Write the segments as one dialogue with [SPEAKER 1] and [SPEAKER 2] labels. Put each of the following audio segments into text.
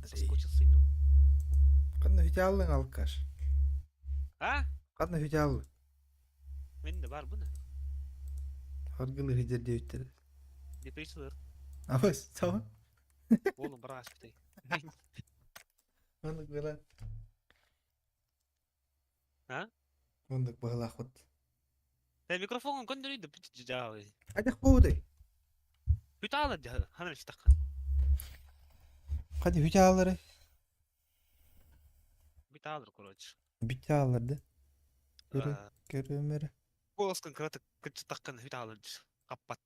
[SPEAKER 1] Соскучился имел.
[SPEAKER 2] Кандай hüte aldın Alkar?
[SPEAKER 1] А?
[SPEAKER 2] Kандай hüte aldın?
[SPEAKER 1] Мен de var bu ne?
[SPEAKER 2] Hargılı hüte deyitler.
[SPEAKER 1] Депрессия.
[SPEAKER 2] Avaz, tamam.
[SPEAKER 1] Oğlum bırak aspitay.
[SPEAKER 2] Onluk böyle.
[SPEAKER 1] Ha?
[SPEAKER 2] Onluk bağlı akut.
[SPEAKER 1] Sen mikrofonun gönderiyordu bir cevabı.
[SPEAKER 2] Hadi buğday.
[SPEAKER 1] Hüt ağlar ya. Hemen işte takın.
[SPEAKER 2] Hadi hüte alır.
[SPEAKER 1] Bir tane alır koruç.
[SPEAKER 2] Hüte alırdı. Görüyorum beri.
[SPEAKER 1] Bu askın kıratık kıçı takın hüt alır. Kapat.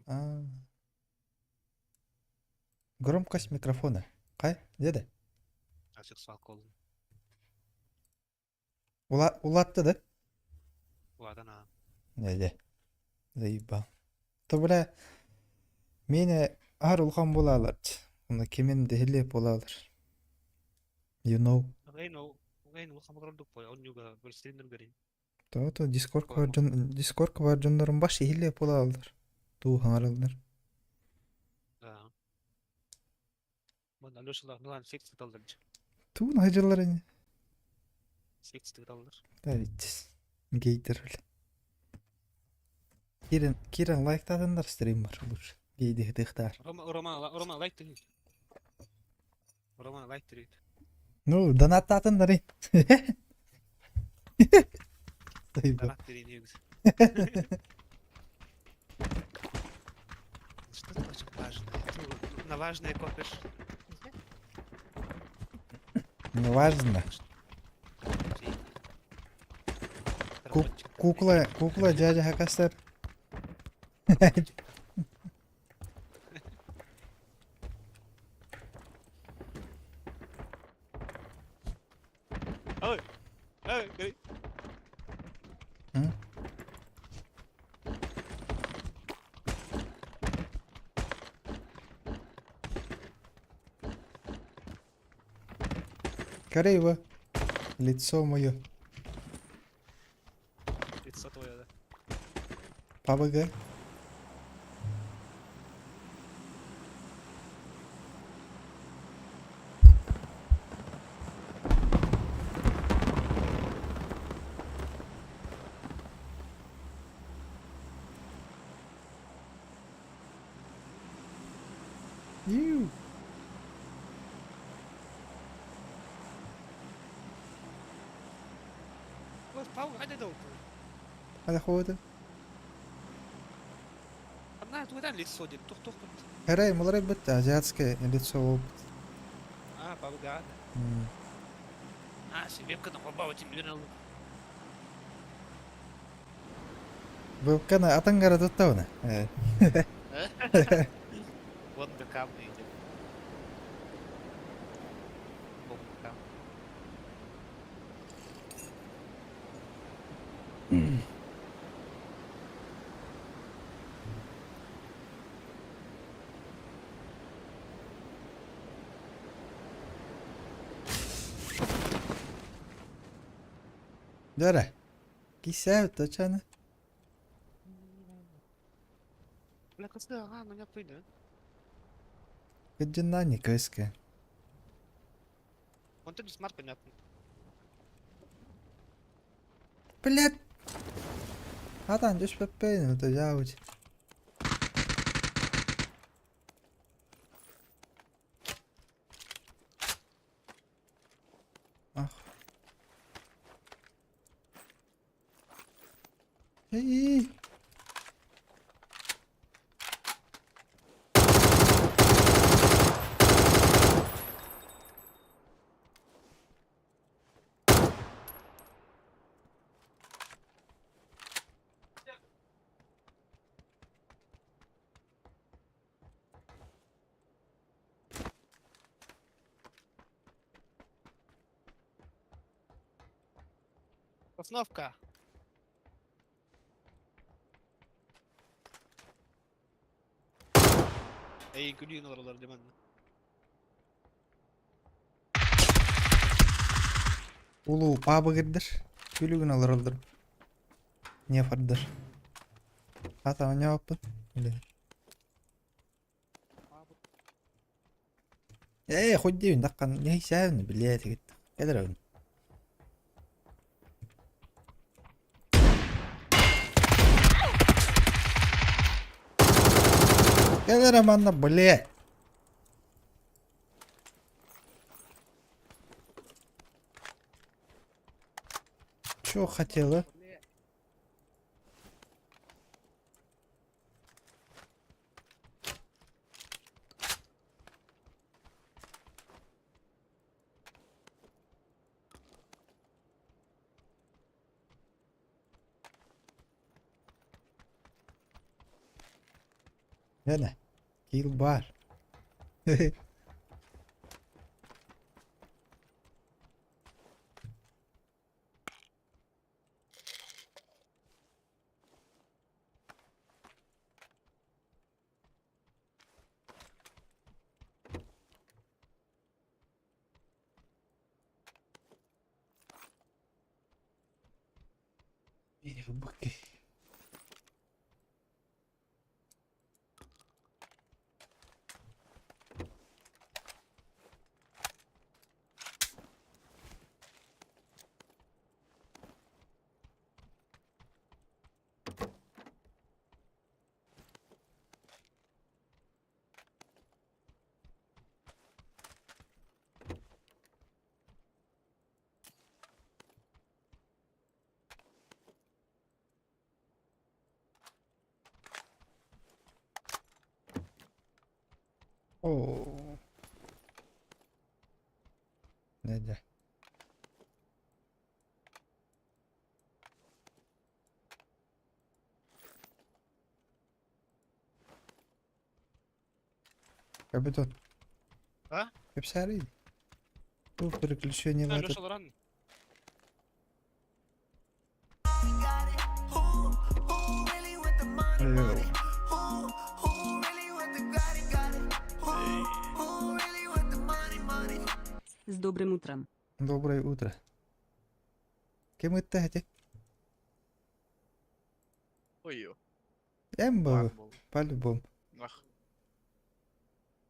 [SPEAKER 2] Aa. Громкость микрофона. Kay? Dede.
[SPEAKER 1] Açık salk oğlum.
[SPEAKER 2] Ulattı da.
[SPEAKER 1] Bu adam ha.
[SPEAKER 2] Nede? Zayıba. To böyle meni har ulkan bolalar. Onda kimin dehli bolalar. You know.
[SPEAKER 1] Ngayon mo kamakroldok po. On juga bersilinir garin.
[SPEAKER 2] To Discord
[SPEAKER 1] Koyma.
[SPEAKER 2] kvarjonların başı hille bolalar. Tu hanarallar.
[SPEAKER 1] Ha. Bana loşlar nulan 60 alır.
[SPEAKER 2] Tu hacıların.
[SPEAKER 1] 60 alır.
[SPEAKER 2] Evet. Geydir öyle. Kiran like atınlar streamer olur. Geydi hıdıktar.
[SPEAKER 1] Roma like to. Roma like to.
[SPEAKER 2] No, donat atınlar. Zayıba.
[SPEAKER 1] Donat dediğin güzel. Что это очень важно? На важное копишь.
[SPEAKER 2] Не важно. Кукла дядя Хакастер.
[SPEAKER 1] Ой, ой,
[SPEAKER 2] Кореева. Лицо мое.
[SPEAKER 1] лицо твое, да.
[SPEAKER 2] ПВГ. Ю.
[SPEAKER 1] Вот, Павел, hadi da oldu.
[SPEAKER 2] هذا خوته.
[SPEAKER 1] Одна твоя лицо дед, тух.
[SPEAKER 2] هراي مضرب بت азиатское лицо.
[SPEAKER 1] А, Павел, да. А, себе когда побавать им вернул.
[SPEAKER 2] Вебканы атаңгара туттауна.
[SPEAKER 1] Вот до камня идет. Бог камня.
[SPEAKER 2] Дара. Кисяв точно.
[SPEAKER 1] Бля, козда, ага, меня придет.
[SPEAKER 2] Где не кыска.
[SPEAKER 1] Он тут смарт, понятно.
[SPEAKER 2] Блядь. Атан düşüp беппейн это явуть. Ах. Эй.
[SPEAKER 1] Основка. Ey gülüyün oraları değil mi?
[SPEAKER 2] Ulu baba girdir. Gülügün alır alır. Ne fardır? Ata ne yaptın? Öyle. خد دي ندقن هي ساعة بالله تقدر قدر قدر ما نبليه شو خطيره هنا كيل بار بكي اوه نجح كابتن
[SPEAKER 1] ها؟
[SPEAKER 2] كيف ساري شوف كل شيء
[SPEAKER 1] لا
[SPEAKER 2] نبات
[SPEAKER 1] ليش ضرن؟
[SPEAKER 2] ايوه
[SPEAKER 3] С добрым утром.
[SPEAKER 2] доброе утро كم انتهت
[SPEAKER 4] Ой-ё.
[SPEAKER 2] امبو по-любому
[SPEAKER 4] Ах,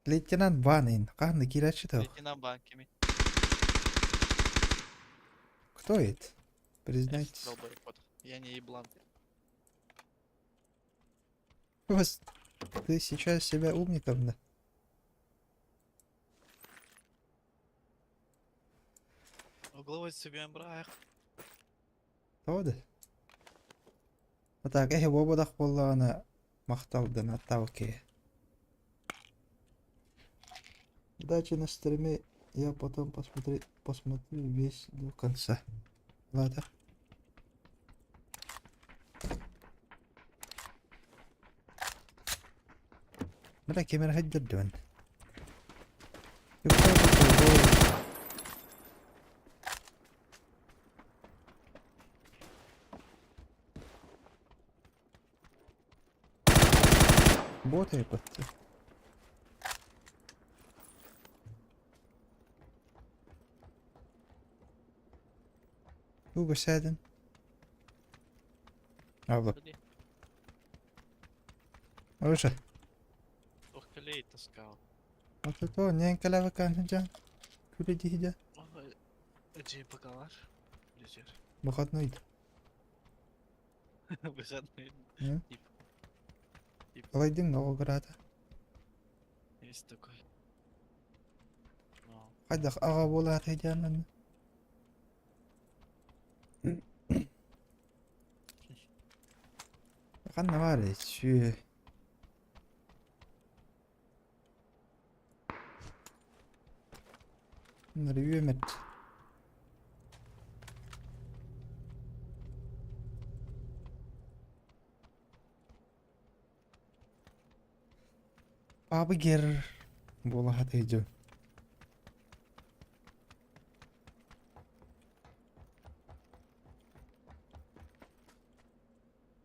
[SPEAKER 2] лейтенант Ванин қанды кирачитов
[SPEAKER 4] лейтенант банками.
[SPEAKER 2] кто это признайтесь
[SPEAKER 4] Долбой кот. Я не еблан.
[SPEAKER 2] Вас- ты сейчас себя умником да
[SPEAKER 4] Угловой себе брах.
[SPEAKER 2] тоды так бободақ болғаны мақтаудан оттавке удачи на стриме я потом посмотрю весь до конца ладно ملا كاميرا هجدون بوت هيبت هو بسادن عبد وش
[SPEAKER 4] Ох, клей таскал.
[SPEAKER 2] это то не калава кан жан كل دي هجا
[SPEAKER 4] Ой, Джей Бакалар. Лежер.
[SPEAKER 2] بخاطر
[SPEAKER 4] Выходные.
[SPEAKER 2] М?
[SPEAKER 4] Тип.
[SPEAKER 2] الله يديم لو قراته
[SPEAKER 4] Есть такой. Ну,
[SPEAKER 2] قد أغابولات هجانا قلنا مارس شو ريوي مت بابا جير والله هتيجو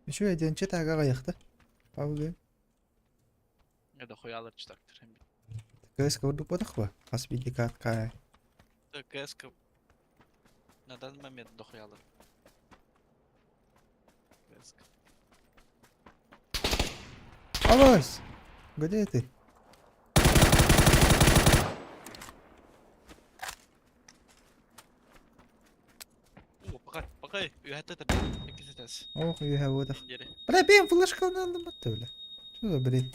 [SPEAKER 2] شو يدين شتا قاقا يخته بابا جير
[SPEAKER 4] я дохуя ларч так трем.
[SPEAKER 2] كيس كودو بدخوا حسبي دي كات كاي
[SPEAKER 4] Так, КСК на данный момент дохуя ларч. КСК.
[SPEAKER 2] خلاص قديتي
[SPEAKER 4] Okey, üyette tabii. İkisi tez.
[SPEAKER 2] Oh you have water.
[SPEAKER 4] İnceri.
[SPEAKER 2] Bля, ben флешканы aldım hatta öyle. Şurada biri.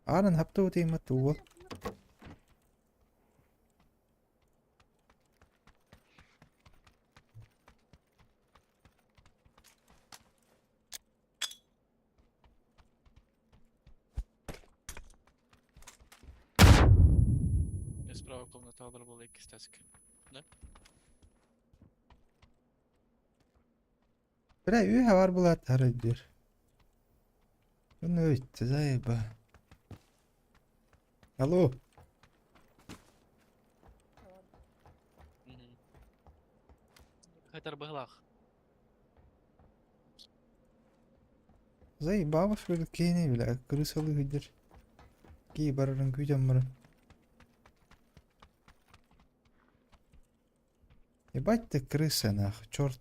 [SPEAKER 2] Anın hapta otayım hatta o.
[SPEAKER 4] Я справа комната обработала ikisi tez.
[SPEAKER 2] Bля, üye var bulat harı diyor. Bunu öğüttü zayıba. Alo.
[SPEAKER 4] Hatar bıhlak.
[SPEAKER 2] Zayıba baş böyle keyne bile. Kırısalı hüdür. Giy bararın gücem barın. Ебать ты крыса нахуй, черт.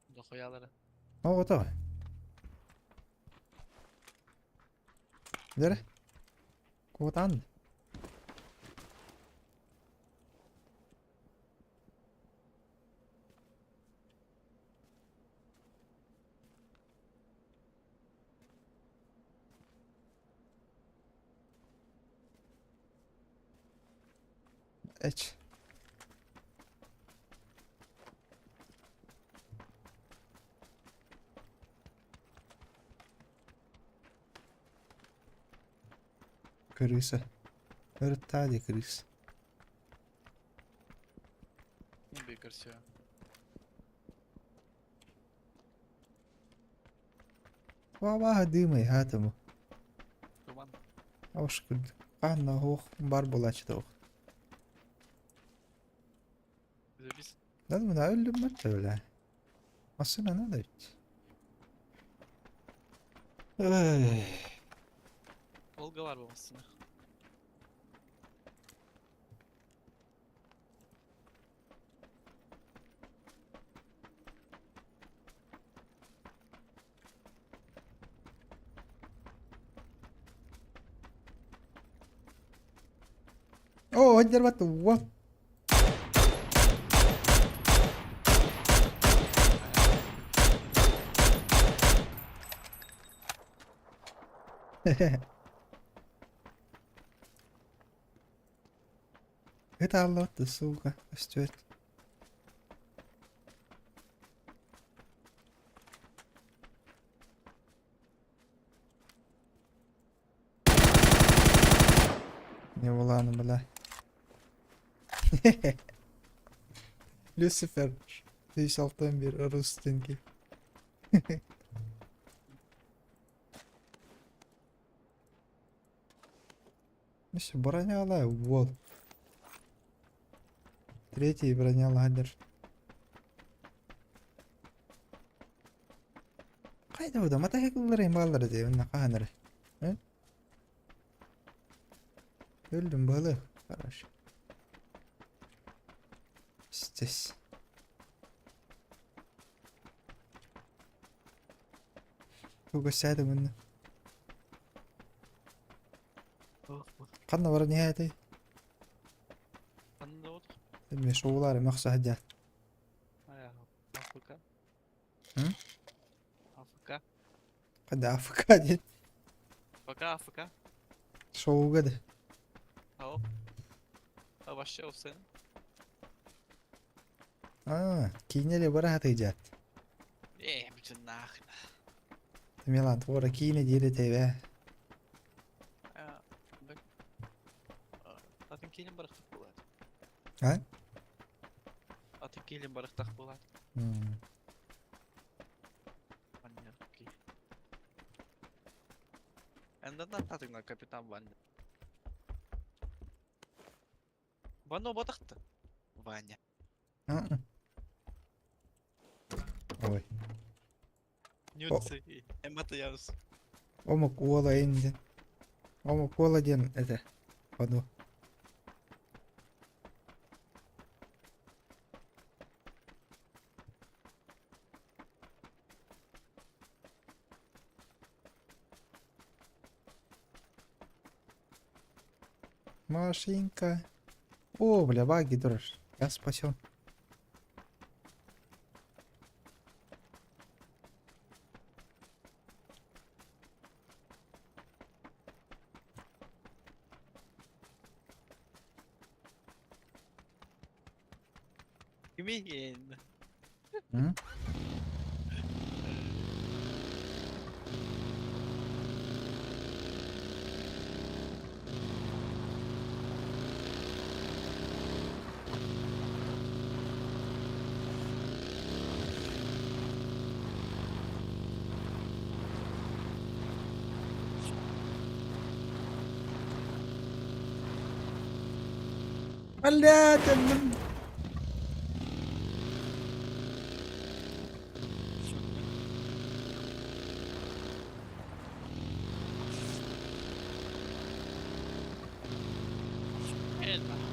[SPEAKER 4] Дохуялары.
[SPEAKER 2] Ну вот давай. Дere. Вот ан. Эч. Крыса. Ртали крыс.
[SPEAKER 4] Не бейкарся.
[SPEAKER 2] Вава дымай хатаму.
[SPEAKER 4] Туман.
[SPEAKER 2] Hoş gördük. Anna hoch bar bulaçtı hoch.
[SPEAKER 4] Bize biz.
[SPEAKER 2] Dedim da öldüm mü öyle. Aslında ne de hiç. Ay.
[SPEAKER 4] Olga var babasına.
[SPEAKER 2] Oh, hajar batu. Wah. Это Allah ты, сука, растет. Не ладно, бля. Люцифер. 56'dan bir arasından ki. İşte броня вот. Третий броня ладер. Kayda burada mata hekılları bağları diye önüne kahanırı. He? Öldüm balık. Karış. Stes. Bu gösterdi bunu. Kanna var nihayeti.
[SPEAKER 4] Anında oldu.
[SPEAKER 2] المشغولة مخصة هجات.
[SPEAKER 4] Aya. Afrika.
[SPEAKER 2] Hı?
[SPEAKER 4] Afrika.
[SPEAKER 2] قد عفكات
[SPEAKER 4] Afrika.
[SPEAKER 2] شو قد
[SPEAKER 4] Hop. Ha başla o senin.
[SPEAKER 2] كينيا اللي وراها تيجات
[SPEAKER 4] Bütün nakına.
[SPEAKER 2] تميلان تورا كينيا جيري تيباه
[SPEAKER 4] Ya. Bak. Zaten kelin barıktık bular.
[SPEAKER 2] ها
[SPEAKER 4] Zaten kelin barıktık bular. Manyak ki. Enden de tatın kapitan Vanya. Vanya o bataktı. Vanya.
[SPEAKER 2] Ой
[SPEAKER 4] Нюцы. Эмата яус.
[SPEAKER 2] ома кола инди ома кола ден это поду Машинка. О, бля, баги, дрожь. Я спасен.
[SPEAKER 4] Kimin?
[SPEAKER 2] М? Блядь,
[SPEAKER 4] Eita.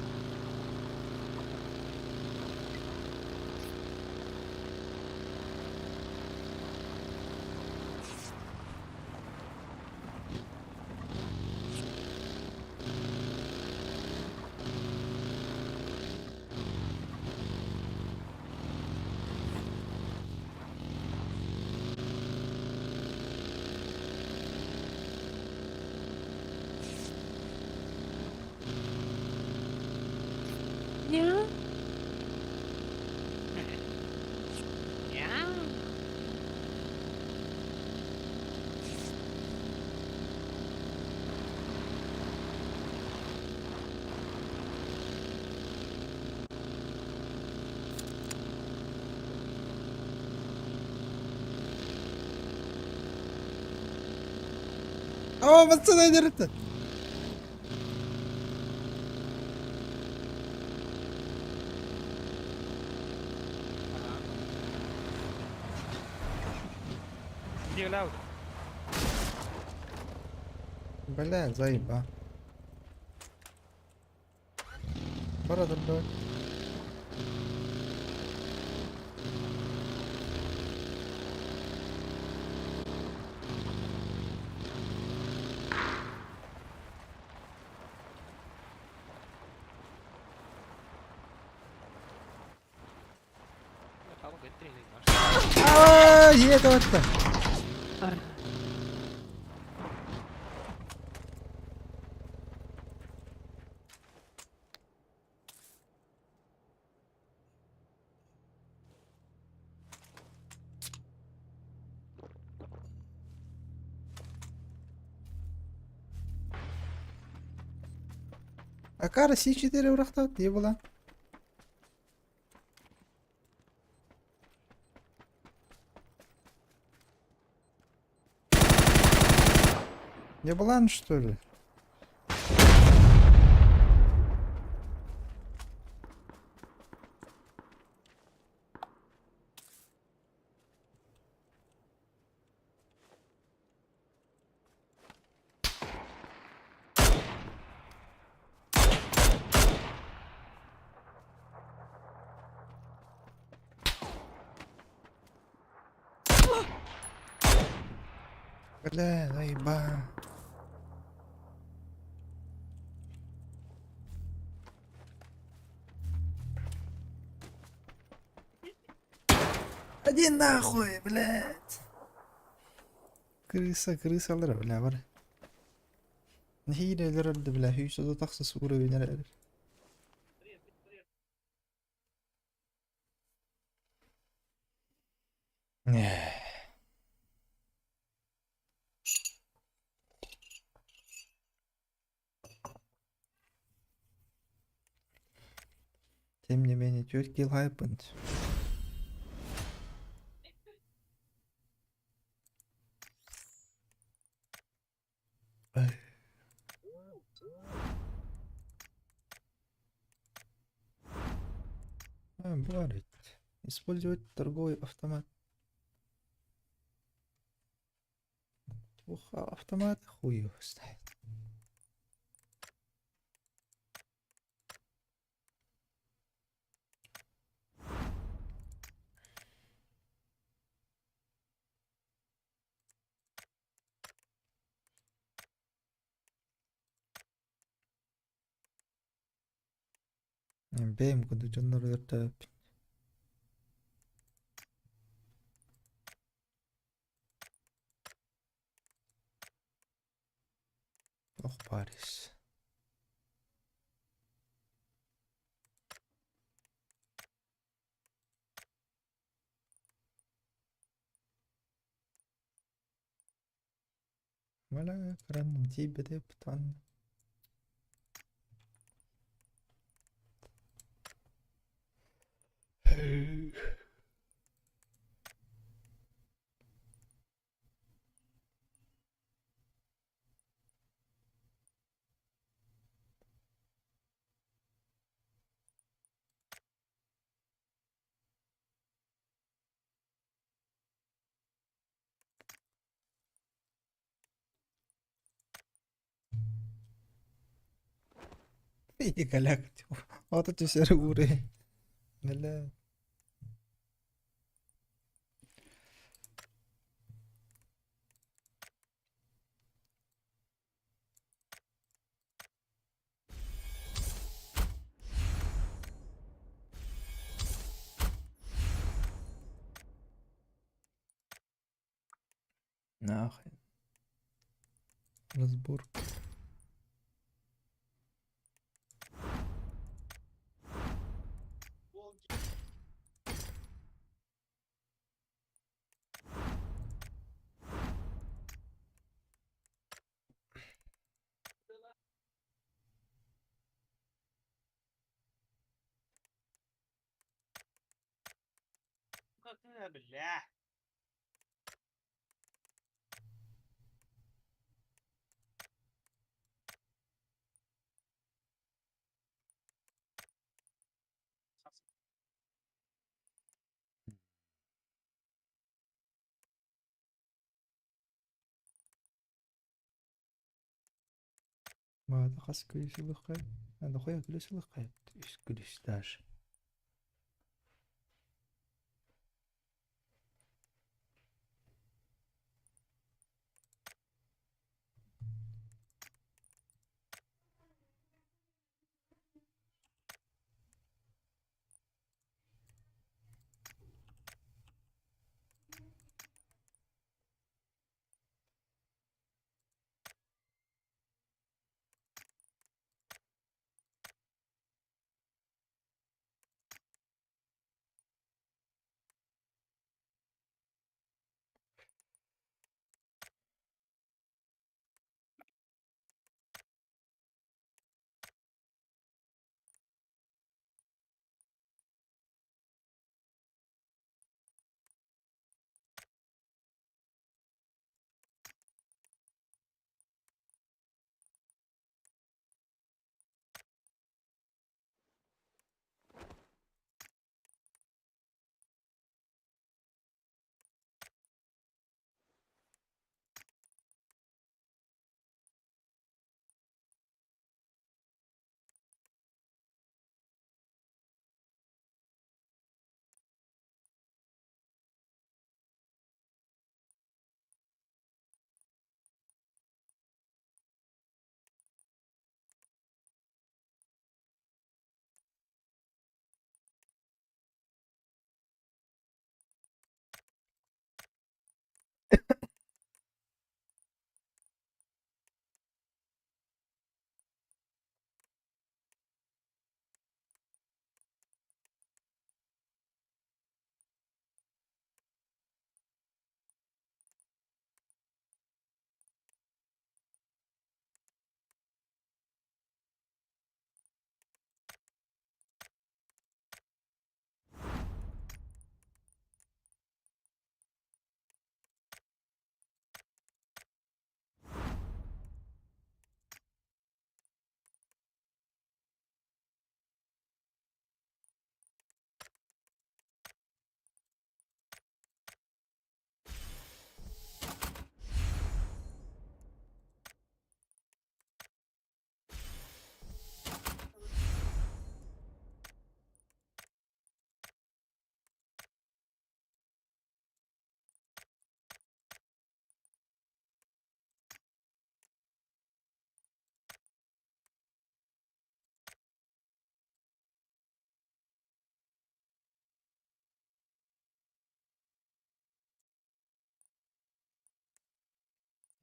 [SPEAKER 2] О, пацаны, дерется.
[SPEAKER 1] Где ляут?
[SPEAKER 2] Бля, заеба. Борода, блядь.
[SPEAKER 1] Acaba que entrei lá embaixo.
[SPEAKER 2] А, ебать-то. А кара C4 урахтат, не была. Не была, ну что ли? Бля, заеба. Иди нахуй, блядь. Крыса алır bля var. Hileler öldü bля. Hüsada taksız vuruyor biner. Тем не менее, 4 kill happened. Ай. Бывает. Использовать торговый автомат. Уха, автомат хуй его ставит. Bem, quando eu não era. Oh, Paris. ولا كران نجيب بدأ بطن. Iya galak. Auto tuh ure. Nala. Nah, اصبر.
[SPEAKER 1] بالله.
[SPEAKER 2] ما هذا خاص كلش لقيت. هذا خويا كلش لقيت. ايش كلش داش.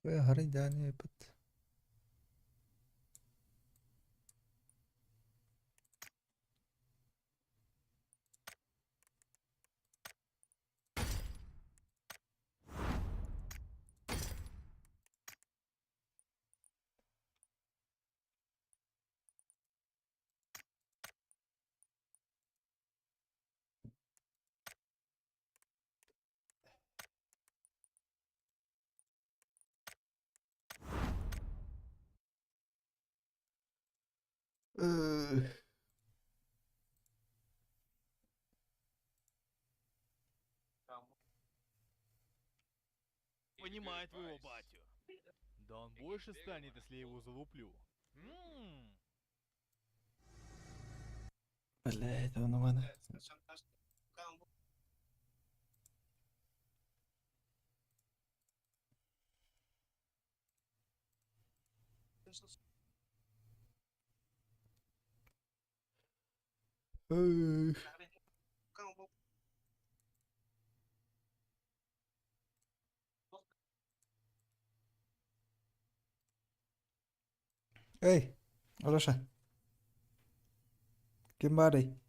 [SPEAKER 2] Ve haridani yapıt.
[SPEAKER 3] Понимаю твоего батю. Да он больше станет, если я его залуплю.
[SPEAKER 2] Блядь, он мене. Ey, Alaşa. Kim bari?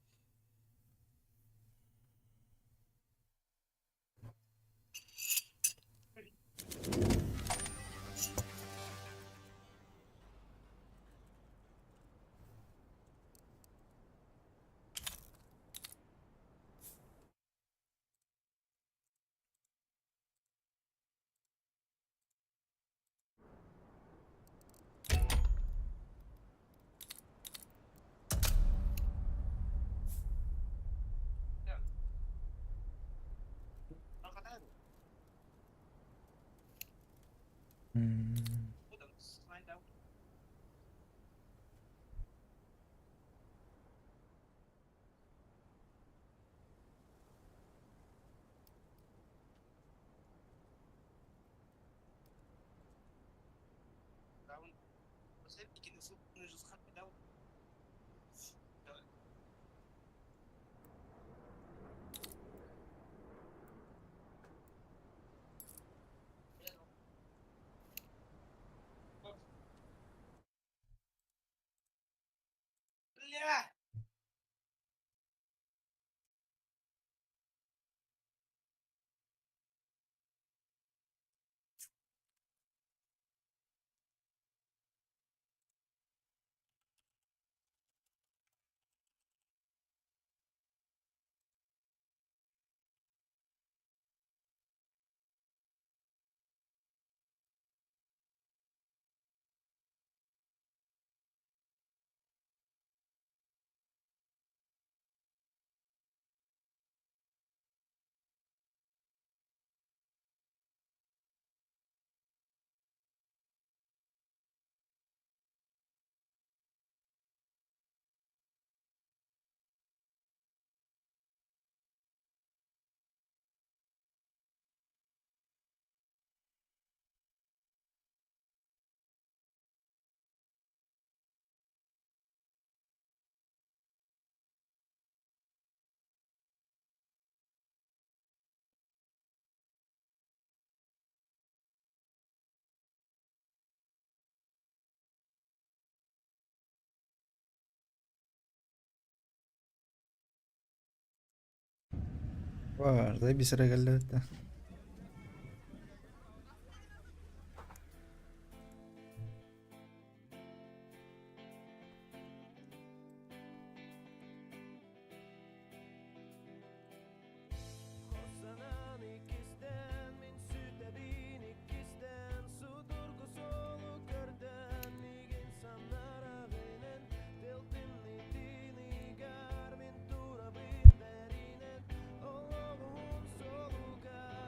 [SPEAKER 2] Hmm. Var, zajebiście regalette.
[SPEAKER 5] Hosanan ikisten, min sütebin ikisten, sudurgu solu körden, nig insanlar avinen, tiltinni tinigar, min turabin verinen, Allah'un solugar.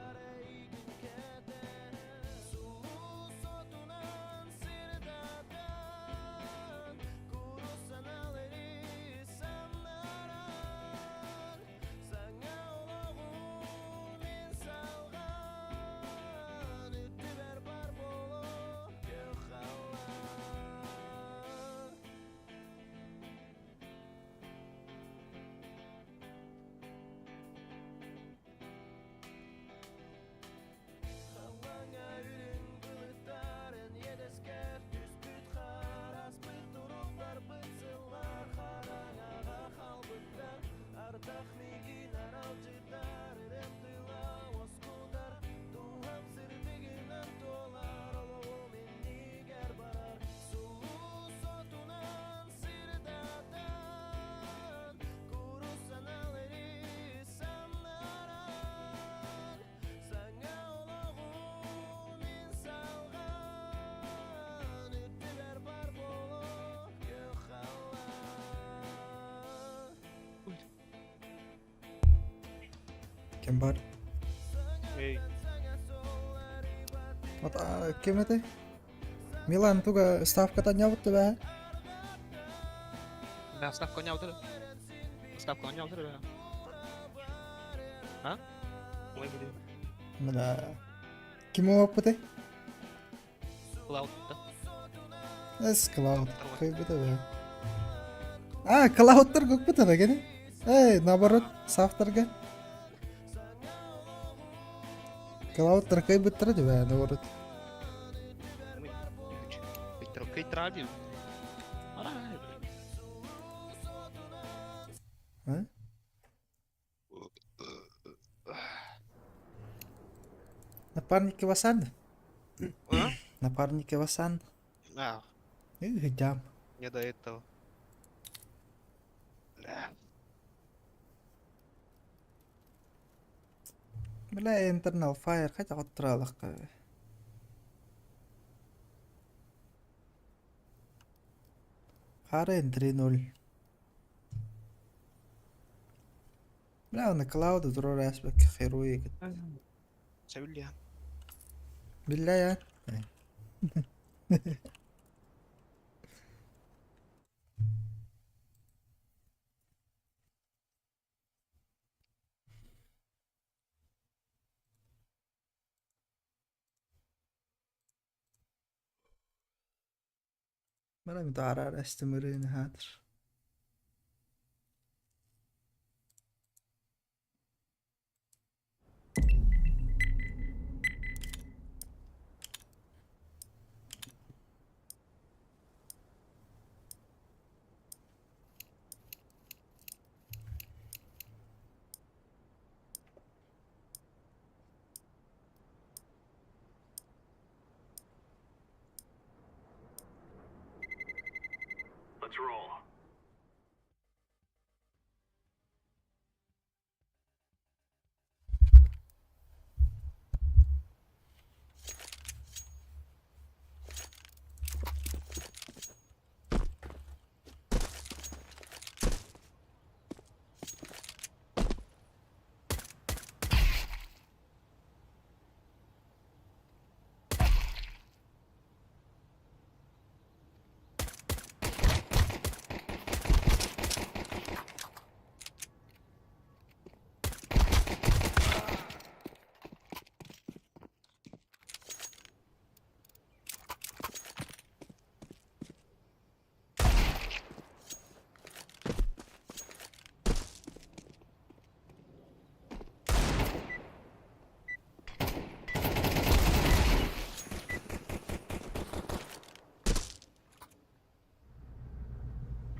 [SPEAKER 2] Kim var?
[SPEAKER 1] Ei.
[SPEAKER 2] Mutta kemete? Milan tuga stavkata nyauttu vähän?
[SPEAKER 1] Đã staff có nhau thế đâu. Staff có nhau thế đâu. Hả? Quay video.
[SPEAKER 2] Mana Kimo apa teh?
[SPEAKER 1] Cloud đó.
[SPEAKER 2] Es cloud. Kayak gitu ya. Cloud terguk betul lagi nih. Nabarut software kan? Cloud terkait betul juga nabarut.
[SPEAKER 1] Troquei tralho. Caralho.
[SPEAKER 2] Hah? Напарники Васан.
[SPEAKER 1] А?
[SPEAKER 2] Напарники Васан.
[SPEAKER 1] А,
[SPEAKER 2] Jam.
[SPEAKER 1] не до этого. Да.
[SPEAKER 2] Bela internal fire kaca kotralak ka. Karen 3-0. Bela na cloud draw aspect خيروي كده.
[SPEAKER 1] سوي لي
[SPEAKER 2] بالله يعني. Mana متعرر استمرين هاتر.
[SPEAKER 6] Let's roll.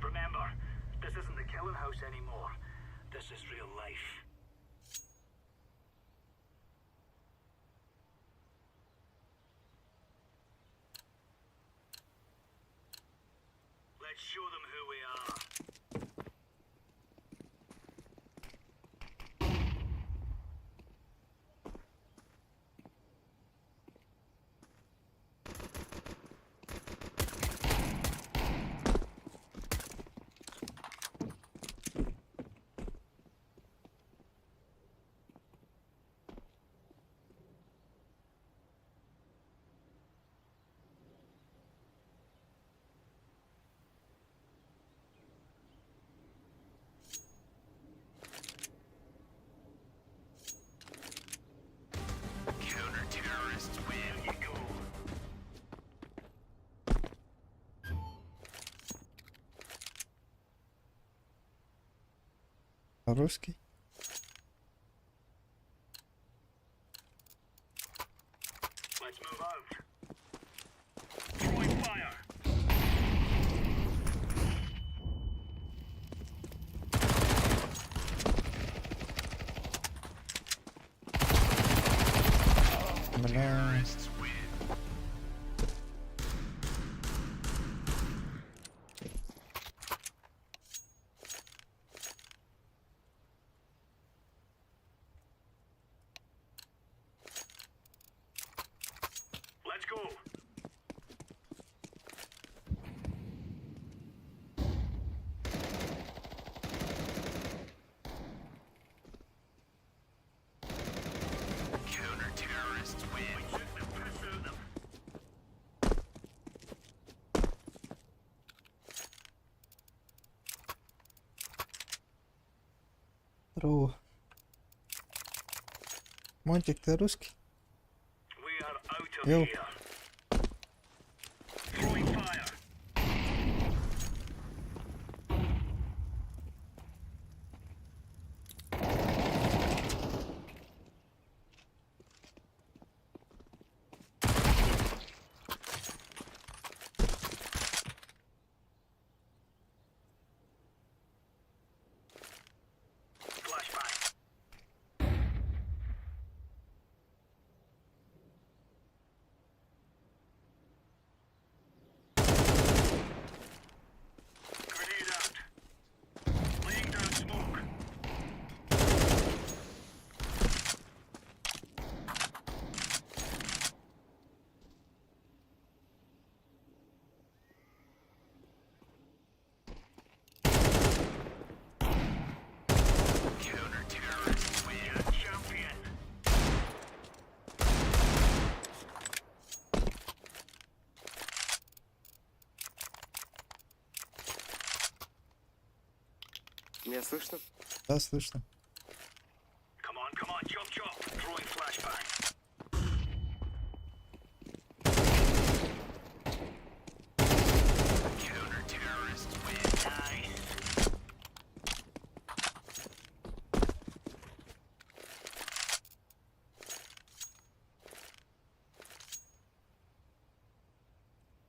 [SPEAKER 6] Remember, this isn't the killing house anymore. This is real life. Let's show them who we are. Counter-terrorists win. You go.
[SPEAKER 2] Русский.
[SPEAKER 6] Let's move out. Throwing fire.
[SPEAKER 2] Бля.
[SPEAKER 6] Let's go.
[SPEAKER 2] Здорово. Монтик, ты русский?
[SPEAKER 6] We are out of
[SPEAKER 2] Yo.
[SPEAKER 6] here. Throwing fire. Flashbang. Grenade out. Laying down smoke. Counter-terrorists win. Champion.
[SPEAKER 7] Меня слышно?
[SPEAKER 2] Да, слышно.
[SPEAKER 6] Come on, chop chop. Throwing flashbang. Counter-terrorists win. Nice.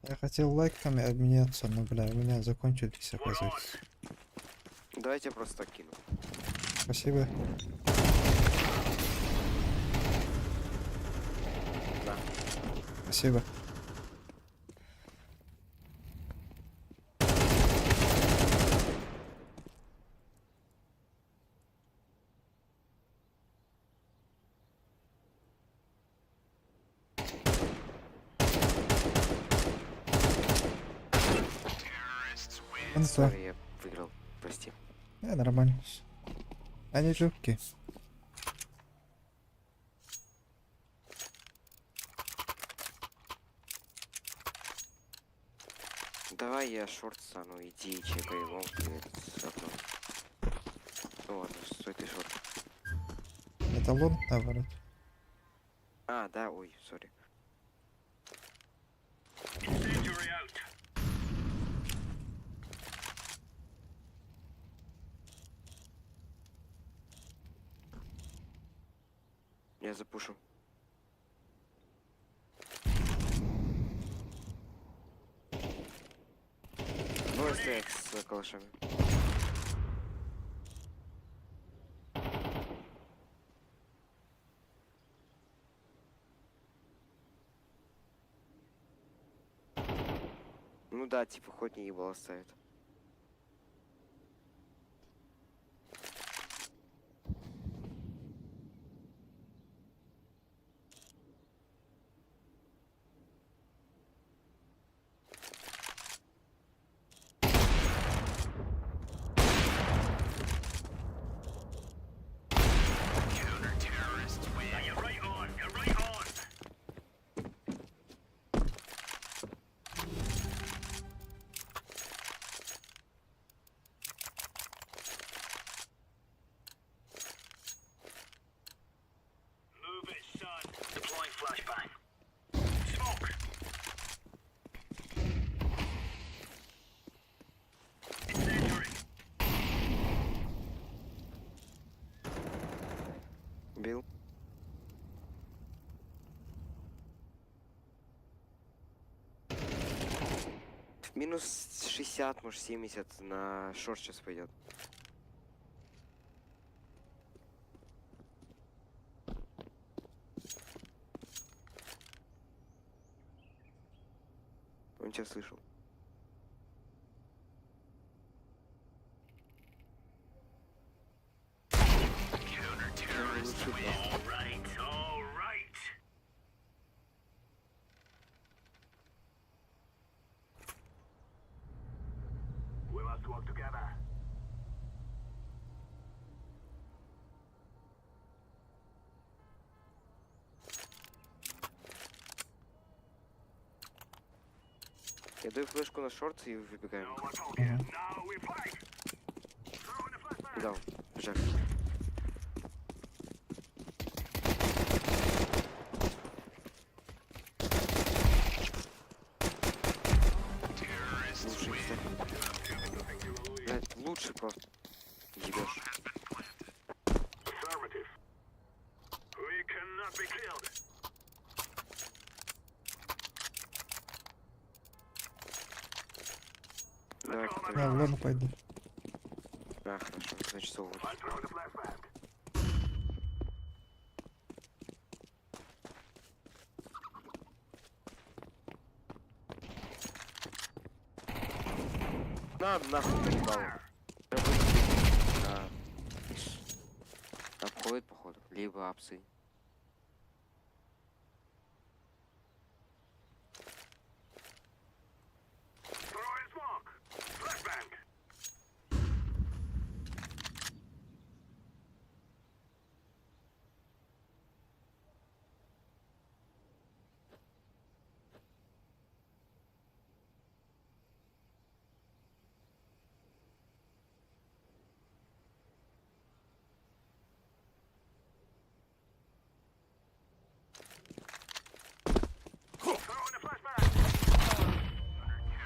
[SPEAKER 2] Я хотел лайками обменяться, но, бля, у меня закончились,
[SPEAKER 6] We're on.
[SPEAKER 2] оказывается.
[SPEAKER 7] Давайте я просто так кину.
[SPEAKER 2] Спасибо.
[SPEAKER 7] Да.
[SPEAKER 2] Спасибо.
[SPEAKER 6] Terrorists win.
[SPEAKER 2] Ну,
[SPEAKER 7] Сори, я выиграл. Прости.
[SPEAKER 2] нормально. Они жуткие.
[SPEAKER 7] Давай я шорт стану, иди чекай лонг и этот окно. Ну ладно, стой ты шорт.
[SPEAKER 2] Это лон, наоборот.
[SPEAKER 7] А, да, ой, сори.
[SPEAKER 6] Incendiary out.
[SPEAKER 7] Я запушу. Двое стоят с калашами. Ну да, типа хоть не ебало ставит.
[SPEAKER 6] Counter-terrorists win. Now you're right on. You're right on. Move it, son. Deploying flashbang. Smoke. Incendiary.
[SPEAKER 7] Бил. Минус 60, может 70 на шорт сейчас пойдет. Он тебя слышал.
[SPEAKER 6] Counter-terrorists win. All right, all right. We must work together.
[SPEAKER 7] Я даю флешку на шорт и выбегаем.
[SPEAKER 6] No more talking. Now we fight. Throwing the flashbang.
[SPEAKER 7] Да, Жак. Давай,
[SPEAKER 2] Я в лобу пойду.
[SPEAKER 7] Да, хорошо, значит, зовут. На, нахуй поебал. Обходит, походу. Либо апсы.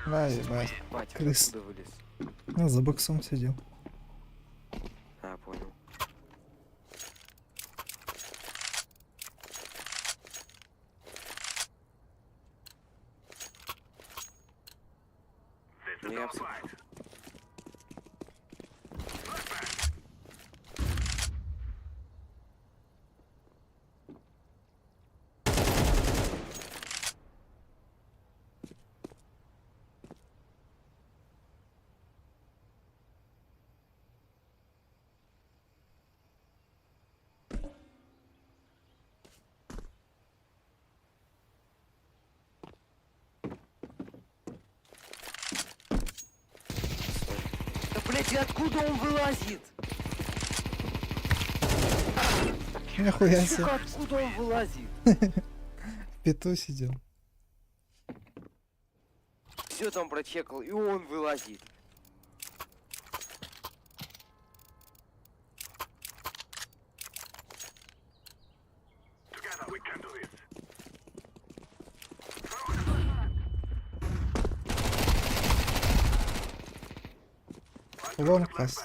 [SPEAKER 2] Да, ебать.
[SPEAKER 7] Батя,
[SPEAKER 2] Крыс.
[SPEAKER 7] откуда вылез?
[SPEAKER 2] Ну, за боксом сидел.
[SPEAKER 7] А, понял. Ну, я апсы. Да, блядь, и откуда он вылазит?
[SPEAKER 2] Нихуя себе.
[SPEAKER 7] Сука, откуда он вылазит?
[SPEAKER 2] В пету сидел.
[SPEAKER 7] Все там прочекал, и он вылазит.
[SPEAKER 2] Лонг класс.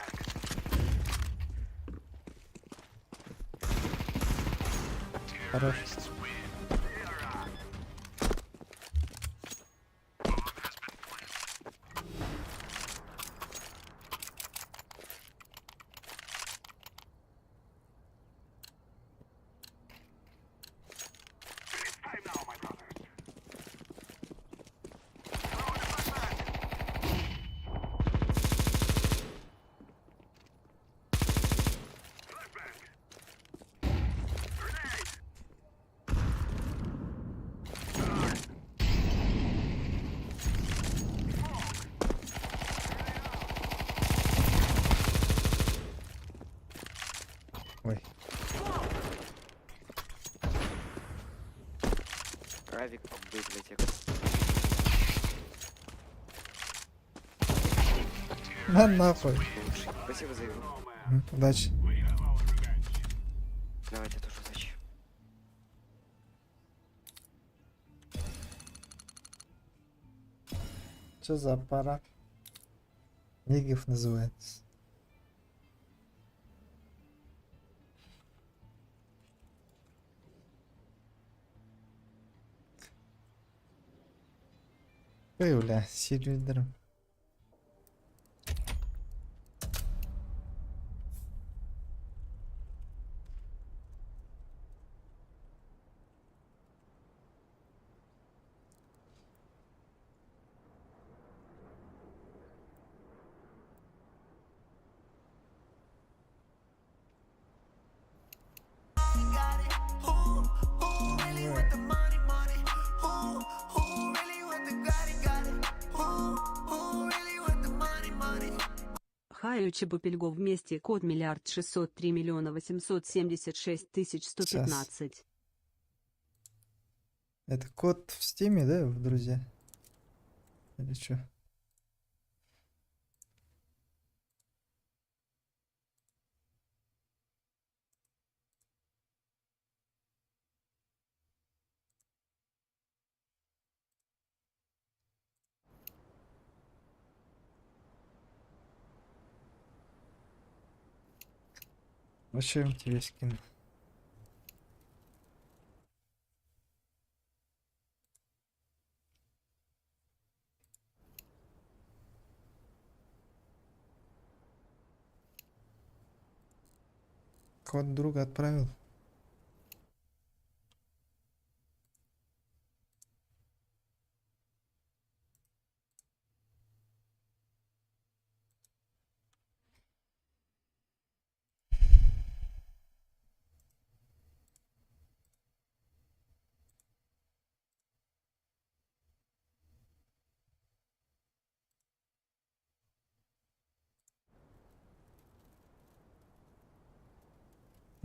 [SPEAKER 2] Хорош. Ой.
[SPEAKER 7] Авик по библиотека.
[SPEAKER 2] На нахуй.
[SPEAKER 7] Лучший. Спасибо за игру.
[SPEAKER 2] Удачи.
[SPEAKER 7] Давайте тоже удачи.
[SPEAKER 2] Что за аппарат? Нигев называется. Ой, бля, сильвер.
[SPEAKER 8] Хаю Чебупельго вместе код 1 603 876 115.
[SPEAKER 2] Это код в стиме, да, в друзья? Или что? Вообще им тебе скину. Код друга отправил.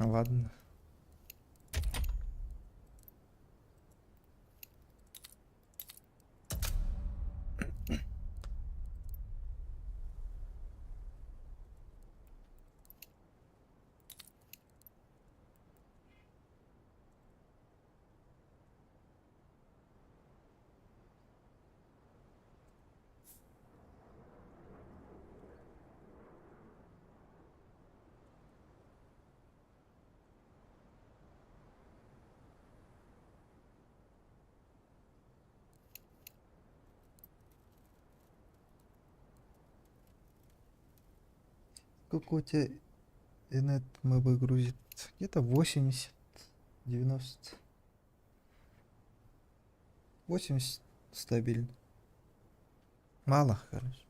[SPEAKER 2] Ну ладно. Сколько у тебя инет МБ грузит? Где-то 80, 90. 80 стабильно. Мало, короче.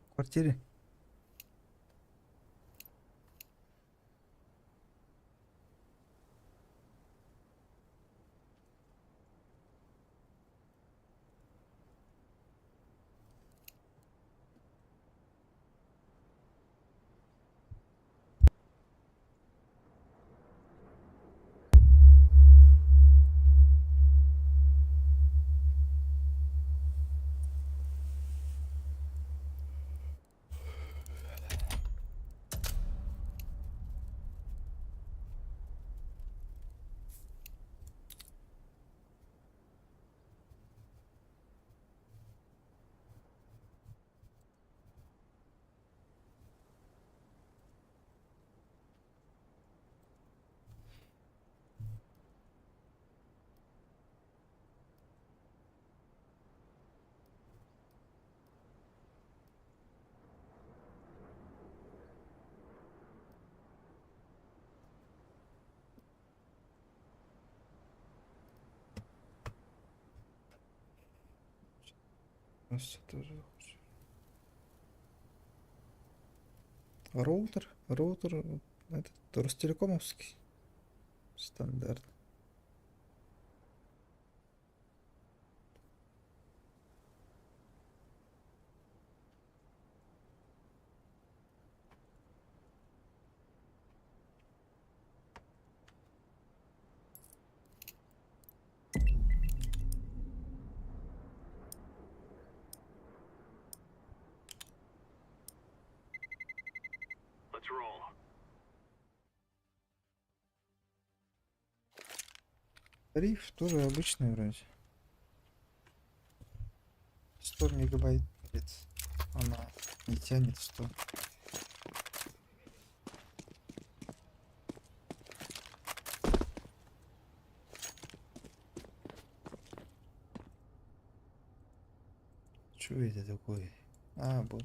[SPEAKER 2] В квартире? Просто тоже хочу. Роутер, этот Ростелекомовский. Стандарт.
[SPEAKER 6] Let's roll.
[SPEAKER 2] Тариф тоже обычный вроде. 100 мегабайт. Она не тянет 100. Что это такое? А, вот.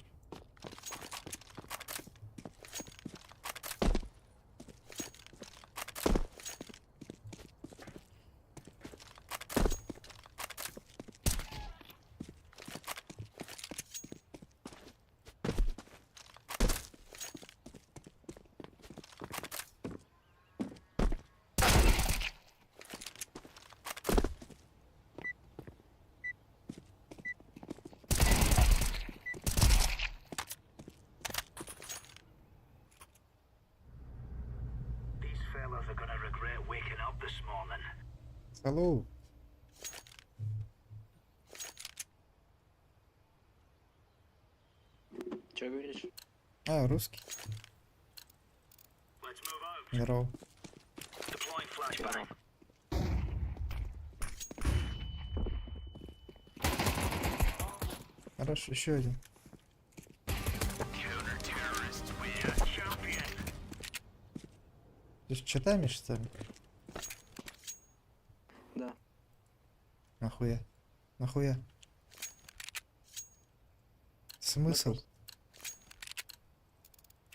[SPEAKER 6] These fellas are gonna regret waking up this morning.
[SPEAKER 2] Алло.
[SPEAKER 7] Че говоришь?
[SPEAKER 2] А, русский.
[SPEAKER 6] Let's move out.
[SPEAKER 2] Здорово.
[SPEAKER 6] Deploying flashbang.
[SPEAKER 2] Хорош, еще один.
[SPEAKER 6] Counter-terrorists, we are champion.
[SPEAKER 2] Ты с читами, что ли?
[SPEAKER 7] Да.
[SPEAKER 2] Нахуя? Нахуя? Смысл?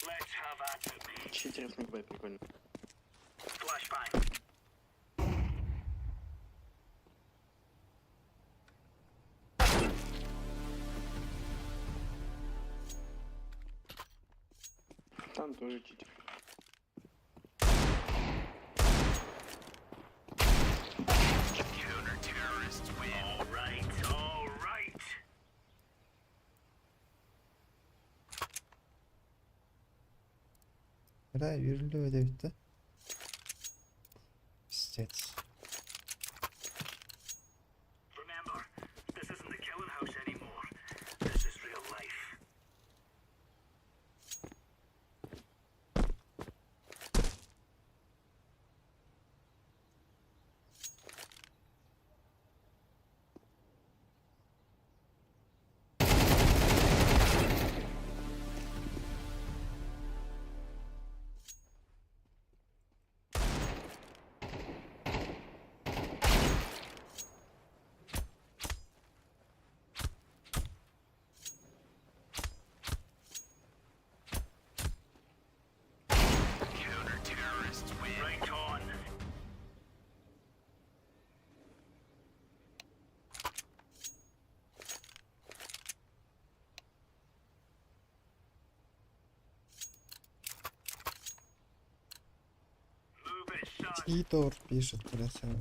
[SPEAKER 6] Let's have at it, mate.
[SPEAKER 7] Читеров не бывает, прикольно.
[SPEAKER 6] Flashbang.
[SPEAKER 7] Там тоже читер.
[SPEAKER 6] Counter-terrorists, we. All right, all right.
[SPEAKER 2] Да, верили ödevde. Пиздец.
[SPEAKER 6] Remember, this isn't the killing house anymore. This is real life. Counter-terrorists, we. Right on. Move it, son.
[SPEAKER 2] Титор пишет, красава.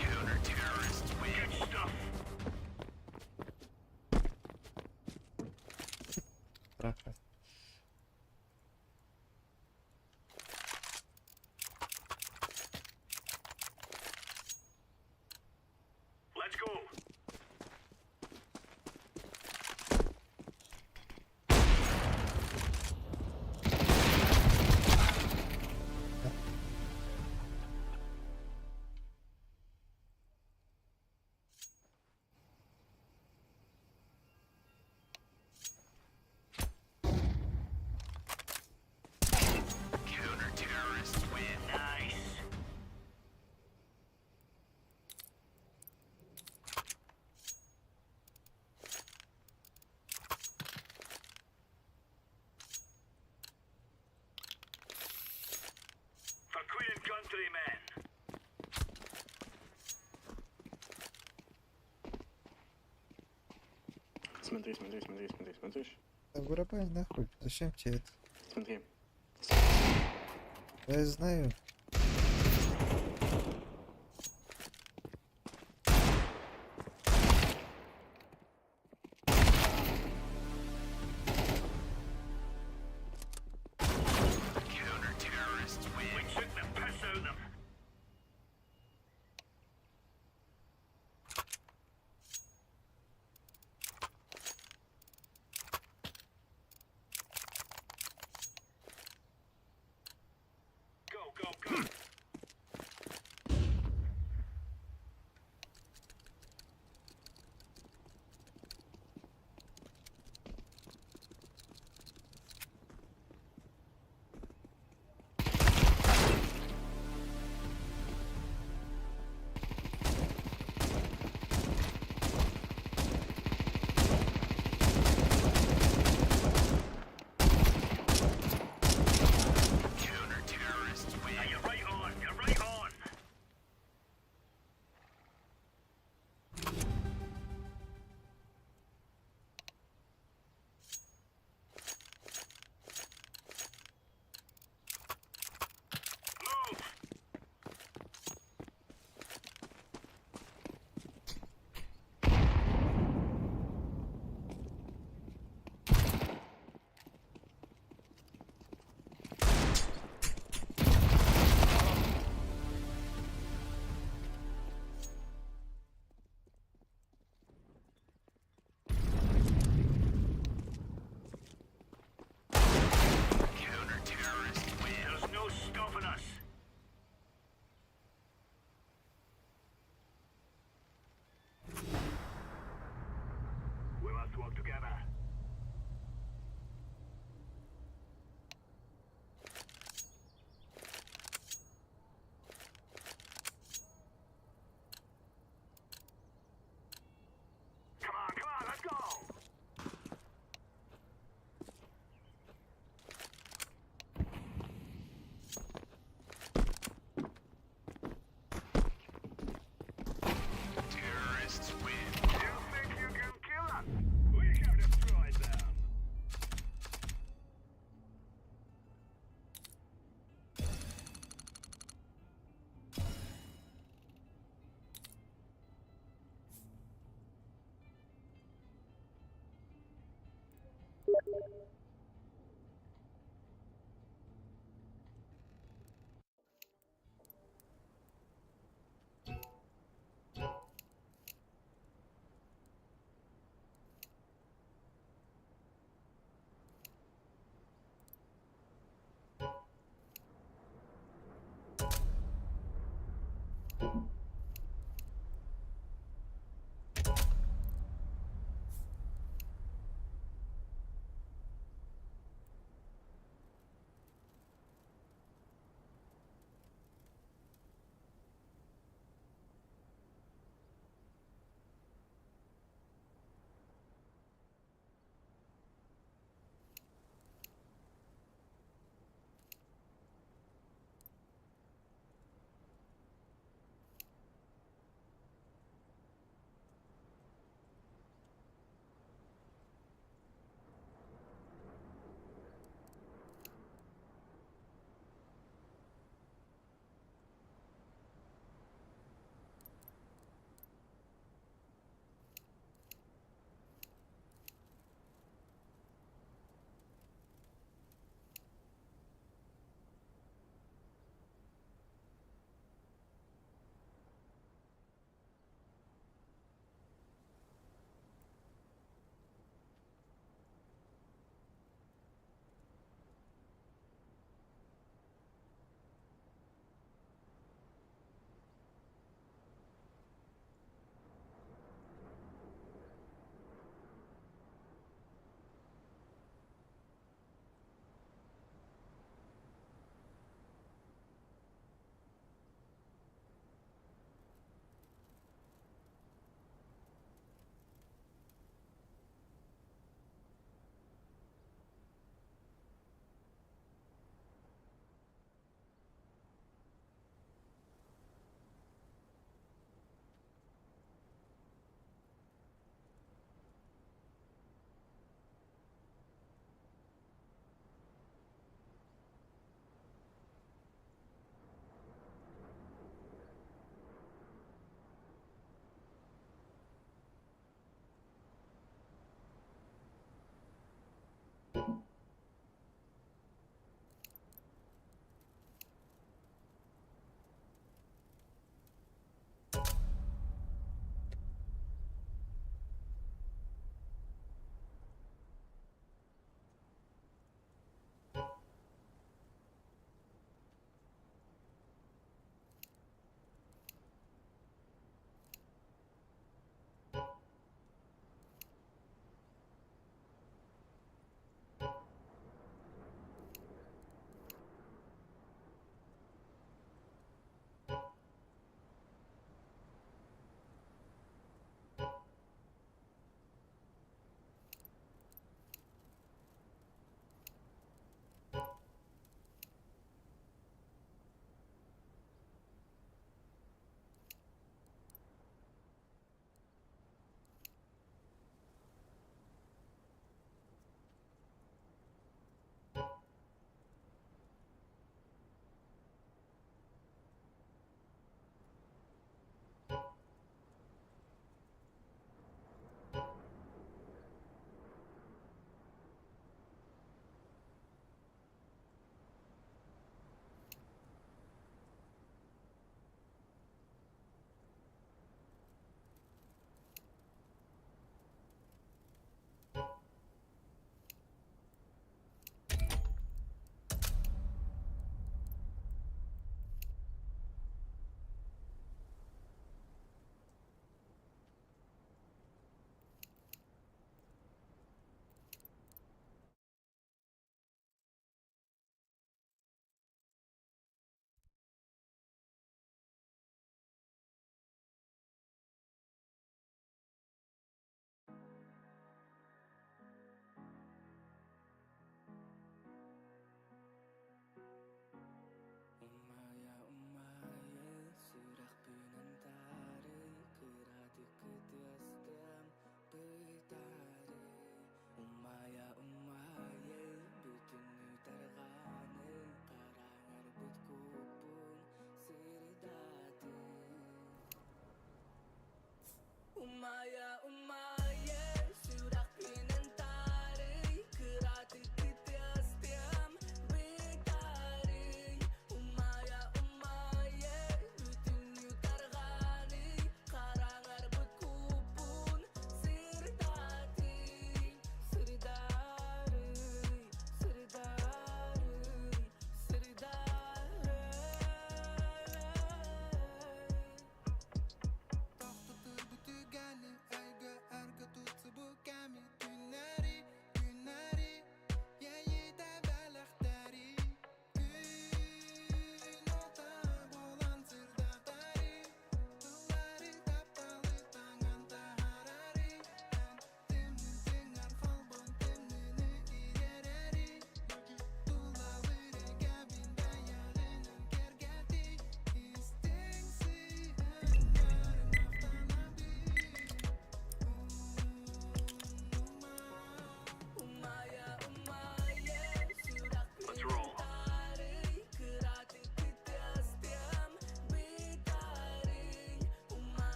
[SPEAKER 6] Counter-terrorists, we. Good stuff.
[SPEAKER 2] Траха.
[SPEAKER 6] Let's go. Counter-terrorists win. Nice. For Queen and Country, men.
[SPEAKER 7] Смотри, смотри, смотри, смотри, смотришь?
[SPEAKER 2] Да вырубай нахуй. Зачем тебе это?
[SPEAKER 7] Смотри.
[SPEAKER 2] Я знаю.
[SPEAKER 6] Counter-terrorists win. We took the piss out of them. Go, go, go. all together. Come on, let's go! Terrorists win. You think you can kill us? We shall destroy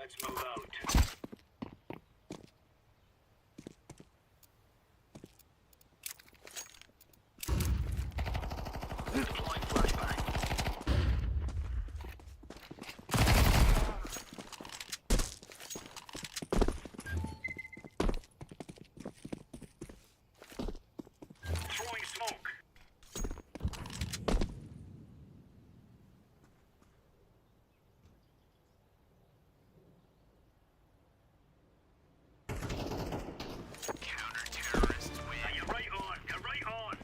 [SPEAKER 6] Let's move out. Deploying flashbang. Throwing smoke. Counter-terrorists win. Now you're right on. You're right on.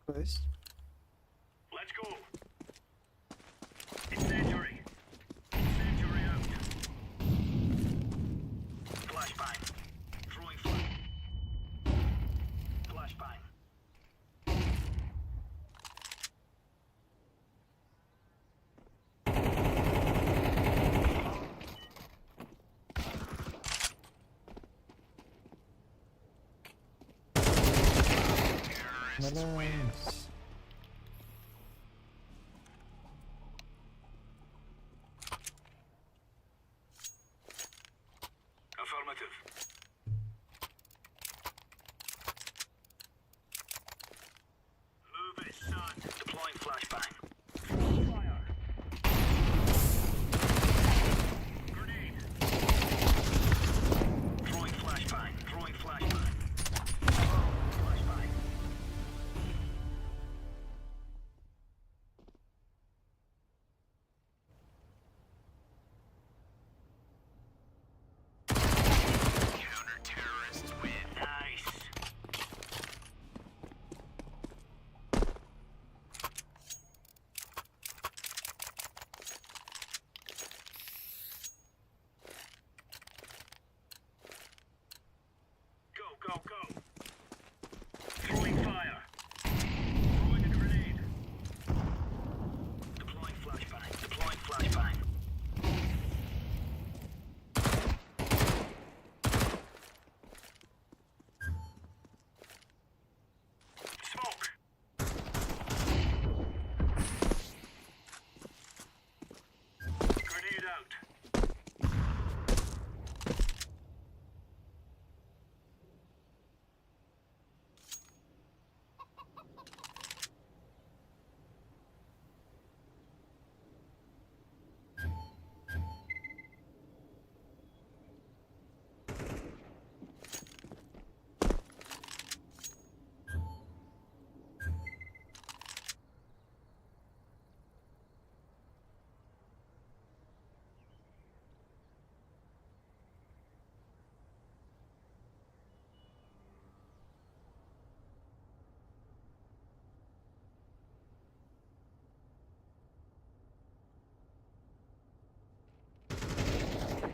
[SPEAKER 2] Koyuz.
[SPEAKER 6] Let's go. Incendiary. Incendiary out. Flashbang. Throwing flash. Flashbang.
[SPEAKER 2] Nice.
[SPEAKER 6] Affirmative. Move it, son. Deploying flashbang. Fire. Grenade. Throwing flashbang. Throwing flashbang. Flashbang. Counter-terrorists win. Nice. Go, go, go. Throwing fire. Throwing a grenade. Deploying flashbang. Deploying flashbang. Smoke. Grenade out.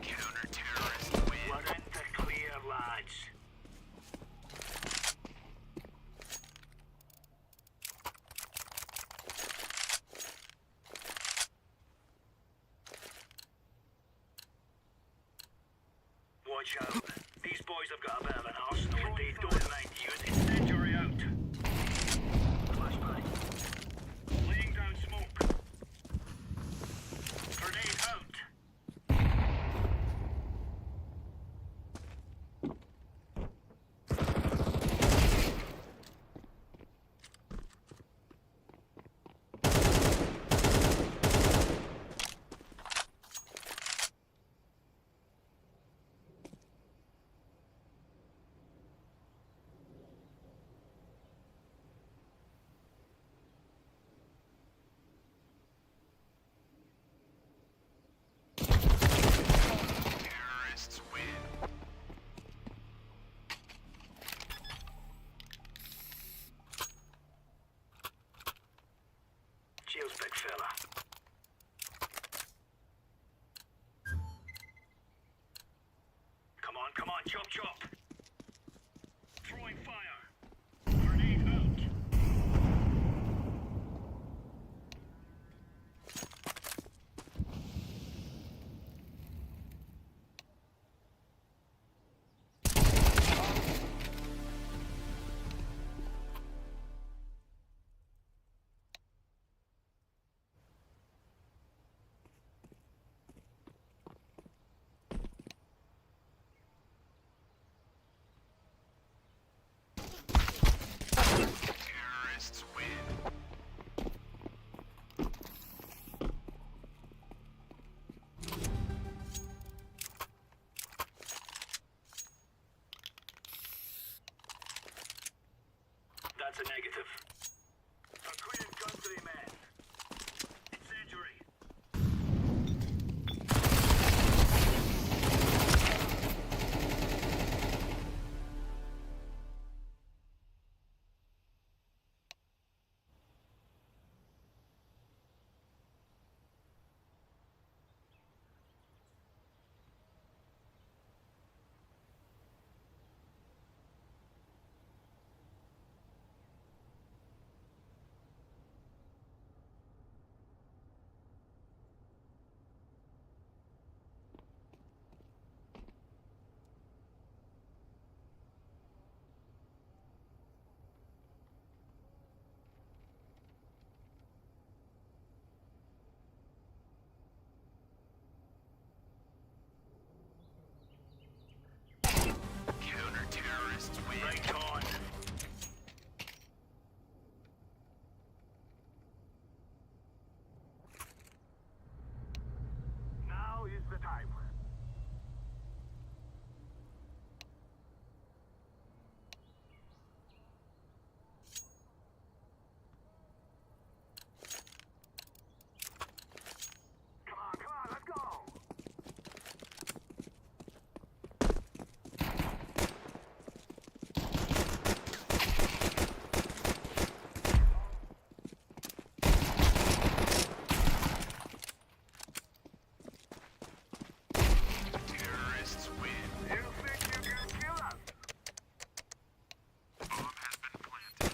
[SPEAKER 6] Counter-terrorists win. We're in the clear, lads. Watch out. These boys have got a bit of an arsenal, but they don't mind you. Incendiary out. Flashbang. Laying down smoke. Grenade out. Terrorists win. Cheers, big fella. Come on, chop, chop. Throwing fire. Grenade out. That's a negative. A clean country, man. Incendiary. Counter-terrorists win. Right on. Now is the time. Come on, let's go. Terrorists win. You think you can kill us? Bomb has been planted.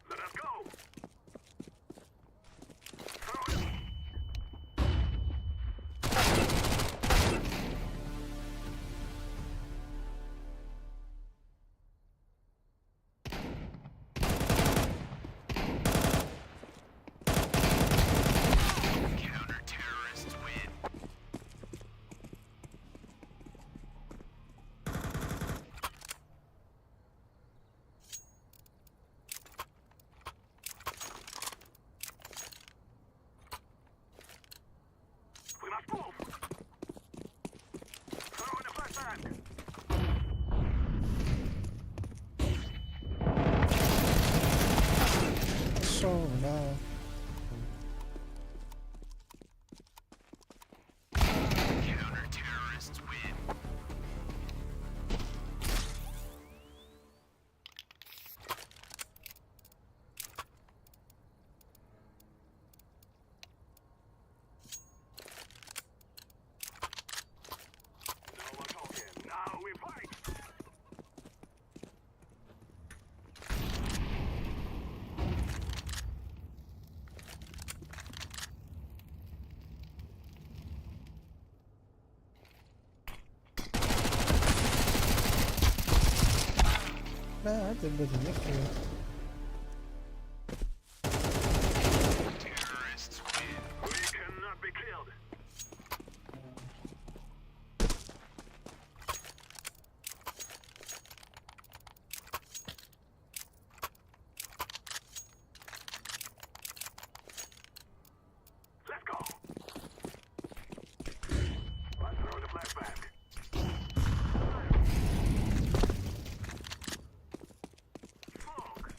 [SPEAKER 6] Let us go. Throw it. Counter-terrorists win. We must move. Throw in a flashbang.
[SPEAKER 2] So now.
[SPEAKER 6] Counter-terrorists win. No more talking. Now we fight.
[SPEAKER 2] لا تبدأ تذكر.
[SPEAKER 6] Terrorists win. We cannot be killed. Let's go. Let's throw the flashbang. Smoke.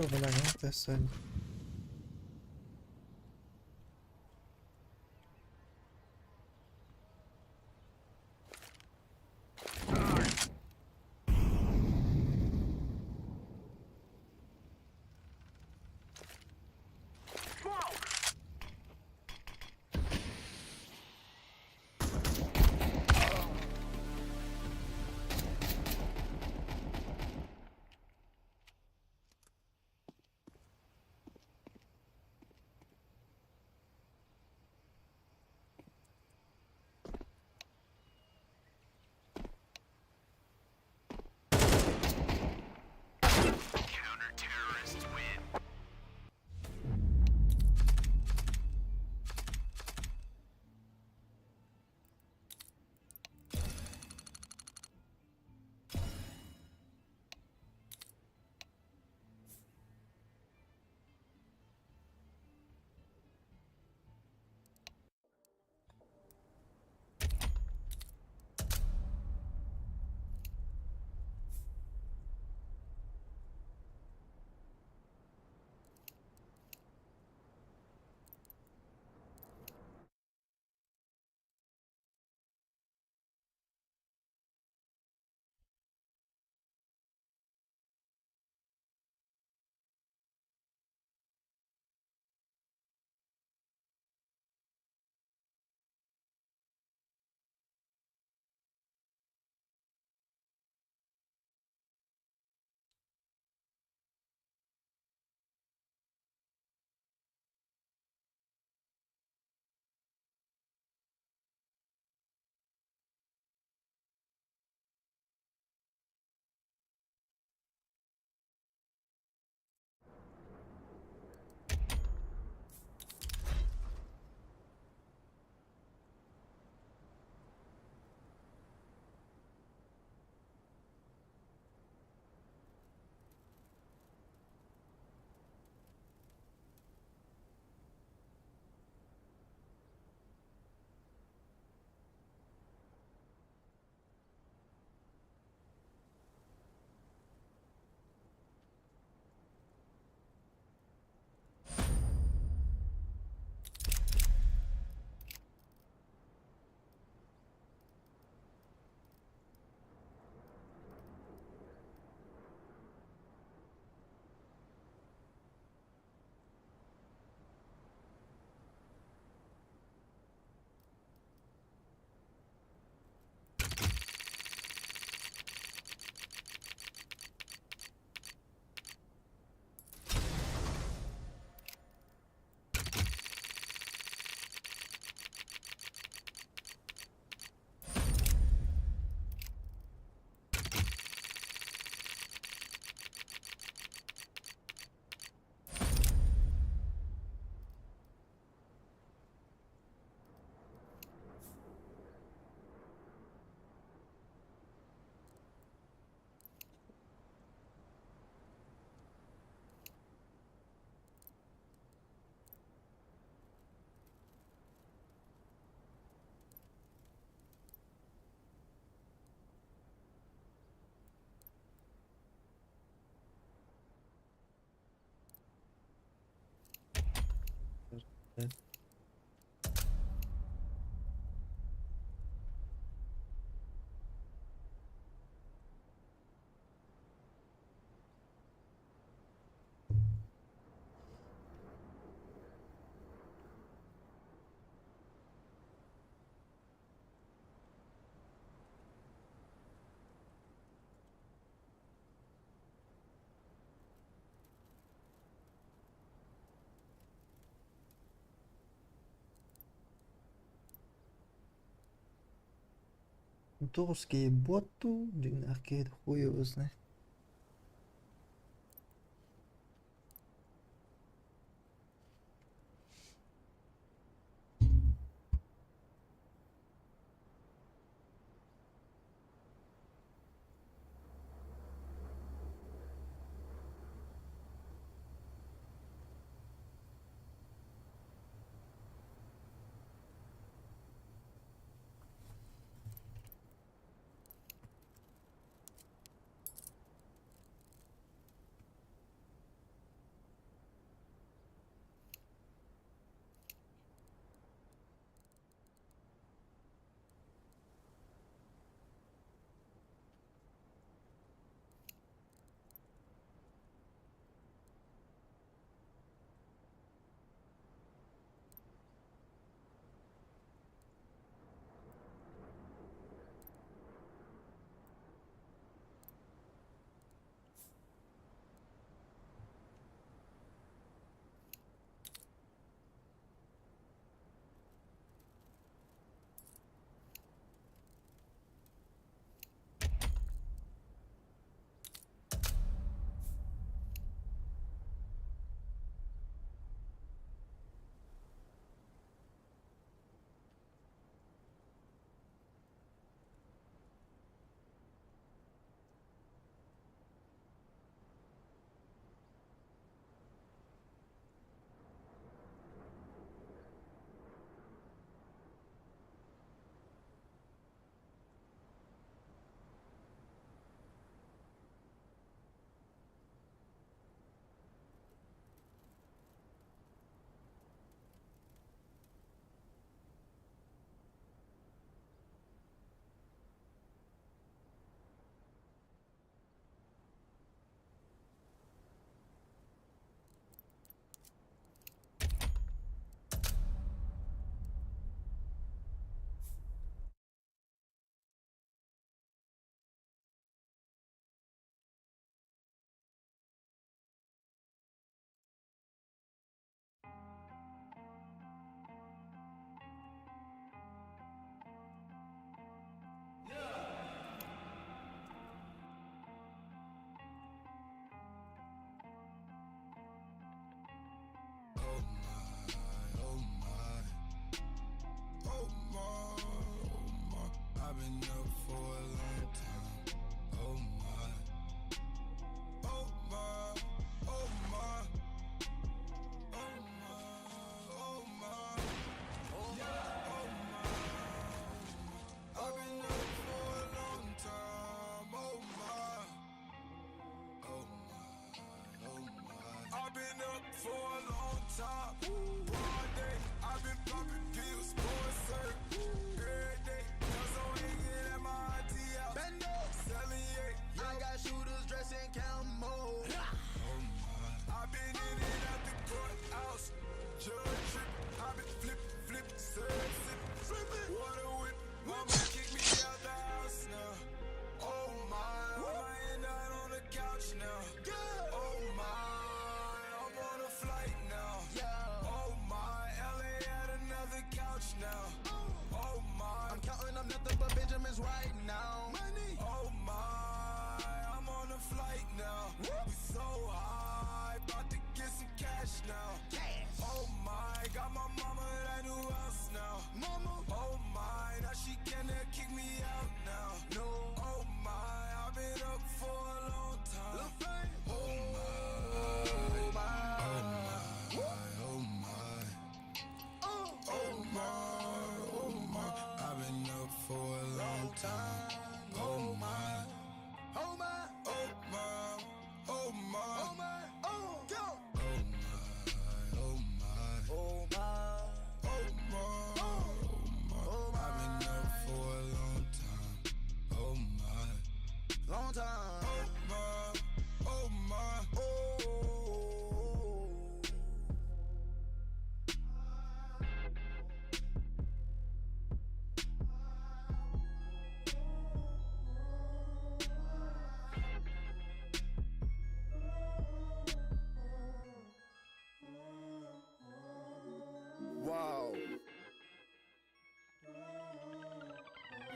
[SPEAKER 2] veramente assai. Турские боты, арcade хуёзный.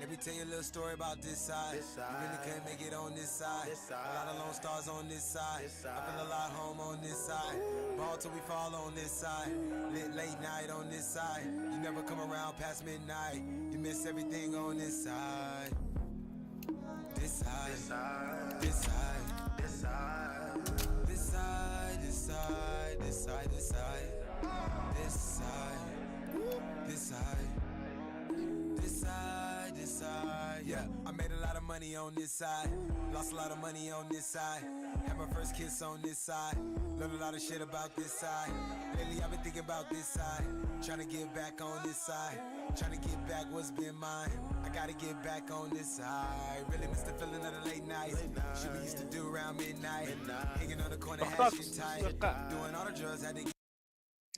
[SPEAKER 5] Let me tell you a little story about this side. You really couldn't make it on this side. A lot of lone stars on this side. I feel a lot home on this side. Ball till we fall on this side. Lit late night on this side. You never come around past midnight. You miss everything on this side. This side. This side. This side. This side. This side. This side. This side. This side. This side. This side, this side, yeah. I made a lot of money on this side. Lost a lot of money on this side. Had my first kiss on this side. Learned a lot of shit about this side. Lately I've been thinking about this side. Trying to get back on this side. Trying to get back what's been mine. I gotta get back on this side. Really miss the feeling of the late nights. Shit we used to do around midnight. Hanging on the corner, had shit tight. Doing all the drugs, had to get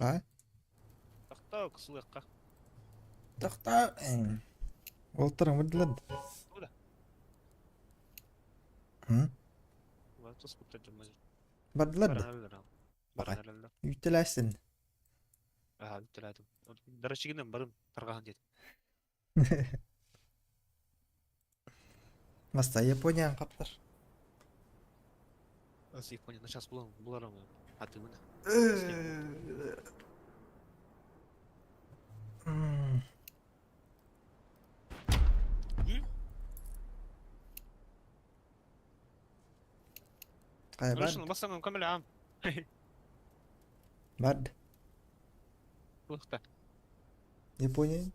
[SPEAKER 2] Ай.
[SPEAKER 1] Тахта кысылыкка.
[SPEAKER 2] Тахта. Олтырың бирдилер.
[SPEAKER 1] Куда? Ва тускутта жумажы.
[SPEAKER 2] Бардылар.
[SPEAKER 1] Баралар. Баралар.
[SPEAKER 2] Үтеләсин.
[SPEAKER 1] Үтеләдим. Дарачыгынан барым таргахан дедим.
[SPEAKER 2] Маста Япониян каптар.
[SPEAKER 1] Аз Японияда сейчас буларым. Атымына.
[SPEAKER 2] Кайбар.
[SPEAKER 1] Бассаң камел ам.
[SPEAKER 2] Бад.
[SPEAKER 1] Лыхта.
[SPEAKER 2] Япония.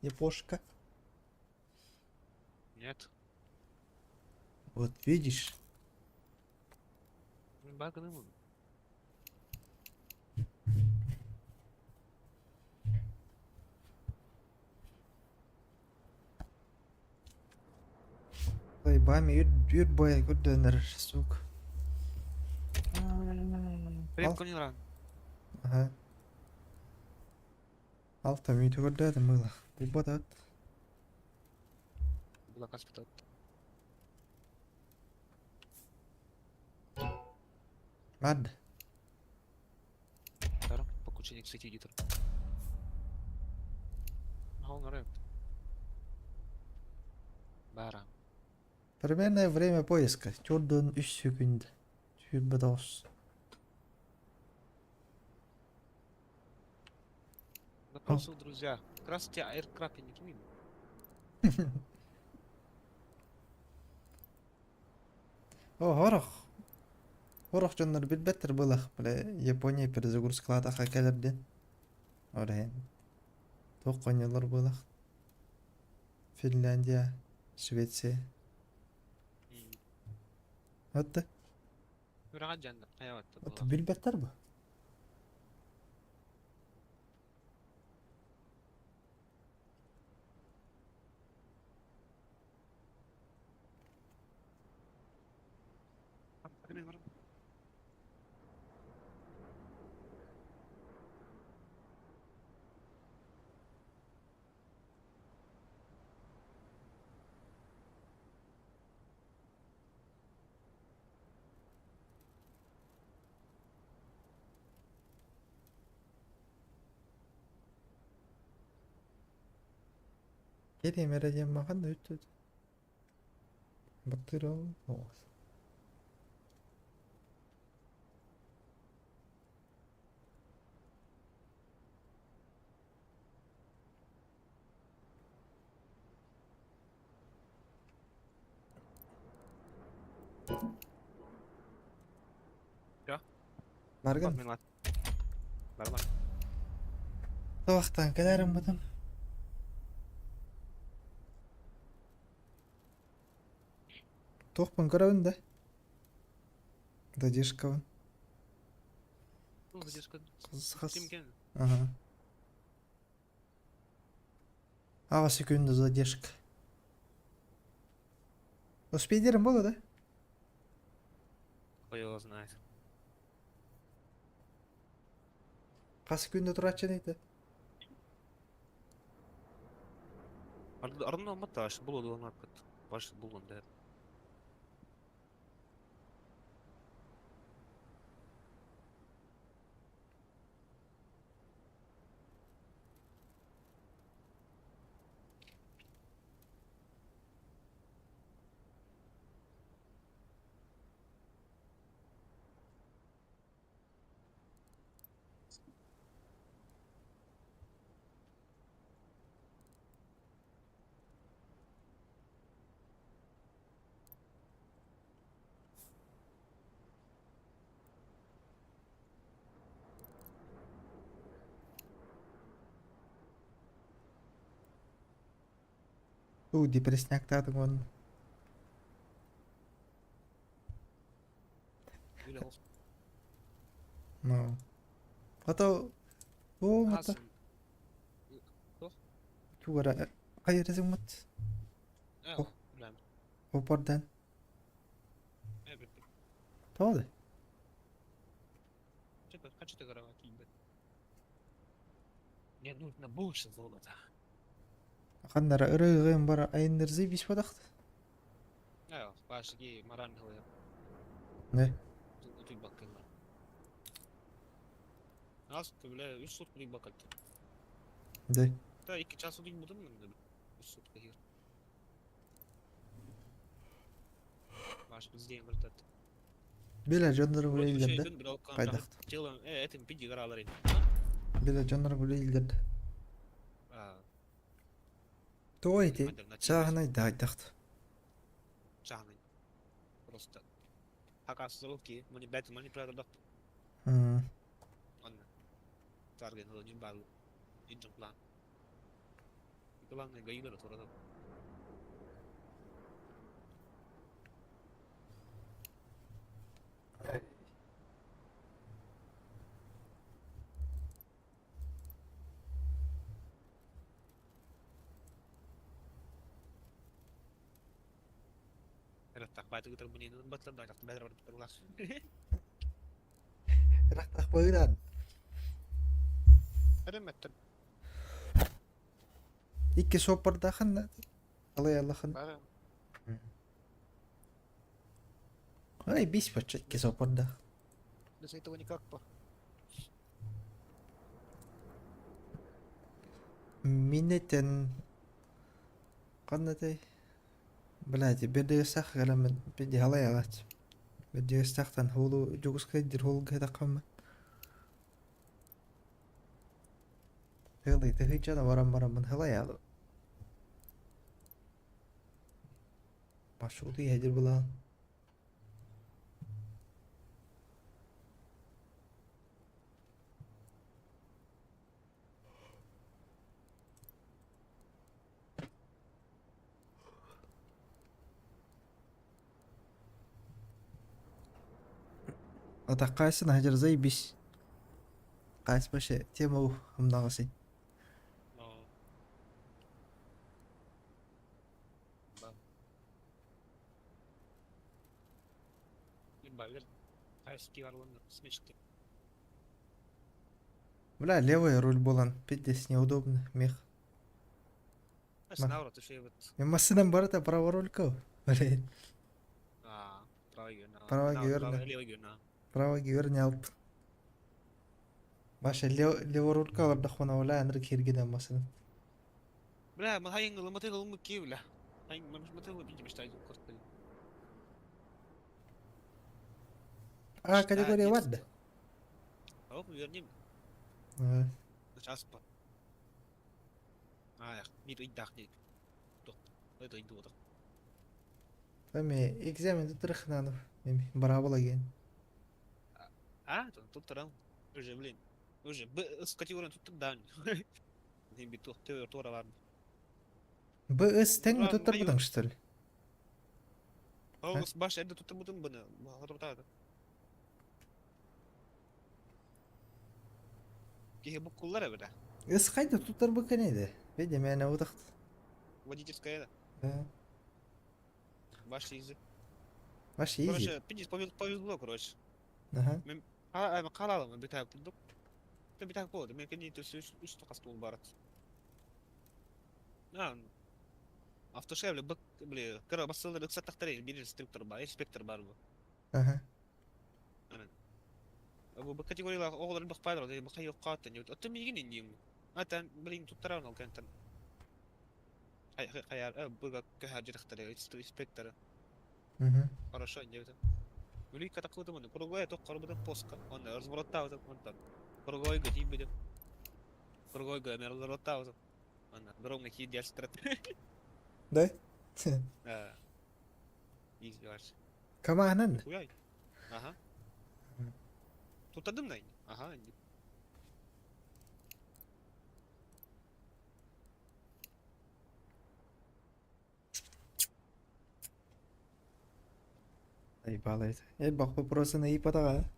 [SPEAKER 2] Япошка.
[SPEAKER 1] Нет.
[SPEAKER 2] Вот видишь.
[SPEAKER 1] Баганым.
[SPEAKER 2] Ой, бами юр боя куденер сук.
[SPEAKER 1] Привет, Кониран.
[SPEAKER 2] Ага. Алта мүйті көрдәдім было. Бұл батат.
[SPEAKER 1] Была каспитат.
[SPEAKER 2] Мад.
[SPEAKER 1] Тара, покученик сети дитер. Нахал нареп. Бара.
[SPEAKER 2] Примерное время поиска. Чордан 3 секунд. Чуть бадос.
[SPEAKER 1] Напросил, друзья. Как раз тебя аиркрапи не тумим.
[SPEAKER 2] О, хорох. Хорох жоннор билбеттер булах. Биле Япония перезагрузкалата хакелерден. Орен. Тоққанялар булах. Финляндия, Швеция. Отты.
[SPEAKER 1] Юрага жанна. Хаяватта.
[SPEAKER 2] Отты билбеттер бу. Geri mereceğim makan da ütü. Baktır o.
[SPEAKER 1] Ja.
[SPEAKER 2] Bargın.
[SPEAKER 1] Мен лат. Барбар.
[SPEAKER 2] Sabahtan gelirim budım. Тоқпын көрәуін да. Дадешкавын.
[SPEAKER 1] Ну, задержка.
[SPEAKER 2] Қызғас.
[SPEAKER 1] Тимкен.
[SPEAKER 2] Ага. Ава секунду задержка. Успейдерім болды да?
[SPEAKER 1] Кто его знает.
[SPEAKER 2] Қа секунду тұрат жәнейді?
[SPEAKER 1] Ардын алматта аш бұл оды алмап кетті. Баш бұл онда.
[SPEAKER 2] Депрессняктадың оны.
[SPEAKER 1] Öyle olsun.
[SPEAKER 2] No. Ata o mata.
[SPEAKER 1] Nasıl?
[SPEAKER 2] Чугара кайрысың мат.
[SPEAKER 1] Evet. Bilmem.
[SPEAKER 2] Опордан.
[SPEAKER 1] Evet.
[SPEAKER 2] Тоды.
[SPEAKER 1] Хочу ты гора київ. Мне нужно больше золота.
[SPEAKER 2] Ханнара ырыгын бара айындырзы биш бадакты.
[SPEAKER 1] Evet. Başki maran hıya.
[SPEAKER 2] Ne?
[SPEAKER 1] Tüy bakayım. Nasıl böyle 3 sut bir bakalım.
[SPEAKER 2] De.
[SPEAKER 1] Da 2 çası değil budun mu? 3 sut kahir. Baş biz diye bir tat.
[SPEAKER 2] Бела жандар
[SPEAKER 1] Burası
[SPEAKER 2] гүлейлдер
[SPEAKER 1] şey
[SPEAKER 2] да.
[SPEAKER 1] gün bir o kan.
[SPEAKER 2] Кайдақты.
[SPEAKER 1] Тилан etim pidi garaları.
[SPEAKER 2] Бела жандар гүлейлдер да.
[SPEAKER 1] Aa.
[SPEAKER 2] Той эти. Чагынай да айтақты.
[SPEAKER 1] Çağın. Просто. Hakas ki mani bet mani prada da. Anne. Target hızlı gün balı. İncin plan. Plan ne gayı da sonra da. Evet tak baytı gitar bunyi batlan da tak bedar var terlas.
[SPEAKER 2] Рахтах бойдан.
[SPEAKER 1] Eremetten.
[SPEAKER 2] Икки сопырдахын алай алахын.
[SPEAKER 1] Bara.
[SPEAKER 2] Ай биш бача икки сопырда.
[SPEAKER 1] Без этого никак по.
[SPEAKER 2] Минетен قنتي بلاتي بدي يسخ لما بدي هلاي علات بدي يستخدم هولو جوز كدر هول كده قمة هذي تهيج أنا ورا من هلاي على مشروطي هجر بلا أتقاسن هجر زي بيش قاس باش تيمو هم ناقصين
[SPEAKER 1] No. Ba. Bayır. Eski var onun смешки.
[SPEAKER 2] бля левый руль болан пиздец неудобно мех
[SPEAKER 1] Aslında orada şey evet.
[SPEAKER 2] Ямасынан барата право руль кау блин
[SPEAKER 1] Aa, prava yönü.
[SPEAKER 2] Prava yönü.
[SPEAKER 1] Leva yönü.
[SPEAKER 2] право геверни алып баша левый руль кау дахвана вала андры киргиден масынан
[SPEAKER 1] Bla, ma hayın gılı matı gılı mı ki bla. Hayın matı gılı bir işte kurtuldu.
[SPEAKER 2] А категория вадда
[SPEAKER 1] Hop yönüm. Çaspa. Aa, bir iddak değil. Dur. Öyle indi o da.
[SPEAKER 2] Эми экзаменди тырыхнанов эми барабыла кен
[SPEAKER 1] А, тут тарам. Уже, блин. Уже с категорияны туттум да. Не бит тора var.
[SPEAKER 2] БС тең
[SPEAKER 1] Ура,
[SPEAKER 2] tutturбудуң что ли
[SPEAKER 1] О, баш эде туттурбудум буну. Хатыртады. Кеге букуллар эбеде.
[SPEAKER 2] Эс кайда tutturбу кенеде види мени удакт
[SPEAKER 1] Водительская да. Баш изи.
[SPEAKER 2] вообще изи
[SPEAKER 1] Короче, пиздец повезло, короче.
[SPEAKER 2] ага
[SPEAKER 1] Мен калалым битак кылдык. Ты битак болду. Мен кени үч токастуу барат. Автошевле бли, кара басылды саттактар бир инструктор бар, инспектор бар бу.
[SPEAKER 2] ага
[SPEAKER 1] Бу категориялар оголор бакпайдыр, бу кайык каттан. Отто мигин индим. Атан блин туттаран ал кантан. Каяр, бу кахажырыктар, инспектор. Хорошо, не это. Были катакуты мы, кругой то корбуда поска, он разворотал это, он там. Кругой годи будет. Кругой гомер разворотал это. Он дорога хидя страт.
[SPEAKER 2] да
[SPEAKER 1] Издеваешься.
[SPEAKER 2] каманан
[SPEAKER 1] Хуяй. Ага. Тут один най. Ага.
[SPEAKER 2] Заебало это. Эльбах вопросы на ипотага.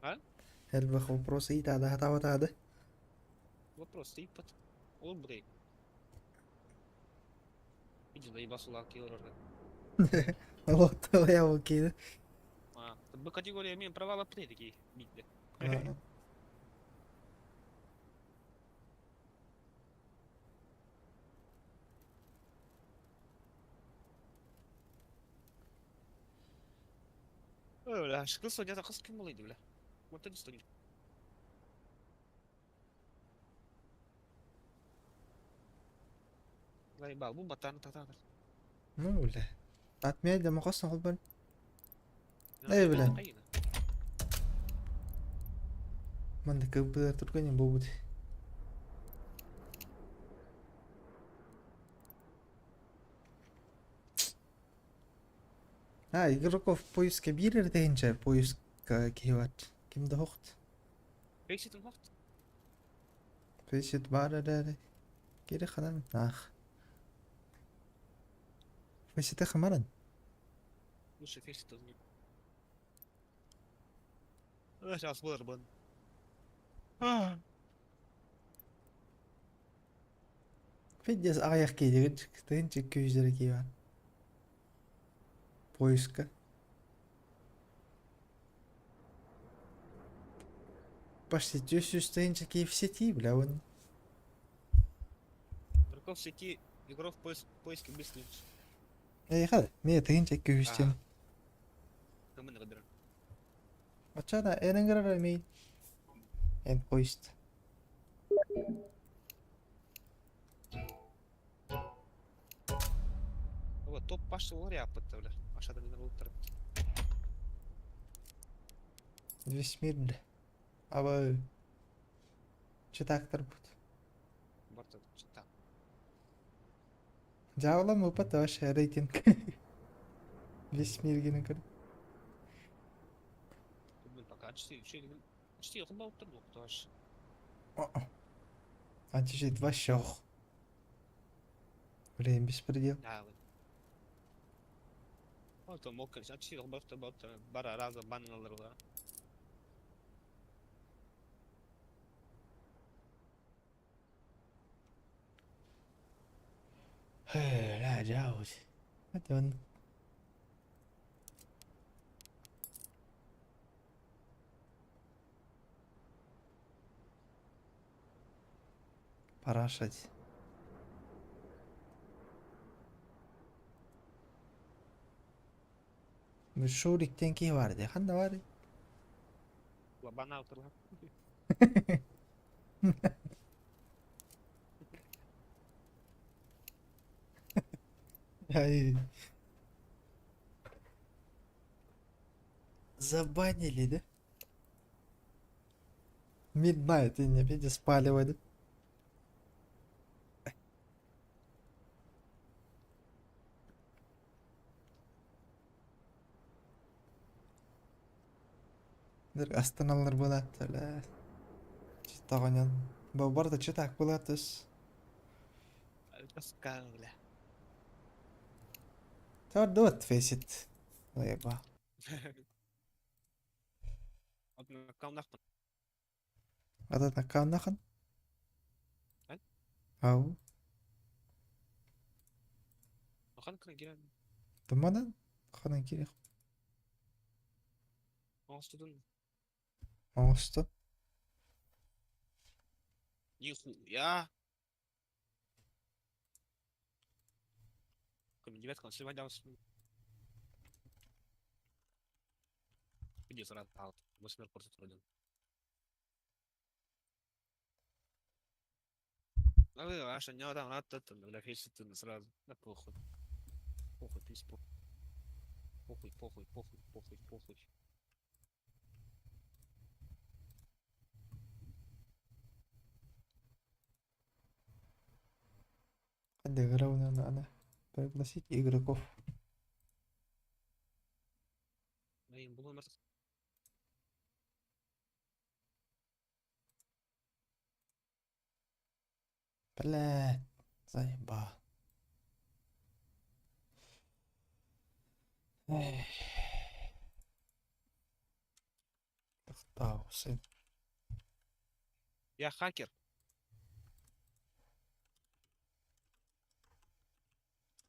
[SPEAKER 1] А?
[SPEAKER 2] Эльбах вопросы и тогда хатава.
[SPEAKER 1] Вопрос, ты под... Ол брейк. Иди заебасу лаки орорга.
[SPEAKER 2] Вот я окей.
[SPEAKER 1] Тут бы категория мен провала при такие битвы. Ой, бля, шкыл судья-то қыз кім болайды, бля. Вот это стоит. Заебал, бұл батаны татады.
[SPEAKER 2] Ну, бля. Атмей да мақасын қол бәрін. Эй, бля. Манда көп бұдар тұрған ең бұл бұды. Игроков в поиске бирер дегенше поиска кейват. Кимді хоқт?
[SPEAKER 1] Бейсетін хоқт.
[SPEAKER 2] Фейсит бар әрі. Кері қанан? Ах. Фейситі қымаран?
[SPEAKER 1] Лучше фейсетін. Сейчас бұлар бұн.
[SPEAKER 2] Фейдес аяқ кейдеген дегенше көздері кейват. Поиска. Почти тюсю стоинча в сети, бля, он.
[SPEAKER 1] Игроков в сети, игрок в поиске быстрее.
[SPEAKER 2] Эй, хада, мне тынча кюстен.
[SPEAKER 1] Кому не разберем.
[SPEAKER 2] Ачана, энгара ми. Эн поист.
[SPEAKER 1] Вот, топ пашыл var ya apıtta bля. Aşağıda bir olup taraf.
[SPEAKER 2] 200 миль. Aba. Читактор будет.
[SPEAKER 1] Барта, чита.
[SPEAKER 2] Жавла мы потош рейтинг. 200 миль генә кер.
[SPEAKER 1] Бugün пока 4 yıl balıp durdu oktaş.
[SPEAKER 2] Антижит вообще. Время беспредел.
[SPEAKER 1] Да, вот. Вот он мог, конечно, 4 yıl balıp bara razı banın alırlar.
[SPEAKER 2] لا جاوز. Hadi onu. Парашать. Bu Şurik'ten ki vardı. Handa vardı.
[SPEAKER 1] Bana alırlar.
[SPEAKER 2] Ай. Забанили, да? Midnight и не видишь спаливали. Астаналар болады әлі. Читағанен. Бұл барда читақ болады өз.
[SPEAKER 1] Раскал, бля.
[SPEAKER 2] Тәуір дуат фейсит. Лайба.
[SPEAKER 1] Вот на каунахпын.
[SPEAKER 2] Адат на каунахын?
[SPEAKER 1] Ай?
[SPEAKER 2] Ау.
[SPEAKER 1] Охан кірі керен.
[SPEAKER 2] Думадан? Қанан керек.
[SPEAKER 1] Оңыстыдың.
[SPEAKER 2] Оңысты.
[SPEAKER 1] Нихуя. Кроме девяткам, сливать иди сразу аут. 8 порций труден. А вы, Аша, не там, бля, фейсит сразу. Да похуй. Похуй, пись, похуй. Похуй.
[SPEAKER 2] Отыграл надо. Пригласить игроков.
[SPEAKER 1] Им было мертв.
[SPEAKER 2] Блядь. Заебал. تختار
[SPEAKER 1] يا хакер.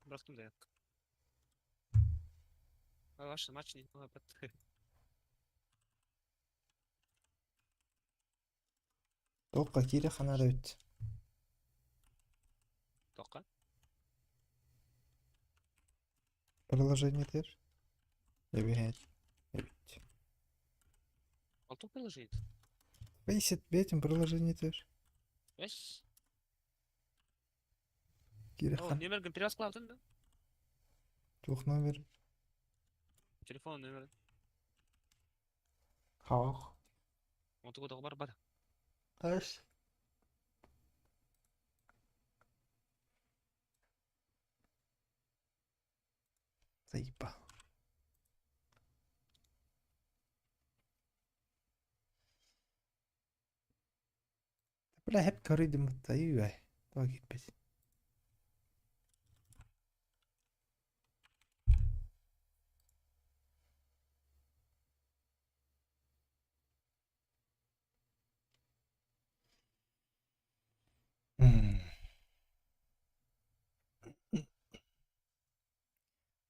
[SPEAKER 1] Bıraktım da yak. Başla maç не бат.
[SPEAKER 2] توقع كده خنا روت
[SPEAKER 1] Тока.
[SPEAKER 2] приложение тер evet evet
[SPEAKER 1] Алтын приложение.
[SPEAKER 2] Бейсит бетим приложение тер
[SPEAKER 1] Эс.
[SPEAKER 2] كده
[SPEAKER 1] О,
[SPEAKER 2] خن
[SPEAKER 1] номер перевоз кылабытын да?
[SPEAKER 2] توخ номер
[SPEAKER 1] Телефон номер.
[SPEAKER 2] хавах
[SPEAKER 1] Онтуго бар бада.
[SPEAKER 2] Аш заеба بلا هب كاريد متأيوه طاقت بس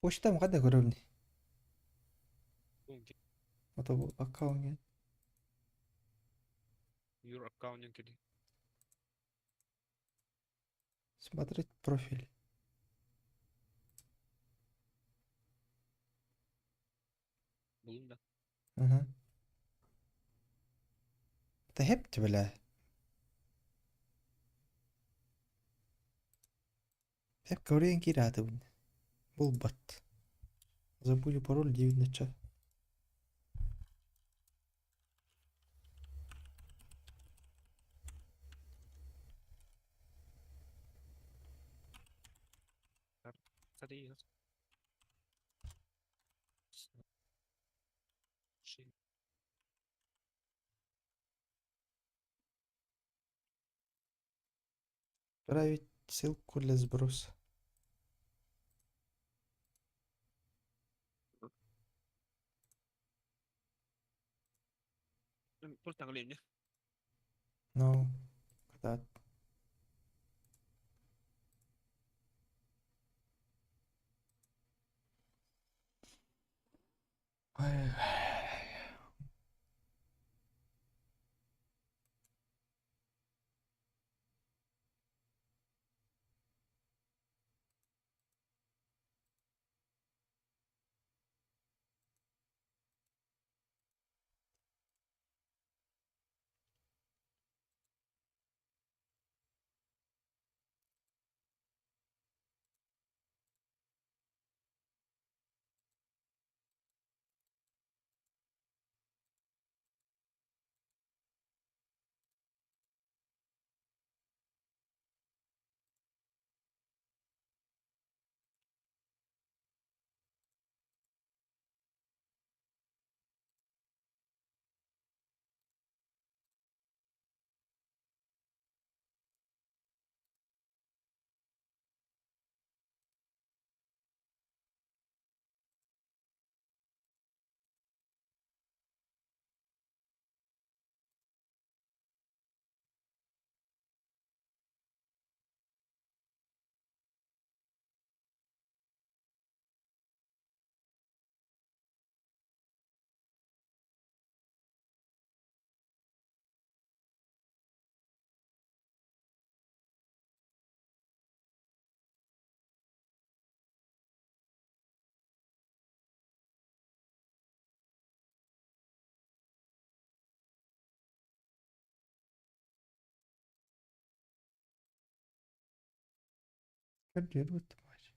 [SPEAKER 2] وش تم غدا قربني طب أكاونت
[SPEAKER 1] Your account كده.
[SPEAKER 2] смотреть профиль
[SPEAKER 1] Bulun da.
[SPEAKER 2] اها تعبت بلا هب كوريان كده هتبني بولبط забыли пароль 9 на час
[SPEAKER 1] Смотри.
[SPEAKER 2] отправить ссылку для сброса
[SPEAKER 1] Просто глянь.
[SPEAKER 2] ну когда Ой. Кодирует мать.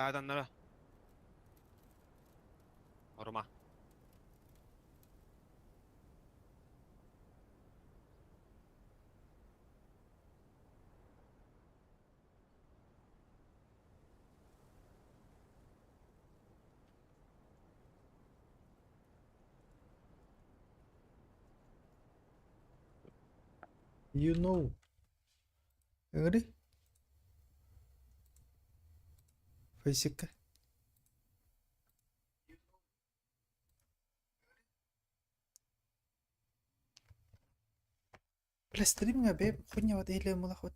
[SPEAKER 1] Adamlara. Orma.
[SPEAKER 2] You know. Ngeri? Fisika. بلا ستريم يا بيب خدني واد ايه ملخبط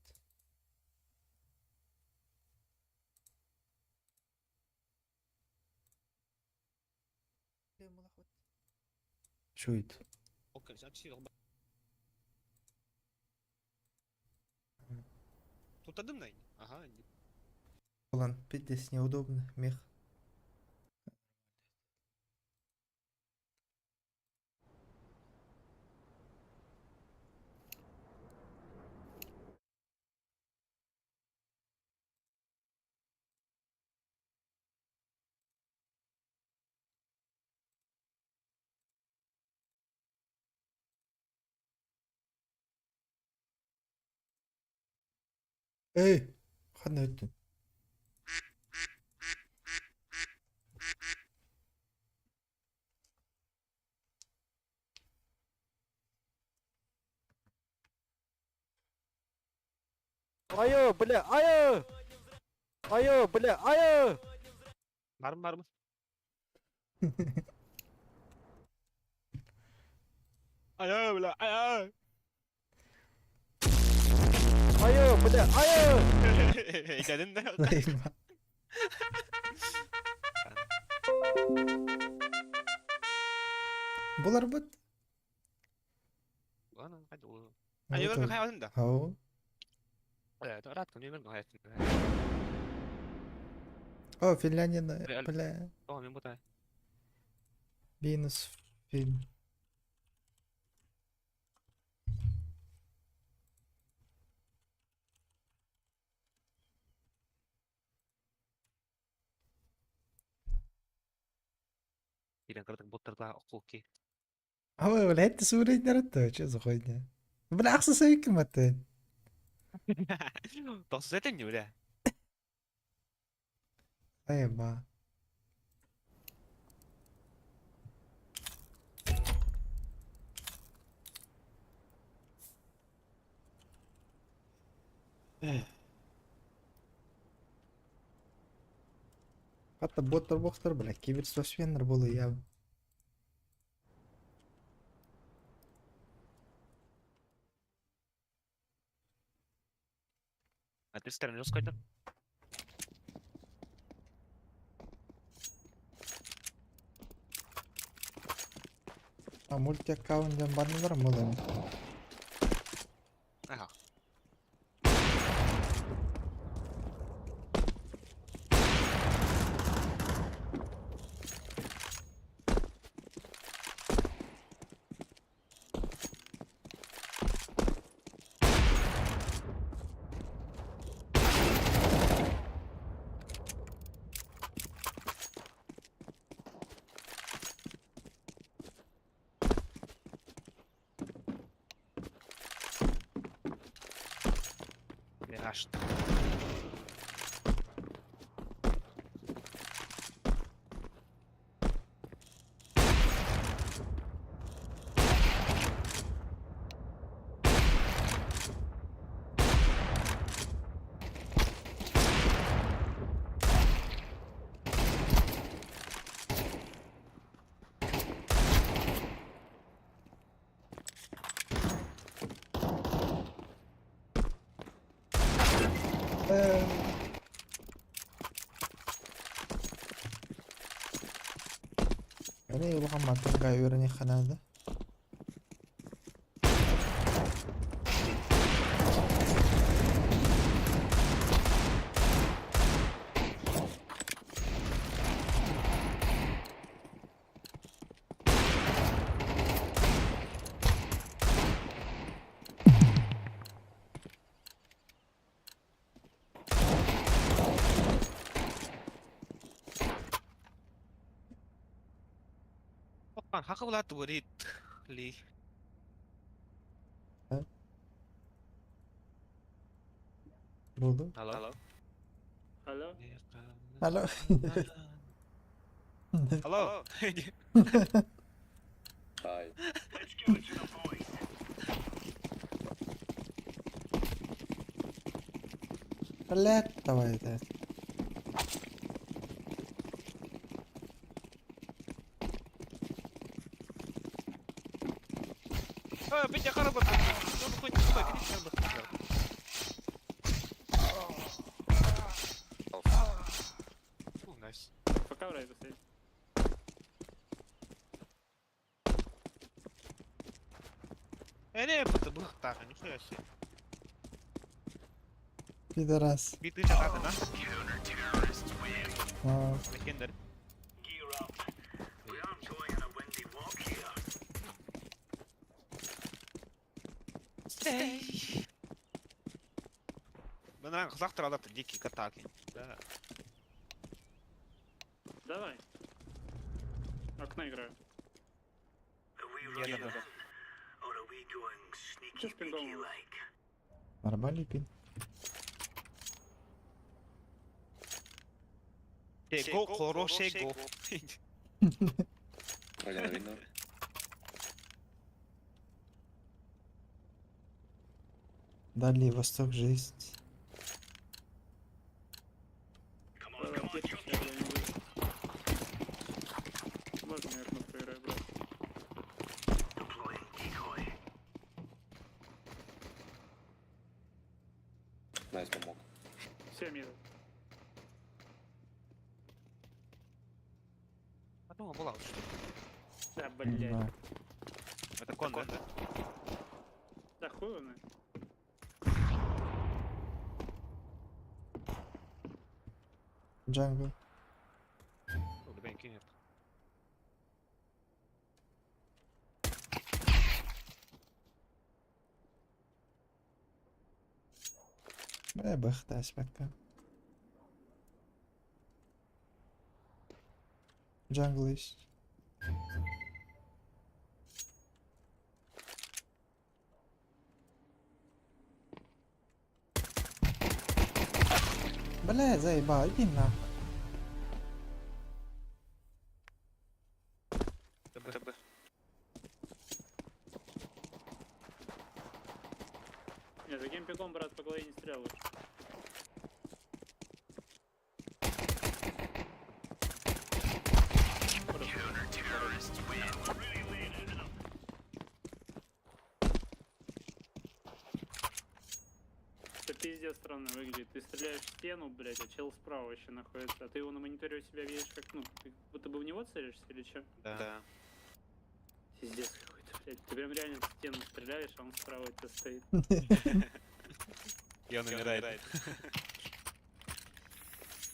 [SPEAKER 2] شويت
[SPEAKER 1] Okej, så akcji chyba. Тут один най. Ага, ні.
[SPEAKER 2] Ладно, пиздец, неудобно, мех. Эй, خدنا это.
[SPEAKER 9] Ayo, bля, ayo! Ayo, bля, ayo!
[SPEAKER 1] Var mı? Ayo bla ayo.
[SPEAKER 9] Ayo, bля, ayo!
[SPEAKER 1] Heyecanın ne?
[SPEAKER 2] Eyvah. Bunlar bot.
[SPEAKER 1] Ana hadi o. Ayo ben hayatında.
[SPEAKER 2] هو
[SPEAKER 1] Evet, rahat konuyu ben hayatında.
[SPEAKER 2] اه فنلندا
[SPEAKER 1] Real.
[SPEAKER 2] بلا
[SPEAKER 1] Tamam ben bu da.
[SPEAKER 2] بينس فين
[SPEAKER 1] İran kırdık botlar daha okey.
[SPEAKER 2] هو ولا انت سوري درت شو زخوينا بالعكس سوي كلمتين
[SPEAKER 1] Toksik ya udah.
[SPEAKER 2] ايوه حتى بوتر بوختر بلا كيف تسوي نربولو اياه
[SPEAKER 1] Hadi isterim yok koydum.
[SPEAKER 2] مولتي اكاونت جنبنا نرمولو
[SPEAKER 1] Aha. Açtım.
[SPEAKER 2] يعني يروح ما تلقى يورني خنادة
[SPEAKER 1] Lan haka bulat وريد ليه
[SPEAKER 2] Булду.
[SPEAKER 1] هلو
[SPEAKER 9] Алло?
[SPEAKER 2] Алло.
[SPEAKER 1] هلو
[SPEAKER 6] Let's give it to the boys.
[SPEAKER 2] خليت طويت.
[SPEAKER 1] بدي اقرب نايس
[SPEAKER 9] Пока в райду стоит.
[SPEAKER 1] انا بطبخ طاقه نخويا شي
[SPEAKER 2] Пидорас.
[SPEAKER 1] بيت انت طاقه
[SPEAKER 2] А,
[SPEAKER 1] لكن
[SPEAKER 6] Gear up. We aren't going on a windy walk here.
[SPEAKER 1] انا завтра надо дикий катаки да
[SPEAKER 9] Давай. Окно играю.
[SPEAKER 6] Are we
[SPEAKER 1] Yeah,
[SPEAKER 6] rushing
[SPEAKER 1] no, no.
[SPEAKER 6] in? Or are we going sneaky
[SPEAKER 9] Just been
[SPEAKER 6] peeky
[SPEAKER 9] going.
[SPEAKER 6] like?
[SPEAKER 2] нормальный пин.
[SPEAKER 1] го хороший го
[SPEAKER 2] Дальний Восток жизнь.
[SPEAKER 6] Come on, come on,
[SPEAKER 9] Аптечку
[SPEAKER 6] jump.
[SPEAKER 9] я где-нибудь. Можно я окно проиграю, брат?
[SPEAKER 6] Deploying decoy.
[SPEAKER 9] Все миды.
[SPEAKER 1] а дома была что
[SPEAKER 9] Да,
[SPEAKER 2] Не
[SPEAKER 9] блядь.
[SPEAKER 2] знаю.
[SPEAKER 1] это конда
[SPEAKER 9] Да хуй его знает.
[SPEAKER 2] Джангл.
[SPEAKER 1] блин кинет
[SPEAKER 2] بختاس بكا. Джангл есть. Бля, заебал, иди нахуй.
[SPEAKER 1] ТБ
[SPEAKER 9] Нет, за геймпиком, брат, по голове не стрелял лучше. Это пиздец странно выглядит. Ты стреляешь в стену, блядь, а чел справа еще находится. А ты его на мониторе у себя видишь как, ну, ты будто бы в него целишься или что?
[SPEAKER 1] да
[SPEAKER 9] Пиздец какой-то, блядь. Ты прям реально в стену стреляешь, а он справа от тебя стоит.
[SPEAKER 1] и он умирает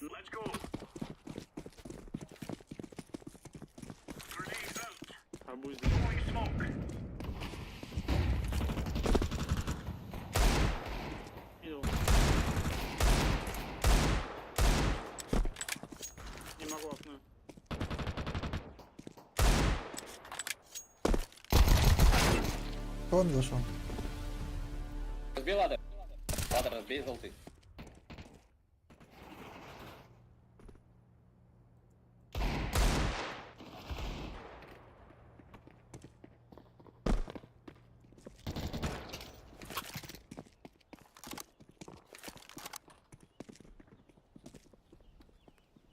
[SPEAKER 6] Let's go. Grenade out.
[SPEAKER 9] Арбуз.
[SPEAKER 6] Throwing smoke.
[SPEAKER 9] Идол. Не могу окно.
[SPEAKER 2] Он зашел.
[SPEAKER 10] Разбей ладер. Ладер разбей, желтый.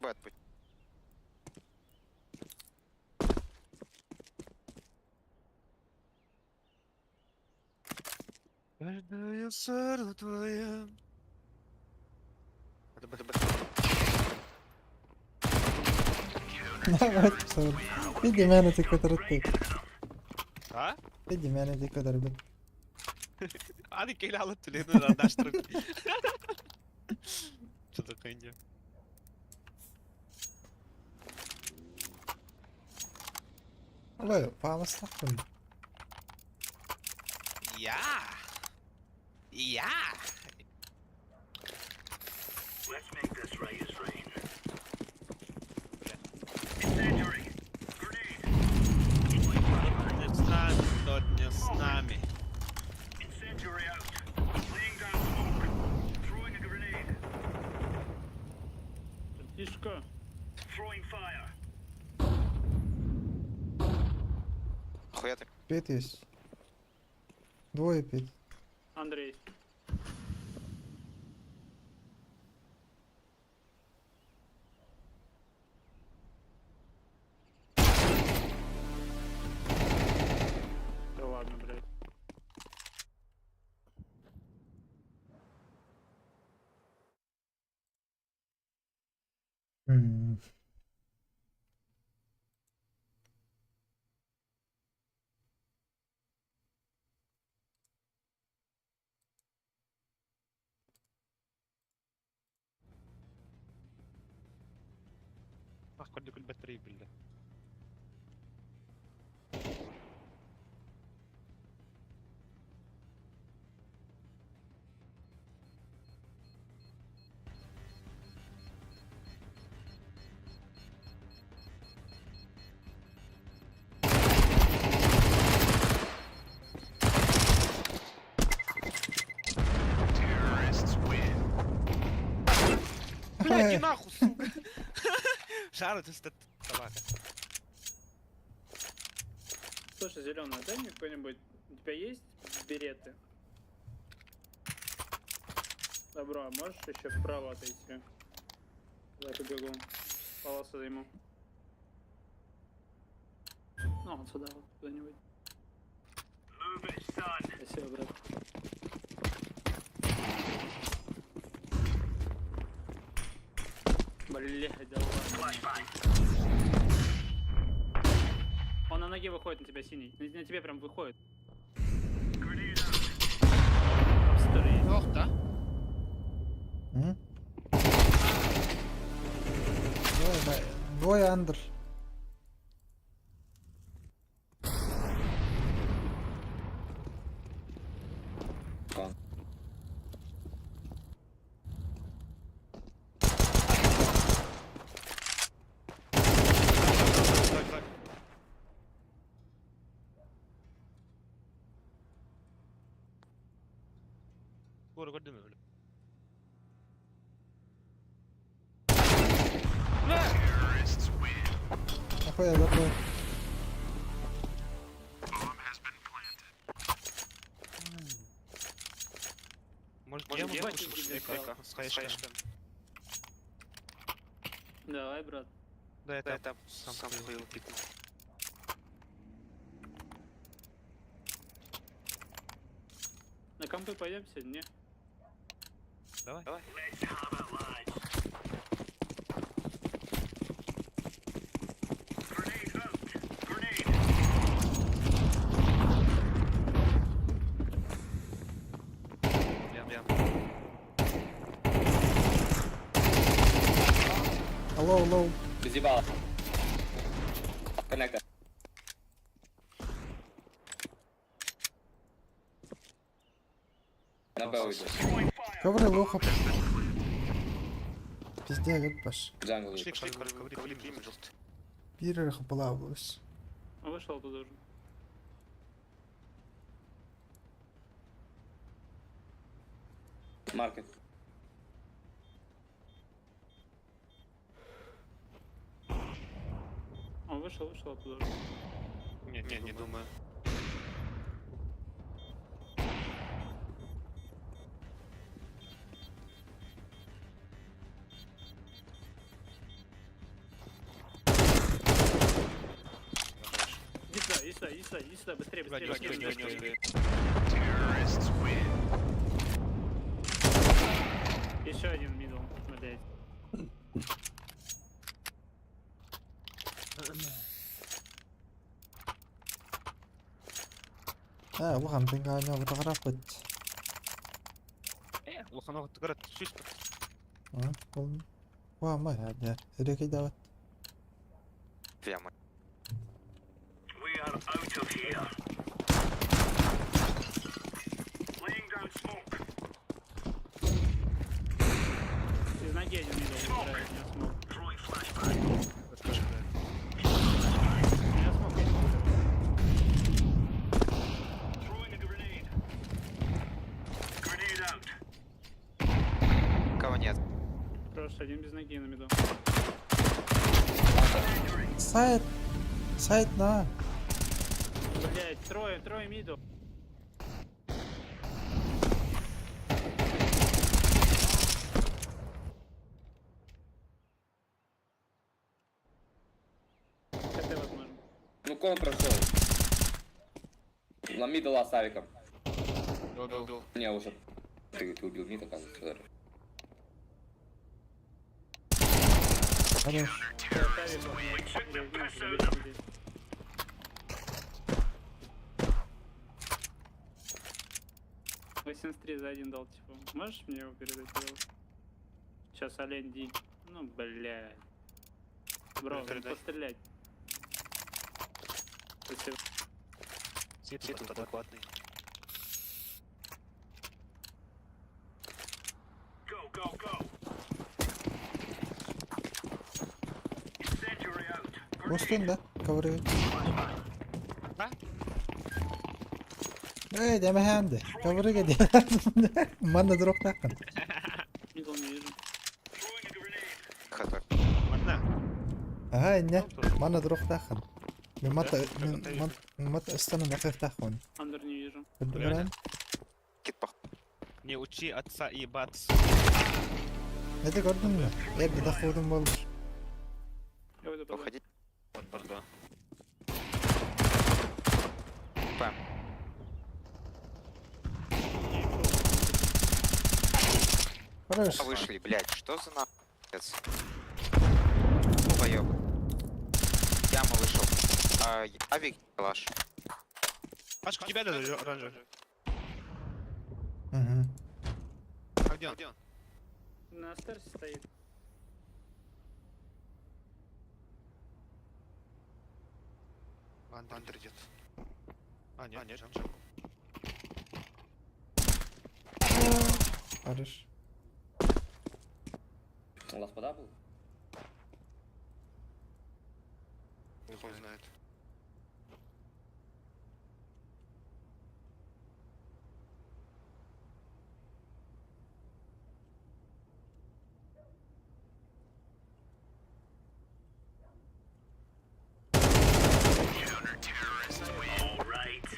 [SPEAKER 7] Бэт, будь.
[SPEAKER 1] каждая сара твоя
[SPEAKER 2] Иди мене ти квадратик.
[SPEAKER 1] а
[SPEAKER 2] Иди мене ти квадратик.
[SPEAKER 1] hadi gel alıp tüleni randaştırıp что такое не
[SPEAKER 2] Алло, паластахтым.
[SPEAKER 1] я
[SPEAKER 6] Let's make this right as rain. Incendiary. Grenade.
[SPEAKER 7] Нихуя ты.
[SPEAKER 2] Пит есть. Двое пит.
[SPEAKER 9] Андрей. Да ладно, блядь.
[SPEAKER 2] М.
[SPEAKER 1] اخ لك البطارية بالله. Блядь, иди нахуй, сука! Шарит из собака.
[SPEAKER 9] Слушай, зеленый, дай мне какой-нибудь. У тебя есть береты? Добро, а можешь еще вправо отойти? Я побегу. Полосу займу. Ну, вот сюда, вот куда-нибудь.
[SPEAKER 6] Move it, son.
[SPEAKER 9] Спасибо, брат. Блядь, да ладно. Он на ноге выходит на тебя, синий. На тебе прям выходит. Обстрел.
[SPEAKER 1] Ох, да?
[SPEAKER 2] М? Двое андер.
[SPEAKER 1] Так. Скоро قدامي ولا؟
[SPEAKER 2] Ахуя, готовы.
[SPEAKER 1] Может,
[SPEAKER 9] Может,
[SPEAKER 1] я
[SPEAKER 9] ебать,
[SPEAKER 1] могу
[SPEAKER 9] иди,
[SPEAKER 1] шейка с хаешком?
[SPEAKER 9] Давай, брат.
[SPEAKER 1] Да, я там сам хуел пикнул.
[SPEAKER 9] На компы пойдем сегодня?
[SPEAKER 1] Давай.
[SPEAKER 6] Let's have it, lads. Grenade out. Grenade.
[SPEAKER 1] Прям.
[SPEAKER 2] Алло, алло.
[SPEAKER 10] Без ебала. Коннектор. На Б уйду.
[SPEAKER 2] Ковры лоха. Пиздец, баш.
[SPEAKER 10] Джангл уйду.
[SPEAKER 1] Шли, коври,
[SPEAKER 2] Пирерах балавлюсь.
[SPEAKER 9] Он вышел туда уже.
[SPEAKER 10] Маркет.
[SPEAKER 9] Он вышел оттуда уже.
[SPEAKER 1] Не думаю.
[SPEAKER 9] Иди сюда, быстрее.
[SPEAKER 1] Быстрее.
[SPEAKER 9] Еще один мидл, блядь.
[SPEAKER 2] Waxaan pingaanyo fotograafad.
[SPEAKER 1] Waxaan nog تقرأ شو اسمه؟
[SPEAKER 2] Waa ma hada. Idinka dawad.
[SPEAKER 7] Прямо.
[SPEAKER 6] We are out of here. Laying down smoke.
[SPEAKER 9] Из ноги один мидл выбирает, у меня смог.
[SPEAKER 6] Throwing flashbang.
[SPEAKER 9] У меня смог есть.
[SPEAKER 6] Throwing a grenade. Grenade out.
[SPEAKER 7] Кого нет?
[SPEAKER 9] Хорошо, один без ноги на миду.
[SPEAKER 2] Сайт. Сайт на.
[SPEAKER 9] Блять, трое мидов. КТ возможно.
[SPEAKER 10] Ну, кон прошел. На мидл с авиком.
[SPEAKER 4] Убил.
[SPEAKER 10] Не, уже. Ты убил мид, оказывается. Даже.
[SPEAKER 2] Хорош.
[SPEAKER 9] $83 за один дал, типа. Можешь мне его передать, пожалуйста? Сейчас олень Ди. Ну, блядь. Бро,
[SPEAKER 1] Передай.
[SPEAKER 9] пострелять. Спасибо.
[SPEAKER 1] Свет тут адекватный.
[SPEAKER 6] Go, go, go. Incendiary out.
[SPEAKER 2] Bostun da. Kavurayı.
[SPEAKER 1] Ha?
[SPEAKER 2] Ey deme hende. Kavurayı gidiyor. Manna drop takın.
[SPEAKER 9] Мидл не вижу.
[SPEAKER 6] Throwing a grenade.
[SPEAKER 7] Хата.
[SPEAKER 1] Одна.
[SPEAKER 2] Ага, не. Манна drop takın. Мата استنى ما خير تاخون.
[SPEAKER 9] Андер не вижу.
[SPEAKER 2] البلان.
[SPEAKER 7] Кит пох.
[SPEAKER 1] Не учи отца ебаться.
[SPEAKER 2] هذا قردن. يا بدي تاخذهم والله.
[SPEAKER 9] Я выйду подать.
[SPEAKER 7] Уходи.
[SPEAKER 1] Вот бордо.
[SPEAKER 7] Пэм.
[SPEAKER 2] Хорош.
[SPEAKER 7] А вышли, блядь, что за нахуй? Долбоёбы. Яма вышел. Авик калаш.
[SPEAKER 1] Пашка, у тебя да оранжевый?
[SPEAKER 2] Угу.
[SPEAKER 1] А где он?
[SPEAKER 9] На старте стоит.
[SPEAKER 1] Андер идет. А, нет, нет.
[SPEAKER 2] Хорош.
[SPEAKER 10] У вас пода был?
[SPEAKER 1] Хуй знает.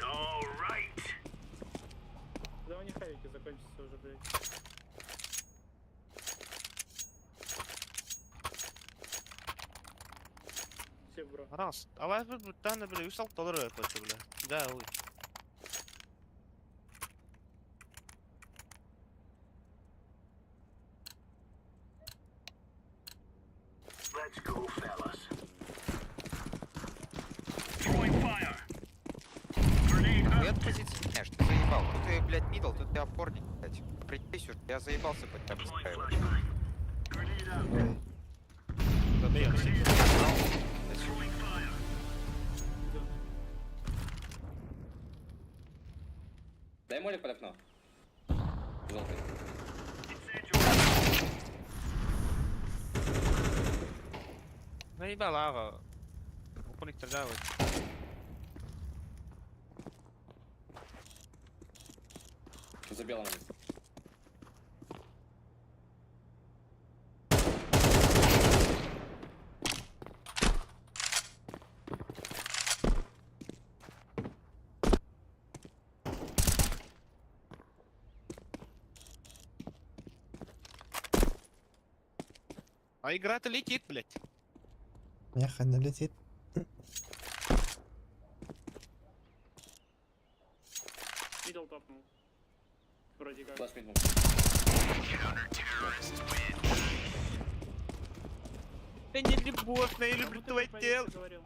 [SPEAKER 6] All right.
[SPEAKER 9] Да у них авики закончатся уже, блядь. Все, бро.
[SPEAKER 1] Раз. А вас bir tane bile 106 dolar yapıyor bile. Да, ой.
[SPEAKER 6] Let's go, fellas. Throwing fire. Grenade out.
[SPEAKER 7] Я от позиции меняешь, ты заебал. Тут ты, блядь, мидл, тут ты опорник, блядь. Прикрись уже, я заебался под тебя
[SPEAKER 6] Deploying
[SPEAKER 7] поставил.
[SPEAKER 6] flashbang. Grenade out.
[SPEAKER 2] Ой.
[SPEAKER 6] Throwing fire.
[SPEAKER 10] Дай молик под окно. Желтый.
[SPEAKER 6] Incendiary.
[SPEAKER 1] Наебал лава. Упорник стреляет.
[SPEAKER 10] За белым.
[SPEAKER 1] А игра-то летит, блядь.
[SPEAKER 2] يا اخي انا لقيت.
[SPEAKER 9] Мидл топнул. Вроде как.
[SPEAKER 10] Флэш мидл.
[SPEAKER 1] Я не любовь, я люблю твое тело.
[SPEAKER 9] Говорил.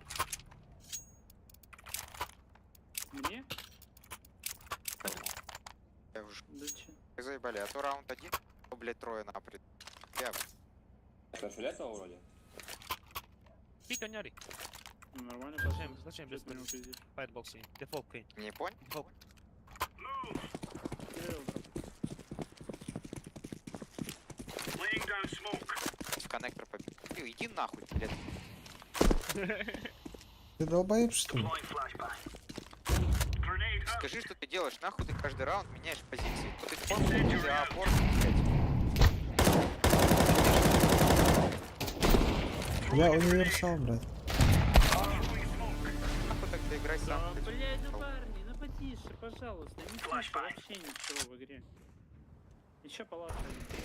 [SPEAKER 9] Мне?
[SPEAKER 7] Я уже
[SPEAKER 9] Да че?
[SPEAKER 7] заебали, а то раунд один, то, блядь, трое напред. Я
[SPEAKER 10] Это фиолетового вроде?
[SPEAKER 1] Пи конярик.
[SPEAKER 9] Ну, нормально,
[SPEAKER 1] Зачем без
[SPEAKER 9] минут пиздишь.
[SPEAKER 1] файтбоксинг? Дефолт кейн.
[SPEAKER 7] не понял?
[SPEAKER 1] Дефолт.
[SPEAKER 6] Laying down smoke.
[SPEAKER 7] В коннектор побил. Иди нахуй, блядь.
[SPEAKER 2] Ты долбоеб что ли?
[SPEAKER 6] Deploying flashbang. Grenade out.
[SPEAKER 7] Скажи, что ты делаешь, нахуй ты каждый раунд меняешь позиции. То ты контр, то ты опор, блядь.
[SPEAKER 2] Я универсал, брат.
[SPEAKER 7] Нахуй так
[SPEAKER 11] просто играй
[SPEAKER 9] Да,
[SPEAKER 11] сам.
[SPEAKER 9] блядь, ну парни, ну потише, пожалуйста, не слышу вообще ничего в игре. Еще палатка.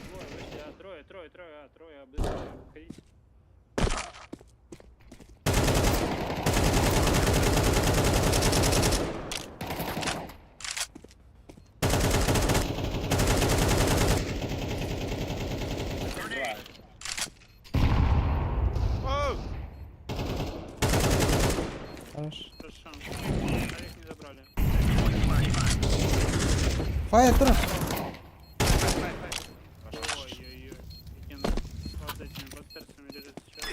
[SPEAKER 9] Двое вышли, трое, быстро, выходите.
[SPEAKER 2] Хорош.
[SPEAKER 9] Хорошо. А их не забрали.
[SPEAKER 2] Фаер, тура.
[SPEAKER 9] Ой-ой-ой. Викин вот этими бастерсами лежит сейчас.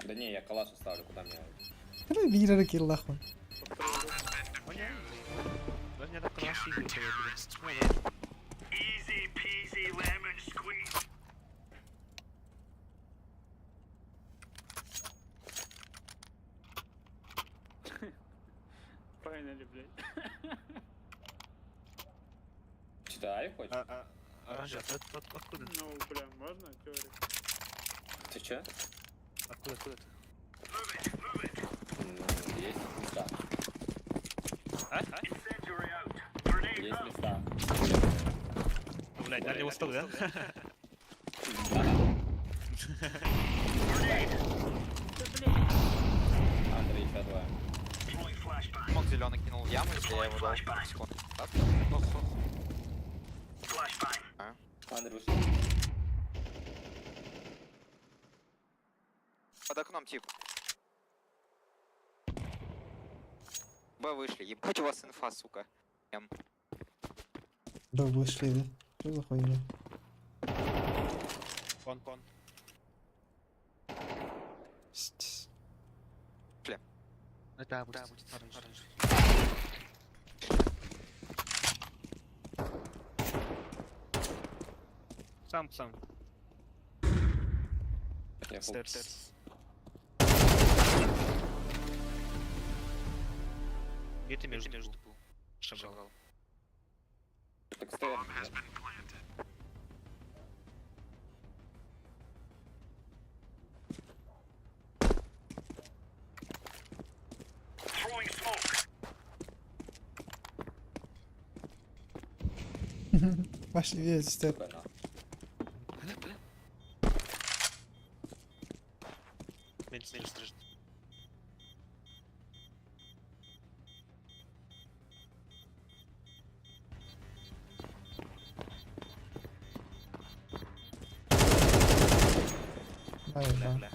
[SPEAKER 10] Да не, я калаш оставлю, куда мне?
[SPEAKER 2] Тура бирер килл лахун.
[SPEAKER 1] Да не так красиво,
[SPEAKER 6] Easy peasy lemon squeeze.
[SPEAKER 9] Файнали, блядь.
[SPEAKER 10] Что, Ари хочешь?
[SPEAKER 1] Оранжевый, откуда?
[SPEAKER 9] Ну, бля, можно теорию?
[SPEAKER 10] Ты чё?
[SPEAKER 1] Откуда ты?
[SPEAKER 10] Ну, есть места.
[SPEAKER 6] Incendiary out. Grenade
[SPEAKER 10] Есть
[SPEAKER 6] out.
[SPEAKER 10] места.
[SPEAKER 1] Ну, блядь, дальний восток, да?
[SPEAKER 10] Андрей, еще двое.
[SPEAKER 6] Throwing flashbang.
[SPEAKER 11] Мог зеленый кинул в яму, если я его дал секунд.
[SPEAKER 6] Flashbang.
[SPEAKER 10] Андрей вышел.
[SPEAKER 11] Под окном тип. Б вышли, ебать у вас инфа, сука. М.
[SPEAKER 2] Да, вышли, да? Что за хуйня?
[SPEAKER 1] Кон.
[SPEAKER 2] Стс.
[SPEAKER 1] Да, будет оранжевый. Сам.
[SPEAKER 10] Я фул.
[SPEAKER 1] Стерс. Где ты между был? Шагал.
[SPEAKER 10] Так стоят.
[SPEAKER 6] Throwing smoke.
[SPEAKER 2] Пошли, весь степ.
[SPEAKER 1] Меньше страшно.
[SPEAKER 2] Ай, да.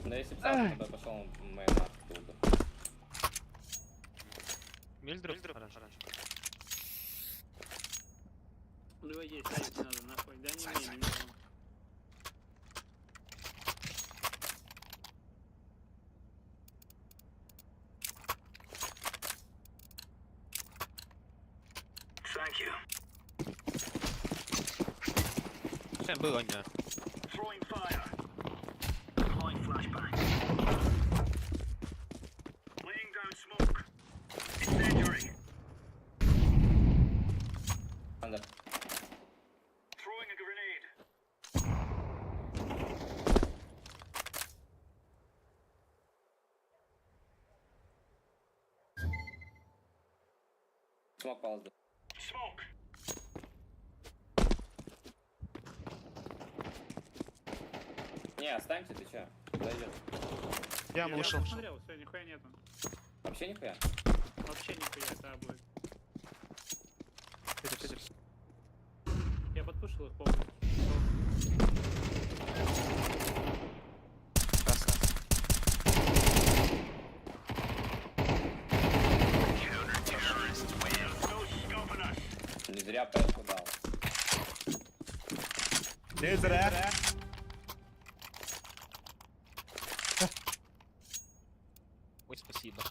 [SPEAKER 10] Да если бы сам туда пошел, он моя нахуй был бы.
[SPEAKER 1] Мельдров? Оранжевый.
[SPEAKER 9] У него есть, ставить надо, нахуй. Да не мне.
[SPEAKER 6] Thank you.
[SPEAKER 1] Всем было не.
[SPEAKER 6] Throwing fire. Deploying flashbang. Laying down smoke. Incendiary.
[SPEAKER 10] Андер.
[SPEAKER 6] Throwing a grenade.
[SPEAKER 10] Смог паузу.
[SPEAKER 6] Smoke.
[SPEAKER 10] Не, останься, ты чё? Куда идёт?
[SPEAKER 1] Я вышел.
[SPEAKER 9] посмотрел, все, нихуя нету.
[SPEAKER 10] Вообще нихуя?
[SPEAKER 9] Вообще нихуя, да, будет. Я подпушил их полностью.
[SPEAKER 6] No stopping us.
[SPEAKER 10] Не зря пешку дал.
[SPEAKER 1] Не зря. Ой, спасибо.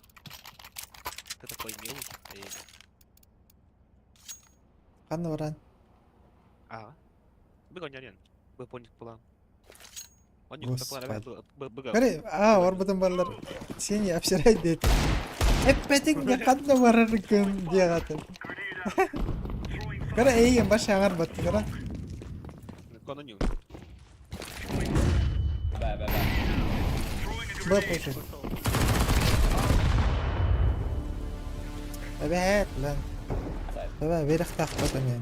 [SPEAKER 1] Ты такой милый.
[SPEAKER 2] Хан варан.
[SPEAKER 1] Было не один. Был понял план. Он не
[SPEAKER 2] Господи.
[SPEAKER 1] был.
[SPEAKER 2] Кare, орбутан балдар. Сени апсирай дейт. Эппетиңге кандай барар экен диягатып.
[SPEAKER 6] Grenade out. Throwing
[SPEAKER 2] Кара эйген баш аңар бат, кара.
[SPEAKER 1] Кононю.
[SPEAKER 10] Б.
[SPEAKER 2] Б пушить. ابعد لان
[SPEAKER 10] Сайт.
[SPEAKER 2] بابا بيرخ تحت يعني.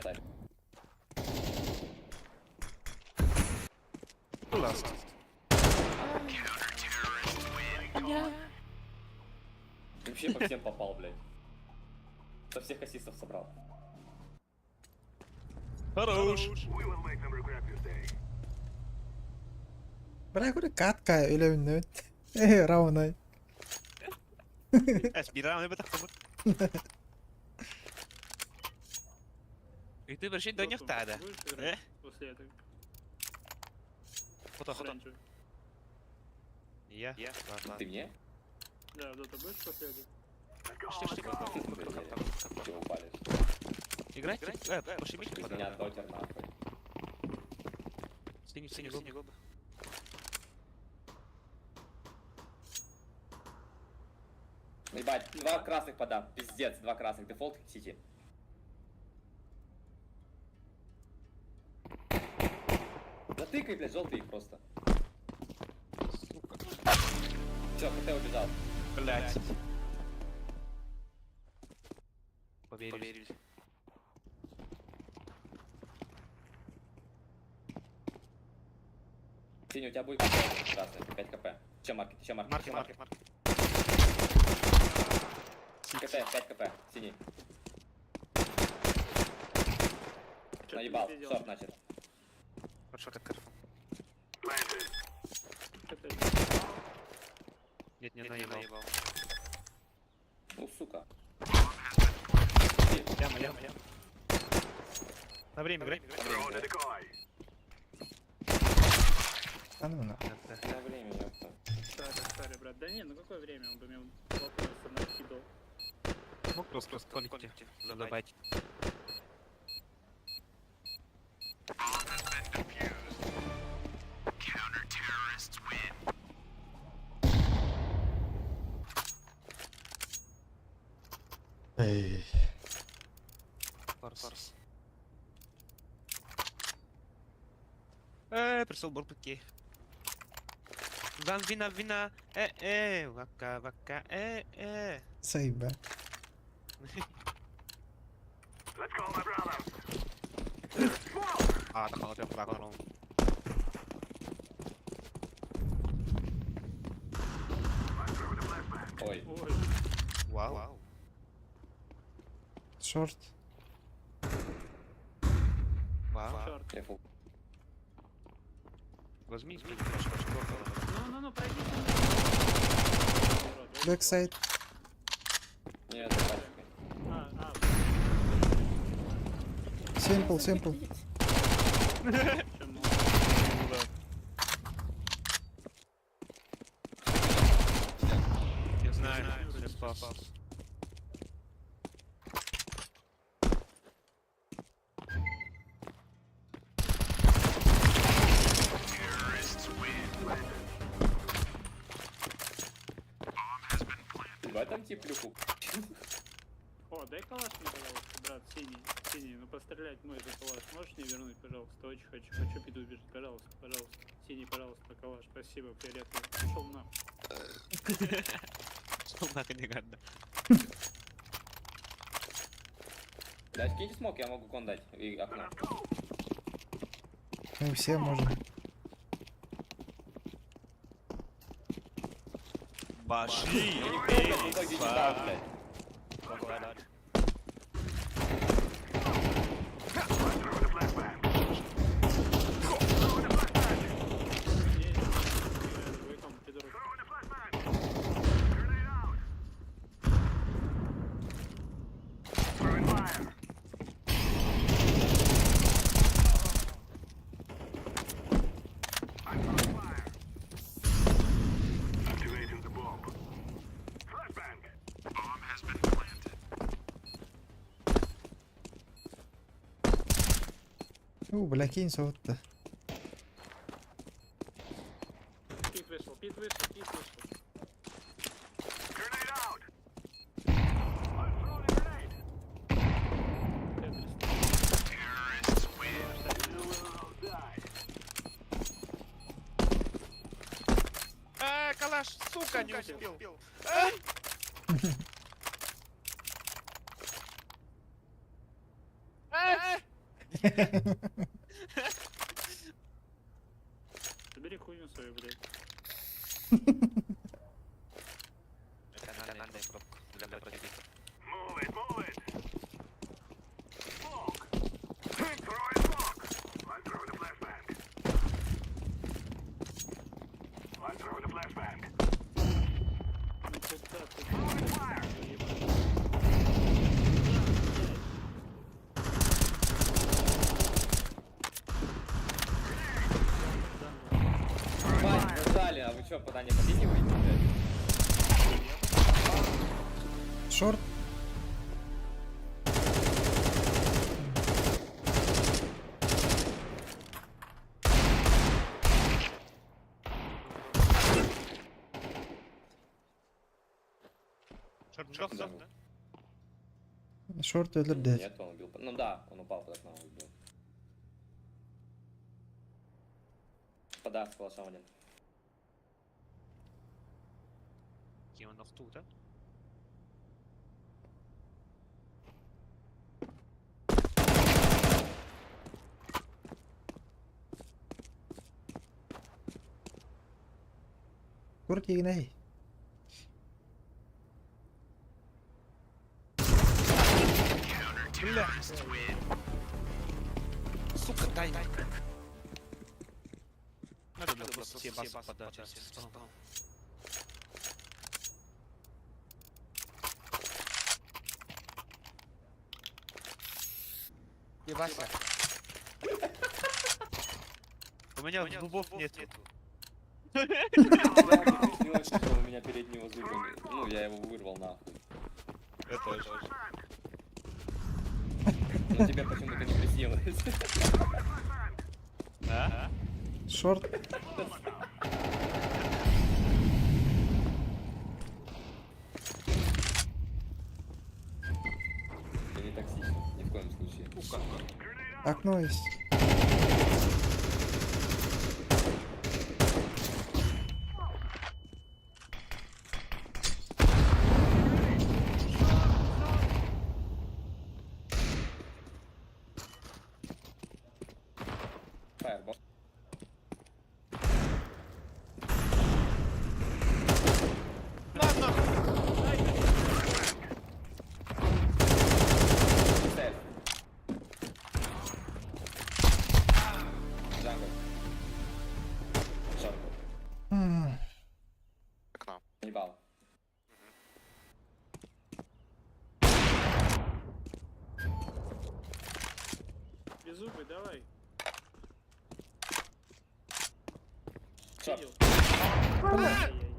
[SPEAKER 10] Сайт.
[SPEAKER 1] Ласт.
[SPEAKER 10] Вообще по всем попал, блядь. Со всех ассистов собрал.
[SPEAKER 1] Хорош.
[SPEAKER 2] بلا يقول كاتكا إلى النوت. إيه راونا.
[SPEAKER 1] Спирал, я بتاخد. И ты вообще до них тада.
[SPEAKER 9] Будешь
[SPEAKER 1] Э?
[SPEAKER 9] играть после этого?
[SPEAKER 1] Фото.
[SPEAKER 9] Оранжевый.
[SPEAKER 1] Я. Ладно.
[SPEAKER 10] Ты мне?
[SPEAKER 9] Да, в доту будешь после этого?
[SPEAKER 10] Чего упали?
[SPEAKER 1] Играть? Пошибись.
[SPEAKER 10] Меня дотер нахуй.
[SPEAKER 1] Синий губы.
[SPEAKER 10] Ебать, 2 красных подам. Пиздец, 2 красных. Дефолт сити. Затыкай, блядь, желтый их просто. Все, КТ убежал.
[SPEAKER 1] Блять. Поверили.
[SPEAKER 10] Синий, у тебя будет КП красный. 5 КП. Еще маркет.
[SPEAKER 1] Марки.
[SPEAKER 10] КТ, 5 КП. Синий.
[SPEAKER 9] Чё
[SPEAKER 10] Наебал.
[SPEAKER 9] ты
[SPEAKER 10] Шорт начал.
[SPEAKER 1] Хорошо, как карфа.
[SPEAKER 9] Это-
[SPEAKER 1] Нет, не наебал.
[SPEAKER 10] Ну, сука.
[SPEAKER 1] Яма. На время играй.
[SPEAKER 2] А ну на.
[SPEAKER 10] На время, ёпта.
[SPEAKER 9] Старый, брат. Да не, ну какое время? Он бы мне вопросы накидал.
[SPEAKER 1] Мог просто коннекте. Задавайте.
[SPEAKER 2] Эй.
[SPEAKER 1] Фарс. Пришел бурбаки. Вам вина. Вака.
[SPEAKER 2] Сейба.
[SPEAKER 1] Так он тебя проконул.
[SPEAKER 10] Ой.
[SPEAKER 9] Ой,
[SPEAKER 1] Вау.
[SPEAKER 2] Шорт.
[SPEAKER 1] Вау.
[SPEAKER 9] черт.
[SPEAKER 10] Дефолт.
[SPEAKER 1] Возьми,
[SPEAKER 9] Ну, пройди.
[SPEAKER 2] Бэксайд.
[SPEAKER 10] Не, это пачкой.
[SPEAKER 2] Симпл.
[SPEAKER 9] Чем
[SPEAKER 1] Не знаю, я спас.
[SPEAKER 10] Ебать, там тип люку.
[SPEAKER 9] О, дай калаш мне, пожалуйста, брат, синий, ну пострелять мой же калаш, можешь мне вернуть, пожалуйста, очень хочу пиду бежать, пожалуйста, синий, пожалуйста, калаш, спасибо, фиолетовый, пошел на.
[SPEAKER 1] Что нахуй не гадно.
[SPEAKER 10] Да, скиньте смок, я могу кон дать. И окно.
[SPEAKER 2] Мы все можем.
[SPEAKER 1] Баши.
[SPEAKER 10] В итоге не дал, блядь.
[SPEAKER 2] Бля, кинь сотта.
[SPEAKER 9] Пит вышел.
[SPEAKER 1] сука, не успел.
[SPEAKER 9] Забери хуйню свою, блядь.
[SPEAKER 4] Это нормальная пробка для противника.
[SPEAKER 6] Move it, move it. Smoke. Throwing smoke. I'm throwing the flashbang. I'm throwing the flashbang.
[SPEAKER 9] Ну куда ты?
[SPEAKER 6] Throwing fire.
[SPEAKER 10] Ебать, нажали, а вы чё, пока не хотите выйти, блядь?
[SPEAKER 2] Шорт.
[SPEAKER 1] Шорт,
[SPEAKER 10] Да.
[SPEAKER 1] да?
[SPEAKER 2] Шорт ölür дядь.
[SPEAKER 10] Нет, он убил. Ну да, он упал под окном, убил. Пода с калашом один.
[SPEAKER 1] Кем он тут, да?
[SPEAKER 2] Kurt yine.
[SPEAKER 1] Бля. Сука, дай. Надо было просто все басы подать. Ебася. У меня зубов нет.
[SPEAKER 10] Я приснилось, что у меня переднего зуба нет. Ну, я его вырвал нахуй.
[SPEAKER 1] Я тоже.
[SPEAKER 10] Но тебе почему-то не приснилось.
[SPEAKER 1] Да?
[SPEAKER 2] Шорт.
[SPEAKER 10] Я не токсичный, ни в коем случае.
[SPEAKER 2] Окно есть.
[SPEAKER 10] Фаербол. Сейф. Джангл. Джангл.
[SPEAKER 11] Окно.
[SPEAKER 10] Ебал.
[SPEAKER 9] Беззубый, давай.
[SPEAKER 10] Шорт.
[SPEAKER 9] Видел? Ай-яй-яй.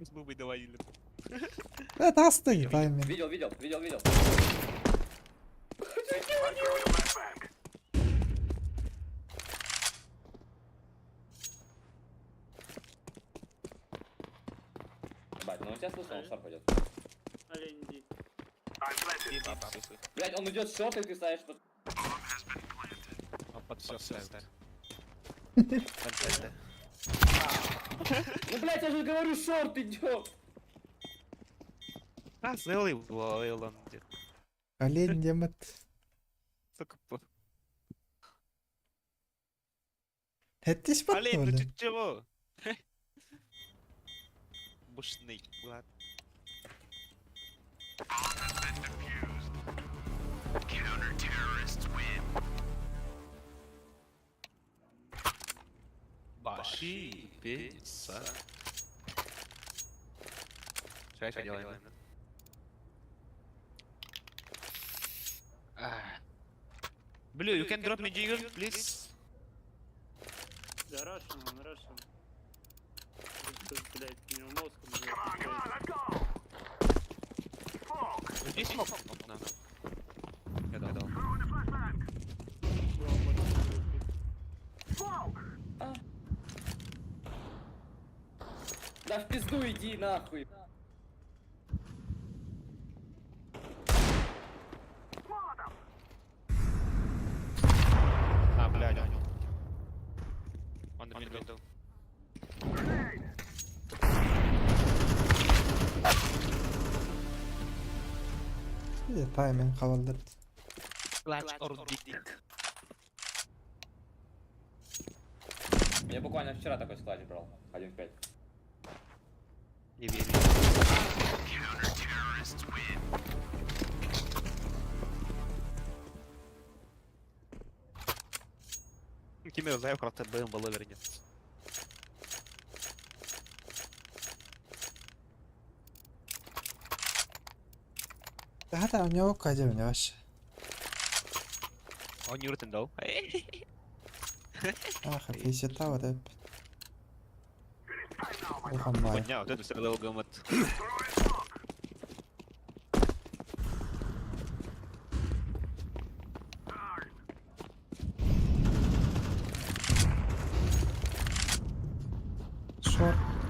[SPEAKER 1] С бубой доводили.
[SPEAKER 2] Это остынь тайминг.
[SPEAKER 10] Видел.
[SPEAKER 6] I'm throwing the flashbang.
[SPEAKER 10] Ебать, ну у тебя слышал, он шар пойдет.
[SPEAKER 9] Олень, иди.
[SPEAKER 6] I'm planted.
[SPEAKER 10] Блять, он идет шорт, и ты ставишь под...
[SPEAKER 1] А под все ставит.
[SPEAKER 10] Ну, блять, я же говорю, шорт идет.
[SPEAKER 1] А, целый Лейланде.
[SPEAKER 2] Олень Демет.
[SPEAKER 1] Сука,
[SPEAKER 2] Это спать
[SPEAKER 1] Олень, ну
[SPEAKER 2] ли?
[SPEAKER 1] ты чего? Бушный, ладно. Баши, пицца. Чайка делаем. Blue, you can drop me jiggle, please.
[SPEAKER 9] Да, Russian, он Russian. Тут, блядь, у него мозг
[SPEAKER 6] Come on, let's go. Smoke.
[SPEAKER 1] Здесь смог? Надо. Я дал.
[SPEAKER 6] Throwing the flashbang. Smoke.
[SPEAKER 10] Да в пизду иди, нахуй.
[SPEAKER 1] А, блядь. Он middle.
[SPEAKER 2] Тайминг кабылдырды.
[SPEAKER 1] Clutch or dick.
[SPEAKER 10] Я буквально вчера такой складик брал. 1.5.
[SPEAKER 1] Не верю. Кime знаю, как ты БМ было вернется.
[SPEAKER 2] Hata у него кадем не вообще.
[SPEAKER 1] Он не уртен дал.
[SPEAKER 2] Ах, физита вот это. Ухамбай.
[SPEAKER 1] Поднял, вот это стрелал гамат.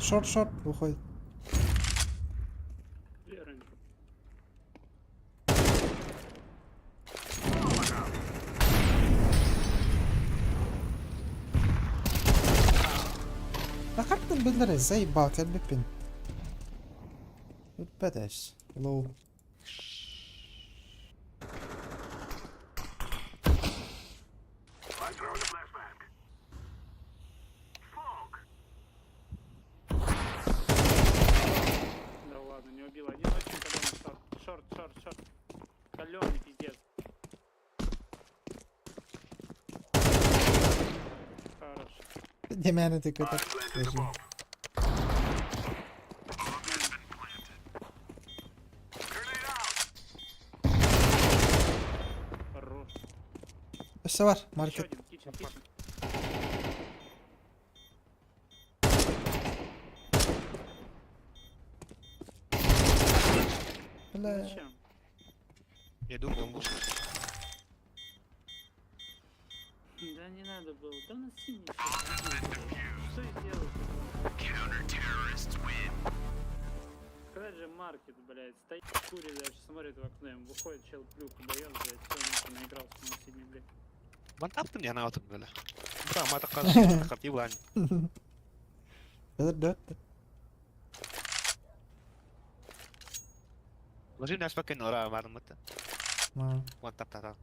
[SPEAKER 2] Шорт, выходит.
[SPEAKER 9] Верно.
[SPEAKER 2] Лахарт البدلة ازاي باك البيبين. بدأش لو
[SPEAKER 6] I'm throwing a flashbang. Fog.
[SPEAKER 9] Да ладно, не убил. Один очень каленый шорт. Каленый пиздец. Хорош.
[SPEAKER 2] دمانة كتر.
[SPEAKER 9] Хорош.
[SPEAKER 2] السوار
[SPEAKER 9] Еще
[SPEAKER 2] ماركت.
[SPEAKER 9] один. Кичен.
[SPEAKER 2] لا
[SPEAKER 9] Зачем?
[SPEAKER 1] Я думал, он может.
[SPEAKER 9] Да не надо было. Да у нас синий что и делать? Сказать же маркет, блядь. Стоит в куре, даже смотрит в окно, ему выходит, чел плюху дает, блядь, все, нахуй наигрался на синий, блядь.
[SPEAKER 1] Man taptı mı yana atım böyle? Tamam, mata kalsın. Kapıyı bulan.
[SPEAKER 2] دور.
[SPEAKER 1] Ложи нас пока не ора, мадам это.
[SPEAKER 2] ما
[SPEAKER 1] Вон тап.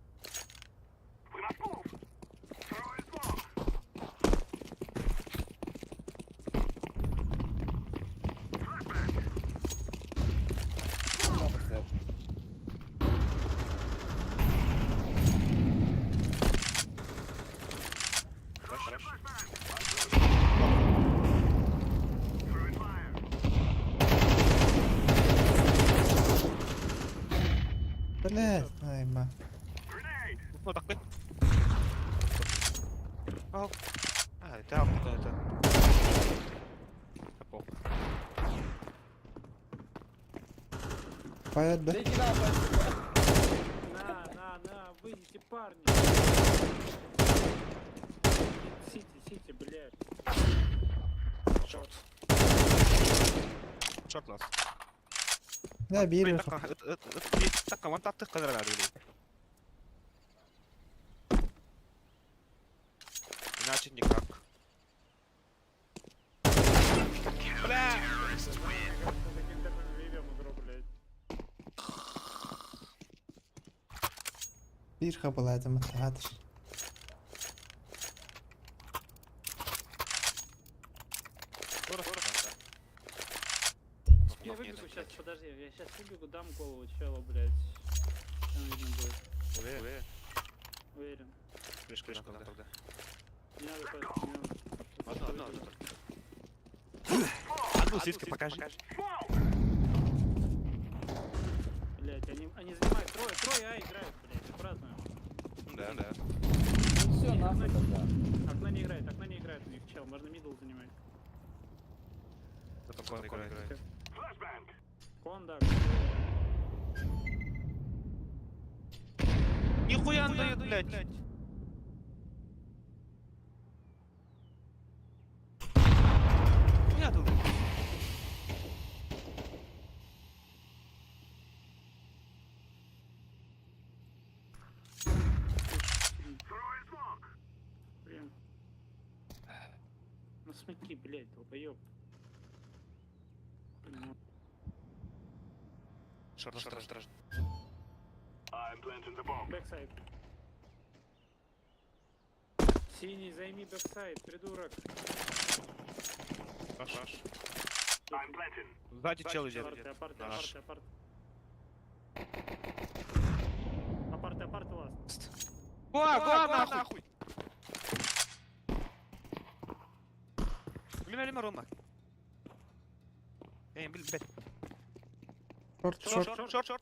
[SPEAKER 2] بلاد هاي ما
[SPEAKER 1] Ну так бы. Ау. Там это. Опа.
[SPEAKER 2] فايت به
[SPEAKER 10] Иди нахуй.
[SPEAKER 9] На, выйдите, парни. Сити, блядь.
[SPEAKER 1] Шорт. Шорт лаз.
[SPEAKER 2] لا بيري
[SPEAKER 1] Так, вон тап ты кадр надо. Иначе никак. Бля!
[SPEAKER 9] Таким темпом живем игру, блядь.
[SPEAKER 2] بير خبل هذا ما تحاتش
[SPEAKER 9] Я выбегу сейчас, подожди, я сейчас выбегу, дам голову челу, блядь. Там видно будет. Уверен.
[SPEAKER 1] Крышка тогда.
[SPEAKER 9] Не надо пасть, не надо.
[SPEAKER 1] Одно. Одну сиську покажи.
[SPEAKER 9] Блядь, они занимают трое, играют, блядь, аккуратно.
[SPEAKER 1] Да.
[SPEAKER 10] Ну все, нахуй тогда.
[SPEAKER 9] Окно не играет у них, чел, можно мидл занимать.
[SPEAKER 1] Это кон играет.
[SPEAKER 9] Кондак.
[SPEAKER 1] Нихуя он дает, блядь. Я тут.
[SPEAKER 9] Блин. Ну смотри, блядь, долбоёб.
[SPEAKER 1] Шорт.
[SPEAKER 9] Бэксайд. Синий, займи бэксайд, придурок.
[SPEAKER 1] Хорош. Сзади чел идет.
[SPEAKER 9] Апарты,
[SPEAKER 1] Наш.
[SPEAKER 9] апарты. Апарты, ласт.
[SPEAKER 1] Гуа, нахуй! Лима, Рома. Эй, блядь.
[SPEAKER 2] Шорт.
[SPEAKER 1] Шорт.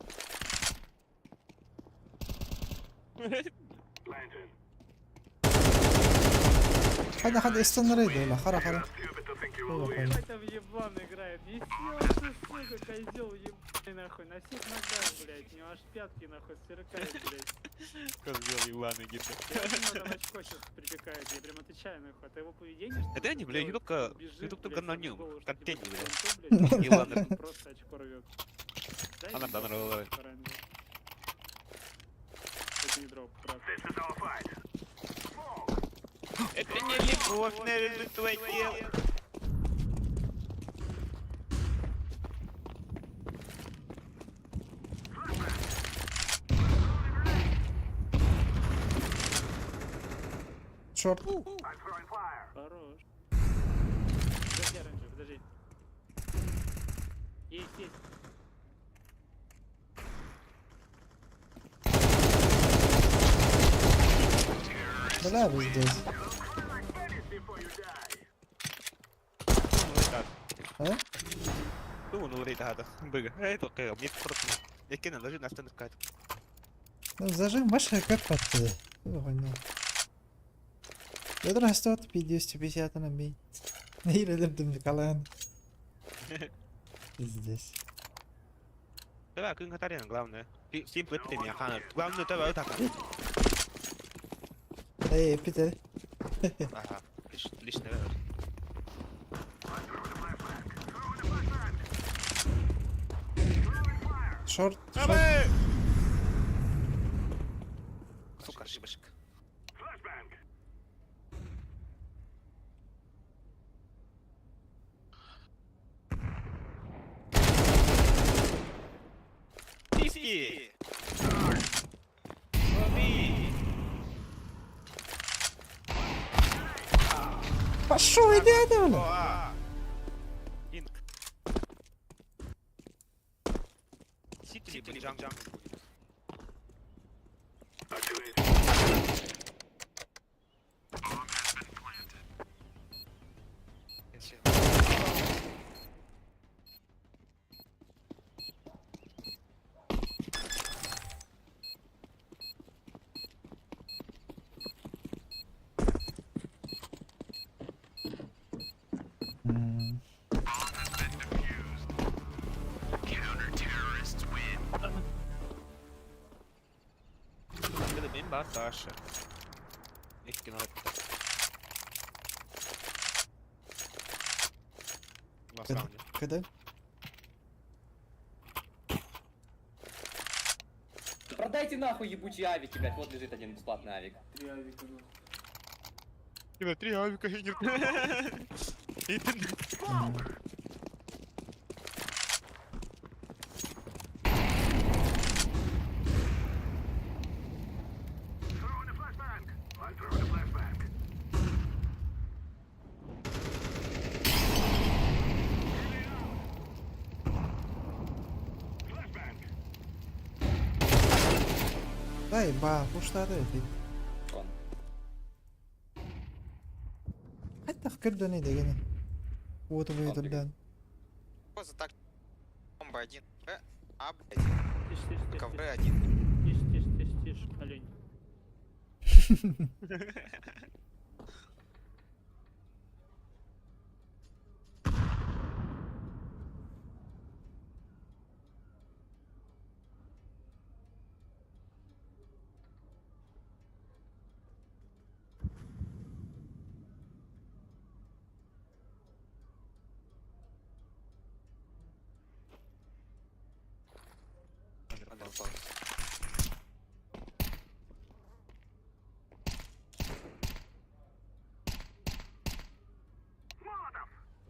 [SPEAKER 2] حدا استنريد ولا خرا والله خير.
[SPEAKER 9] Ебать, там еблан играет. Не сел ты, сука, козел ебаный нахуй. На всех ногах, блядь. У него аж пятки нахуй сверкают, блядь.
[SPEAKER 1] Козел Ивана гибнет.
[SPEAKER 9] Я думаю, там очко сейчас припекает. Я прям отвечаю нахуй. Это его поведение, что
[SPEAKER 1] Это
[SPEAKER 9] ли,
[SPEAKER 1] не, бля,
[SPEAKER 9] делает?
[SPEAKER 1] ютубка,
[SPEAKER 9] Он бежит,
[SPEAKER 1] ютуб только
[SPEAKER 9] блядь,
[SPEAKER 1] на
[SPEAKER 9] сам
[SPEAKER 1] нем,
[SPEAKER 9] голову, что
[SPEAKER 1] как
[SPEAKER 9] типа
[SPEAKER 1] тень,
[SPEAKER 9] в
[SPEAKER 1] блядь.
[SPEAKER 9] концу, блядь,
[SPEAKER 1] Ивана.
[SPEAKER 9] просто очко рвет. Дай
[SPEAKER 1] Она
[SPEAKER 9] мне
[SPEAKER 1] да,
[SPEAKER 9] дроп,
[SPEAKER 1] рвет.
[SPEAKER 9] оранжевый. Это не дроп, брат.
[SPEAKER 1] Это не любовь, наверное, твое тело.
[SPEAKER 2] Шорт.
[SPEAKER 9] Хорош. Подожди, оранжевый, подожди. Есть.
[SPEAKER 2] بلا بزدز. ها؟
[SPEAKER 1] هو نوريد هذا بقى هاي توقيع 100 فرق لكن لازم نستنى كات
[SPEAKER 2] Зажим ваша капата. Ведра 100, 250 на бей. Или дым Николаем. Здесь.
[SPEAKER 1] давай кын катарин главное сим пыт ты меня хана главное давай так
[SPEAKER 2] Эй, Питер.
[SPEAKER 1] ага лично верно
[SPEAKER 2] Шорт.
[SPEAKER 1] сука ошибочка Писки! Лови!
[SPEAKER 2] Пошел, иди отсюда.
[SPEAKER 1] Инк. Сити или джангл будет? Если- Kada benim var daha aşağı. İlk gün hatta. Насправді.
[SPEAKER 2] Когда?
[SPEAKER 10] Продайте нахуй ебучие авики, блядь. Вот лежит один бесплатный авик.
[SPEAKER 9] 3 авика, ну.
[SPEAKER 1] Тебе 3 авика генер. И ты...
[SPEAKER 2] Дай, ба, пуштады.
[SPEAKER 10] Вон.
[SPEAKER 2] Hatta fikirde ne degene. Вот вы
[SPEAKER 10] Ладно,
[SPEAKER 2] туда.
[SPEAKER 11] За так. Бомба 1. А, блядь.
[SPEAKER 9] Тише,
[SPEAKER 11] КВ 1.
[SPEAKER 9] тише, олень.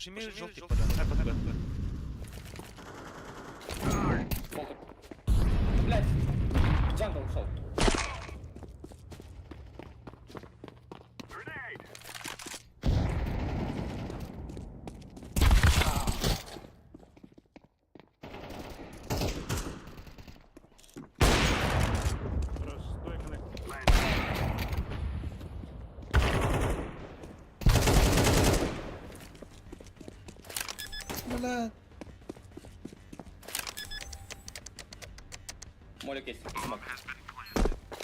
[SPEAKER 1] Уже имею желтый подан. А, под Б.
[SPEAKER 10] Блядь. В джангл ушел.
[SPEAKER 9] Хорош, стой, коннект.
[SPEAKER 2] Блядь.
[SPEAKER 10] Молик есть. Смог.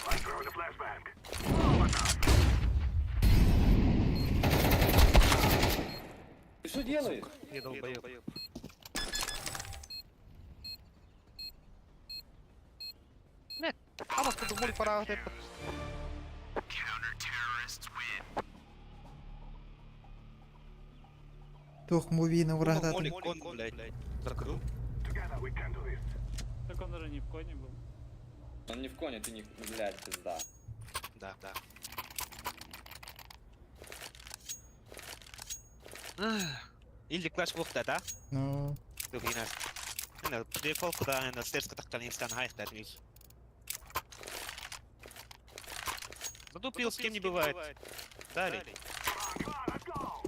[SPEAKER 6] I'm throwing a flashbang.
[SPEAKER 10] Ты что делаешь?
[SPEAKER 1] Я долбоёб. Нет, а вас тут молик пора это.
[SPEAKER 2] Тух мувина врагата.
[SPEAKER 1] Молик кон, блядь. Закрыл.
[SPEAKER 6] Together we can do this.
[SPEAKER 9] Так он даже не в коне был.
[SPEAKER 10] Он не в коне, ты не... Блядь, пизда.
[SPEAKER 1] Да. Или класс вухта, да?
[SPEAKER 2] Ну,
[SPEAKER 1] Дубинас. Ну, прикол, куда на стерска так не стан хайхтать вниз. Задупил, с кем не бывает. Далее.
[SPEAKER 6] Come on, let's go.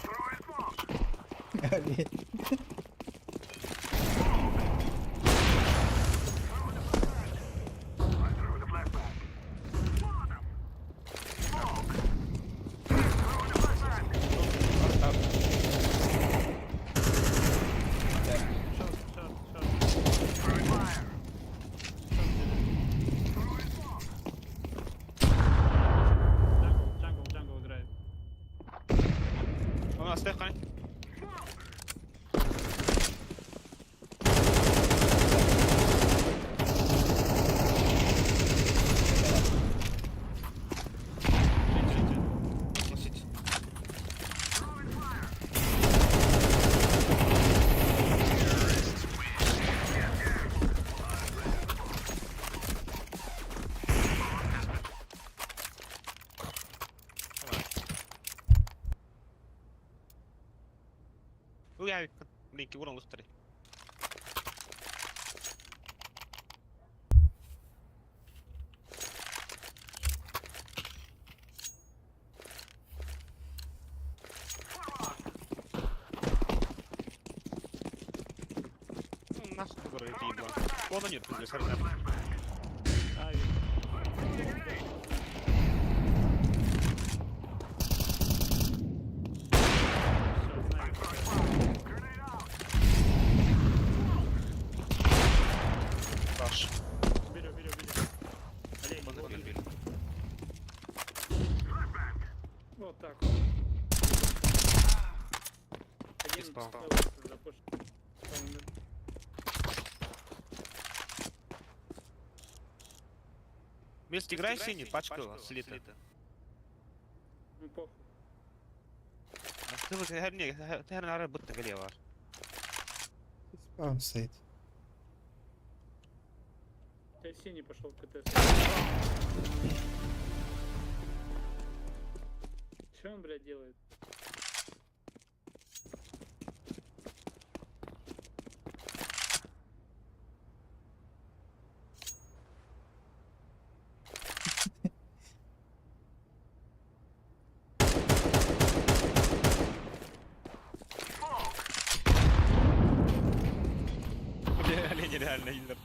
[SPEAKER 6] Throw in smoke.
[SPEAKER 2] блядь.
[SPEAKER 6] I'm throwing a flashbang. Smoke. Throwing a flashbang.
[SPEAKER 9] Шорт.
[SPEAKER 6] Throwing fire.
[SPEAKER 9] Джангл играет.
[SPEAKER 1] У нас Стефан. Уя, блинки, урон лустри. Нахуй, который ты еблан. Плода нет, пиздец, арнап. Раш.
[SPEAKER 9] Беру. Олень,
[SPEAKER 1] Он
[SPEAKER 9] вот.
[SPEAKER 1] били.
[SPEAKER 9] Вот так вот. Один
[SPEAKER 1] Спал.
[SPEAKER 9] запушил.
[SPEAKER 1] Вместе играй синий, пачка слита.
[SPEAKER 9] Ну похуй.
[SPEAKER 1] Ты вот не, ты наверное работа голева.
[SPEAKER 2] Спаун сейт.
[SPEAKER 9] Я синий пошел в КТ. Что он, блядь, делает?
[SPEAKER 1] Олень реально лидер.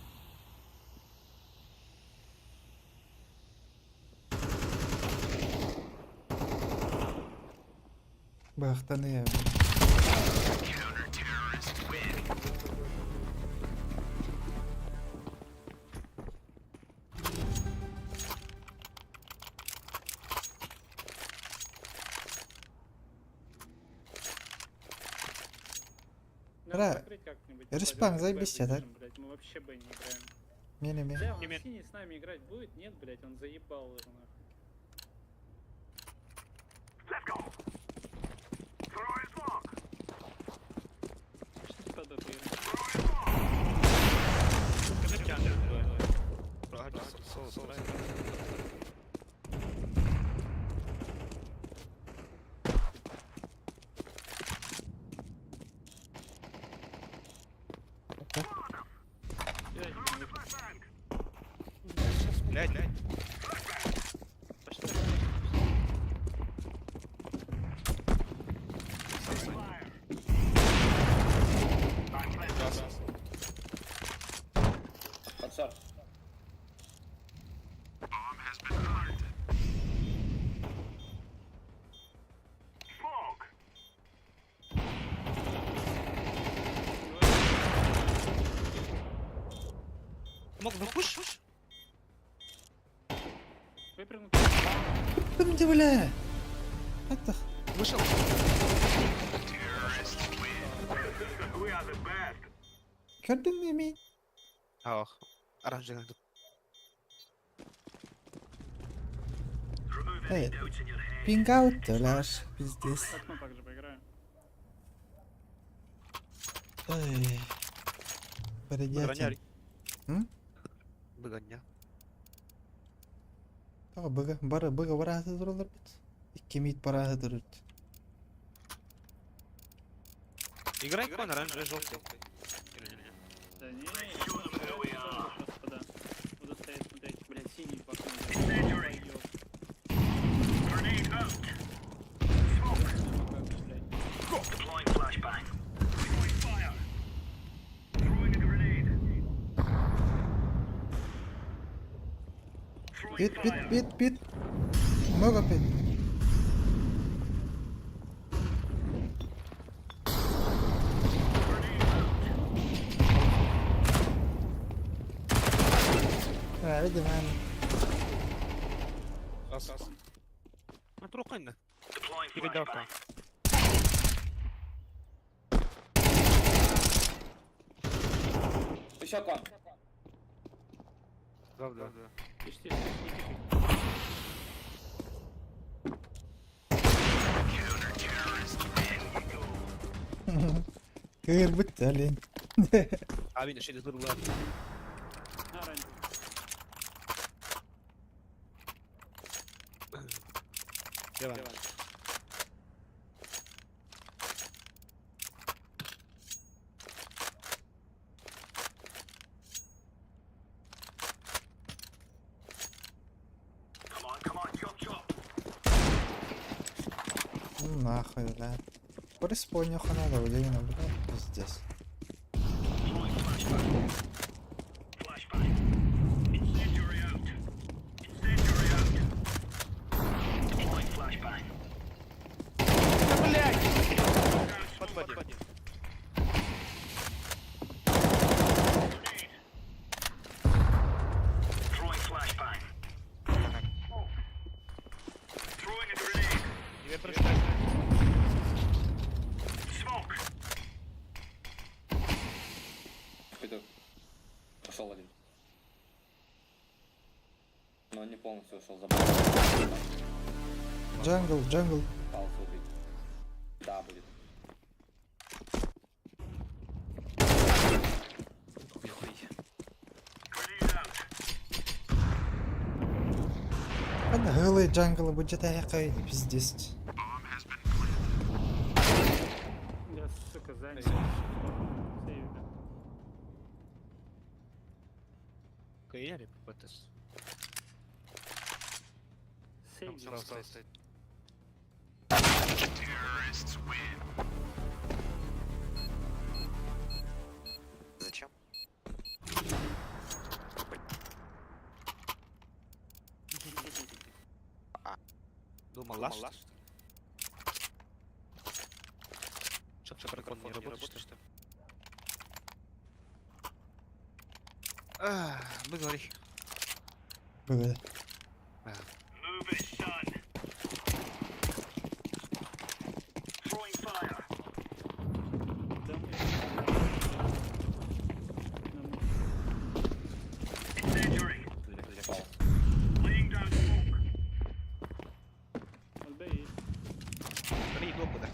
[SPEAKER 2] Бахтане.
[SPEAKER 9] Надо
[SPEAKER 2] Бля,
[SPEAKER 9] закрыть как-нибудь.
[SPEAKER 2] респан,
[SPEAKER 9] Пойдем,
[SPEAKER 2] заебись,
[SPEAKER 9] Б
[SPEAKER 2] да?
[SPEAKER 9] побежим, блядь, мы вообще Б не играем.
[SPEAKER 2] Мини-ми.
[SPEAKER 9] Бля, он
[SPEAKER 1] Не-ми.
[SPEAKER 9] синий с нами играть будет? Нет, блядь, он заебал его нахуй.
[SPEAKER 6] Let's go. Throw in smoke.
[SPEAKER 9] Что ты подо играешь?
[SPEAKER 1] Скажи, тянет. Прогадись, соус,
[SPEAKER 9] Я не знаю.
[SPEAKER 6] Flashbang.
[SPEAKER 1] Блядь.
[SPEAKER 10] Под шарт.
[SPEAKER 1] Мог выпушишь?
[SPEAKER 9] Выпрыгнул.
[SPEAKER 2] Ты бля! Это...
[SPEAKER 1] Вышел.
[SPEAKER 6] We are the best.
[SPEAKER 2] Gördün mü Emin?
[SPEAKER 1] Ах, оранжевый.
[SPEAKER 6] Remove any
[SPEAKER 2] Evet.
[SPEAKER 6] doubts in your head.
[SPEAKER 2] Ping out'talar. Bizdeyiz.
[SPEAKER 9] Окно также поиграем.
[SPEAKER 2] Ay. Впереди
[SPEAKER 1] Броня.
[SPEAKER 2] М?
[SPEAKER 1] Броня.
[SPEAKER 2] Taga bıga barası durulur bit. 2 mid barası durur.
[SPEAKER 1] Играй кон оранжевый, желтый.
[SPEAKER 9] Да не,
[SPEAKER 6] Show them who we are.
[SPEAKER 9] господа. Буду стоять смотреть, блядь, синий по окну.
[SPEAKER 6] Incendiary.
[SPEAKER 9] Пойдёт.
[SPEAKER 6] Grenade out.
[SPEAKER 9] Блядь.
[SPEAKER 6] Deploying flashbang. Throwing fire. Throwing a grenade. Throwing
[SPEAKER 2] Bit
[SPEAKER 6] fire.
[SPEAKER 2] bit. Много bit. Видимо,
[SPEAKER 1] Отрухай-на.
[SPEAKER 6] Deploying
[SPEAKER 1] Передавка.
[SPEAKER 6] flashbang.
[SPEAKER 10] Еще кон.
[SPEAKER 1] Правда.
[SPEAKER 9] Почти.
[SPEAKER 2] kır bitti alin.
[SPEAKER 1] Abi ne şeyde dururlar.
[SPEAKER 9] Оранжевый.
[SPEAKER 1] Devam.
[SPEAKER 6] Come on, chop.
[SPEAKER 2] Нахуй, бля. Преисподнюха надо, блин, пиздец.
[SPEAKER 6] Deploying flashbang. Flashbang. Incendiary out. Incendiary out. Deploying flashbang.
[SPEAKER 1] Да блядь!
[SPEAKER 6] Down
[SPEAKER 1] Подпади.
[SPEAKER 6] grenade. Throwing flashbang. Throwing a grenade.
[SPEAKER 1] Тебе прочитать.
[SPEAKER 6] Smoke.
[SPEAKER 10] Пойду. Пошел один. Но он не полностью ушел за
[SPEAKER 2] Джангл.
[SPEAKER 10] палку убить. Да, будет.
[SPEAKER 6] Grenade out.
[SPEAKER 2] Ben hılı jungle'ı bu cidden yakaydı pиздец.
[SPEAKER 9] Я, сука, занят. Сейв, да.
[SPEAKER 1] Каяли попытаться.
[SPEAKER 9] Сейв.
[SPEAKER 1] Сразу стоит.
[SPEAKER 11] Зачем?
[SPEAKER 1] Думал, лast? Чё, микрофон не работает, что ли? Выговори.
[SPEAKER 2] Böyle.
[SPEAKER 6] Move it, son. Throwing fire.
[SPEAKER 9] Да,
[SPEAKER 6] Incendiary.
[SPEAKER 10] Пал.
[SPEAKER 6] Laying down smoke.
[SPEAKER 9] отбей.
[SPEAKER 1] Бери доку, да.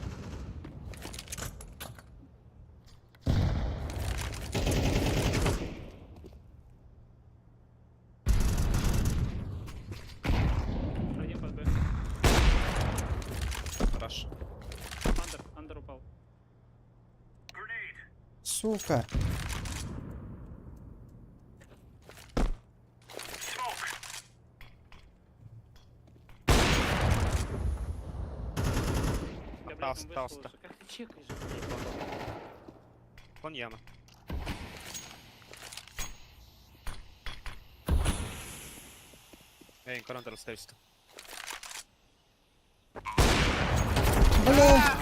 [SPEAKER 9] Пройдем под Б.
[SPEAKER 1] Хорошо.
[SPEAKER 9] Андер упал.
[SPEAKER 6] Grenade.
[SPEAKER 2] Сука.
[SPEAKER 6] Smoke.
[SPEAKER 9] человеком
[SPEAKER 1] Толст.
[SPEAKER 9] вышел уже. Как ты чекаешь, блядь?
[SPEAKER 1] Вон яма. Ей, коронтер остається.
[SPEAKER 2] Бля!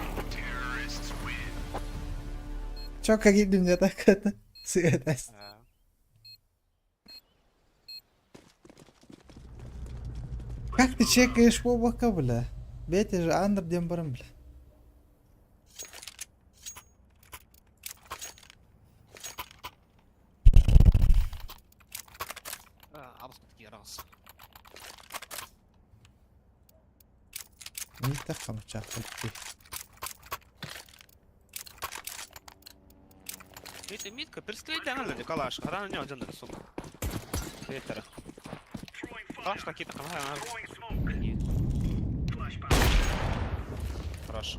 [SPEAKER 2] Чё, как ты мне так это... Сыграть? Как ты чекаешь по бока, бля? Бейте же андер дембаром, бля.
[SPEAKER 1] Абс такие раз.
[SPEAKER 2] Не так получат, ты.
[SPEAKER 1] Видите, митка, перестрелите анализе, калаш. Гра на нього один рисунок. Вітера. Калаш такі так, ага. Ні. Хорош.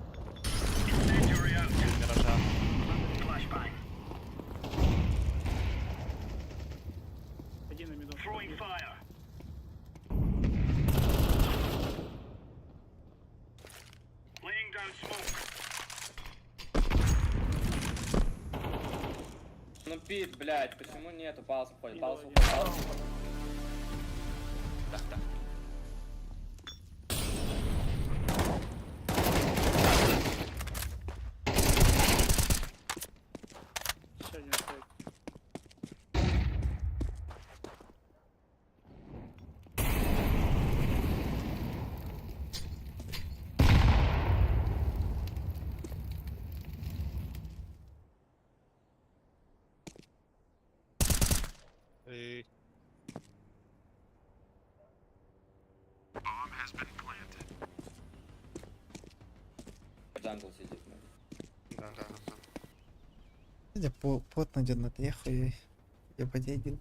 [SPEAKER 1] Миража.
[SPEAKER 9] Один на миду.
[SPEAKER 6] Laying down smoke.
[SPEAKER 10] Ну пит, блядь, почему нету? Палс уходит, палс
[SPEAKER 9] Мидл
[SPEAKER 10] уходит,
[SPEAKER 9] один.
[SPEAKER 10] палс уходит.
[SPEAKER 1] Да.
[SPEAKER 9] Еще один сайт.
[SPEAKER 1] Ей.
[SPEAKER 10] Джангл сидит. Ну.
[SPEAKER 1] Да.
[SPEAKER 2] Я плотно идет на треху и я подъедил.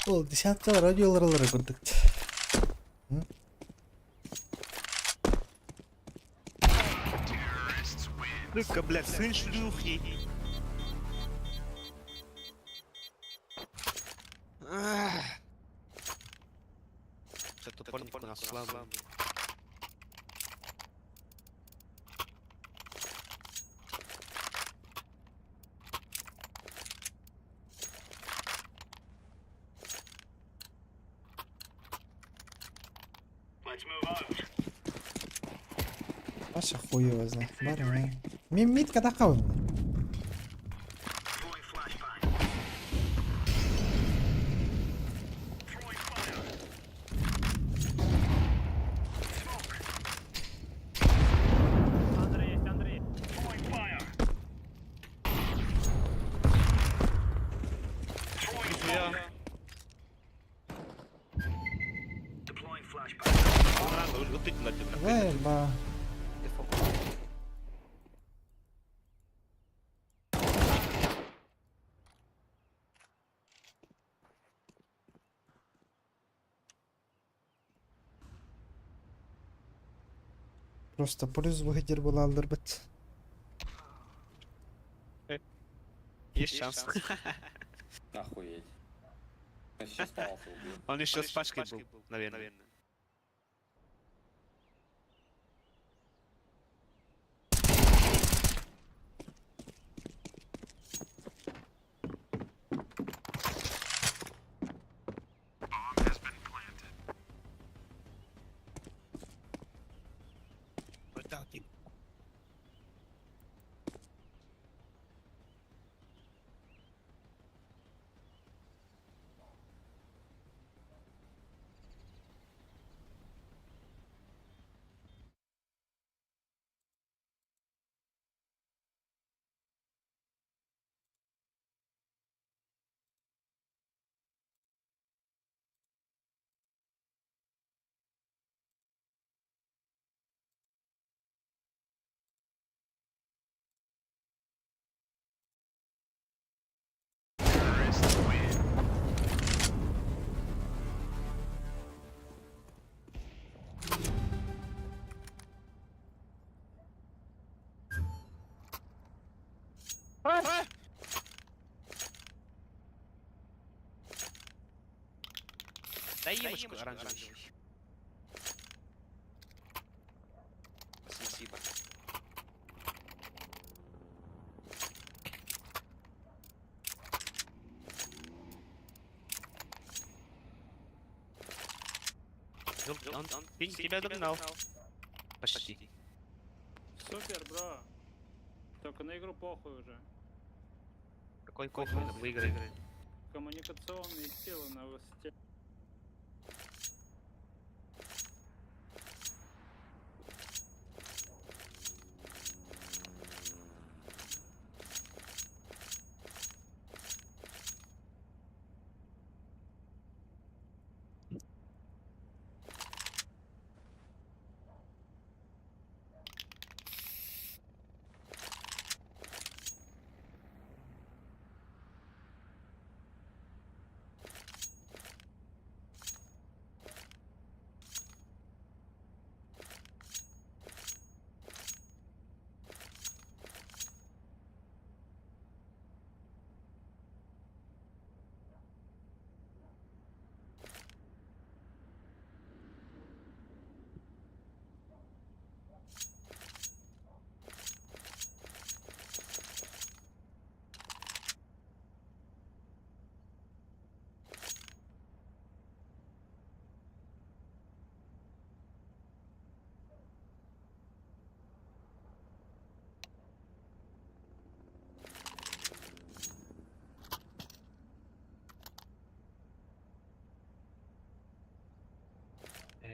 [SPEAKER 2] Ол, десятка радиолары көрдік.
[SPEAKER 1] Ну-ка, блядь, сын шлюхи. Це топорник у нас слабый.
[SPEAKER 6] Let's move out.
[SPEAKER 2] Ваша хуёза. Бармен. Мимитка такая.
[SPEAKER 6] Throwing flashbang. Throwing fire. Smoke.
[SPEAKER 9] Андрей есть, Андрей.
[SPEAKER 6] Throwing fire. Throwing fire. Deploying flashbang.
[SPEAKER 1] Надо лупить на тебя.
[SPEAKER 2] Вельба. Просто плюс выгодер был алдырбыт.
[SPEAKER 1] Есть шанс.
[SPEAKER 10] Охуеть. Он сейчас палса убил.
[SPEAKER 1] Он еще с пачкой был, наверное. Вот так, типа. Дай емочку оранжевый.
[SPEAKER 4] Спасибо.
[SPEAKER 1] Он тебя догнал. Почти.
[SPEAKER 9] Супер, бро. Только на игру похуй уже.
[SPEAKER 1] Какой похуй, выиграем.
[SPEAKER 9] Коммуникационные силы на высоте.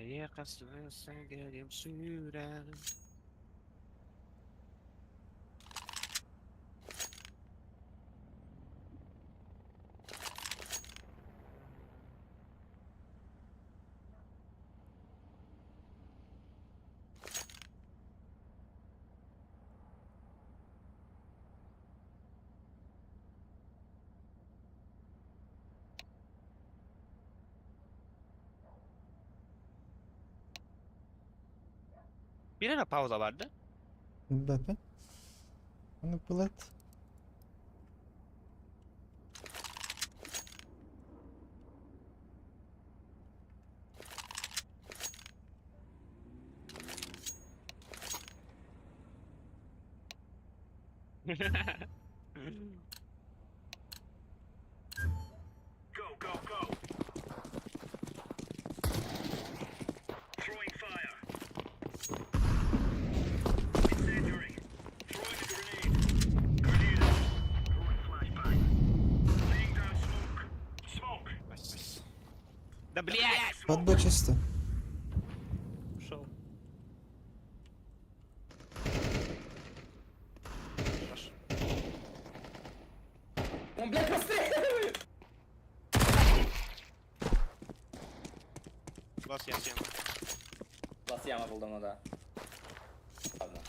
[SPEAKER 1] Yakasına gelim süren. Bir ara pauza vardı.
[SPEAKER 2] Mbappe. Onu Bulat.
[SPEAKER 6] Go, go, go. Throwing fire. Incendiary. Throwing a grenade. Grenade out. Throwing flashbang. Laying down smoke. Smoke.
[SPEAKER 1] Да блядь!
[SPEAKER 2] Под Б чисто.
[SPEAKER 1] Ушел.
[SPEAKER 10] Он, блядь, постреливает!
[SPEAKER 1] Бас я всем.
[SPEAKER 10] Бас яма был давно, да. Ладно.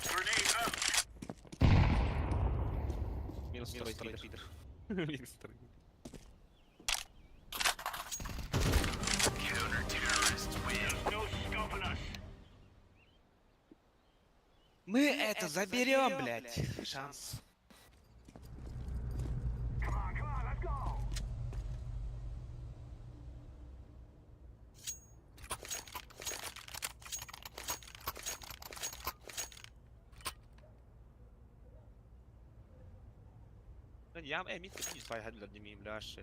[SPEAKER 6] Grenade out.
[SPEAKER 1] Минус второй пидор. Минус второй.
[SPEAKER 6] There's no stopping us.
[SPEAKER 1] Мы это заберем, блядь. Шанс.
[SPEAKER 6] Come on, let's go.
[SPEAKER 1] يا عم ايه مين تجي صاير هاد اليمين بلاش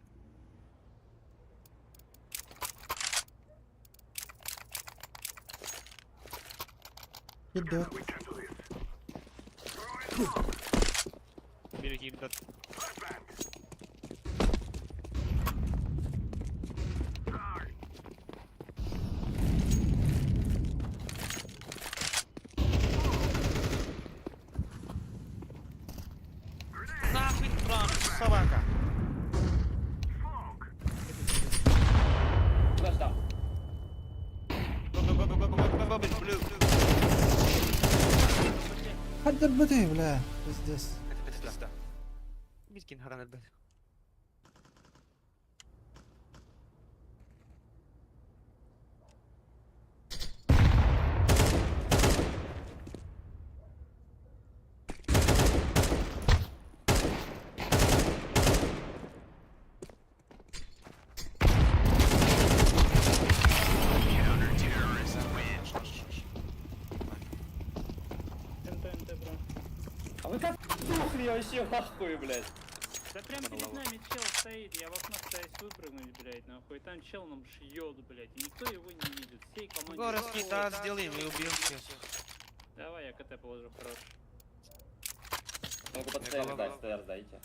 [SPEAKER 2] Gidiyor.
[SPEAKER 6] We can do this.
[SPEAKER 1] biri kimde
[SPEAKER 6] Flashbang.
[SPEAKER 1] нахуй кран, собака.
[SPEAKER 10] Флэш там.
[SPEAKER 1] Блю.
[SPEAKER 2] حد البدي ولا بس
[SPEAKER 1] مسكين هران البلد.
[SPEAKER 10] А вы как сдохли вообще нахуй, блядь?
[SPEAKER 9] Да прям перед нами чел стоит, я в окно пытаюсь выпрыгнуть, блядь, нахуй. Там чел нам шьет, блядь, и никто его не видит. Всей команде...
[SPEAKER 1] Городский таз сделаем и убьем всех.
[SPEAKER 9] Давай, я КТ положу, хорош.
[SPEAKER 10] Ну-ка под стейр дайте.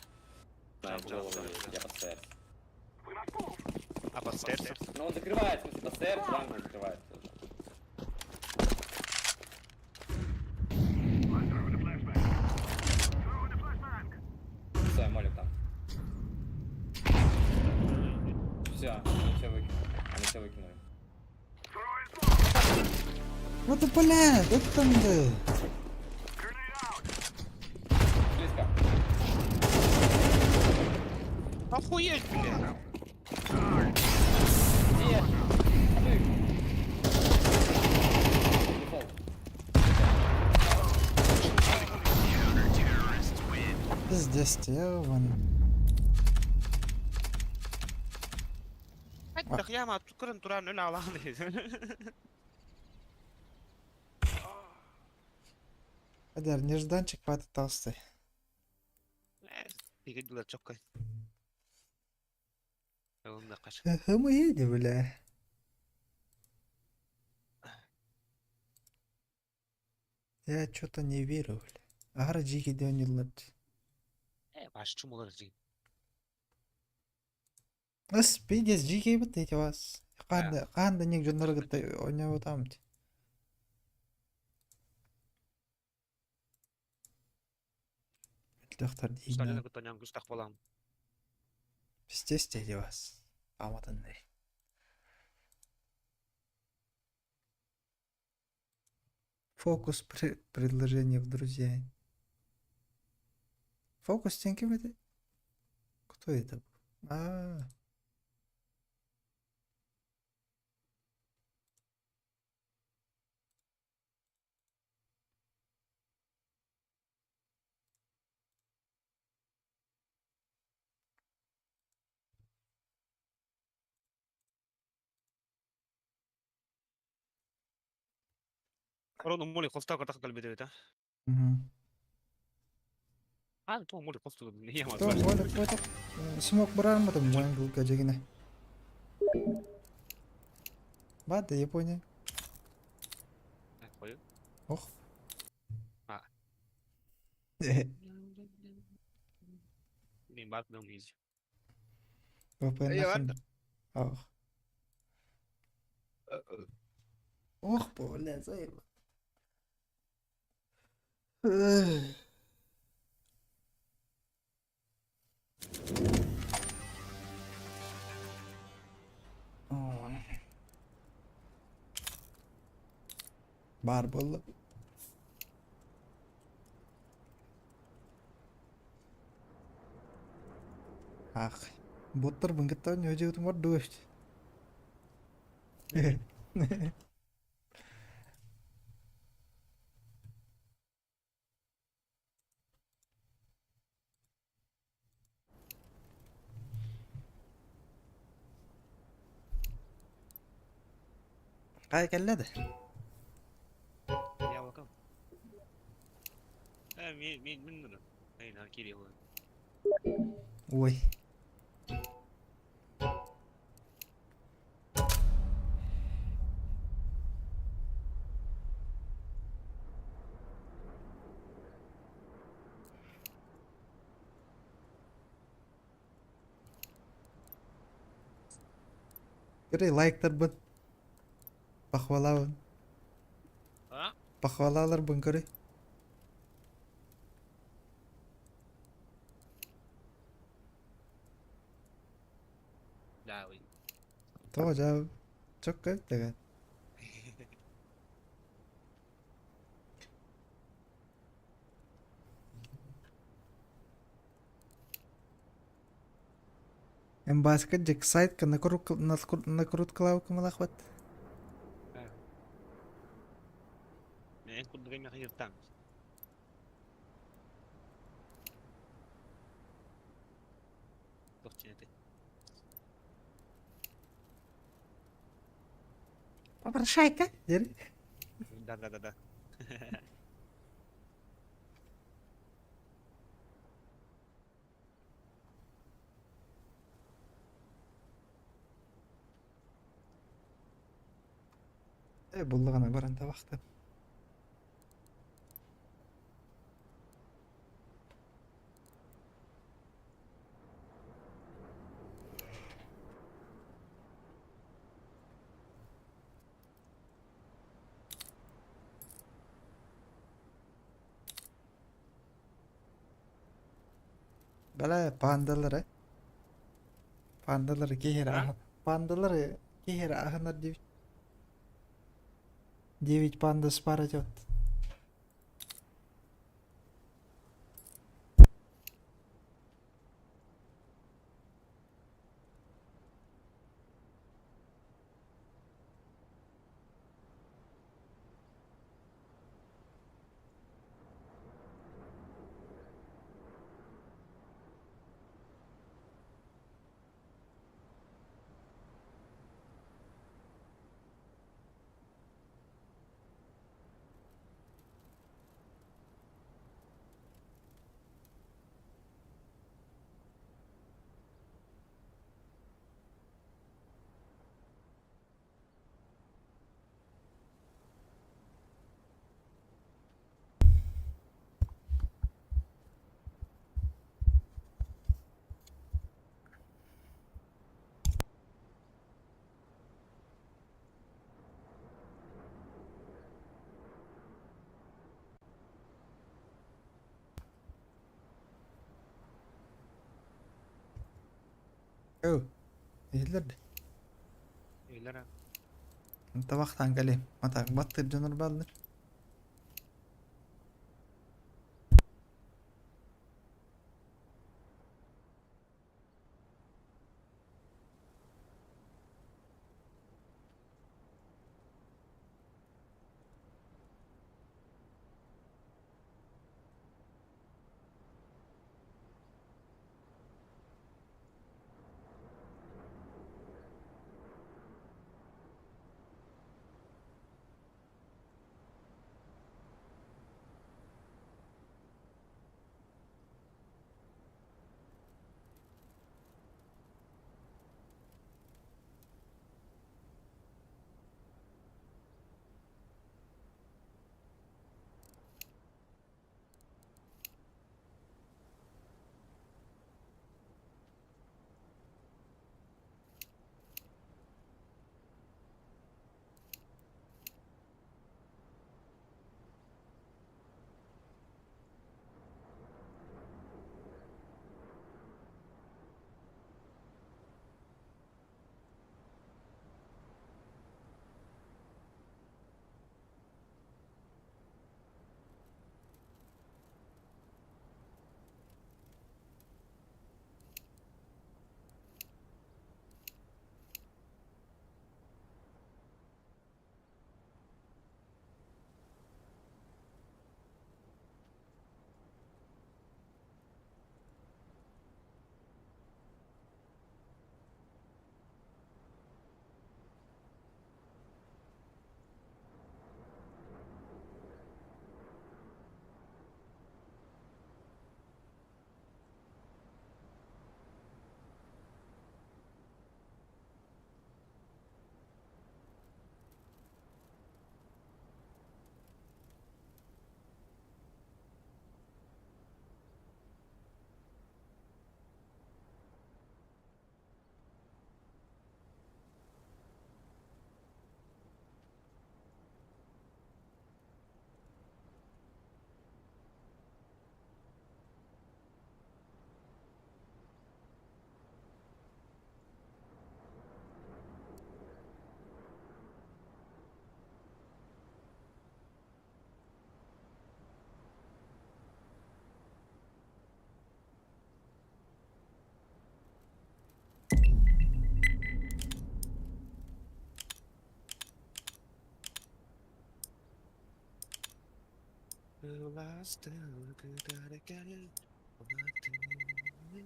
[SPEAKER 10] На голову, я под стейр.
[SPEAKER 1] А под сердцем?
[SPEAKER 10] Ну он закрывает, в смысле, под стейр, рамку закрывает тоже. Все, молик там. Все, они все выкинули. Они все выкинули.
[SPEAKER 2] Вот и блядь, вот там да.
[SPEAKER 10] Близко.
[SPEAKER 1] Охуеть, блядь!
[SPEAKER 10] Где? Дефолт.
[SPEAKER 2] Пиздец, ёбаный.
[SPEAKER 1] Hatta kıyama tukarın turan öyle alanıyız.
[SPEAKER 2] Kader, нежданчик паты толстый.
[SPEAKER 1] Тигидилер çok kay. Oğlum da kaç.
[SPEAKER 2] Мы едем, бля. Я что-то не верю, бля. Агара жиги дönüyorlar.
[SPEAKER 1] Başçım olur diyeyim.
[SPEAKER 2] Ас, пиздец, жиги бит эти вас. Қанда нег жондаргытта ойнап отамын. Доктор
[SPEAKER 1] Сталина
[SPEAKER 2] дейін.
[SPEAKER 1] күтәнен күстақ болам.
[SPEAKER 2] Пиздец дейді вас. Аматындай. Фокус предложение в друзья. Фокус тенки это? Кто это был?
[SPEAKER 1] Рону моли хоста ката калбеде та. А, то моли хосту не яма.
[SPEAKER 2] Кто более против? Смог брать там джангл гаджигина. Бада, Япония.
[SPEAKER 1] Хой.
[SPEAKER 2] Ох.
[SPEAKER 1] А. Не бат не умеешь.
[SPEAKER 2] VPN. Ох. Ох, бля, заебал. Бар болды. Ах, боттар быңгыттан өже өтім бар дөшт. Қай келледі?
[SPEAKER 1] Я bakalım. Min bunu. Aynen geliyor.
[SPEAKER 2] Ой. Кірі лайктар бұн. Пахвала бұн.
[SPEAKER 1] А?
[SPEAKER 2] Пахвалалар бұн кірі.
[SPEAKER 1] Да, ой.
[SPEAKER 2] Тоже жау. Çok kötü de. Em басқа жек сайтқа накруткалау малахват.
[SPEAKER 1] Мен куд время хайртан. Тохченете.
[SPEAKER 2] Попрошайка?
[SPEAKER 1] Да.
[SPEAKER 2] Bullagana görende wagty. Bala pandaları gehera pandaları gehera ahanar diye 9 panda спарать. Oh, iyiler.
[SPEAKER 1] Eyler ha.
[SPEAKER 2] Inta wagtan galim. Matak battır canır baldır.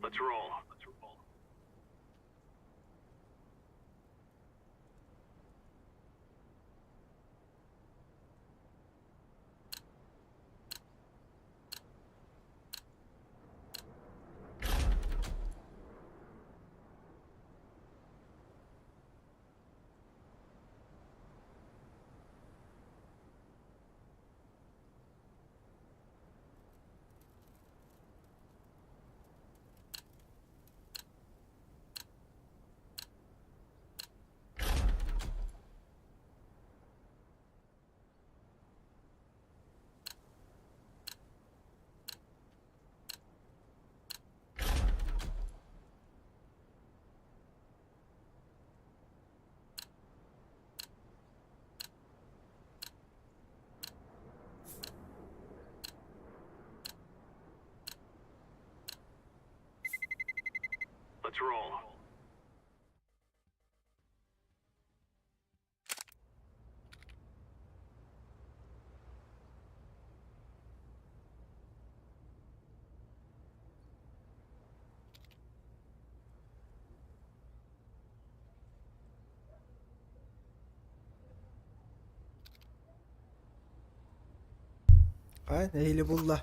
[SPEAKER 6] Let's roll. Let's roll.
[SPEAKER 2] Haydi hile bulla.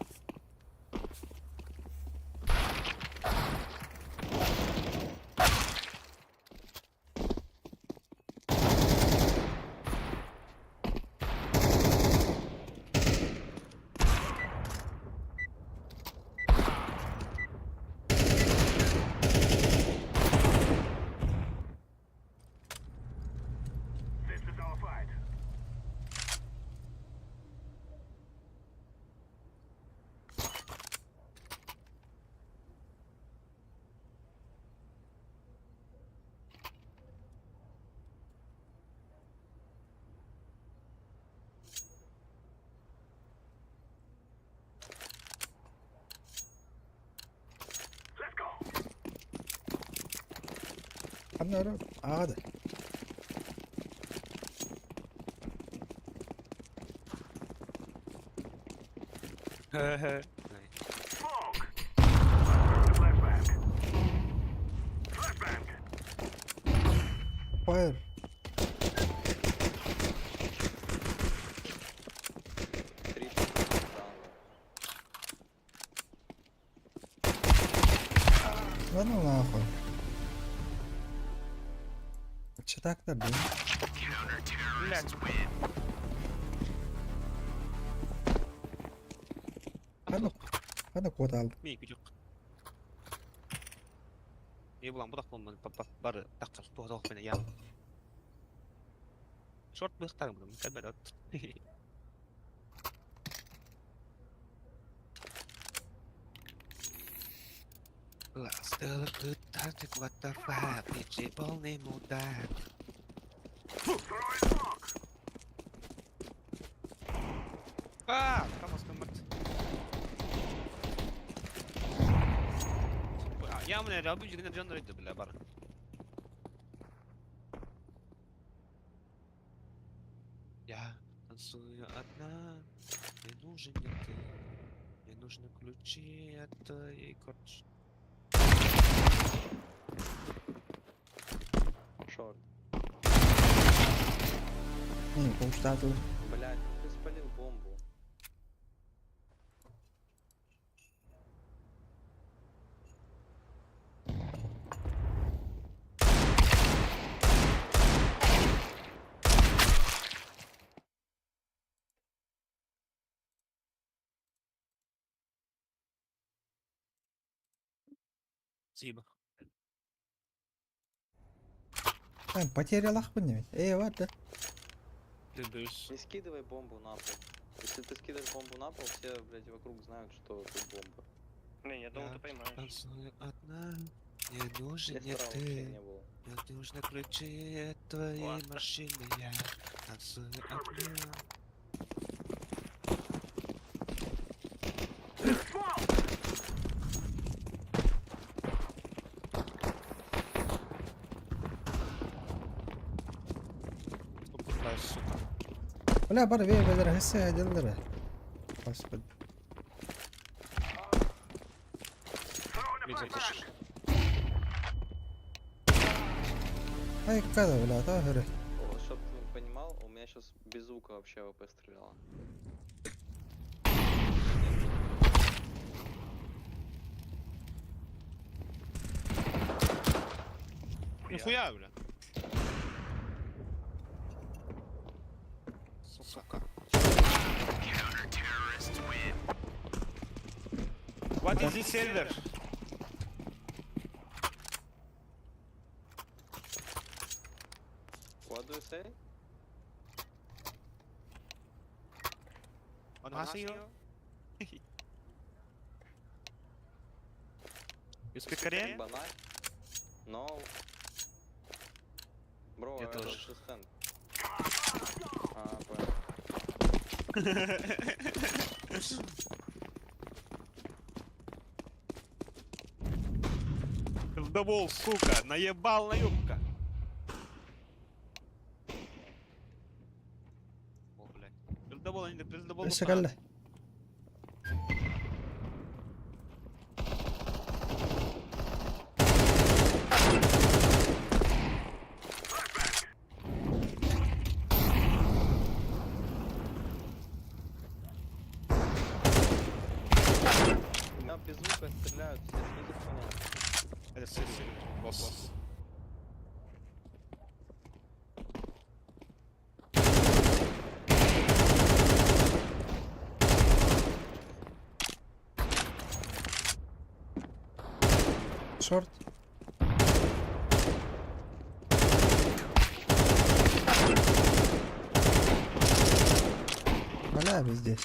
[SPEAKER 6] This is our fight. Let's go.
[SPEAKER 2] Anlıyorum. Hadi.
[SPEAKER 6] Smoke. Flashbang. Flashbang.
[SPEAKER 2] Fire. Lan nахуй. Че так-то, блин? Hadi kod aldım.
[SPEAKER 1] Meyik yok. İyi bulan budak bulman bar takkal tuğ beni ya. Short bıktar bunu mükemmel at. Ластелы тарты кватерфа, печи полный мудак. Там оскомат. يا من الرابي جينا جنر يد بالله برا. Я танцую одна, мне нужен не ты, мне нужны ключи от твоей корчи.
[SPEAKER 10] Шорт.
[SPEAKER 2] Не, полштата.
[SPEAKER 10] Блядь, ты спалил бомбу.
[SPEAKER 1] Спасибо.
[SPEAKER 2] Потерял охуенно. Вот да.
[SPEAKER 1] Ты бывешь.
[SPEAKER 10] Не скидывай бомбу на пол. Если ты скидываешь бомбу на пол, все, блядь, вокруг знают, что тут бомба.
[SPEAKER 6] Не, я думал,
[SPEAKER 1] Я
[SPEAKER 6] ты поймаешь.
[SPEAKER 1] танцую одна, мне нужен
[SPEAKER 10] Я
[SPEAKER 1] не
[SPEAKER 10] старался,
[SPEAKER 1] ты.
[SPEAKER 10] не было.
[SPEAKER 1] Мне нужны ключи от твоей
[SPEAKER 6] Ладно.
[SPEAKER 1] машины, я танцую одна. Попытаюсь, сука.
[SPEAKER 2] Бля, бар вей بدر هسه دلدره. بس بد.
[SPEAKER 1] Видел тоже.
[SPEAKER 2] Ай, когда, бля, тагры.
[SPEAKER 10] Вот, чтоб ты понимал, у меня сейчас без звука вообще АВП стреляла.
[SPEAKER 1] Нихуя, бля. Сука. What is this server?
[SPEAKER 10] What do you say?
[SPEAKER 1] 안녕하세요. You speak Korean?
[SPEAKER 10] Банай? No. Bro,
[SPEAKER 1] Я
[SPEAKER 10] I
[SPEAKER 1] тоже.
[SPEAKER 10] don't understand. Понял.
[SPEAKER 1] Пиздобол, сука, наебал на юбка. О, блядь. Пиздобол, они пиздобол.
[SPEAKER 2] لسه قال له
[SPEAKER 10] Меня без звука стреляют, все снизу понятно.
[SPEAKER 1] Это сырый, босс.
[SPEAKER 2] شورت ملابس دي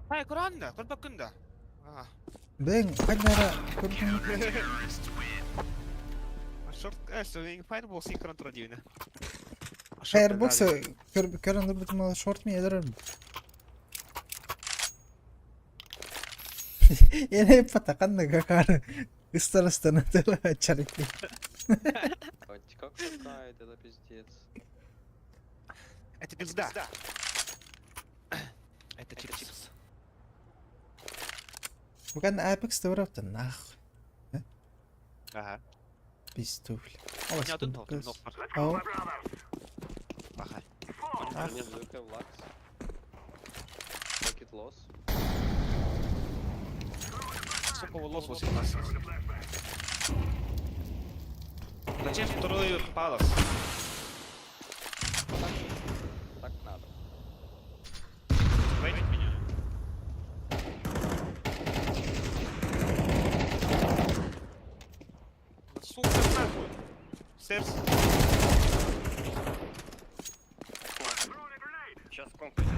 [SPEAKER 1] Hai, kuranda, kau bakunda. Ah,
[SPEAKER 2] بين حجرة كل
[SPEAKER 1] short, swing fireball synchrontradione.
[SPEAKER 2] خير بوكس كرن ضربة ما شورت مي يضرب يعني فتقنا كار استنى تلا تشاركني
[SPEAKER 10] Ать, как какая-то, это пиздец.
[SPEAKER 1] Это пизда. Это чипс.
[SPEAKER 2] وكان ابيكس ضربت النخ
[SPEAKER 1] Ага.
[SPEAKER 2] بيستول
[SPEAKER 1] Не один тот, но
[SPEAKER 2] او
[SPEAKER 1] Ага.
[SPEAKER 2] Ах.
[SPEAKER 10] Нет звука, лакс. Pocket loss.
[SPEAKER 1] Сколько лос 18? Зачем второй палас?
[SPEAKER 10] Так надо.
[SPEAKER 1] Войдет меня. Сука, нахуй. Серс.
[SPEAKER 10] Сейчас комп идет.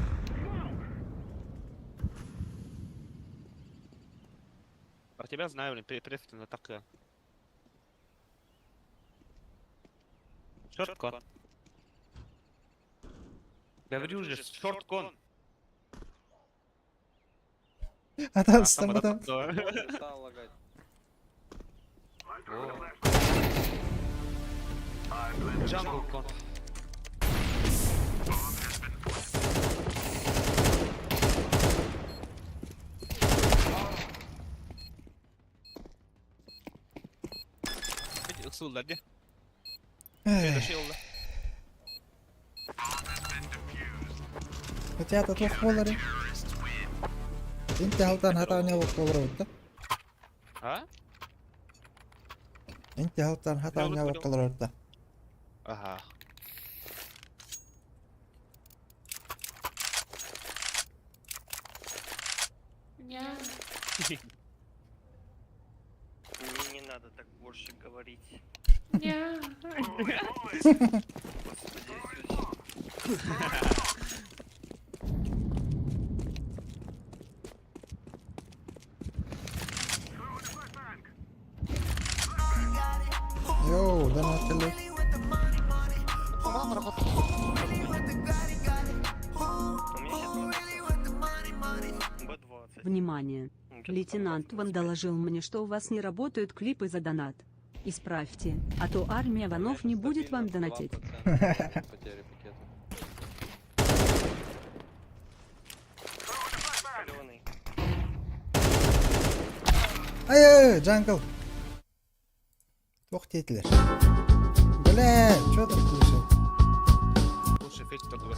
[SPEAKER 1] Про тебя знаю, блин, префикт на такая. Шорткон. Говорю же, шорткон.
[SPEAKER 2] а там там
[SPEAKER 10] Стал лагать.
[SPEAKER 1] Джанглкон. Isıllar diye. Şöyle şey oldu.
[SPEAKER 2] хотя это твой фоллери انت هلطان هطاني وقلروتا
[SPEAKER 1] Ha?
[SPEAKER 2] انت هلطان هطاني وقلروتا
[SPEAKER 1] Aha.
[SPEAKER 10] Мне не надо так больше говорить.
[SPEAKER 2] يو ده انا اتكلم
[SPEAKER 8] Внимание! Лейтенант Ван доложил мне, что у вас не работают клипы за донат. Исправьте, а то армия Ванов не будет вам донатить.
[SPEAKER 10] Потери пакета.
[SPEAKER 2] اي جانجل وقت يتلش بلا شو هذا كل شيء
[SPEAKER 1] Лучше фейстер два.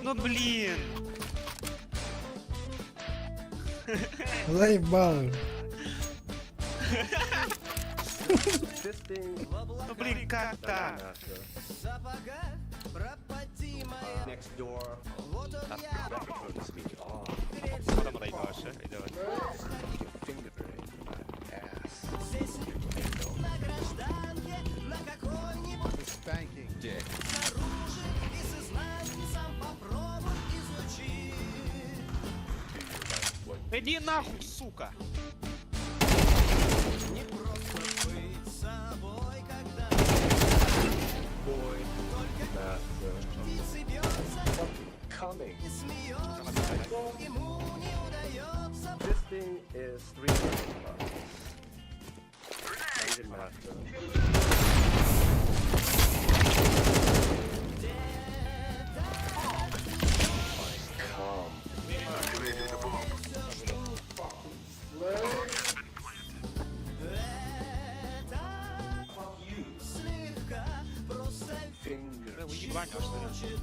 [SPEAKER 1] Ну блин!
[SPEAKER 2] والله يبال
[SPEAKER 1] Ну блин, как так? Потом проигрываешь, а? И давай. Иди нахуй, сука! Ваня, аж стріляє.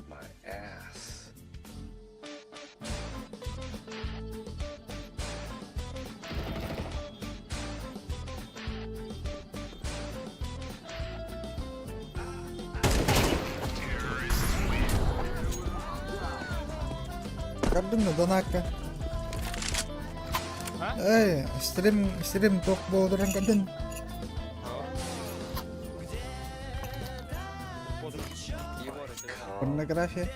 [SPEAKER 2] Kardın mı donakka?
[SPEAKER 1] Ha?
[SPEAKER 2] Stream tok bolduran kadın.
[SPEAKER 1] Походу.
[SPEAKER 2] Порнография.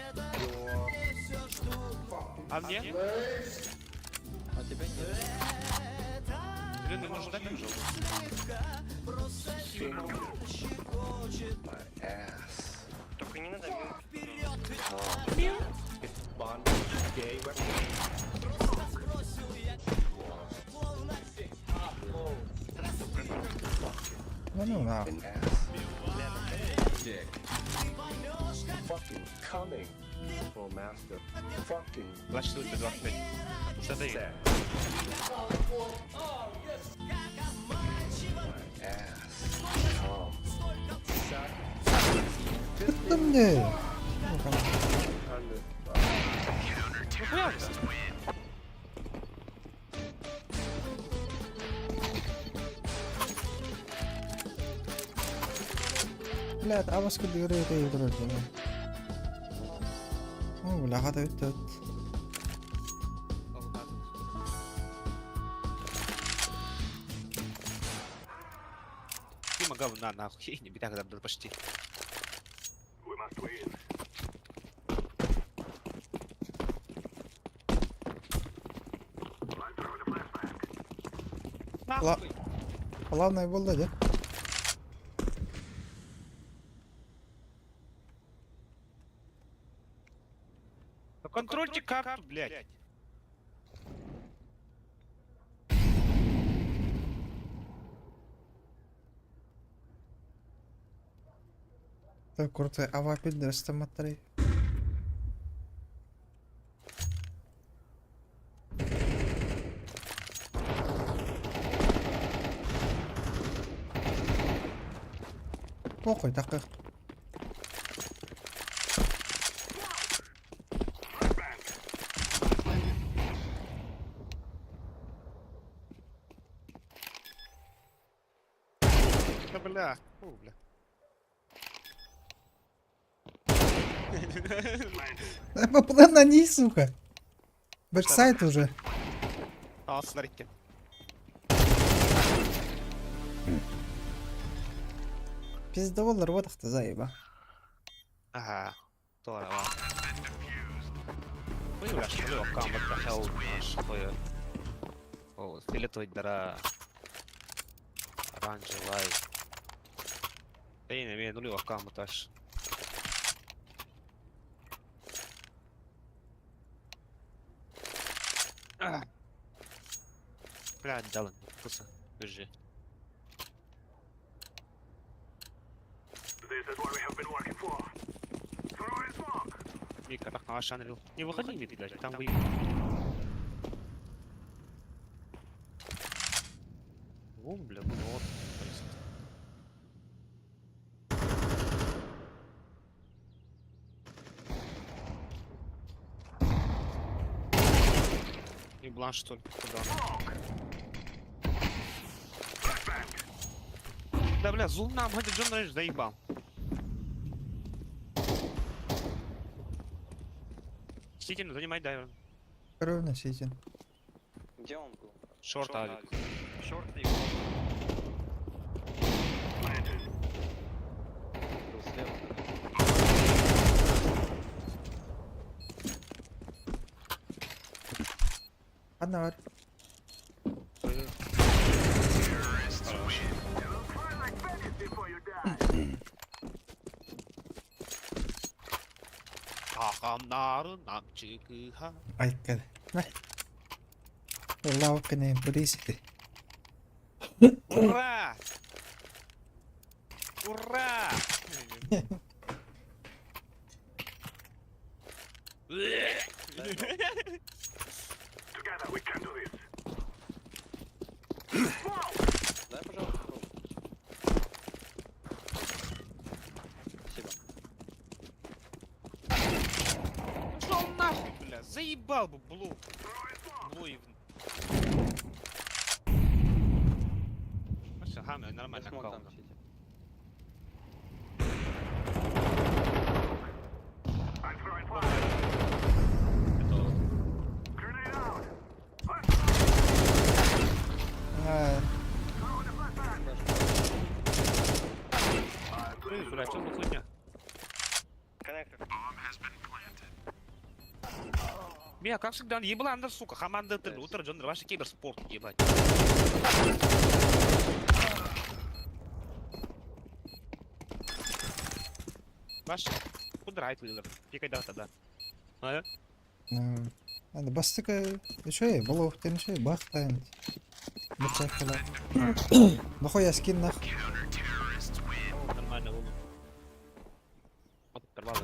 [SPEAKER 1] А мне?
[SPEAKER 10] А тебя нет.
[SPEAKER 1] Блин, может дать уже?
[SPEAKER 11] Только не надо
[SPEAKER 2] Ну на.
[SPEAKER 1] Плащ тут 25. Что дает?
[SPEAKER 2] Это мне. Блядь, авас кудуре это игру делаю. О, бля, хата это.
[SPEAKER 1] Тима говна нахуй, не беда, когда буду почти.
[SPEAKER 6] We must win.
[SPEAKER 1] Нахуй!
[SPEAKER 2] Главное было, да?
[SPEAKER 1] Ну контрольте карту, блядь.
[SPEAKER 2] Так, круто. Ава пидорство смотри. Похуй, так как.
[SPEAKER 1] Да бля. Фу, бля.
[SPEAKER 2] Поплыл на ней, сука. Бэксайд уже.
[SPEAKER 1] А, смотрите.
[SPEAKER 2] Пиздовол рвотах-то заеба.
[SPEAKER 1] Ага. Тора, ва. Ой, бля, что ли, what the hell, что я... О, филетовый дара. Оранжевый. Да я не имею нули вакам, таш. Блядь, дал он, вкусно. Бежи.
[SPEAKER 6] This is what we have been working for. Throw in smoke.
[SPEAKER 1] Мика, так на ваш анрил. Не выходи, Мик, блядь, там вы... Вон, бля, вот. И бланш, что ли? Куда? Да, бля, зум нам, хотя Джон Рейдж заебал. Ситин, занимай дайвер.
[SPEAKER 2] Ровно сидим.
[SPEAKER 10] Где он был?
[SPEAKER 1] Шорт, авик.
[SPEAKER 4] Шорт и
[SPEAKER 10] Был слева.
[SPEAKER 2] Одна варь.
[SPEAKER 1] Хахамнару нам чикыха.
[SPEAKER 2] Ай, када. Лавка не бристи.
[SPEAKER 1] Ура! Ура!
[SPEAKER 6] Together we can do this.
[SPEAKER 10] Дай, пожалуйста, пробу. Спасибо.
[SPEAKER 1] заебал бы, Блу. Блуев. Все, гамме, нормально.
[SPEAKER 10] Смог там
[SPEAKER 1] кално.
[SPEAKER 10] сидеть.
[SPEAKER 6] I'm throwing fire. Grenade out.
[SPEAKER 2] А,
[SPEAKER 6] Throwing a flashbang.
[SPEAKER 1] Бля, что за хуйня? Меня, как всегда, ебланда, сука, команда ты, утро, Джон, ваши киберспорт, ебать. Ваш, кудрайт лидер, пикай да тогда. А?
[SPEAKER 2] هذا بس شوي والله وقتين شوي باخت انت متشكلة بخويا سكين نخ
[SPEAKER 1] Нормально, Луну. Вот, оторвало.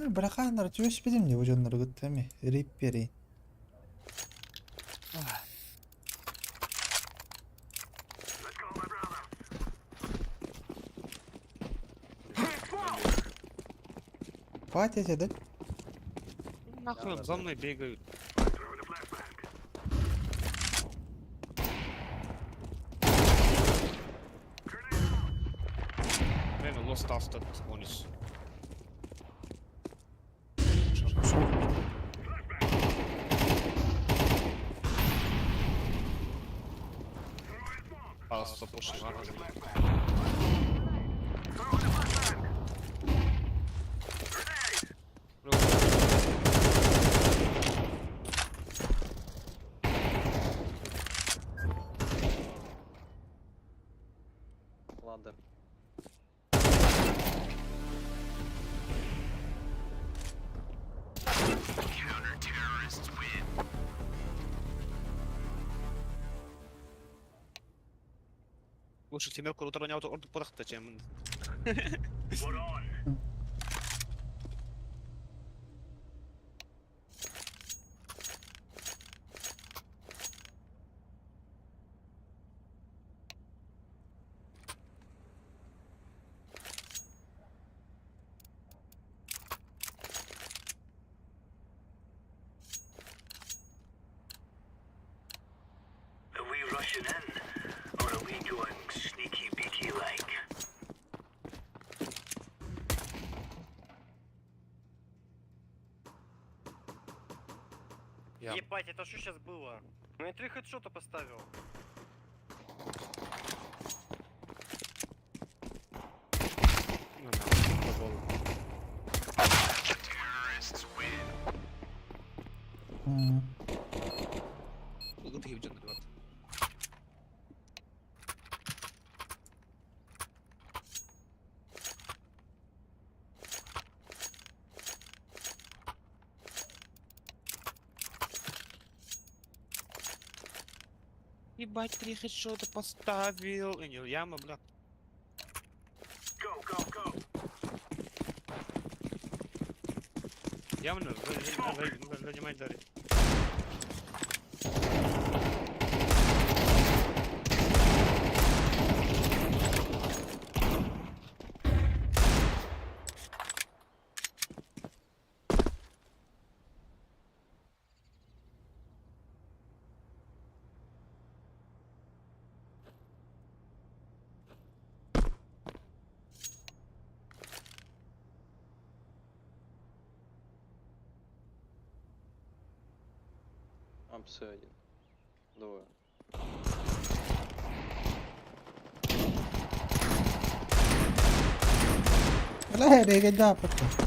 [SPEAKER 2] برخان رجوش بدمني وجن رقدتمي ريبيري
[SPEAKER 6] Let's go, my brother.
[SPEAKER 2] فاتي تدل
[SPEAKER 1] Нахуй, за мной бегают.
[SPEAKER 6] Throwing a flashbang.
[SPEAKER 1] Время lost after honest. Просто пошли.
[SPEAKER 10] Ладно.
[SPEAKER 1] Лучше семерку рутера орду порахта, чем...
[SPEAKER 6] What on? Are we rushing in, or are we going sneaky beaky like?
[SPEAKER 12] Ебать, это что сейчас было? Ну я 3 хедшота поставил.
[SPEAKER 1] Ну да, попробую. Good hip, John, ребят. Ебать, 3 хедшота поставил. Не, яма, бля.
[SPEAKER 6] Go, go, go!
[SPEAKER 1] Явно, занимать дары.
[SPEAKER 10] Ампсы один. Двое.
[SPEAKER 2] لا هي قدام فكرة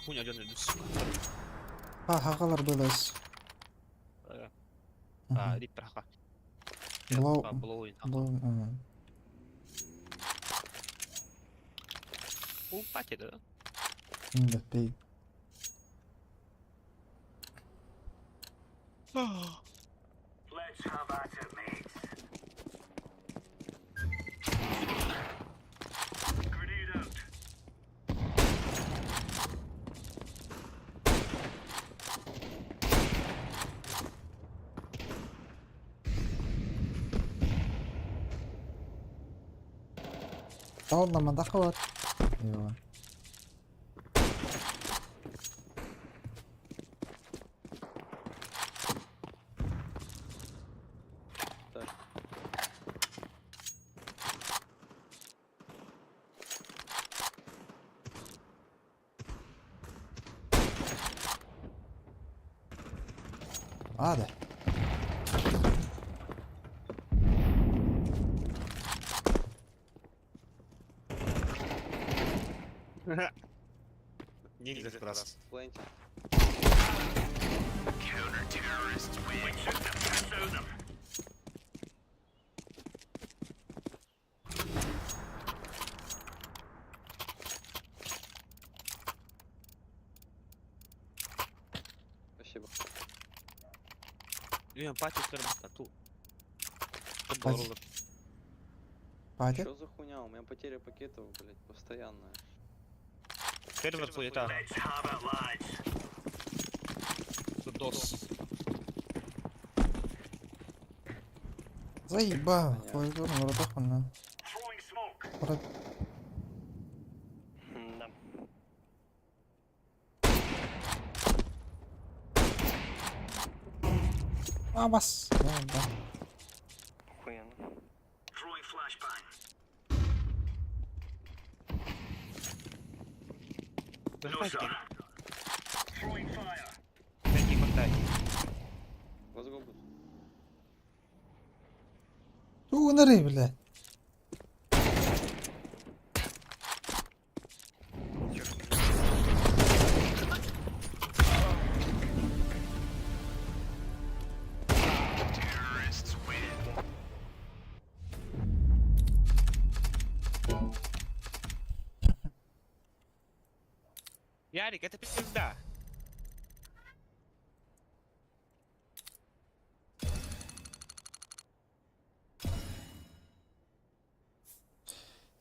[SPEAKER 1] хуйня дёрнедис.
[SPEAKER 2] Хақалар бөлөс.
[SPEAKER 1] Дип праха.
[SPEAKER 2] Блоу.
[SPEAKER 1] Блоуин. У пати да?
[SPEAKER 2] Білбей.
[SPEAKER 6] Let's have at it, mates. Grenade out.
[SPEAKER 2] Талда мадақы бар. Ева. Hadi.
[SPEAKER 1] Не видно как раз.
[SPEAKER 6] Counter-terrorists win. We took the piss out of them.
[SPEAKER 10] Спасибо.
[SPEAKER 1] Блин, пати скоро ту.
[SPEAKER 2] Пати. Пати?
[SPEAKER 10] Что за хуйня? У меня потеря пакетов, блядь, постоянная.
[SPEAKER 1] Сервер суета.
[SPEAKER 6] Let's have it, lads.
[SPEAKER 1] Дос.
[SPEAKER 2] Заебал. Пойду на воротах на.
[SPEAKER 6] Throwing smoke.
[SPEAKER 2] Ворот.
[SPEAKER 12] Да.
[SPEAKER 2] Бас. Да.
[SPEAKER 12] Охуенно.
[SPEAKER 6] Throwing flashbang. No, sir. Throwing fire.
[SPEAKER 1] Не хватает.
[SPEAKER 10] Возгобус.
[SPEAKER 2] Унари, блядь.
[SPEAKER 6] Terrorists win.
[SPEAKER 1] Ярик, это пизда.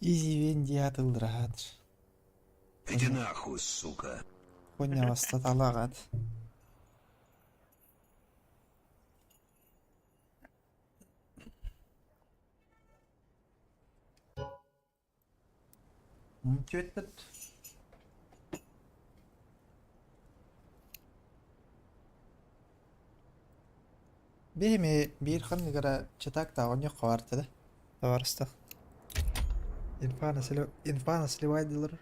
[SPEAKER 2] Изи венди атылдырат.
[SPEAKER 6] Иди нахуй, сука.
[SPEAKER 2] Хуйня вас таталагат. Чё это? Бейме бир ханныгара чатак та оньо кварты да. Товарыста. Инфана сливайдылар.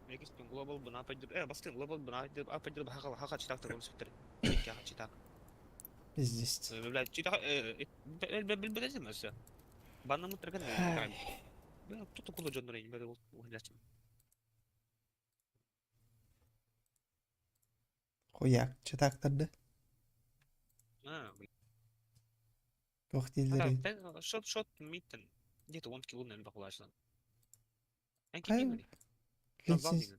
[SPEAKER 1] Мекиспин глобал бына пойдет. Бастын глобал бына пойдет. Хака читак та консектор. Икки хака читак.
[SPEAKER 2] Пиздец.
[SPEAKER 1] Блядь, читак. Bilmedin mi sen? Bana mutlaka ne? Ben tutu kullanıcı onları böyle oynayacağım.
[SPEAKER 2] Хуяк чатактарды.
[SPEAKER 1] Ha.
[SPEAKER 2] Тоқтилдери.
[SPEAKER 1] Ben shot mitten. Где-то 10 кило, наверное, покулачно. En
[SPEAKER 2] Hayır.
[SPEAKER 1] kim mi?
[SPEAKER 2] Лиценз...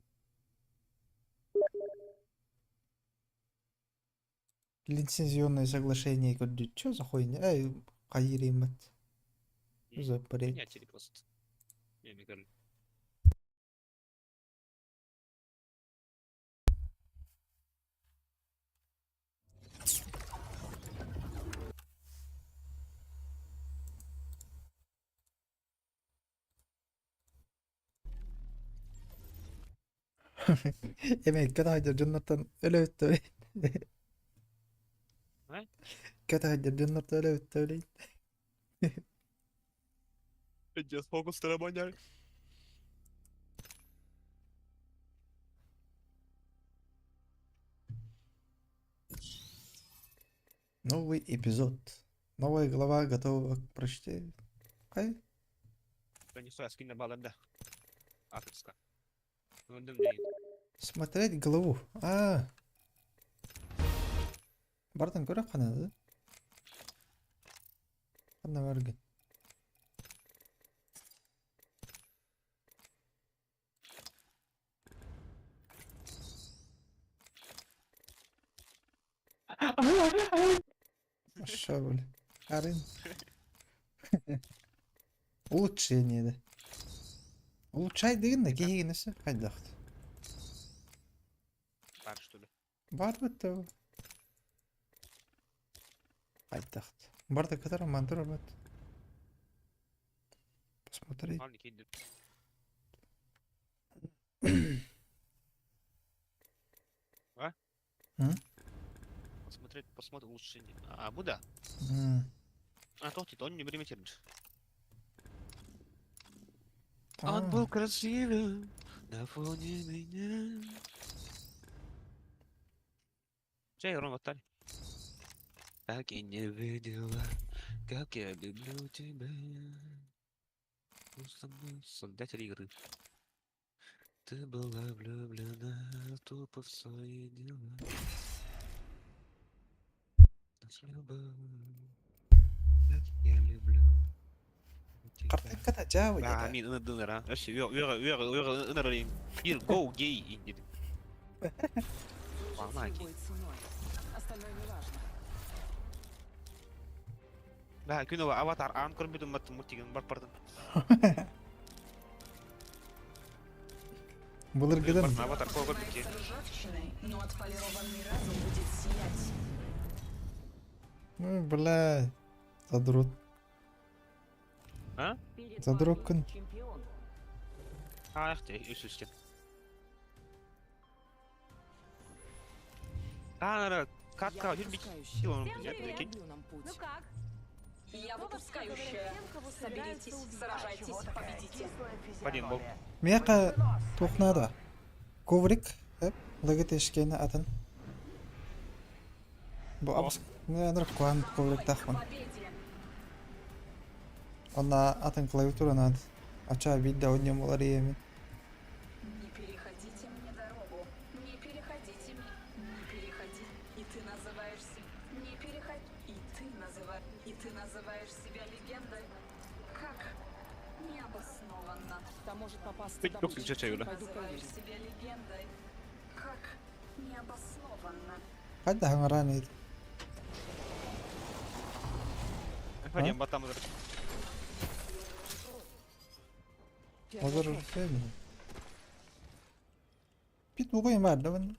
[SPEAKER 2] Лицензионное соглашение говорит, чё за хуйня? Эй, кайримат. За бред.
[SPEAKER 1] Понятие просто. Я не говорю.
[SPEAKER 2] Emek kötü haydır cennetten öyle öttü.
[SPEAKER 1] Ne?
[SPEAKER 2] Kötü haydır cennetten öyle öttü.
[SPEAKER 1] Сейчас фокус тарабаняй.
[SPEAKER 2] Новый эпизод. Новая глава готова к прочтению. Ай,
[SPEAKER 1] Принесу я скин на баланда. Авторска. Ну, да мне.
[SPEAKER 2] Смотреть голову. Бардан көре қанады. Қана бәрген. Маша, бля. Арын. Улучшение, да. Улучшай деген де кейгенесі қайдақты.
[SPEAKER 1] Бар, что ли?
[SPEAKER 2] Бар бітті. Қайдақты. Барды катар мантура бәт. Посмотри.
[SPEAKER 1] Мал не кейдір. А? Посмотрим улучшение. Bu da. Тоқтит, он не примитивный. Он был красивым на фоне меня. Чай, Рон, Ваталь. Так и не видела, как я люблю тебя. Создатель игры. Ты была влюблена тупо в свои дела. С любовью, как я люблю.
[SPEAKER 2] Қартайқата жауы деді.
[SPEAKER 1] Мен ұнадыңдар, а? Әші, ұнарайын. Бір гоу гей индеді. Мамаки. Да, күні аватар ан көрмедім мультигін бар пардын.
[SPEAKER 2] Бұл іргеден.
[SPEAKER 1] Аватар қол көрдік ке.
[SPEAKER 2] Бля, задрот.
[SPEAKER 1] А?
[SPEAKER 2] Задрот күн.
[SPEAKER 1] Аяқты, үсістен. Ана, катка, жүрбейді.
[SPEAKER 13] Ну как? Я выпускающая. Соберитесь, сражайтесь, победите.
[SPEAKER 1] Паден бол.
[SPEAKER 2] Меқа тоқнады. Коврик, лагет ешкені атын. Бұл абыс, нәдір қуан коврик тақпын. Она атын клавиатура надо. Ача видео одним лариями.
[SPEAKER 13] Не переходите мне дорогу. Не переходите мне. Не переходи. И ты называешься. Не переходи. И ты называешь себя легендой. Как? Необоснованно.
[SPEAKER 14] Там может попасться
[SPEAKER 1] Пить
[SPEAKER 14] добыча.
[SPEAKER 1] только чаю, да?
[SPEAKER 14] Пойду
[SPEAKER 13] Называешь
[SPEAKER 14] проверю.
[SPEAKER 13] себя легендой. Как? Необоснованно.
[SPEAKER 2] Хай да хаңаран еді.
[SPEAKER 1] Паден, батам ұзыр.
[SPEAKER 2] Озыр сөйлі. Пит бұғайын бар да бұны.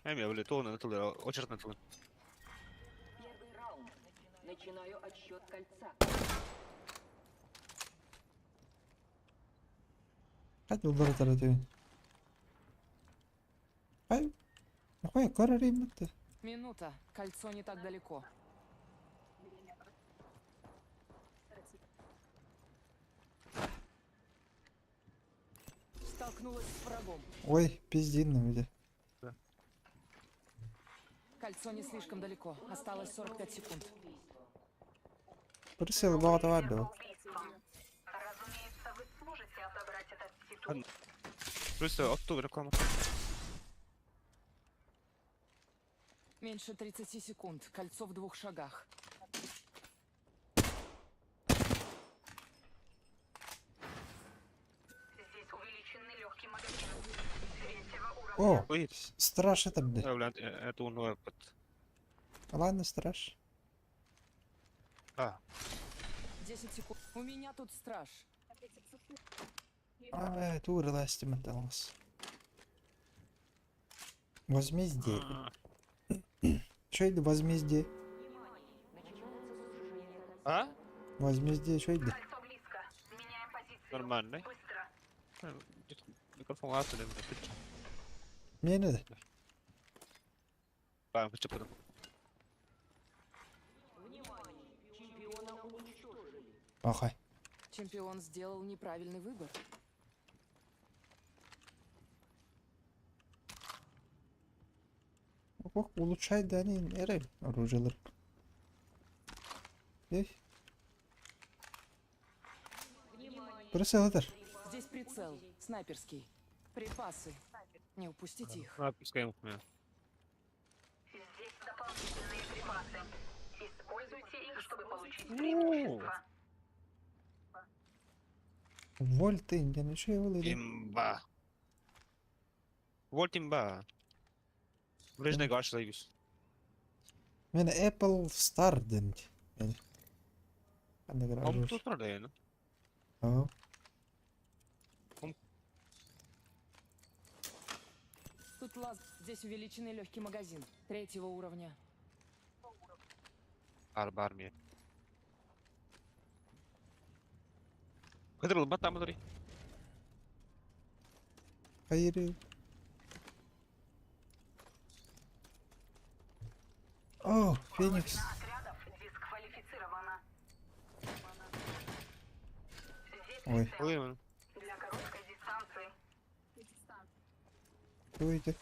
[SPEAKER 1] Әме, біле, тоғын ұтылды, очыртын ұтылды.
[SPEAKER 14] Первый раунд. Начинаю отсчет кольца.
[SPEAKER 2] Хай ұлдары тары түйін. Хай. Нахуй, көрірейін бұтты.
[SPEAKER 14] Минута. Кольцо не так далеко. Столкнулась с врагом.
[SPEAKER 2] Ой, пиздинно буде.
[SPEAKER 14] Кольцо не слишком далеко. Осталось 45 секунд.
[SPEAKER 2] Присел багато варду.
[SPEAKER 13] Разумеется, вы сможете отобрать этот титул.
[SPEAKER 1] Просто оттуда реклама.
[SPEAKER 14] Меньше 30 секунд. Кольцо в 2 шагах.
[SPEAKER 13] Здесь увеличенный легкий магазин. Третьего уровня.
[SPEAKER 2] О,
[SPEAKER 1] Ой,
[SPEAKER 2] страш это буде.
[SPEAKER 1] это он опыт.
[SPEAKER 2] Ладно, страш.
[SPEAKER 14] 10 секунд. У меня тут страж.
[SPEAKER 2] Тур ласти моталась. Возмездие. Что это возмездие?
[SPEAKER 1] А?
[SPEAKER 2] Возмездие, что это?
[SPEAKER 13] Кольцо близко. Меняем позицию.
[SPEAKER 1] Нормально.
[SPEAKER 13] Быстро.
[SPEAKER 1] Микрофон атылды.
[SPEAKER 2] Мне надо.
[SPEAKER 1] Бам, почему?
[SPEAKER 2] Охай.
[SPEAKER 14] Чемпион сделал неправильный выбор.
[SPEAKER 2] Ох, улучшай, да, не эрель оружиелер. Эй. Присел это.
[SPEAKER 14] Здесь прицел. прицел. Снайперский. Припасы. Не упустите их.
[SPEAKER 1] А, пускаем. Да.
[SPEAKER 13] Здесь дополнительные припасы. Используйте их, чтобы получить преимущество.
[SPEAKER 2] Вольти, я нічого вилили.
[SPEAKER 1] Имба. Вот имба. Ближний karşılayız.
[SPEAKER 2] У мене Apple Stardent. А не
[SPEAKER 1] Он
[SPEAKER 2] граю.
[SPEAKER 1] тут продає, ну.
[SPEAKER 2] Ага.
[SPEAKER 14] Тут лаз. Здесь увеличенный легкий магазин. 3-го уровня.
[SPEAKER 1] Harbi armiye. Kadir oğlum bak tam orayı.
[SPEAKER 2] Hayır. О, Феникс.
[SPEAKER 13] Отрядов дисквалифицировано.
[SPEAKER 2] Ой,
[SPEAKER 1] Alayım
[SPEAKER 13] Для короткой дистанции.
[SPEAKER 2] duydu.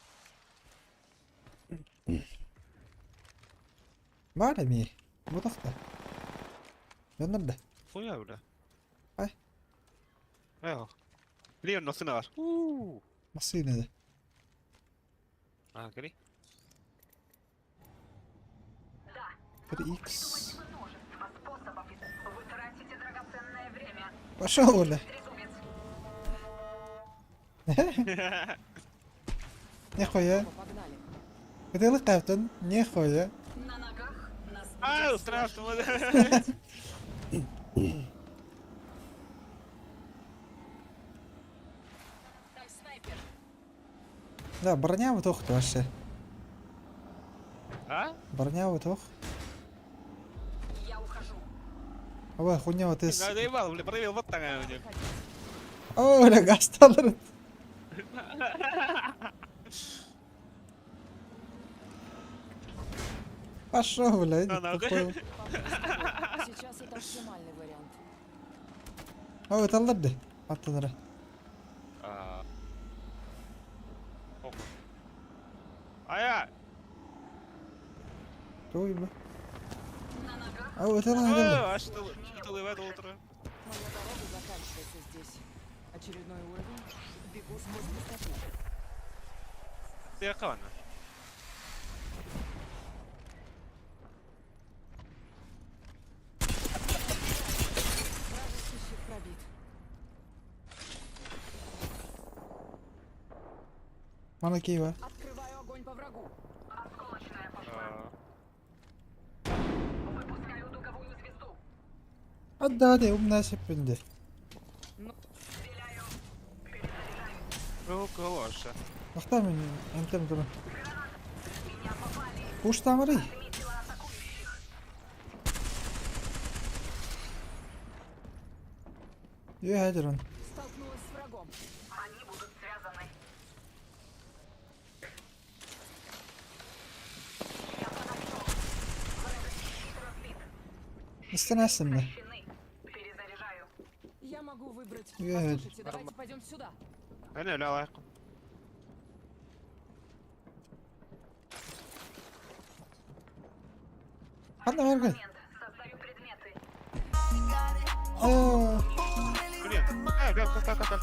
[SPEAKER 2] Var ya mi? Bu da. Yanında.
[SPEAKER 1] onu. Ya burada.
[SPEAKER 2] Ay.
[SPEAKER 1] Ya. Biliyorum nasıl ne var.
[SPEAKER 2] Nasıl yine de?
[SPEAKER 1] Ha gri.
[SPEAKER 2] 3x.
[SPEAKER 13] Множество способов. Вы тратите драгоценное время.
[SPEAKER 2] Пошел, Оля.
[SPEAKER 13] Трезубец.
[SPEAKER 2] Нихуя.
[SPEAKER 14] Погнали.
[SPEAKER 2] Где лыкаптın? Нихуя.
[SPEAKER 13] На ногах. На
[SPEAKER 1] Aa ıstırastım hadi.
[SPEAKER 14] Там снайпер.
[SPEAKER 2] Да, броня вдох вообще.
[SPEAKER 1] Ha?
[SPEAKER 2] Броня вдох.
[SPEAKER 13] Я ухожу.
[SPEAKER 2] Ава, хуйня вот
[SPEAKER 1] Ya
[SPEAKER 2] из.
[SPEAKER 1] doymadım bile parayı bak tane önce.
[SPEAKER 2] Оля, гасталыр. Пошел, блядь.
[SPEAKER 1] На ногу.
[SPEAKER 2] тупой.
[SPEAKER 14] Сейчас это оптимальный вариант.
[SPEAKER 2] Ава, талдырды. Аттаныры.
[SPEAKER 1] Aa. Oku. Aya.
[SPEAKER 2] Ой, бля.
[SPEAKER 13] На ногах.
[SPEAKER 2] Ава, это надо.
[SPEAKER 1] Açtı. Çıtılı ve dolduruyor.
[SPEAKER 14] Моя дорога заканчивается здесь. Очередной уровень. Бегу сквозь пустоту.
[SPEAKER 1] Яка вона?
[SPEAKER 14] Вражеский щит пробит.
[SPEAKER 2] Мана Киева.
[SPEAKER 14] Открываю огонь по врагу.
[SPEAKER 13] Осколочная пошла.
[SPEAKER 1] Aa.
[SPEAKER 13] Выпускаю дуговую звезду.
[SPEAKER 2] Hadi umna sepinde.
[SPEAKER 13] Стреляю. Перезаряжаю.
[SPEAKER 1] Ну, хороше.
[SPEAKER 2] Ахта мен антем durun.
[SPEAKER 13] Меня попали.
[SPEAKER 2] Push tamari.
[SPEAKER 13] Отметила атакующих.
[SPEAKER 2] Yo hadirin.
[SPEAKER 14] Столкнулась с врагом.
[SPEAKER 13] Они будут связаны. Я подошел. Вражеский щит разбит.
[SPEAKER 2] İstemezsin mi?
[SPEAKER 13] Щины. Перезаряжаю.
[SPEAKER 14] Я могу выбрать.
[SPEAKER 2] Я-
[SPEAKER 14] Послушайте, давайте пойдем сюда.
[SPEAKER 1] Ben öyle alayım.
[SPEAKER 2] Hadi ver gel.
[SPEAKER 13] Момент. Создаю предметы.
[SPEAKER 2] Aa,
[SPEAKER 1] Geliyor. Ha gel gel gel gel.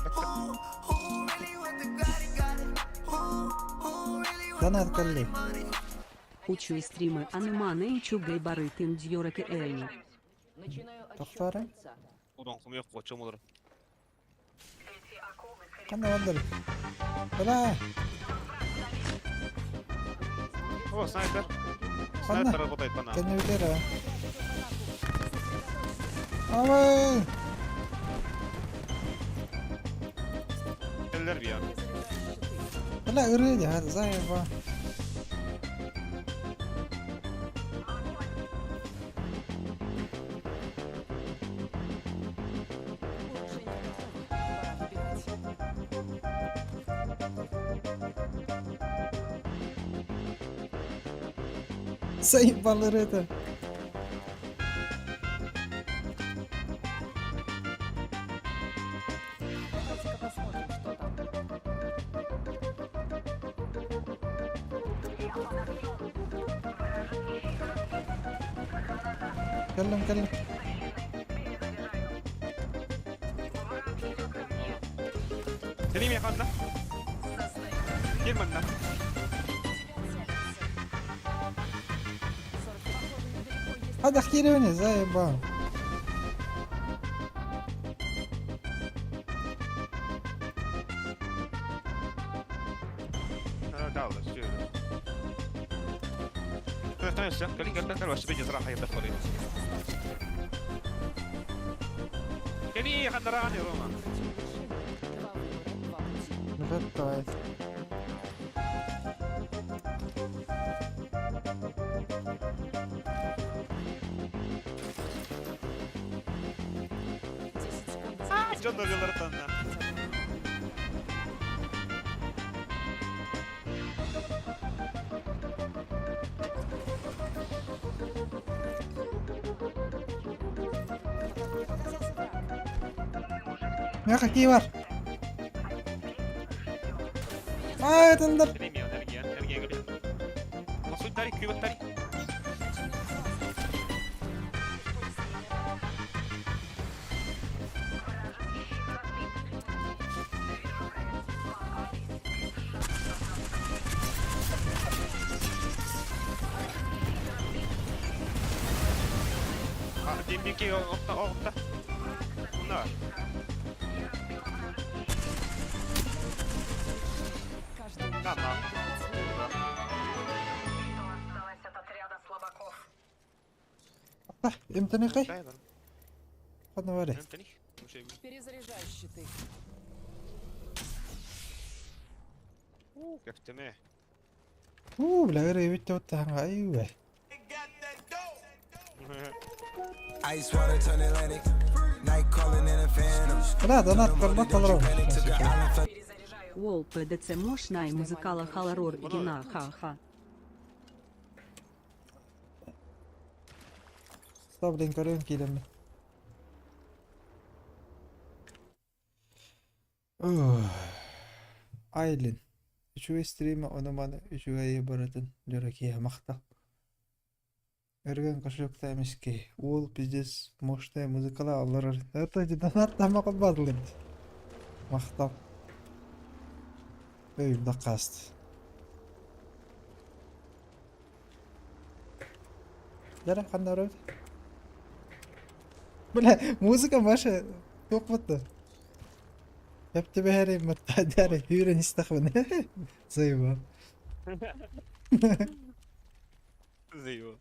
[SPEAKER 2] Donat kalli.
[SPEAKER 8] Учу стримы Анумана и Чугай Барытын Дьорек и Эйни.
[SPEAKER 2] Toxtarı.
[SPEAKER 1] Ulan kum yok koçum olur.
[SPEAKER 13] Эти оковы
[SPEAKER 2] Hadi vandır. Bela.
[SPEAKER 1] О, снайпер.
[SPEAKER 2] Ладно.
[SPEAKER 1] Снайпер работает по нам.
[SPEAKER 2] Sen ne bilir ha. Ava.
[SPEAKER 1] Eller bir ya.
[SPEAKER 2] Bela ırıydı hadi zayıfa.
[SPEAKER 14] Улучшение готово. Пора выбирать.
[SPEAKER 2] Zayıfaları это.
[SPEAKER 14] Давайте-ка посмотрим, что там.
[SPEAKER 2] Kellim kellim.
[SPEAKER 1] Сеним яканда. Келмен да.
[SPEAKER 2] Отохерёнись, заебал.
[SPEAKER 1] Да, да, все. Знаешь, все, коллега, так хорошо, тебе не зраха, я доходил. Кели, я хандарани, Рома.
[SPEAKER 2] Готовь.
[SPEAKER 1] Что на велортана?
[SPEAKER 2] Ya какие var? Это надо.
[SPEAKER 1] Сеним, энергия говорит. Масуй тари, кюбет тари. Димбики, опта. На. На.
[SPEAKER 13] Осталось от отряда слабаков.
[SPEAKER 2] امتى خي؟ خدنا بالي.
[SPEAKER 14] Перезаряжаю щиты.
[SPEAKER 1] كيف تمام.
[SPEAKER 2] بلا غير يبيت وتها ايوه.
[SPEAKER 5] Ice water turn Atlantic. Night calling in a phantom.
[SPEAKER 2] لا ده نذكر بطل روح.
[SPEAKER 8] Wall PDC мощна и музыкала Халарор Гена ха-ха.
[SPEAKER 2] Ставлен корен килем. Айлин. Üçü stream'e onamanı üçüge baratın jarakiya maqta. Ergen kaşıkta emiş ki. Ol bizdes moşta muzikala alır. Hatta cidden hatta maqal bazılır. Maqta. Öyle kast. Jara qanday o'raydi? Bula muzika boshi to'qmatdi. Yaptı bir herif matta der yürün istakbını. Zayıf.
[SPEAKER 1] Зио.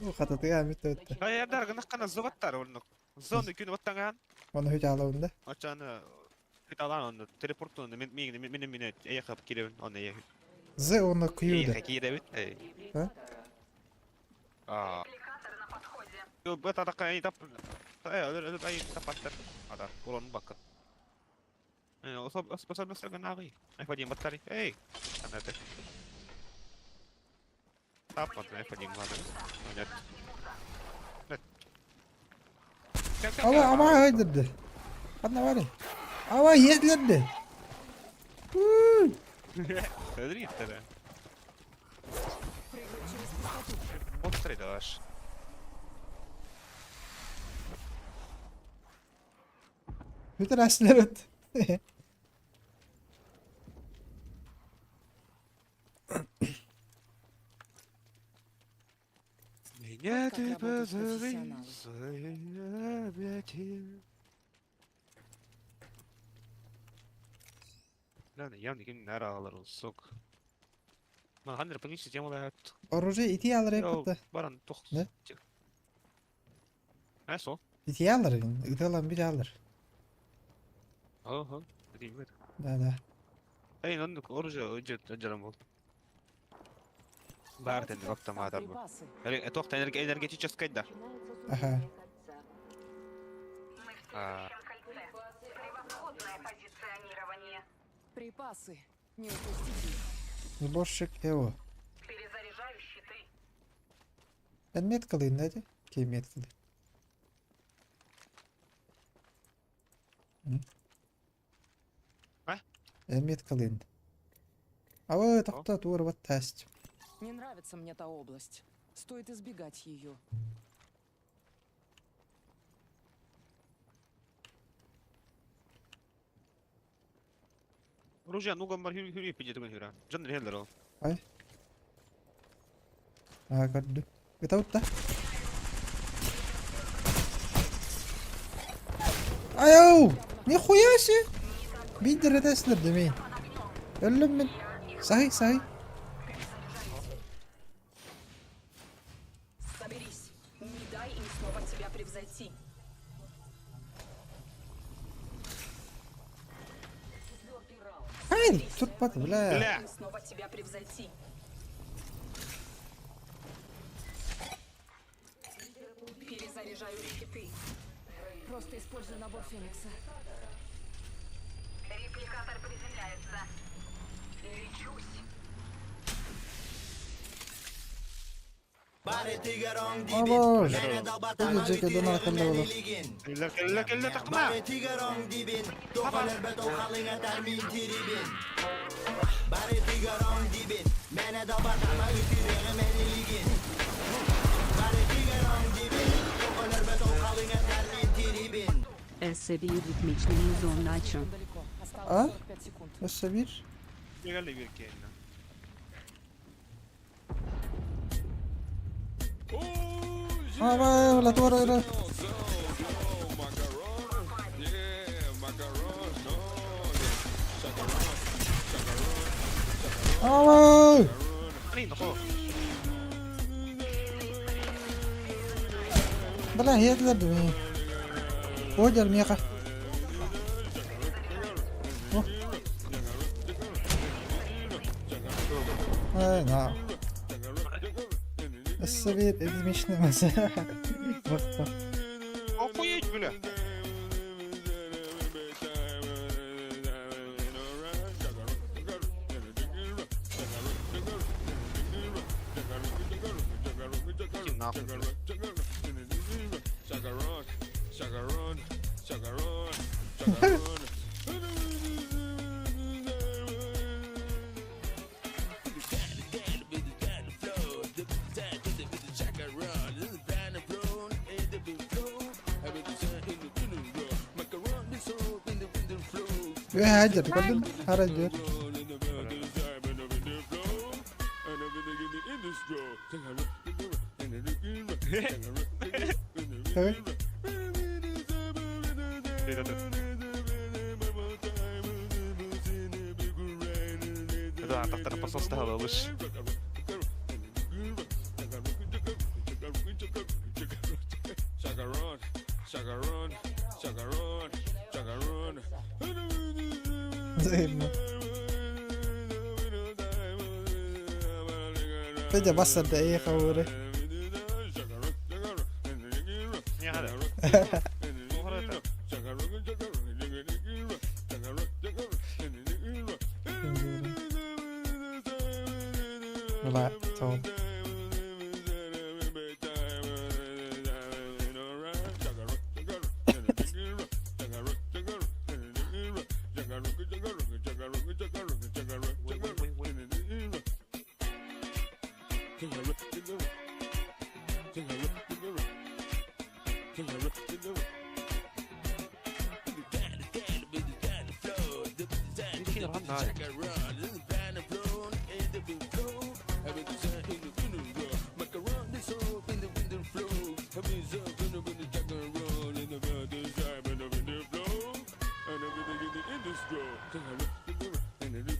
[SPEAKER 2] O katı ya mit öttü.
[SPEAKER 1] Я дарга нахана зоваттар олнук. Зоны күн оттанган.
[SPEAKER 2] Onu hiç alawında.
[SPEAKER 1] Ачаны киталан оны телепортуны мен минут аяқап келебин оны аяқ.
[SPEAKER 2] Zı onu kuyudu.
[SPEAKER 1] Аяқ киrebит.
[SPEAKER 2] Ha?
[SPEAKER 1] Yo bu taraqa ay tap. Öyle ay tapattır. Ada kolonun bakın. O spesal besar ganari. Ay fadiyim battari. Hey. Anate. Tapat ay fadiyim hadi. Net. Net.
[SPEAKER 2] Ama öldürdü. Anne var ya. Ama yedildi.
[SPEAKER 1] Öldüreyim tabi. Monstredaş.
[SPEAKER 2] Bütün aslar öttü.
[SPEAKER 1] Меня ты
[SPEAKER 14] Как работают
[SPEAKER 1] позови
[SPEAKER 14] профессионалы.
[SPEAKER 1] в свои объятия. Lan yani kim nere ağlar olsak. Ben hangi peki sistem olarak
[SPEAKER 2] Oruje iti alır hep
[SPEAKER 1] Yo,
[SPEAKER 2] hatta.
[SPEAKER 1] baran tok.
[SPEAKER 2] Ne?
[SPEAKER 1] Ne so?
[SPEAKER 2] İti alır. İti alan bir alır.
[SPEAKER 1] Aha, dediğim gibi.
[SPEAKER 2] Da.
[SPEAKER 1] Hey lan orucu öncelim oldu. Бартен вакта мадar bu.
[SPEAKER 14] Припасы.
[SPEAKER 1] Тохта энергетическая да.
[SPEAKER 2] Aha.
[SPEAKER 13] Превосходное позиционирование.
[SPEAKER 14] Припасы. Не упустите их.
[SPEAKER 2] Сборщик Эво.
[SPEAKER 13] Перезаряжаю щиты.
[SPEAKER 2] Ben met kalayım hadi. Kim met kalayım?
[SPEAKER 1] Ne?
[SPEAKER 2] Ben met kalayım. Ава тахта тур вот тест.
[SPEAKER 14] Не нравится мне та область. Стоит избегать ее.
[SPEAKER 1] Ружья, ну гамбар хюри пиджет гэн хюра. Жан нэлэр о.
[SPEAKER 2] Ай. Гадду. Витаутта. Аяу! Нихуя себе! Бидер это слабдами. Ölüm Sahi.
[SPEAKER 14] Соберись. Не дай им снова тебя превзойти.
[SPEAKER 2] Hayır, tutmadı bile.
[SPEAKER 1] Бля!
[SPEAKER 14] Им снова тебя превзойти. Перезаряжаю рекеты. Просто используй набор Феникса.
[SPEAKER 13] Репликатор приземляется. Лечусь.
[SPEAKER 2] Abo. Bu ceketi akıllı olur.
[SPEAKER 1] Kelle takma.
[SPEAKER 8] Эссеби ритмичный музон начал.
[SPEAKER 14] Далеко. Осталось
[SPEAKER 2] А?
[SPEAKER 14] 45 секунд.
[SPEAKER 2] Nasıl bir?
[SPEAKER 1] Gel bir kelle.
[SPEAKER 2] Aba, la torre. Aba.
[SPEAKER 1] Ani nako.
[SPEAKER 2] Bala هي تلبي. وجر ميقة. نعم. السبيل ادمشنا مثلا. وقفة.
[SPEAKER 1] Охуеть, бля. Иди нахуй.
[SPEAKER 2] هاجر كلنا هرجر. تمام.
[SPEAKER 1] ده تحت القصص ده وش.
[SPEAKER 2] زي ما تجي بس الدقيقة وري.
[SPEAKER 1] يا هلا.
[SPEAKER 2] لا تمام.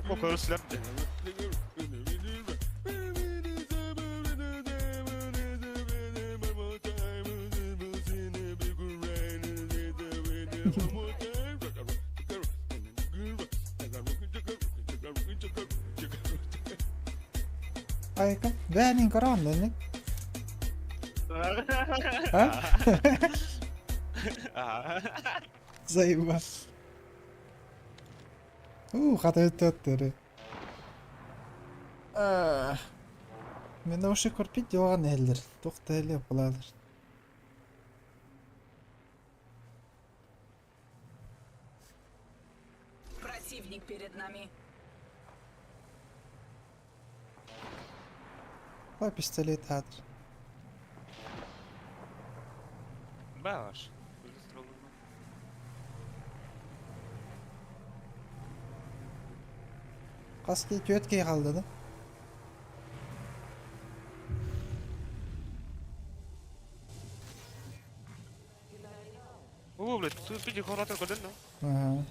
[SPEAKER 1] Kokoslar.
[SPEAKER 2] Aika, väänin korannon. Ha? زي ما خطيت تتري мен ошо көрпөйт жоган элдер токто эле булалар.
[SPEAKER 14] Противник перед нами.
[SPEAKER 2] Пистолет хатыр.
[SPEAKER 1] Баш.
[SPEAKER 2] Kaski tötkey kaldı da.
[SPEAKER 1] Блядь, ты пиди хората коден, no?
[SPEAKER 2] Aha.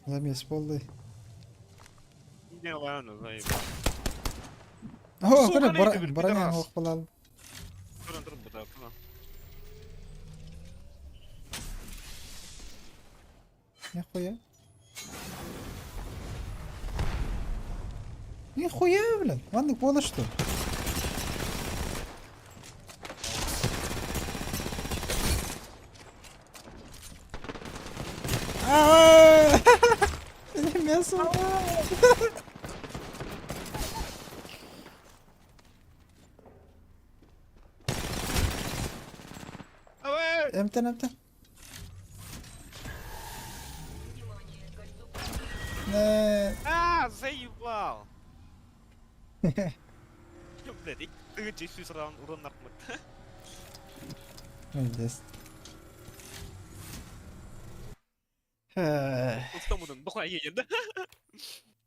[SPEAKER 2] Замес болды.
[SPEAKER 1] Не, ладно, знаю.
[SPEAKER 2] О,
[SPEAKER 1] Сука,
[SPEAKER 2] көрі,
[SPEAKER 1] нейді бір
[SPEAKER 2] бұран
[SPEAKER 1] пидорас.
[SPEAKER 2] оқ болалым.
[SPEAKER 1] Тұрын, бұта, тұра.
[SPEAKER 2] Нихуя. Нихуя, блядь. Ладно, было что? Мясо. Эмтен.
[SPEAKER 1] Заебал! Блядь, ты чуть-чуть урон нахмут.
[SPEAKER 2] Молодец.
[SPEAKER 1] Устамудun, духай едет, да?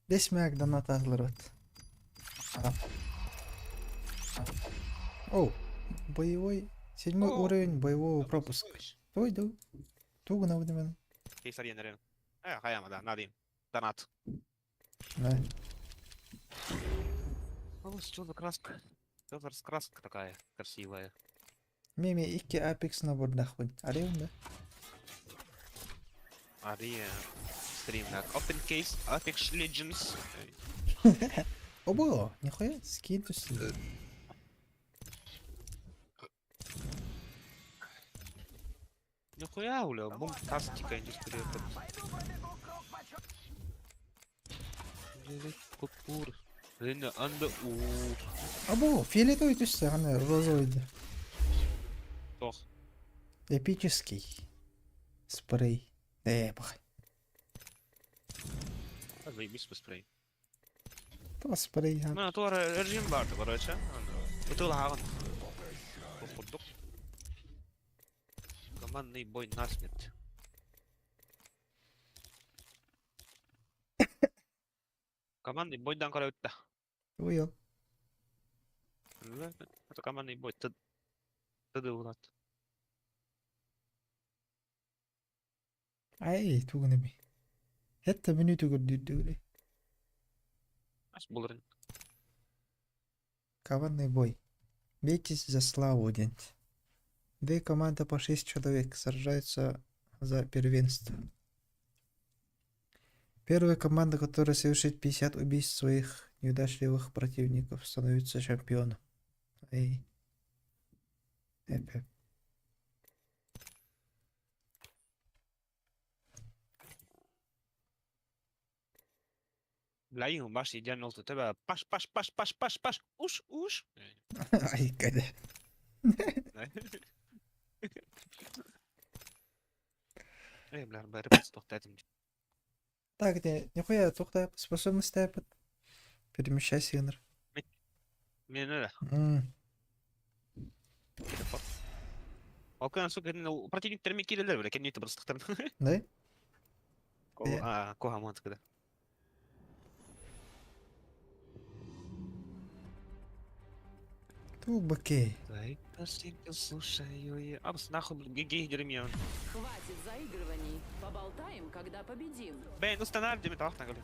[SPEAKER 2] Здесь Макдональд Аглерот. О, боевой. 7 уровень боевого пропуска. Ой, да. Туго на выдумано.
[SPEAKER 1] Кейсария, наверное. Хаяма, да, надо им. Донат.
[SPEAKER 2] Да.
[SPEAKER 1] Что за краска? Что за раскраска такая красивая?
[SPEAKER 2] Мими, икки Apex на бордах хоть. Аревно.
[SPEAKER 1] Ария. Стрим на Open Case Apex Legends.
[SPEAKER 2] Обо, нихуя, скин то сюда.
[SPEAKER 1] Нихуя, уля, бомбастика индустрия. Кукур. Рена анда ур.
[SPEAKER 2] Обо, фиолетовый тусса, она розовый.
[SPEAKER 1] Тох.
[SPEAKER 2] Эпический. Спрей. Пахай.
[SPEAKER 1] Заебись спрей.
[SPEAKER 2] То спрей.
[SPEAKER 1] Ну, то режим бар, короче. Бутыл хаган. Походу. Командный бой насмерть. Командный бой дан коротта.
[SPEAKER 2] Уел.
[SPEAKER 1] Это командный бой. Ты улат.
[SPEAKER 2] Ай, тугнами. Это минуту гордюдюри.
[SPEAKER 1] Аж булрин.
[SPEAKER 2] Командный бой. Бейтесь за славу, день. Две команды по 6 человек сражаются за первенство. Первая команда, которая совершит 50 убийств своих неудачливых противников, становится чемпионом. Эй. Эпе.
[SPEAKER 1] Бляй, баш идеально у тебя. Паш. Уж.
[SPEAKER 2] Ай, когда.
[SPEAKER 1] Бля, репас тохтатим.
[SPEAKER 2] Так, нихуя, только способность тайпа. Перемещайся, Инр.
[SPEAKER 1] Мне надо. Окей, сука, противник термики левел, как не это просто там.
[SPEAKER 2] Да?
[SPEAKER 1] Кога монт когда.
[SPEAKER 2] Тубаки.
[SPEAKER 1] Дай, простенько, слушаю я. Абс, нахуй, гей, Джеремиан.
[SPEAKER 14] Хватит заигрываний. Поболтаем, когда победим.
[SPEAKER 1] Бей, ну стандарт, где металл нагали.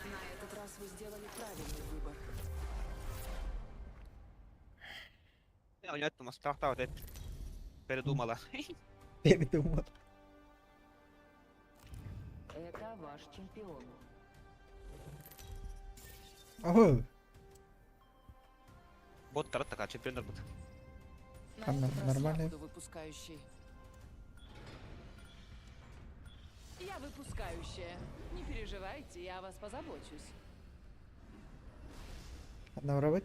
[SPEAKER 14] На этот раз вы сделали правильный выбор.
[SPEAKER 1] Я нет, у нас старта вот это. Передумала.
[SPEAKER 2] Передумал.
[SPEAKER 14] Это ваш чемпион.
[SPEAKER 2] Ого.
[SPEAKER 1] Бот карат такая, чемпионер бот.
[SPEAKER 14] На
[SPEAKER 2] Она
[SPEAKER 14] этот раз
[SPEAKER 2] нормальная.
[SPEAKER 14] я буду выпускающей. Я выпускающая. Не переживайте, я о вас позабочусь.
[SPEAKER 2] Одна воровать.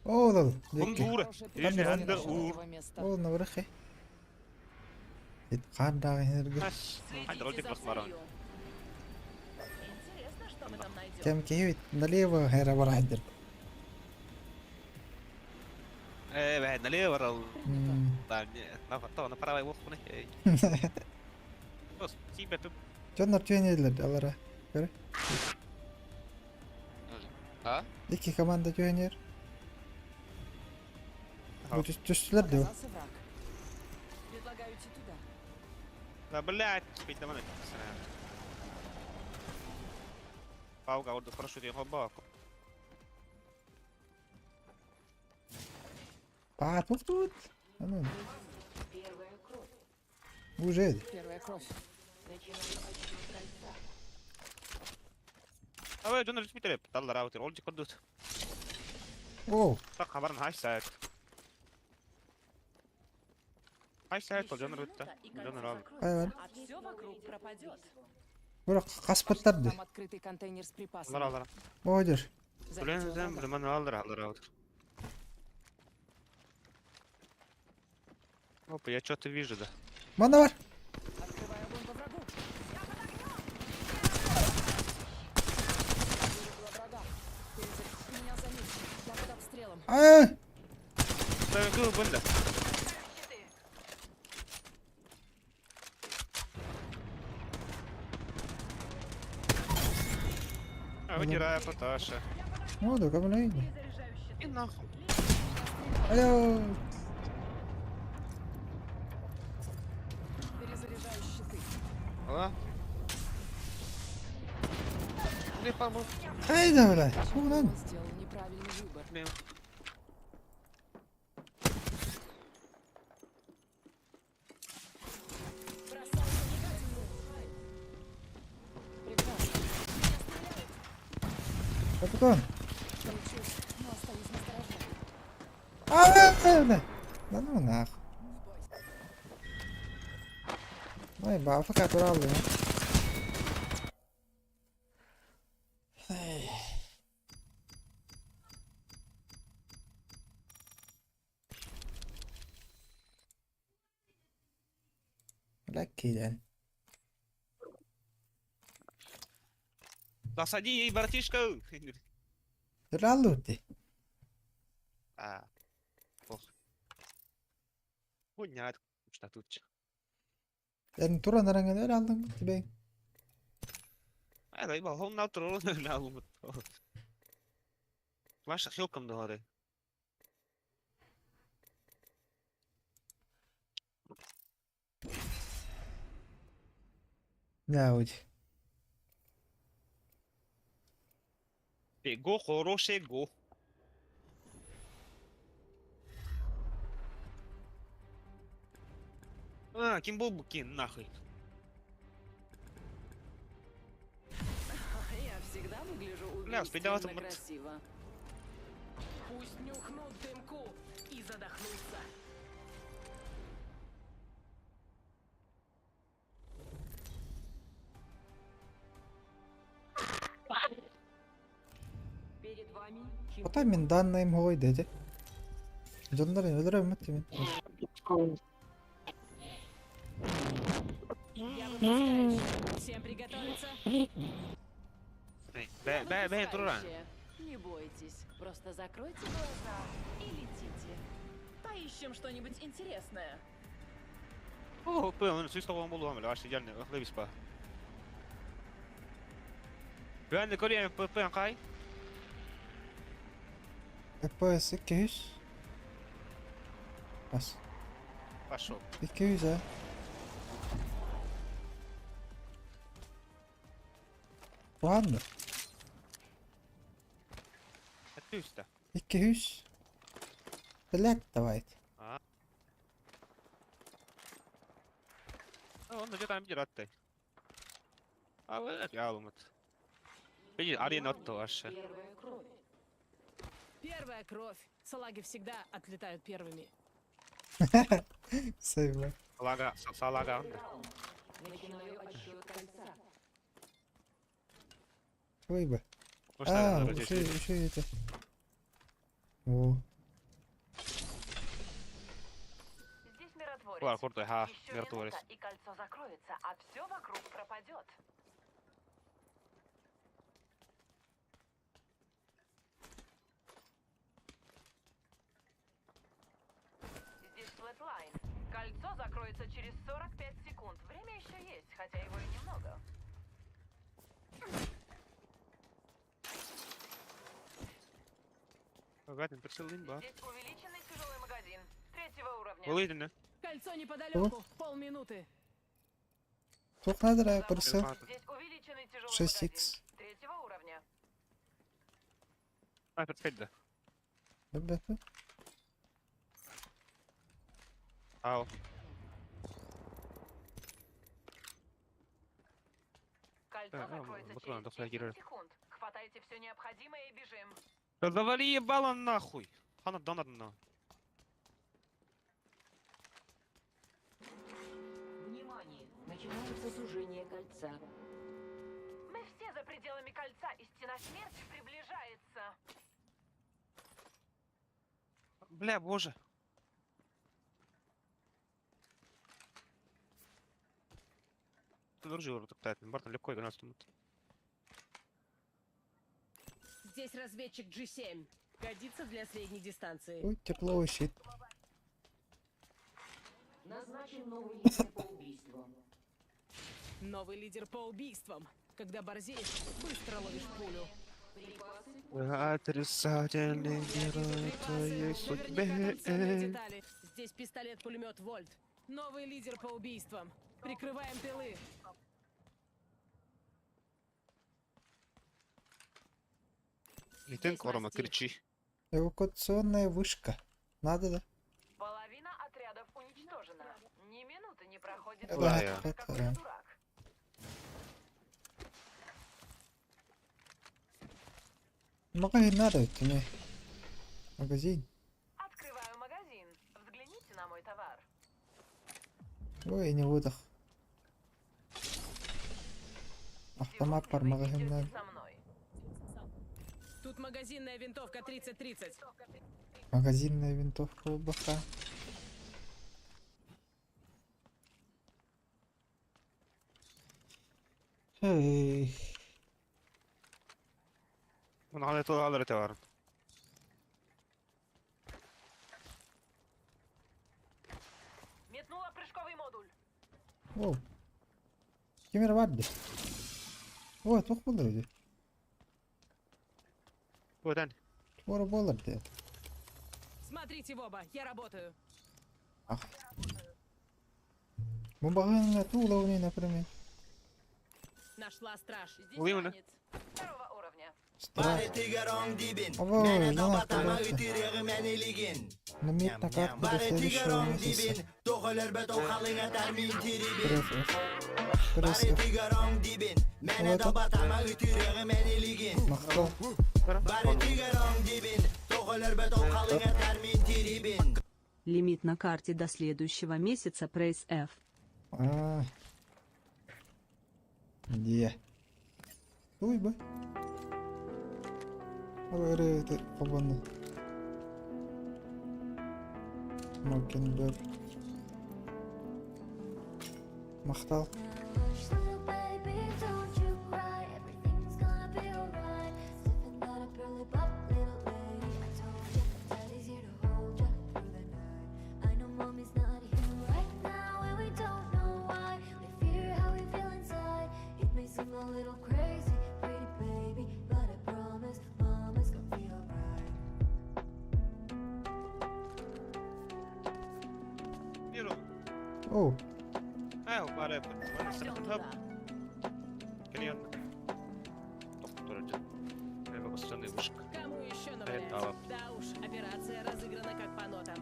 [SPEAKER 2] О, лол.
[SPEAKER 1] Бомбура. Или анда ур.
[SPEAKER 2] О, на врахе. Это ханда энергия.
[SPEAKER 1] Ай, ролик посмотрел.
[SPEAKER 13] Интересно, что
[SPEAKER 14] Что мы там найдем?
[SPEAKER 2] كم كيوت налево غير ورا عدل.
[SPEAKER 1] بعدنا ليه ورا
[SPEAKER 2] مم.
[SPEAKER 1] طبعا направо его хуй. Просто тебя тут.
[SPEAKER 2] Jonlar joinediler alara. Göre.
[SPEAKER 4] Ha?
[SPEAKER 2] İki komanda joiner. Bu düştüler de o.
[SPEAKER 14] Оказался враг. Предлагаю идти туда.
[SPEAKER 1] Да, блядь, спить давай. Паука, вот хорошо тебе бабку.
[SPEAKER 2] Тут. Ну. Уже.
[SPEAKER 14] Первая кровь.
[SPEAKER 1] Ой, Джон респитер, талла раутер, олди кодут.
[SPEAKER 2] О.
[SPEAKER 1] Так, хабарн хай сайт. Хай сайт, Джон рутта. Джон рал.
[SPEAKER 2] Aynen.
[SPEAKER 14] А все вокруг пропадет.
[SPEAKER 2] Bura kaspatlardı.
[SPEAKER 14] Там открытый контейнер с припасами.
[SPEAKER 1] Lara lara.
[SPEAKER 2] Odur.
[SPEAKER 1] Блин, зам, блин, алла раутер. Опа, я что-то вижу, да.
[SPEAKER 2] Bana var.
[SPEAKER 14] Открывай огонь по врагу. Увидела врага. Меня заметили. Я под обстрелом.
[SPEAKER 2] Aa!
[SPEAKER 1] Ставим кул, бунда. Вытираю Поташа.
[SPEAKER 2] Ne oldu kabul neydi?
[SPEAKER 1] И нахуй.
[SPEAKER 2] Alo.
[SPEAKER 14] Перезаряжаю щиты.
[SPEAKER 1] А? Где помог?
[SPEAKER 2] Haydi öyle. Bu lan.
[SPEAKER 14] Он сделал неправильный выбор.
[SPEAKER 1] Блин.
[SPEAKER 2] Kaptan.
[SPEAKER 14] Получилось, но остаюсь настороже.
[SPEAKER 2] Aa öyle. Lan o ne? Vay be fakat aldı ya. Lucky then.
[SPEAKER 1] Да сади ей, братишка.
[SPEAKER 2] Раллу ты.
[SPEAKER 1] А. Ох. Понятно, что тут.
[SPEAKER 2] Yani Turan arangada öyle aldın gitti bey.
[SPEAKER 1] А, да, ибо он на трон лял. Ваша хилком дали.
[SPEAKER 2] Ne hoca.
[SPEAKER 1] Го, хороший го. А, кем был бы кин, нахуй.
[SPEAKER 14] Я всегда выгляжу
[SPEAKER 1] Бля, спидал
[SPEAKER 14] убийственно
[SPEAKER 1] там.
[SPEAKER 14] красиво. Пусть нюхнут дымку и задохнутся. Перед вами
[SPEAKER 2] Ota min danlayım hoy dedi. Canları öldüremem mi?
[SPEAKER 14] Я выпускаю. Всем приготовиться.
[SPEAKER 1] Бе, Туран.
[SPEAKER 14] Не бойтесь, просто закройте глаза и летите. Поищем что-нибудь интересное.
[SPEAKER 1] О, пön, sista vaan mulla on asti jänne, levispää. Pyönne kodien pön kai.
[SPEAKER 2] FPS 200. Bas.
[SPEAKER 1] Пошел.
[SPEAKER 2] 200 ha. Ладно.
[SPEAKER 1] Tystä.
[SPEAKER 2] 200. Блять, давай.
[SPEAKER 1] On jotain pidätte. Aivan jaumat. Pidi arjen ottoassa.
[SPEAKER 14] Первая кровь. Салаги всегда отлетают первыми.
[SPEAKER 2] Sevme.
[SPEAKER 1] Salaga on.
[SPEAKER 14] Начинаю отсчет кольца.
[SPEAKER 2] Ой бы.
[SPEAKER 1] Musta
[SPEAKER 2] Уши это. О.
[SPEAKER 14] Здесь миротворец.
[SPEAKER 1] Ладно, крутой, ха,
[SPEAKER 14] Еще
[SPEAKER 1] миротворец.
[SPEAKER 14] минута, и кольцо закроется, а все вокруг пропадет. Кольцо закроется через 45 секунд. Время еще есть, хотя его и немного.
[SPEAKER 1] Гатин, прицелин, ба.
[SPEAKER 14] Здесь увеличенный тяжелый магазин. 3-го уровня.
[SPEAKER 1] Выледены.
[SPEAKER 14] Кольцо неподалеку. Полминуты.
[SPEAKER 2] Çok nedir ya burası?
[SPEAKER 14] Здесь увеличенный тяжелый
[SPEAKER 2] 6х.
[SPEAKER 14] магазин. 3-го уровня.
[SPEAKER 1] Снайпер, сходи, да.
[SPEAKER 2] Ребята.
[SPEAKER 1] Ау.
[SPEAKER 14] Кольцо закроется
[SPEAKER 1] вот
[SPEAKER 14] через
[SPEAKER 1] надо
[SPEAKER 14] 10
[SPEAKER 1] среагировать.
[SPEAKER 14] секунд. Хватайте все необходимое и бежим.
[SPEAKER 1] Да завали ебало нахуй. Хана донатна.
[SPEAKER 14] Внимание! Начинается сужение кольца. Мы все за пределами кольца, и стена смерти приближается.
[SPEAKER 1] Бля, боже. Ты дружил так тает. Бартон легко играть тут.
[SPEAKER 14] Здесь разведчик G7. Годится для средней дистанции.
[SPEAKER 2] Ой, тепло ощущает.
[SPEAKER 14] Назначен новый лидер по убийствам. Новый лидер по убийствам. Когда борзеешь, быстро ловишь пулю.
[SPEAKER 1] Отрицательный герой твоей судьбе.
[SPEAKER 14] Детали. Здесь пистолет-пулемет Вольт. Новый лидер по убийствам. Прикрываем тылы.
[SPEAKER 1] И ты, Корома, кричи.
[SPEAKER 2] Эвакуационная вышка. Надо, да?
[SPEAKER 14] Половина отрядов уничтожена. Ни минуты не проходит.
[SPEAKER 2] Да,
[SPEAKER 1] я.
[SPEAKER 14] Какой дурак.
[SPEAKER 2] Магазин надо идти, не? Магазин.
[SPEAKER 14] Открываю магазин. Взгляните на мой товар.
[SPEAKER 2] Ой, не выдох. Автомат пар магазин надо.
[SPEAKER 14] Со мной. Тут магазинная винтовка 30-30.
[SPEAKER 2] Магазинная винтовка у баха. Эй.
[SPEAKER 1] Надо это алır товар.
[SPEAKER 14] Метнула прыжковый модуль.
[SPEAKER 2] Оу. Kimler vardı? Ой, çok bulurdu.
[SPEAKER 1] Buradan.
[SPEAKER 2] Скоро булurdu.
[SPEAKER 14] Смотрите в оба, я работаю.
[SPEAKER 2] Ах. Bu bakın tuğla oynuyor, например.
[SPEAKER 14] Нашла страж. Здесь
[SPEAKER 1] Ой, она.
[SPEAKER 14] ранец. 2-го уровня.
[SPEAKER 2] Страх. Ого, lan attı. Намет карты до следующего месяца. Пресс. Махтал.
[SPEAKER 8] Лимит на карте до следующего месяца, пресс F.
[SPEAKER 2] А. Где? Уй бы. Это побаны. Мокенберг. Махтал.
[SPEAKER 1] Миру.
[SPEAKER 2] Оу.
[SPEAKER 1] Ау, баре. Приятно. Эвакуационный вышка.
[SPEAKER 14] Кому еще
[SPEAKER 1] Это.
[SPEAKER 14] навалять? Да уж, операция разыграна как по нотам.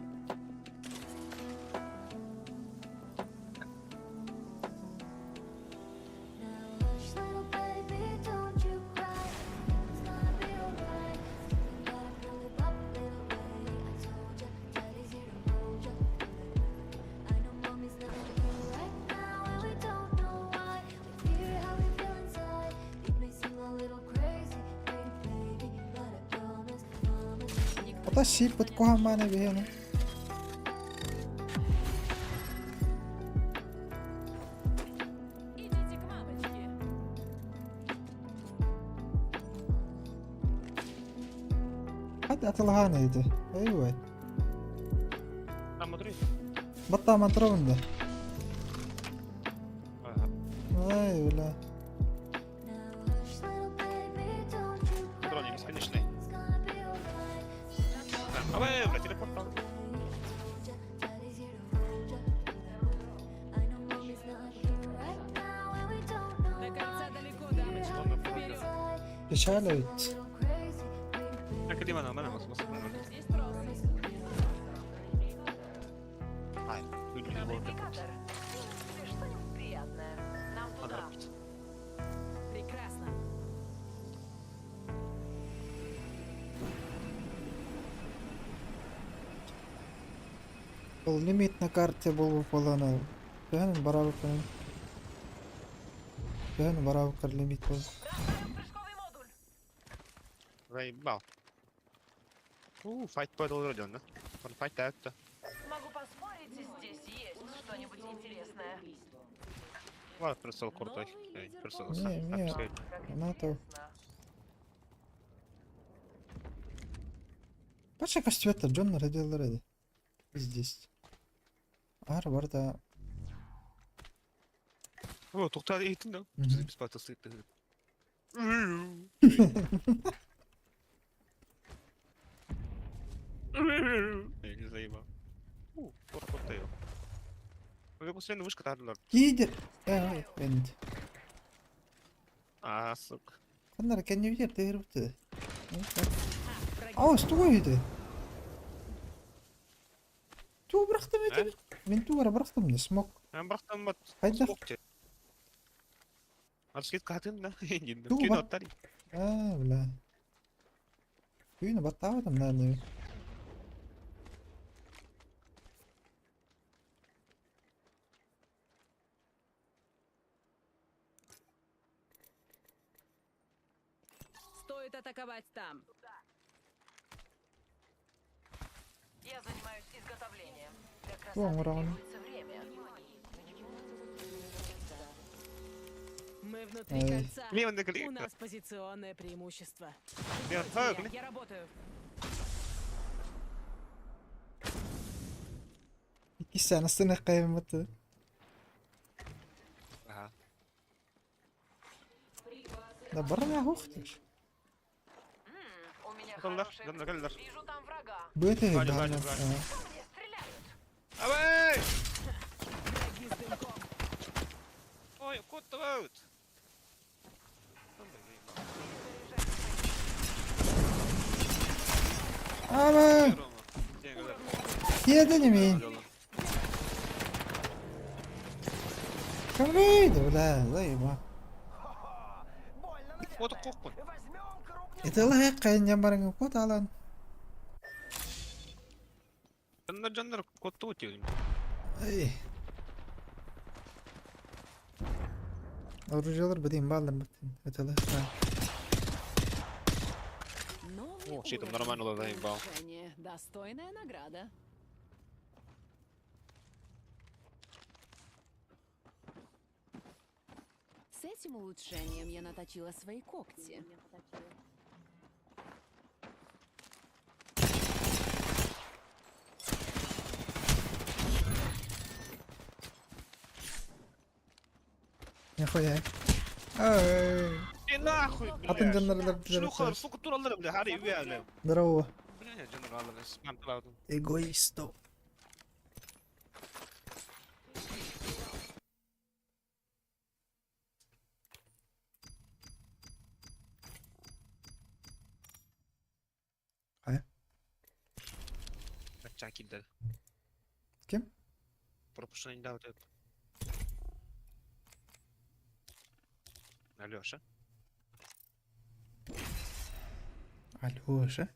[SPEAKER 2] Потащи под кого мене бігне.
[SPEAKER 14] Идите к мамочке.
[SPEAKER 2] Hadi atılgana idi. Eyvay.
[SPEAKER 1] Там, смотри.
[SPEAKER 2] Баттаман тұрабында.
[SPEAKER 1] Ага.
[SPEAKER 2] Ай, бля.
[SPEAKER 1] Дрон бесконечный. Давай, бля, телепорт.
[SPEAKER 2] Печалует.
[SPEAKER 1] Академия на мене вас. Ай, люди не будут.
[SPEAKER 14] Навигатор. Или что-нибудь приятное. Нам туда. Прекрасно.
[SPEAKER 2] Бұл лимит на карте бұл қолданыл. Бәнін барабықын. Бәнін барабықыр лимит бұл.
[SPEAKER 1] Заебал. Файт пойдал вроде, да? Он файт так-то.
[SPEAKER 14] Могу поспорить, здесь есть что-нибудь интересное.
[SPEAKER 1] Ладно, прицел крутой. Прицел.
[SPEAKER 2] Не, НАТО. Бача костюметтер, Джон радиолар еді. Здесь. Ар бар да.
[SPEAKER 1] О, тоқтады ейтін да.
[SPEAKER 2] Мгм.
[SPEAKER 1] Бесплатно стоит. Я не заебал. Порт его. Вы постоянно вышка тардылар.
[SPEAKER 2] Кейдер. Ай, энд.
[SPEAKER 1] Сука.
[SPEAKER 2] Қандар кәне видер тегіріпті. Ау, стой еді. Ту бірақтым еді. Мен туғара бірақтым не смок.
[SPEAKER 1] Ben bıraktım bak.
[SPEAKER 2] Haydi.
[SPEAKER 1] Artık git katın da. Yendim.
[SPEAKER 2] Dur,
[SPEAKER 1] Gün
[SPEAKER 2] bak.
[SPEAKER 1] atlar.
[SPEAKER 2] Бля. Күйіні баттау адам, наверное.
[SPEAKER 14] Стоит атаковать там. Я занимаюсь изготовлением. Как раз
[SPEAKER 2] Вон, рано.
[SPEAKER 14] требуется время.
[SPEAKER 15] Мы внутри
[SPEAKER 2] Эй.
[SPEAKER 15] кольца.
[SPEAKER 1] Левый на колено.
[SPEAKER 15] У нас позиционное преимущество.
[SPEAKER 1] Левый,
[SPEAKER 15] Ждите меня,
[SPEAKER 1] так,
[SPEAKER 15] я работаю.
[SPEAKER 2] İki senesine kıymetli.
[SPEAKER 1] Ага.
[SPEAKER 2] Да барна хохтиш.
[SPEAKER 14] У меня
[SPEAKER 1] Kallar.
[SPEAKER 14] хороший
[SPEAKER 1] Kallar kallar.
[SPEAKER 14] Вижу там врага.
[SPEAKER 2] Böyle
[SPEAKER 1] Hadi,
[SPEAKER 2] daha
[SPEAKER 1] hadi,
[SPEAKER 2] nasıl?
[SPEAKER 1] hadi.
[SPEAKER 14] Мне стреляют.
[SPEAKER 1] Давай!
[SPEAKER 15] Враги с дымком.
[SPEAKER 1] Ой, кот твоют.
[SPEAKER 2] Ama yedin mi? Kamrıydı ulan zayıma.
[SPEAKER 1] Kotu kokun.
[SPEAKER 2] Italah ya kayıncan barang kot alan.
[SPEAKER 1] Canlar kotu ötüyor.
[SPEAKER 2] Ay. Orucular budayım balım bitin. Italah kay.
[SPEAKER 1] О, все там нормально заебал.
[SPEAKER 15] Достойная награда. С этим улучшением я наточила свои когти.
[SPEAKER 2] Нихуя. Ай.
[SPEAKER 1] И нахуй,
[SPEAKER 2] Атын
[SPEAKER 1] блядь.
[SPEAKER 2] жанрлар
[SPEAKER 1] Şunu kadar soku turalları bile her evi yerler.
[SPEAKER 2] Здорово.
[SPEAKER 1] Bля, canlar alırlar. Spam cloud'un.
[SPEAKER 2] Эгоисто.
[SPEAKER 1] Kaçacak killeri.
[SPEAKER 2] Kim?
[SPEAKER 1] Пропущенный да, вот это. Алёша.
[SPEAKER 2] Алёша.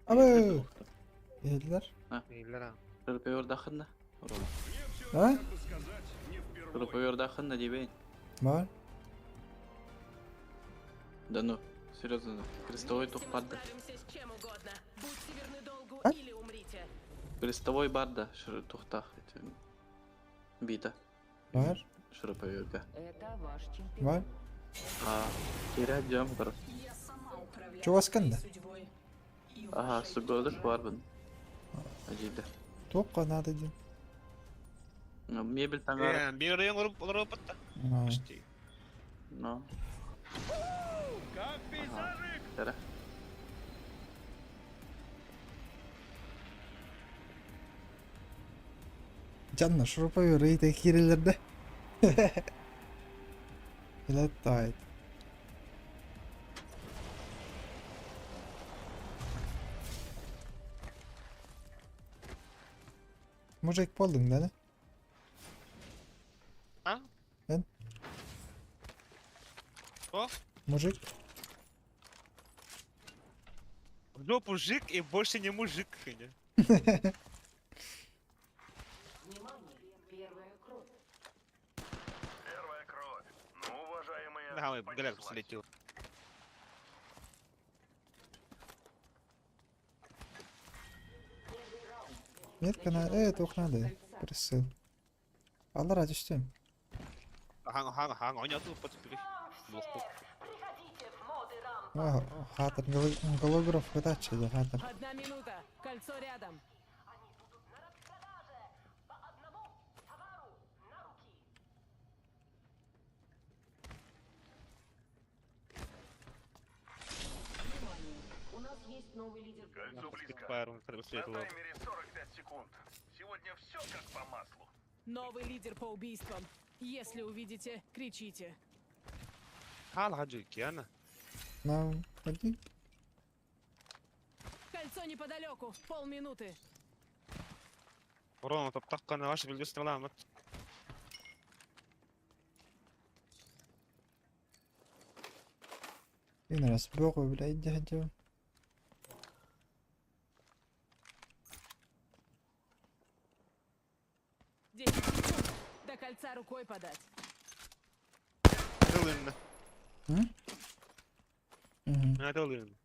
[SPEAKER 2] Abi. Geldiler.
[SPEAKER 1] Neyler ha?
[SPEAKER 10] Кырпыйор дахынна.
[SPEAKER 2] Ha?
[SPEAKER 10] Кырпыйор дахынна дебейн.
[SPEAKER 2] Var.
[SPEAKER 10] Да ну, серьезно, крестовой тухпадда.
[SPEAKER 15] Справимся с чем угодно. Будьте верны долгу
[SPEAKER 2] А?
[SPEAKER 15] или умрите.
[SPEAKER 10] Крестовой барда, тухтах. Бита.
[SPEAKER 2] Var.
[SPEAKER 10] шуруповерка.
[SPEAKER 15] Это ваш чемпион.
[SPEAKER 2] Var.
[SPEAKER 10] Kira jam terus.
[SPEAKER 2] Чувас кандай?
[SPEAKER 10] Sugodir var bunun. Acıydı.
[SPEAKER 2] Топ надо ден.
[SPEAKER 10] Mebel tangar.
[SPEAKER 1] Bir araya vurup olur opatta.
[SPEAKER 2] А,
[SPEAKER 1] İşte.
[SPEAKER 10] No. Kira.
[SPEAKER 2] Canına şurupa reyde kirelerde. Bilet dahil. Mujik buldun da ne?
[SPEAKER 1] Ha?
[SPEAKER 2] Ben?
[SPEAKER 1] О,
[SPEAKER 2] Mujik.
[SPEAKER 1] ну мужик и больше не мужик, Хэня.
[SPEAKER 14] Внимание, первая кровь.
[SPEAKER 6] Первая кровь. Ну, уважаемые,
[SPEAKER 1] Да, ой, галяк слетел.
[SPEAKER 2] Метка на... тух надо. Присыл. Allah razı olsun.
[SPEAKER 1] Хан, он тут подпили.
[SPEAKER 14] Приходите в моды рам.
[SPEAKER 2] Хатер голограф выдача, да, хатер.
[SPEAKER 15] 1 минута. Кольцо рядом.
[SPEAKER 14] Они будут на распродаже. По одному товару на руки. Внимание, у нас есть новый лидер.
[SPEAKER 6] Кольцо близко.
[SPEAKER 1] Пайрон,
[SPEAKER 6] На
[SPEAKER 1] светлого.
[SPEAKER 6] таймере 45 секунд. Сегодня все как по маслу.
[SPEAKER 15] Новый лидер по убийствам. Если увидите, кричите.
[SPEAKER 1] Хал хаджики, она.
[SPEAKER 2] Нам один.
[SPEAKER 15] Кольцо неподалеку. Полминуты.
[SPEAKER 1] Ворона топтакка на ваши бельдюс наламат.
[SPEAKER 2] Yine раз богу, блядь, дядя.
[SPEAKER 15] До кольца рукой подать.
[SPEAKER 1] Дылын.
[SPEAKER 2] Hı?
[SPEAKER 1] Дылын.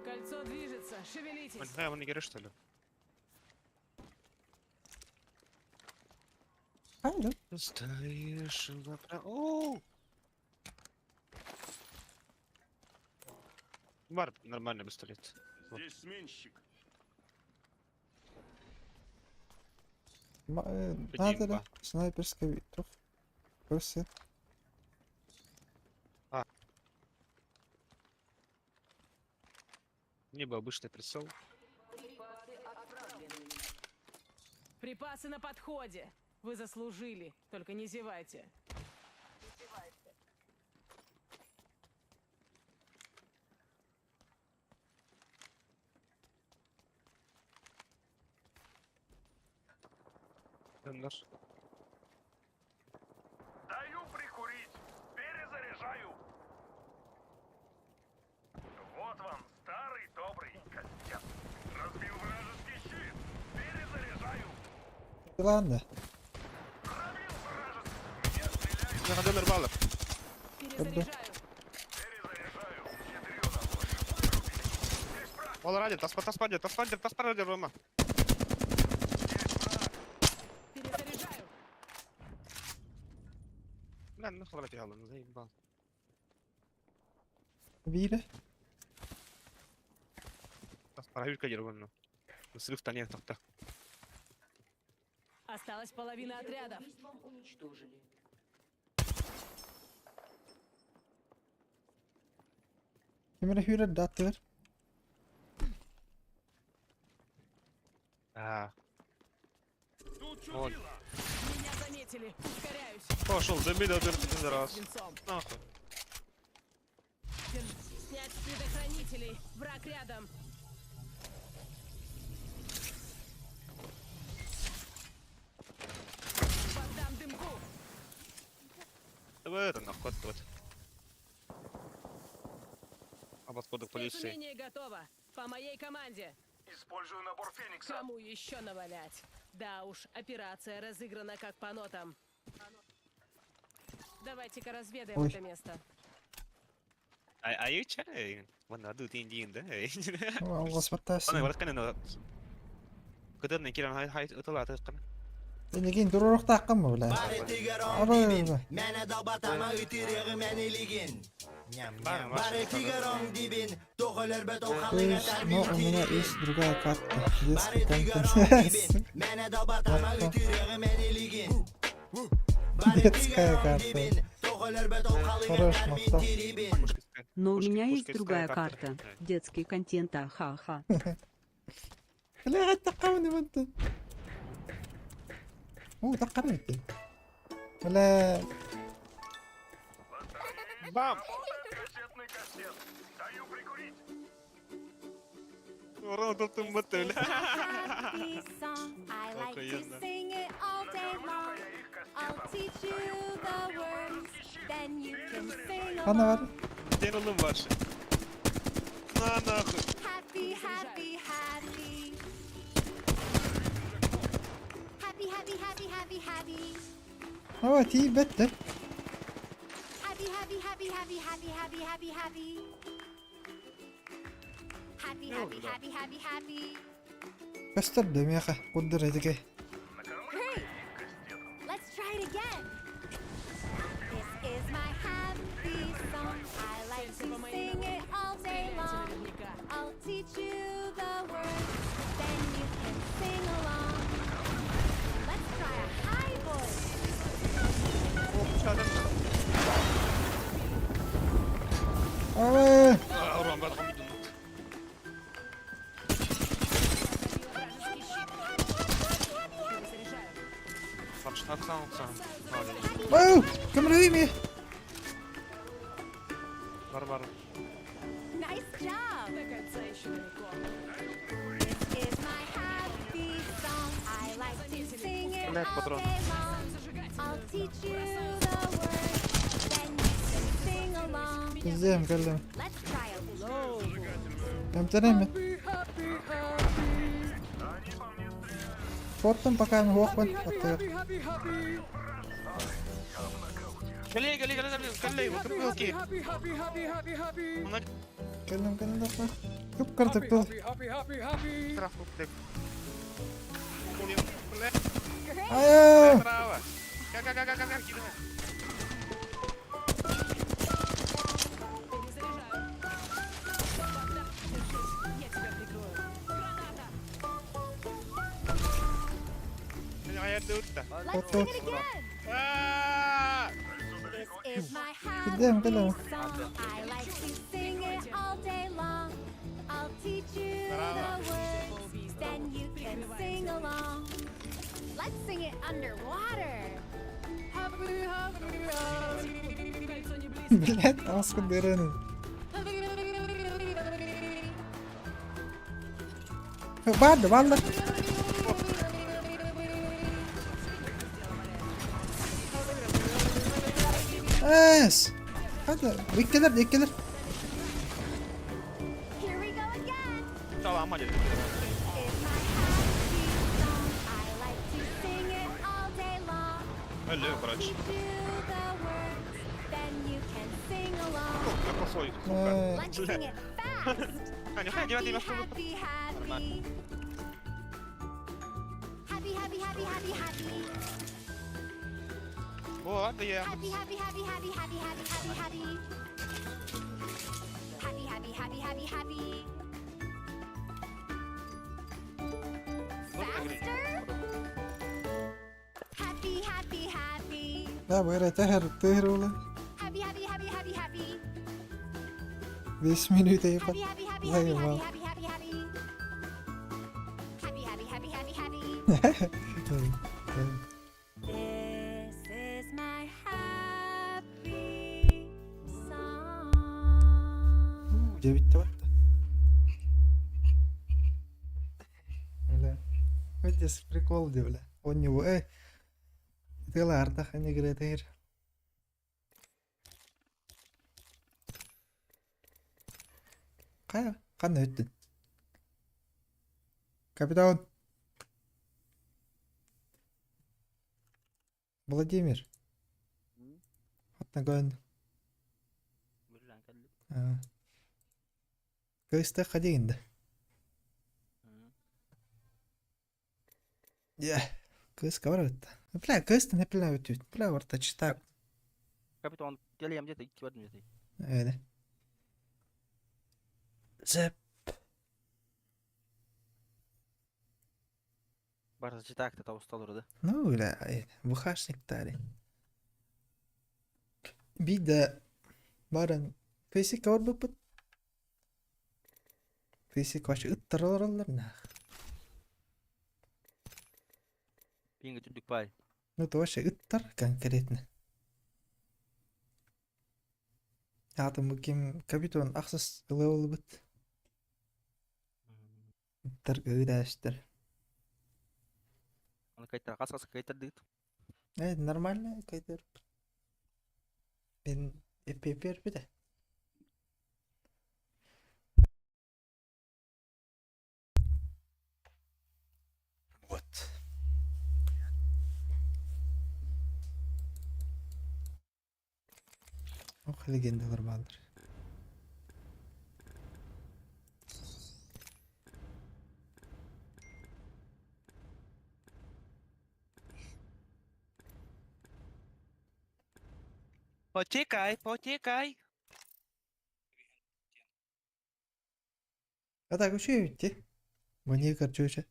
[SPEAKER 15] Кольцо движется. Шевелитесь.
[SPEAKER 1] Он не говорит, что ли?
[SPEAKER 2] Алло.
[SPEAKER 1] Стоишь Оу! Бар, нормальный пистолет.
[SPEAKER 6] Здесь сменщик.
[SPEAKER 2] Надо ли? Снайперская винтов. Просто.
[SPEAKER 1] Мне бы обычный прицел.
[SPEAKER 14] Припасы отправлены.
[SPEAKER 15] Припасы на подходе. Вы заслужили. Только не зевайте.
[SPEAKER 1] Наш.
[SPEAKER 6] Даю прикурить. Перезаряжаю. Вот вам старый добрый костяк. Разбил вражеский щит. Перезаряжаю.
[SPEAKER 2] Ладно.
[SPEAKER 6] Пробил вражеский. Я стреляю.
[SPEAKER 1] Я ходил нормально.
[SPEAKER 15] Перезаряжаю.
[SPEAKER 6] Перезаряжаю. Ядрёна ложь.
[SPEAKER 1] Он ради, таспадет, Рома.
[SPEAKER 15] Перезаряжаю.
[SPEAKER 1] لا ناخذ على يلا زي بعض.
[SPEAKER 2] Видели?
[SPEAKER 1] Таспараю кадир вон. Срыв танек так.
[SPEAKER 15] Осталась половина отрядов.
[SPEAKER 14] Убийством уничтожили.
[SPEAKER 2] Kimine hüret dattır.
[SPEAKER 1] Вот.
[SPEAKER 15] Меня заметили. Ускоряюсь.
[SPEAKER 1] Пошел, забили один раз.
[SPEAKER 15] Свинцом.
[SPEAKER 1] Нахуй.
[SPEAKER 15] Снять с предохранителей. Враг рядом. Поддам дымку.
[SPEAKER 1] Давай это нахуй вот. А подходу к полиции.
[SPEAKER 15] Спецумение готово. По моей команде.
[SPEAKER 6] Использую набор Феникса.
[SPEAKER 15] Кому еще навалять? Да уж, операция разыграна как по нотам. Давайте-ка разведаем
[SPEAKER 2] Ой.
[SPEAKER 15] это место.
[SPEAKER 1] Are you chatting? When I do thing,
[SPEAKER 2] Allah'ız batasın.
[SPEAKER 1] Ana, igual que no. Gıdırın kiran hay ıtıla tıkkın.
[SPEAKER 2] Lekin dururuk taqqan mı bula? Aba.
[SPEAKER 5] Mene da batama ütürüğü meniligin. Bare tigerong dibin. Toğuler bet o kalın eter
[SPEAKER 2] Но у меня есть другая карта. Детский контент.
[SPEAKER 5] Mene da batama ütürüğü meniligin.
[SPEAKER 2] Детская карта. Хорош, Махтов.
[SPEAKER 8] Но у меня есть другая карта. Детский контент, ха-ха.
[SPEAKER 2] لا تقوني وانت. تقريت. ولا
[SPEAKER 1] Бам! Урал тут мотыль.
[SPEAKER 2] Ana var.
[SPEAKER 1] Senin oğlum var. Nahуй.
[SPEAKER 14] Happy, happy, happy. Happy, happy, happy, happy, happy.
[SPEAKER 2] هو تي بت.
[SPEAKER 14] Happy, happy, happy, happy, happy, happy, happy, happy. Happy, happy, happy, happy, happy.
[SPEAKER 2] بس تبدأ يا أخي قدرتك.
[SPEAKER 14] Great. Let's try it again. This is my happy song. I like to sing it all day long. I'll teach you the words, then you can sing along. Let's try a high voice.
[SPEAKER 1] Урал бат хамидун. Фарштатсан.
[SPEAKER 2] واو كم رهيبة.
[SPEAKER 1] Бар.
[SPEAKER 14] Nice job. This is my happy song. I like to sing it all day long. I'll teach you the words, then you can sing along.
[SPEAKER 2] ازاي مكلم؟
[SPEAKER 14] Let's try a low voice.
[SPEAKER 2] كم تنمي؟ فوتم пока هو أخوان أطير.
[SPEAKER 1] كلي اوكي.
[SPEAKER 2] كلم دقة. شوف كرتك طول. أيوه.
[SPEAKER 14] Let's sing it again. This is my
[SPEAKER 2] قدام
[SPEAKER 14] happy
[SPEAKER 2] كلم.
[SPEAKER 14] song. I like to sing it all day long. I'll teach you the words, then you can sing along. Let's sing it underwater.
[SPEAKER 2] بلاد أسكت ديراني. بعد اس هذا بيكلر
[SPEAKER 14] Here we go again.
[SPEAKER 1] طبعا ما جري.
[SPEAKER 14] It's my happy song. I like to sing it all day long.
[SPEAKER 1] هلا براج.
[SPEAKER 14] Teach you the words, then you can sing along.
[SPEAKER 1] كفوي.
[SPEAKER 14] Let's sing it fast.
[SPEAKER 1] يعني خلينا
[SPEAKER 14] Happy,
[SPEAKER 1] دلوقتي مكتوب.
[SPEAKER 14] happy, happy. Happy, happy, happy, happy, happy.
[SPEAKER 1] هو هذا يا
[SPEAKER 14] Happy, happy, happy, happy, happy, happy, happy, happy. Happy, happy, happy, happy, happy. Faster. Happy, happy, happy.
[SPEAKER 2] لا بغير تهر ولا
[SPEAKER 14] Happy, happy, happy, happy, happy.
[SPEAKER 2] 10 minuten يبقى.
[SPEAKER 14] Happy, happy, happy,
[SPEAKER 2] زي
[SPEAKER 14] happy,
[SPEAKER 2] ما.
[SPEAKER 14] happy, happy, happy, happy. Happy, happy, happy, happy, happy. This is my happy song.
[SPEAKER 2] جبت وقت. لا وديس прикол دي ولا у него طلع ارتاح اني قريتير. قنا هتن كابتن Владимир. Отнагон. Кайста ходин да. Кыска бар бит. Бля, кыста не пила өтүт. Бля, орта чита.
[SPEAKER 16] Капитан, келем где-то идти в одну этой.
[SPEAKER 2] Öyle. Зеп.
[SPEAKER 16] Барса читак-то того столу, да?
[SPEAKER 2] Ну, бля, бухашник тари. Бида барын фейсик бар бупут. Фейсик вообще ыттыралар нах.
[SPEAKER 16] Пинга тюдик пай.
[SPEAKER 2] Ну, это вообще ыттар конкретно. Атом ким капитан аксыз левел бит. Ыттар гыдаштар.
[SPEAKER 16] Он кайтар, касас кайтар дит.
[SPEAKER 2] Нормально кайтар. Ben epey bir de. Вот. Ох, легенdalar балдар.
[SPEAKER 1] Почекай.
[SPEAKER 2] А так вообще видите? Мне кажется.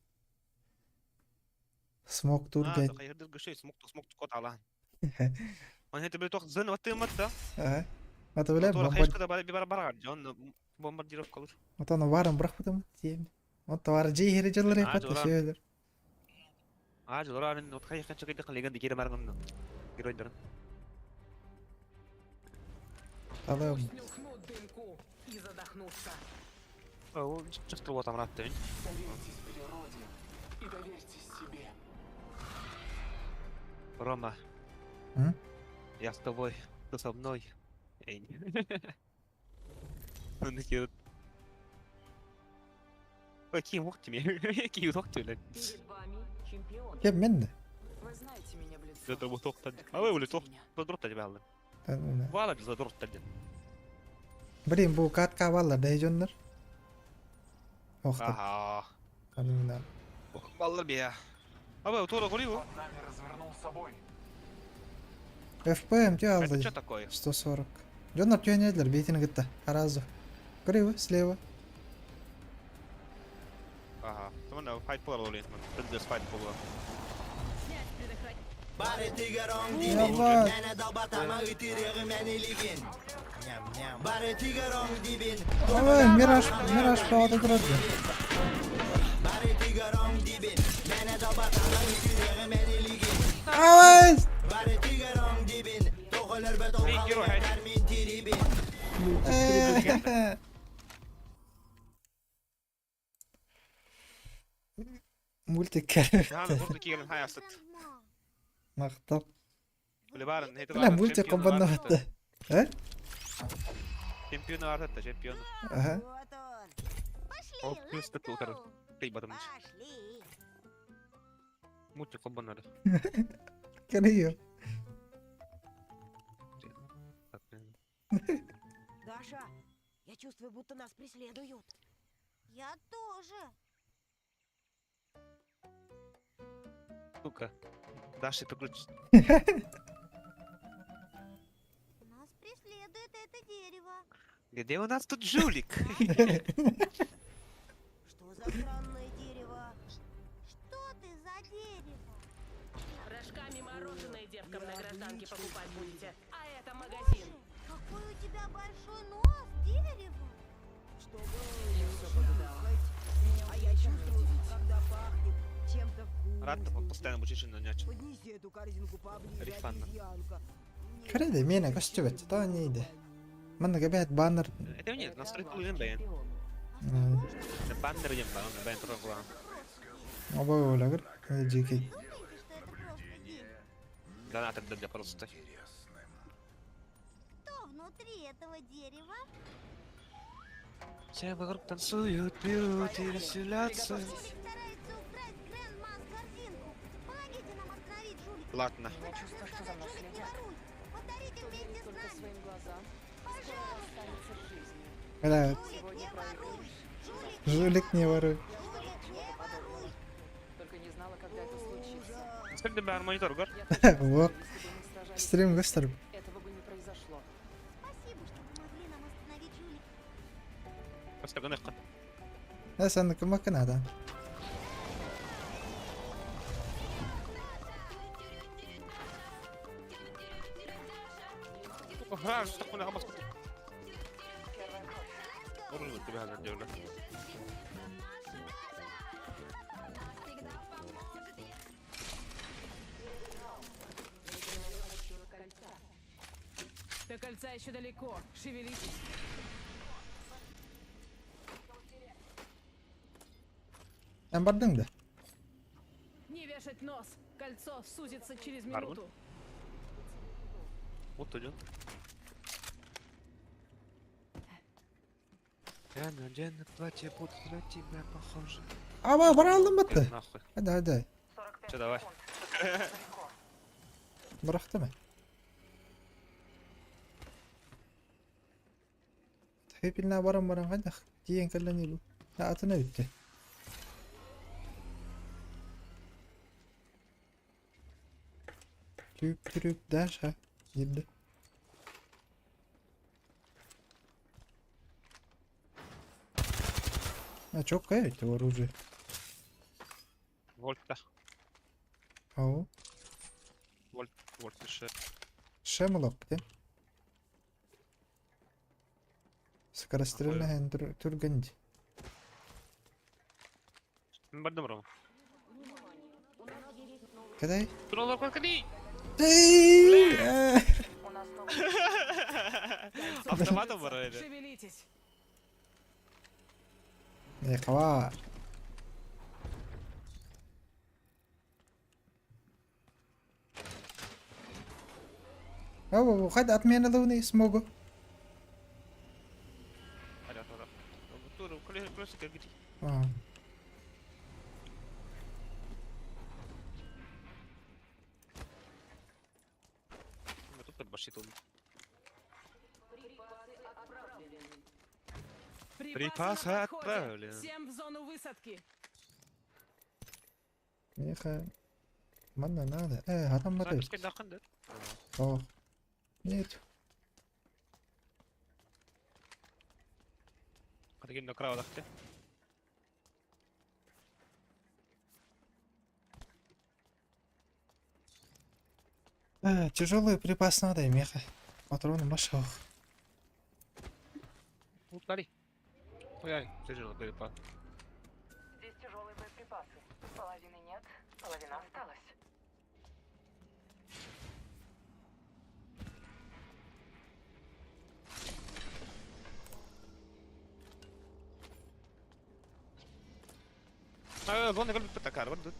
[SPEAKER 2] Смог тур гайд.
[SPEAKER 1] خير دل قشي سموك تقط على وانا هيت بتاخذ زن وقت متى
[SPEAKER 2] Ага. А то бля,
[SPEAKER 1] طول خيش كده برا جون بومبر ديرو كلر
[SPEAKER 2] вот он варом брах потом тем. Вот товар جي هري جلري
[SPEAKER 1] عاد
[SPEAKER 2] пат
[SPEAKER 1] ورا.
[SPEAKER 2] شيء.
[SPEAKER 1] عاجل ورا انه تخيل كان شكل دخل لجند كده مرغن كده يدرن
[SPEAKER 2] الله
[SPEAKER 15] Снюхнут дымку и задохнутся.
[SPEAKER 1] او شفت الوطن مرات تاني
[SPEAKER 6] Доверьтесь природе и доверьтесь себе.
[SPEAKER 1] Рома,
[SPEAKER 2] М?
[SPEAKER 1] я с тобой, ты со мной. Эй. Он такие вот. Какие мухтими? Какие мухтими?
[SPEAKER 15] Перед вами чемпион.
[SPEAKER 2] كيف منه؟
[SPEAKER 15] Вы знаете меня в лицо.
[SPEAKER 1] Это вот тохтад. А вы ولي تضرب تجبال. والله تضرب تجبال.
[SPEAKER 2] بريم بو كات كا والله ده جنر. وقت.
[SPEAKER 1] Ага.
[SPEAKER 2] الله.
[SPEAKER 1] والله بيها. أبا وطول غريبه.
[SPEAKER 6] Нами развернул собой.
[SPEAKER 2] FPM
[SPEAKER 1] Это
[SPEAKER 2] тял.
[SPEAKER 1] что такое?
[SPEAKER 2] 140. Джоннер тё недлер бейтин гытта. Аразу. Криво слева.
[SPEAKER 1] Ага. Томна файт пол ролин. Тендес файт пол.
[SPEAKER 5] Bare tigaron
[SPEAKER 2] Ja,
[SPEAKER 5] dibin
[SPEAKER 2] vad?
[SPEAKER 5] Mene dabatama ytirir meni ligin Bare tigaron dibin
[SPEAKER 2] Ой, Мираж повода грозы.
[SPEAKER 5] Bare tigaron dibin Mene dabatama ytirir meni ligin
[SPEAKER 2] Ой!
[SPEAKER 5] Bare tigaron dibin Toğular be toğular Mermin tribin
[SPEAKER 2] Мультик.
[SPEAKER 1] هذا برضه كي من هاي أصلا.
[SPEAKER 2] مقطع.
[SPEAKER 1] اللي بارن هي
[SPEAKER 2] لا مультик قبلنا. ها؟
[SPEAKER 1] شامبيون أرثة شامبيون.
[SPEAKER 2] Ага.
[SPEAKER 1] أو بلس تطلع ترى. طيب بدم. مولتي قبلنا ده.
[SPEAKER 2] كان هي.
[SPEAKER 14] Даша, я чувствую, будто нас преследуют. Я тоже.
[SPEAKER 1] Сука. Даша, приключи.
[SPEAKER 14] Нас преследует это дерево.
[SPEAKER 1] Где у нас тут жулик?
[SPEAKER 14] Что за странное дерево? Что ты за дерево?
[SPEAKER 15] Рожками мороженое девкам на гражданке покупать будете. А это магазин.
[SPEAKER 14] Какой у тебя большой нос, дерево. Чтобы а я чувствую, когда пахнет чем-то
[SPEAKER 1] Рад постоянно будешь на ночь.
[SPEAKER 14] Поднеси эту корзинку поближе,
[SPEAKER 1] Рифанна.
[SPEAKER 14] обезьянка.
[SPEAKER 2] كريدي مينا كشتبت تاني ده. من قبعت بانر.
[SPEAKER 1] Это нет, настройки уже бен. Бандер ем бан, бен программ.
[SPEAKER 2] أبغى أقول لك جيكي.
[SPEAKER 1] Да надо для просто.
[SPEAKER 14] Кто внутри этого дерева?
[SPEAKER 1] Все вокруг танцуют, пьют и веселятся.
[SPEAKER 14] Жулик старается украсть Грандмас корзинку. Помогите нам остановить жулика.
[SPEAKER 1] Ладно.
[SPEAKER 14] Я чувствую, что за мной следят. Повторите вместе с нами.
[SPEAKER 15] Своим глазам.
[SPEAKER 14] Пожалуйста.
[SPEAKER 2] Бля,
[SPEAKER 14] Жулик, не воруй.
[SPEAKER 2] жулик не воруй.
[SPEAKER 14] Жулик, не воруй.
[SPEAKER 15] Только не знала, когда это случится.
[SPEAKER 1] Стрим бәрі монитор көр.
[SPEAKER 2] Вот. Стрим gösterip.
[SPEAKER 15] Этого бы не произошло.
[SPEAKER 14] Спасибо, что помогли нам остановить жулик.
[SPEAKER 1] Өстігін еққан.
[SPEAKER 2] Sendeki makinede.
[SPEAKER 1] Граш, так мене гамас кути. Оружу тебе газа дівля.
[SPEAKER 15] До кольца еще далеко. Шевелитесь.
[SPEAKER 2] Sen bardın da.
[SPEAKER 15] Не вешать нос. Кольцо сузится через
[SPEAKER 1] Армон?
[SPEAKER 15] минуту.
[SPEAKER 1] Вот идет. Я надену платье, будет на тебя похоже.
[SPEAKER 2] Ama para aldım battı.
[SPEAKER 1] Нахуй.
[SPEAKER 2] Hadi hadi.
[SPEAKER 1] Че, давай.
[SPEAKER 2] Bıraktı mı? Hepinle baran hadi. Diyen kallanıyor bu. Ya atına bitti. Tüp ders ha. Girdi. Ha çok kayıttı o ruju.
[SPEAKER 1] Вольта.
[SPEAKER 2] О,
[SPEAKER 1] Вольт еще.
[SPEAKER 2] ще молоко. Скорострельная турганди.
[SPEAKER 1] Бардым ром.
[SPEAKER 2] Кадай?
[SPEAKER 1] Троллар конкретный. Автоматом вырывает.
[SPEAKER 15] Шевелитесь.
[SPEAKER 2] Ne kava? أو خد أطمئن ذوني سموجو.
[SPEAKER 1] هذا هذا. بطول كل سكر Тут башит он. Припасы отправлены.
[SPEAKER 15] Всем в зону высадки.
[SPEAKER 2] Миха. Манна надо. Адам мадыр. О. Нет.
[SPEAKER 1] Катагин на крау дахте.
[SPEAKER 2] Тяжелый припас надо, меха. Патроны машал.
[SPEAKER 1] Упали. Ой, тяжелый припас.
[SPEAKER 15] Здесь тяжелые боеприпасы. Половины нет, половина осталась.
[SPEAKER 1] Главное, как бы потакар, вот тут.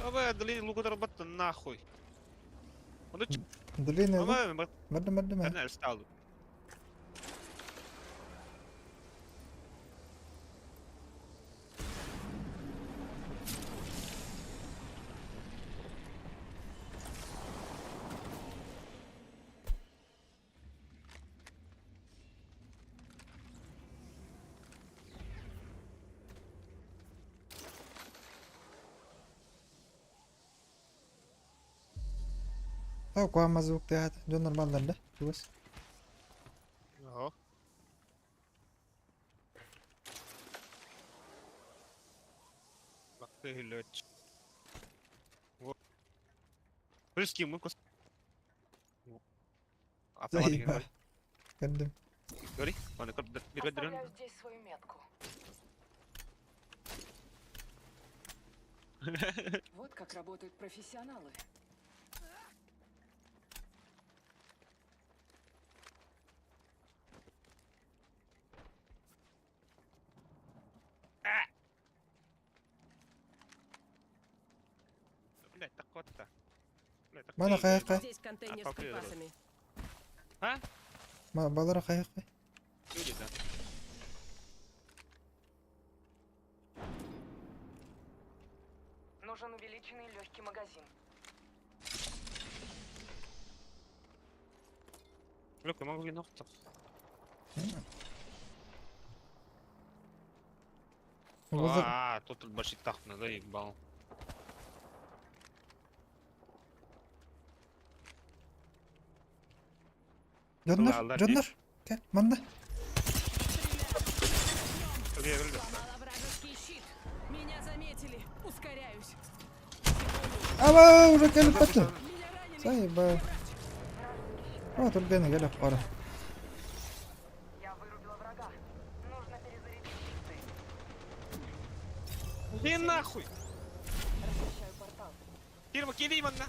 [SPEAKER 1] Давай, долини луку работа нахуй.
[SPEAKER 2] Длинный лук. Мадам.
[SPEAKER 1] Канал стал.
[SPEAKER 2] Tahu kuah mazuk tehat. Itu normal dah. Terus.
[SPEAKER 1] Ага. Лёч. Вот. Прыски мы кус. Автоматик.
[SPEAKER 2] Кандым.
[SPEAKER 1] Говори. Ладно, как бегать
[SPEAKER 15] Здесь свою метку. Вот как работают профессионалы.
[SPEAKER 1] Блять, так вот-то.
[SPEAKER 2] Mana kayaknya?
[SPEAKER 15] Здесь контейнер с припасами.
[SPEAKER 1] А?
[SPEAKER 2] Balara kayaknya.
[SPEAKER 1] Люди, да.
[SPEAKER 15] Нужен увеличенный легкий магазин.
[SPEAKER 1] Люк, я могу винохта. Тут большой тахт надо, ебал.
[SPEAKER 2] Canlar, canlar. Gel, manda.
[SPEAKER 15] Сломала вражеский щит. Меня заметили. Ускоряюсь.
[SPEAKER 2] Aba, уже gelip attı. Sayıba. О, тут Гена, геля, пора.
[SPEAKER 1] Иди нахуй! Кирма, кидай манна!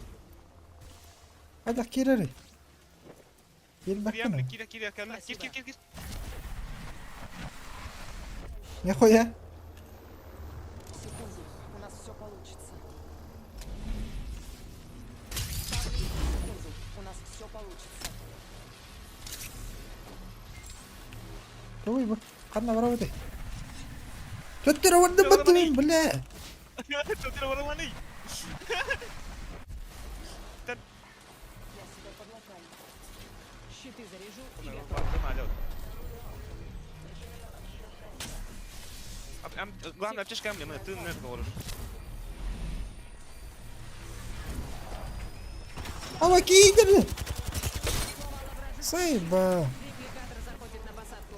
[SPEAKER 2] Hadi kirari. Gel
[SPEAKER 1] Киря,
[SPEAKER 2] baksana.
[SPEAKER 1] киря, киря, киря, кир, кир, кир, кир.
[SPEAKER 2] Ne koya?
[SPEAKER 15] Секунду. У нас все получится. У нас все получится.
[SPEAKER 2] Ой, bu. Kanna var orada. Tuttur orada batın bile.
[SPEAKER 1] Тут нормальный.
[SPEAKER 15] Я себя подлагаю. Щиты заряжу и готов.
[SPEAKER 1] Главное, аптечка мне, ты не говоришь.
[SPEAKER 2] Ama giydir. Sayıba.
[SPEAKER 15] Репликатор заходит на посадку.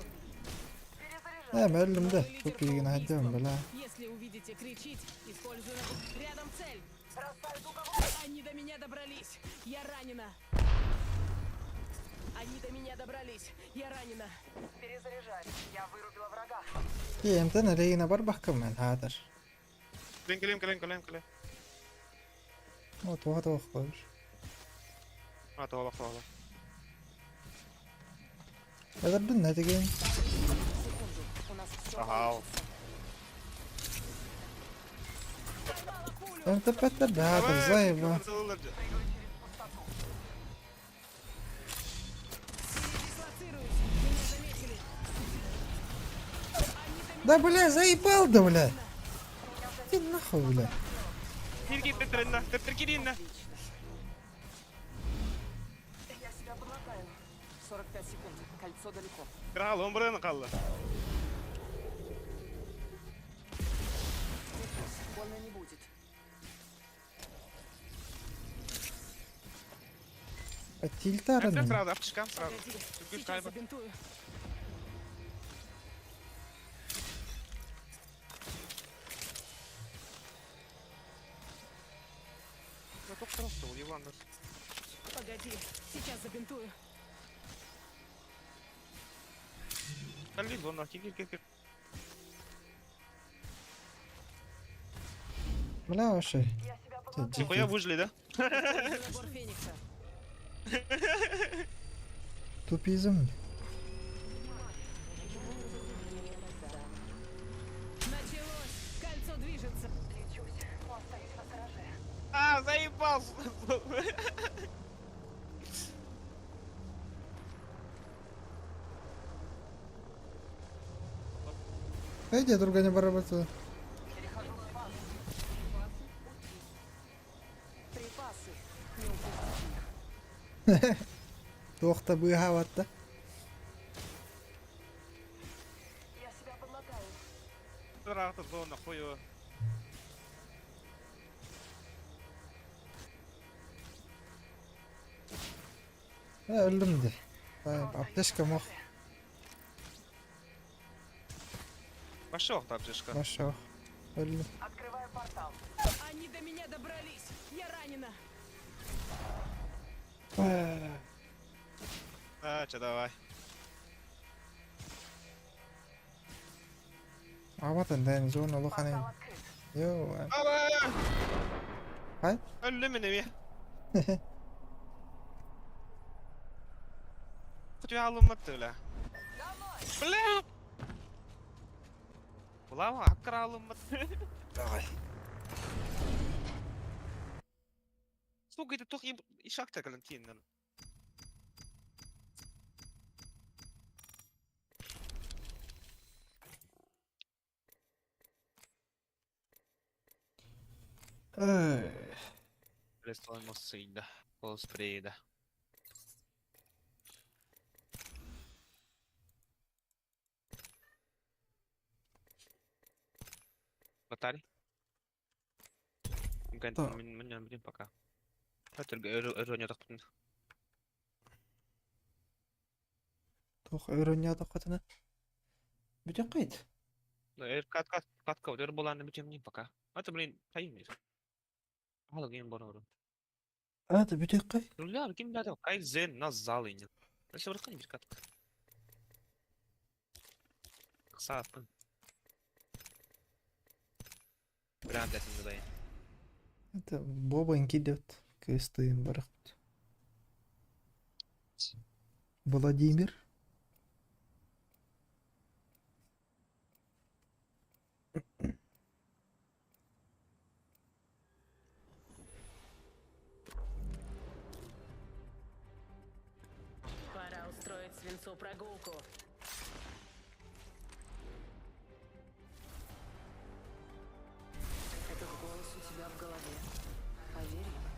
[SPEAKER 2] Hem elimde. Çok iyi yine hadi bile.
[SPEAKER 15] Если увидите кричить, использую рядом цель. Они до меня добрались. Я ранена. Они до меня добрались. Я ранена. Перезаряжай. Я вырубила врага.
[SPEAKER 2] İyi hem de nereye yine var bakım ben hadır.
[SPEAKER 1] Клин, клин, клин, клин.
[SPEAKER 2] O tuha tuha koymuş.
[SPEAKER 1] Тоже.
[SPEAKER 2] Ederdin ne diyeyim?
[SPEAKER 15] Секунду. У нас все
[SPEAKER 1] Ага.
[SPEAKER 2] Ben tepette be hadır zayıba.
[SPEAKER 15] дислоцируюсь. Меня заметили.
[SPEAKER 2] Да бля, заебал да бля. Иди нахуй бля.
[SPEAKER 1] Кирги, Петрина, Петрикирина.
[SPEAKER 15] Я себя подлагаю. 45 секунд. Кольцо далеко.
[SPEAKER 1] Крал, он брен калла.
[SPEAKER 15] Больно не будет.
[SPEAKER 2] Тильтара
[SPEAKER 1] Это
[SPEAKER 2] не.
[SPEAKER 1] сразу, аптечка, сразу.
[SPEAKER 15] Погоди.
[SPEAKER 1] Чуть-чуть
[SPEAKER 15] Сейчас
[SPEAKER 1] кайфа.
[SPEAKER 15] забинтую.
[SPEAKER 1] Ну только просто, Иван.
[SPEAKER 15] Погоди. Сейчас забинтую.
[SPEAKER 1] Калин, вон, кир, кир, кир.
[SPEAKER 2] Бля вообще.
[SPEAKER 1] Нихуя выжили, да?
[SPEAKER 15] Использую набор Феникса.
[SPEAKER 2] Тупизм.
[SPEAKER 15] Началось. Кольцо движется. Лечусь. Остаюсь на стороже.
[SPEAKER 1] А, заебал!
[SPEAKER 2] Haydi друга не барабату.
[SPEAKER 15] Перехожу в фазу. Припасы. Не упустите их.
[SPEAKER 2] To'xta bu havatta.
[SPEAKER 15] Я себя подлагаю.
[SPEAKER 1] Сразу зона, хуё.
[SPEAKER 2] Öldüm de. Apteşka mı?
[SPEAKER 1] Пошел, аптечка.
[SPEAKER 2] Maşallah. Öldüm.
[SPEAKER 15] Открываю портал. Они до меня добрались. Я ранена.
[SPEAKER 1] А, че, давай.
[SPEAKER 2] Avatan den zona lo hani. Yo. Hay?
[SPEAKER 1] Ölümünü bir. Kutuya alınmadı öyle. Bля! Ulan hakkara alınmadı.
[SPEAKER 2] Давай.
[SPEAKER 1] Сука, это toch и шахта Калентин. Restaurang mossida. Och sprida. Атари. Гэнт
[SPEAKER 2] Так.
[SPEAKER 1] мен будем пока. Хатырга өрөне тактын.
[SPEAKER 2] Тох өрөнья тақатына. Бүтін қайт.
[SPEAKER 1] Катка вот боланы битем пока. Это, блин, тайм. Алга ген борору.
[SPEAKER 2] Аты бүтін қай.
[SPEAKER 1] Рулар ким дадо? Кай зен нас залы не. Если враг не катка. Ксапын. Прям десен задай.
[SPEAKER 2] Это Бобаньки идет. Кыстыйым барахт. Владимир.
[SPEAKER 15] Пора устроить свинцу прогулку. Этот голос у тебя в голове. Поверь ему.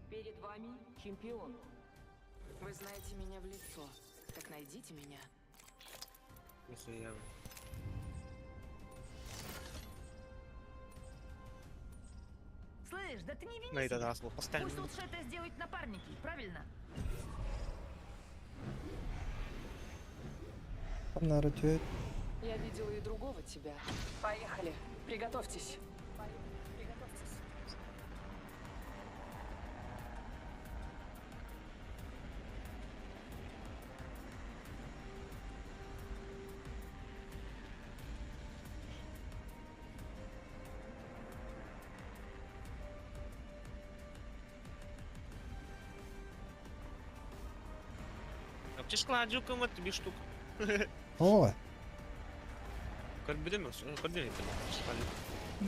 [SPEAKER 17] Перед вами чемпион. Вы знаете меня в лицо. Так найдите меня.
[SPEAKER 1] Нихуя.
[SPEAKER 13] Слышь, да ты не
[SPEAKER 1] На
[SPEAKER 13] вини
[SPEAKER 1] этот
[SPEAKER 13] себя.
[SPEAKER 1] раз вот поставим.
[SPEAKER 13] Пусть лучше это сделают напарники, правильно?
[SPEAKER 2] Нарративет.
[SPEAKER 17] Я видела и другого тебя. Поехали. Приготовьтесь.
[SPEAKER 1] Аптешка жукам тобі штук.
[SPEAKER 2] О,
[SPEAKER 1] Как будем, кардинально.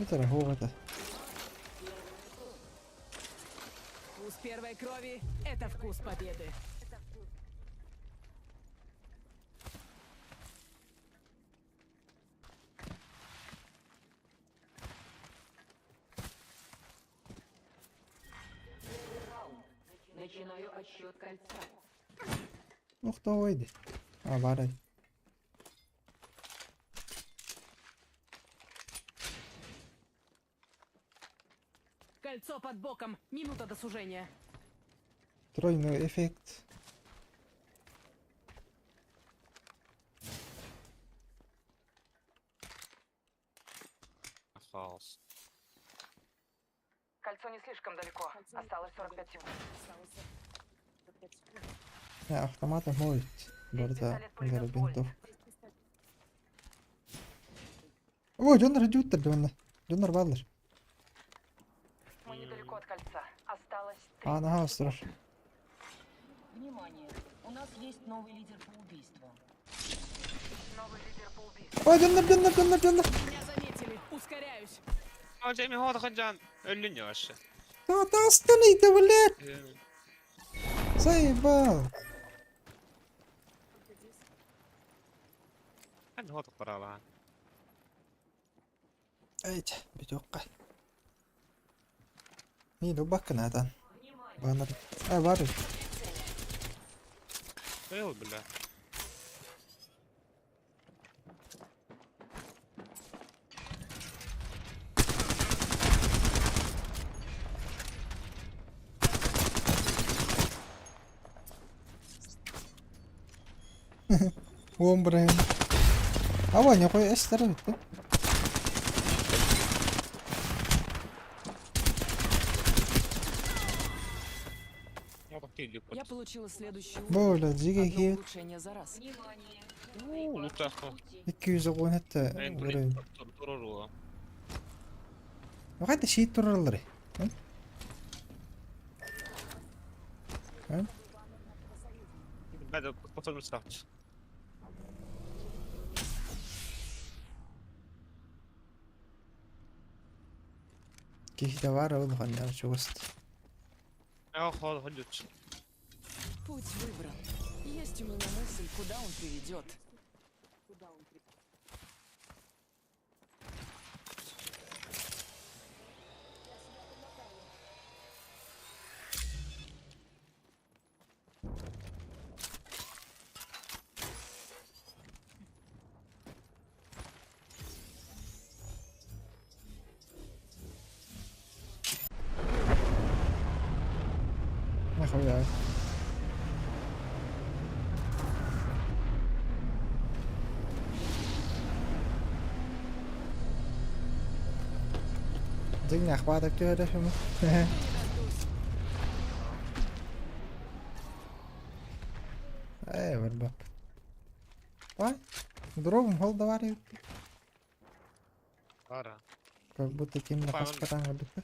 [SPEAKER 2] это раховата.
[SPEAKER 15] Вкус первой крови — это вкус победы.
[SPEAKER 17] Начинаю отсчет кольца.
[SPEAKER 2] Ну, кто выйдет? А, барай.
[SPEAKER 15] Кольцо под боком. Минута до сужения.
[SPEAKER 2] Тройной эффект.
[SPEAKER 1] Хаос.
[SPEAKER 17] Кольцо не слишком далеко. Осталось 45 секунд.
[SPEAKER 2] Автоматом может. Борта зарабинтов. О, Джоннер Дютер, Джоннер Баллер.
[SPEAKER 17] Мы недалеко от кольца. Осталось 3.
[SPEAKER 2] А, нога страшно.
[SPEAKER 17] Внимание. У нас есть новый лидер по убийству. Новый лидер по убийству.
[SPEAKER 2] Ой, Джоннер.
[SPEAKER 15] Меня заметили. Ускоряюсь.
[SPEAKER 1] А Джейми Хода Хаджан. Өліньоше.
[SPEAKER 2] Да останови ты, блядь! Заебал!
[SPEAKER 1] Ань Хода Парала.
[SPEAKER 2] Эйт, бедёкка. Не, ну бакнатан. Баннер. Варит.
[SPEAKER 1] Эл, бля.
[SPEAKER 2] Умбрен. А вон, я кое эстер.
[SPEAKER 15] Я получила следующий
[SPEAKER 2] Böyle zige
[SPEAKER 15] Одно
[SPEAKER 2] git.
[SPEAKER 15] улучшение за раз.
[SPEAKER 1] Лутахо.
[SPEAKER 2] 210 hatta
[SPEAKER 1] Эн,
[SPEAKER 2] buraya.
[SPEAKER 1] блин, Туруру.
[SPEAKER 2] Waxay tashiid turalare.
[SPEAKER 1] Надо потом ставить.
[SPEAKER 2] Kihda var oğlum hani şu васт.
[SPEAKER 1] Я Хода Ходюч.
[SPEAKER 15] Путь выбран. Есть у меня мысль, куда он приведет.
[SPEAKER 2] Ой-ой. Dính nhạc qua tập chơi đấy không? Эй, вот. Ой, другом гол давали.
[SPEAKER 1] Ара.
[SPEAKER 2] Как будто тем на
[SPEAKER 1] Павел.
[SPEAKER 2] паспортам отдыха.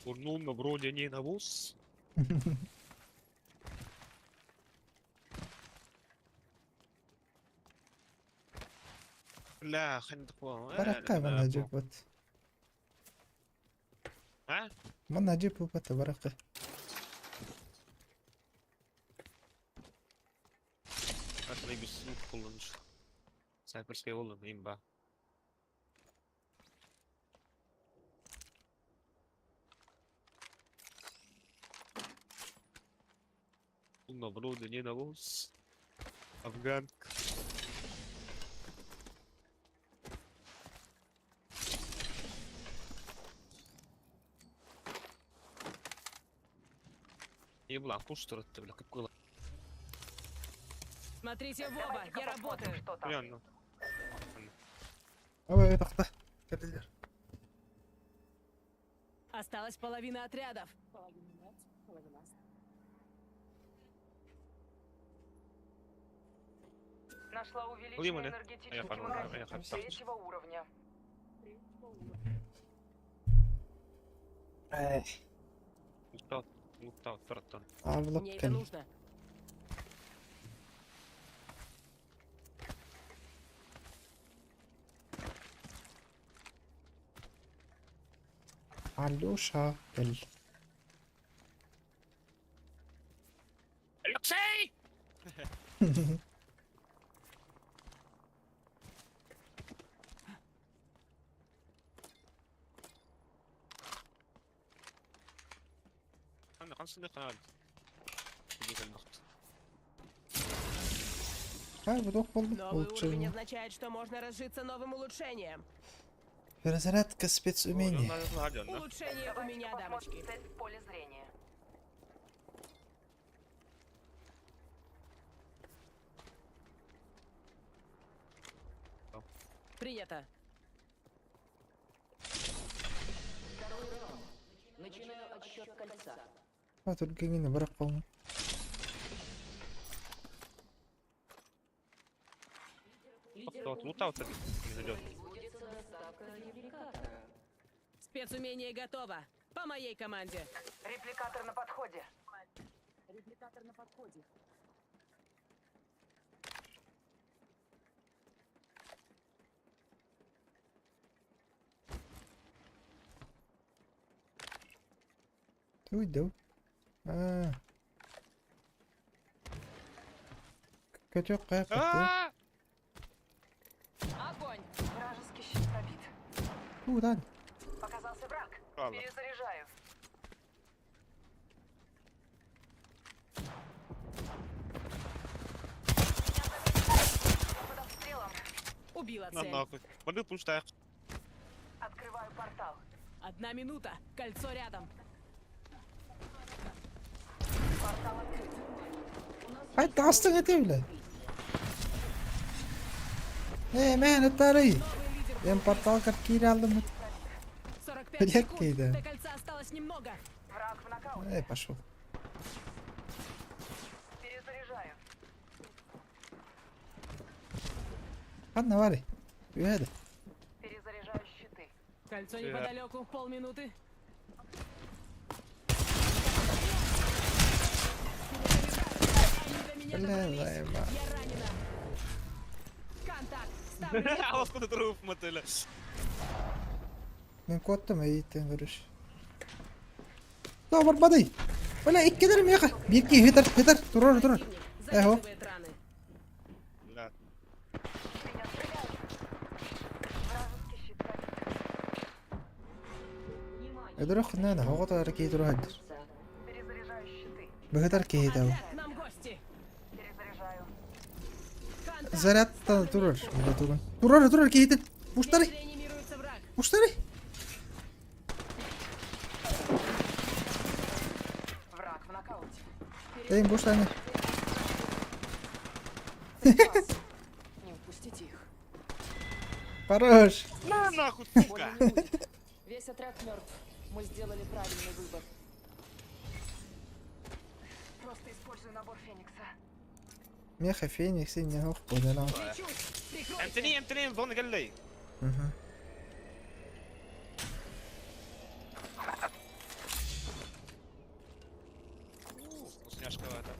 [SPEAKER 1] Курнул на вроде не навоз. لا خلينا نتقوى.
[SPEAKER 2] برقة من نجيب بط.
[SPEAKER 1] ها؟
[SPEAKER 2] من نجيب بط برقة.
[SPEAKER 1] Aslında bir sınıf kullanmış. Cyberscape oğlum imba. Bununla вроде не навоз. Афганка. Ебла, куштур это, бля, как было.
[SPEAKER 15] Смотрите в оба, я работаю.
[SPEAKER 1] Реально.
[SPEAKER 2] Ой, тахта. Капеллер.
[SPEAKER 15] Осталась половина отрядов.
[SPEAKER 17] Нашла
[SPEAKER 1] Лимоны.
[SPEAKER 17] увеличенный энергетический магазин третьего уровня.
[SPEAKER 2] Эй.
[SPEAKER 1] Лутал, братан.
[SPEAKER 2] А в
[SPEAKER 15] Мне это
[SPEAKER 2] лапкин.
[SPEAKER 15] нужно.
[SPEAKER 2] Алёша. Кель.
[SPEAKER 1] Алексей! أنا خمسة دقائق. دقيقة الوقت.
[SPEAKER 2] Ай, вдох воздух
[SPEAKER 15] Новый уровень
[SPEAKER 2] получил.
[SPEAKER 15] означает, что можно разжиться новым улучшением.
[SPEAKER 2] Перезарядка спецумений.
[SPEAKER 15] Улучшение у меня, дамочки.
[SPEAKER 17] Цель в поле зрения.
[SPEAKER 15] Принято.
[SPEAKER 17] Начинаю отсчет кольца.
[SPEAKER 2] А тут гагина браком.
[SPEAKER 1] Вот лутал ты не зайдет.
[SPEAKER 17] Будет доставка репликатора.
[SPEAKER 15] Спецумение готово. По моей команде.
[SPEAKER 17] Репликатор на подходе.
[SPEAKER 15] Репликатор на подходе.
[SPEAKER 2] Ты уйдёл. А. Качок кайф.
[SPEAKER 15] Огонь!
[SPEAKER 17] Вражеский щит пробит.
[SPEAKER 2] Удар.
[SPEAKER 17] Показался враг.
[SPEAKER 1] Ладно.
[SPEAKER 17] Перезаряжаю. Под обстрелом.
[SPEAKER 15] Убила
[SPEAKER 1] На
[SPEAKER 15] цель.
[SPEAKER 1] нахуй. Воды пустая.
[SPEAKER 17] Открываю портал.
[SPEAKER 15] 1 минута. Кольцо рядом.
[SPEAKER 17] Портал открыт.
[SPEAKER 2] Ay taastın eti bile. Man الطريق. Я портал как кираллы.
[SPEAKER 15] 45
[SPEAKER 2] Понятно,
[SPEAKER 15] секунд.
[SPEAKER 2] да.
[SPEAKER 15] До кольца осталось немного.
[SPEAKER 17] Враг в нокауте.
[SPEAKER 2] Пошел.
[SPEAKER 17] Перезаряжаю.
[SPEAKER 2] Ладно, вари. Уеду.
[SPEAKER 17] Перезаряжаю щиты.
[SPEAKER 15] Кольцо неподалеку. Полминуты. Они до меня
[SPEAKER 2] Бля,
[SPEAKER 15] добрались.
[SPEAKER 2] заеба.
[SPEAKER 15] Я ранена. Контакт. Ставлю метку.
[SPEAKER 1] Откуда труп мотыля?
[SPEAKER 2] Ben korktum eğitim vuruş. Daha vurmadı. Böyle iki derim ya. Bir iki yeter yeter. Durur durur. Eho.
[SPEAKER 15] Завязывает раны.
[SPEAKER 1] Да.
[SPEAKER 17] Меня стреляют. Вражеский щит пробит.
[SPEAKER 2] Ödürü kınaydı. Hava da hareket ediyor hadi. Быгытар кейт ау.
[SPEAKER 15] К нам гости.
[SPEAKER 17] Перезаряжаю.
[SPEAKER 2] Зарядта турар. Турар кейт. Пуштары.
[SPEAKER 15] Реанимируется враг.
[SPEAKER 2] Пуштары.
[SPEAKER 17] Враг в нокауте.
[SPEAKER 2] Эйм пуштаны.
[SPEAKER 17] Не упустите их.
[SPEAKER 2] Хорош.
[SPEAKER 1] На нахуй,
[SPEAKER 17] Боли
[SPEAKER 1] сука!
[SPEAKER 17] не будет. Весь отряд мертв. Мы сделали правильный выбор. Просто используй набор Феникса.
[SPEAKER 2] Меха Феникс не хоп подала.
[SPEAKER 1] امتني ظن قال لي вкусняшка это.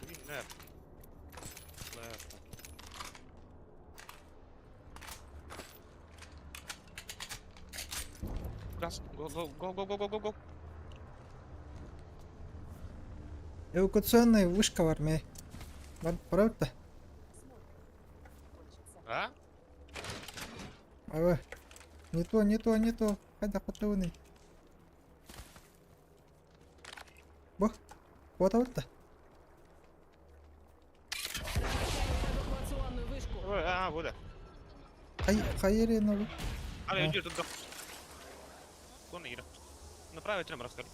[SPEAKER 1] Блин, нет. Газ, го.
[SPEAKER 2] Эвакуационная вышка в армии. Правда?
[SPEAKER 1] А?
[SPEAKER 2] Ава. Не то. Хайда патроны. Бо. Вот.
[SPEAKER 15] Эвакуационную вышку.
[SPEAKER 1] Вот.
[SPEAKER 2] Хайери новый.
[SPEAKER 1] Але иди туда. Кон иди. Направо трем расскажи.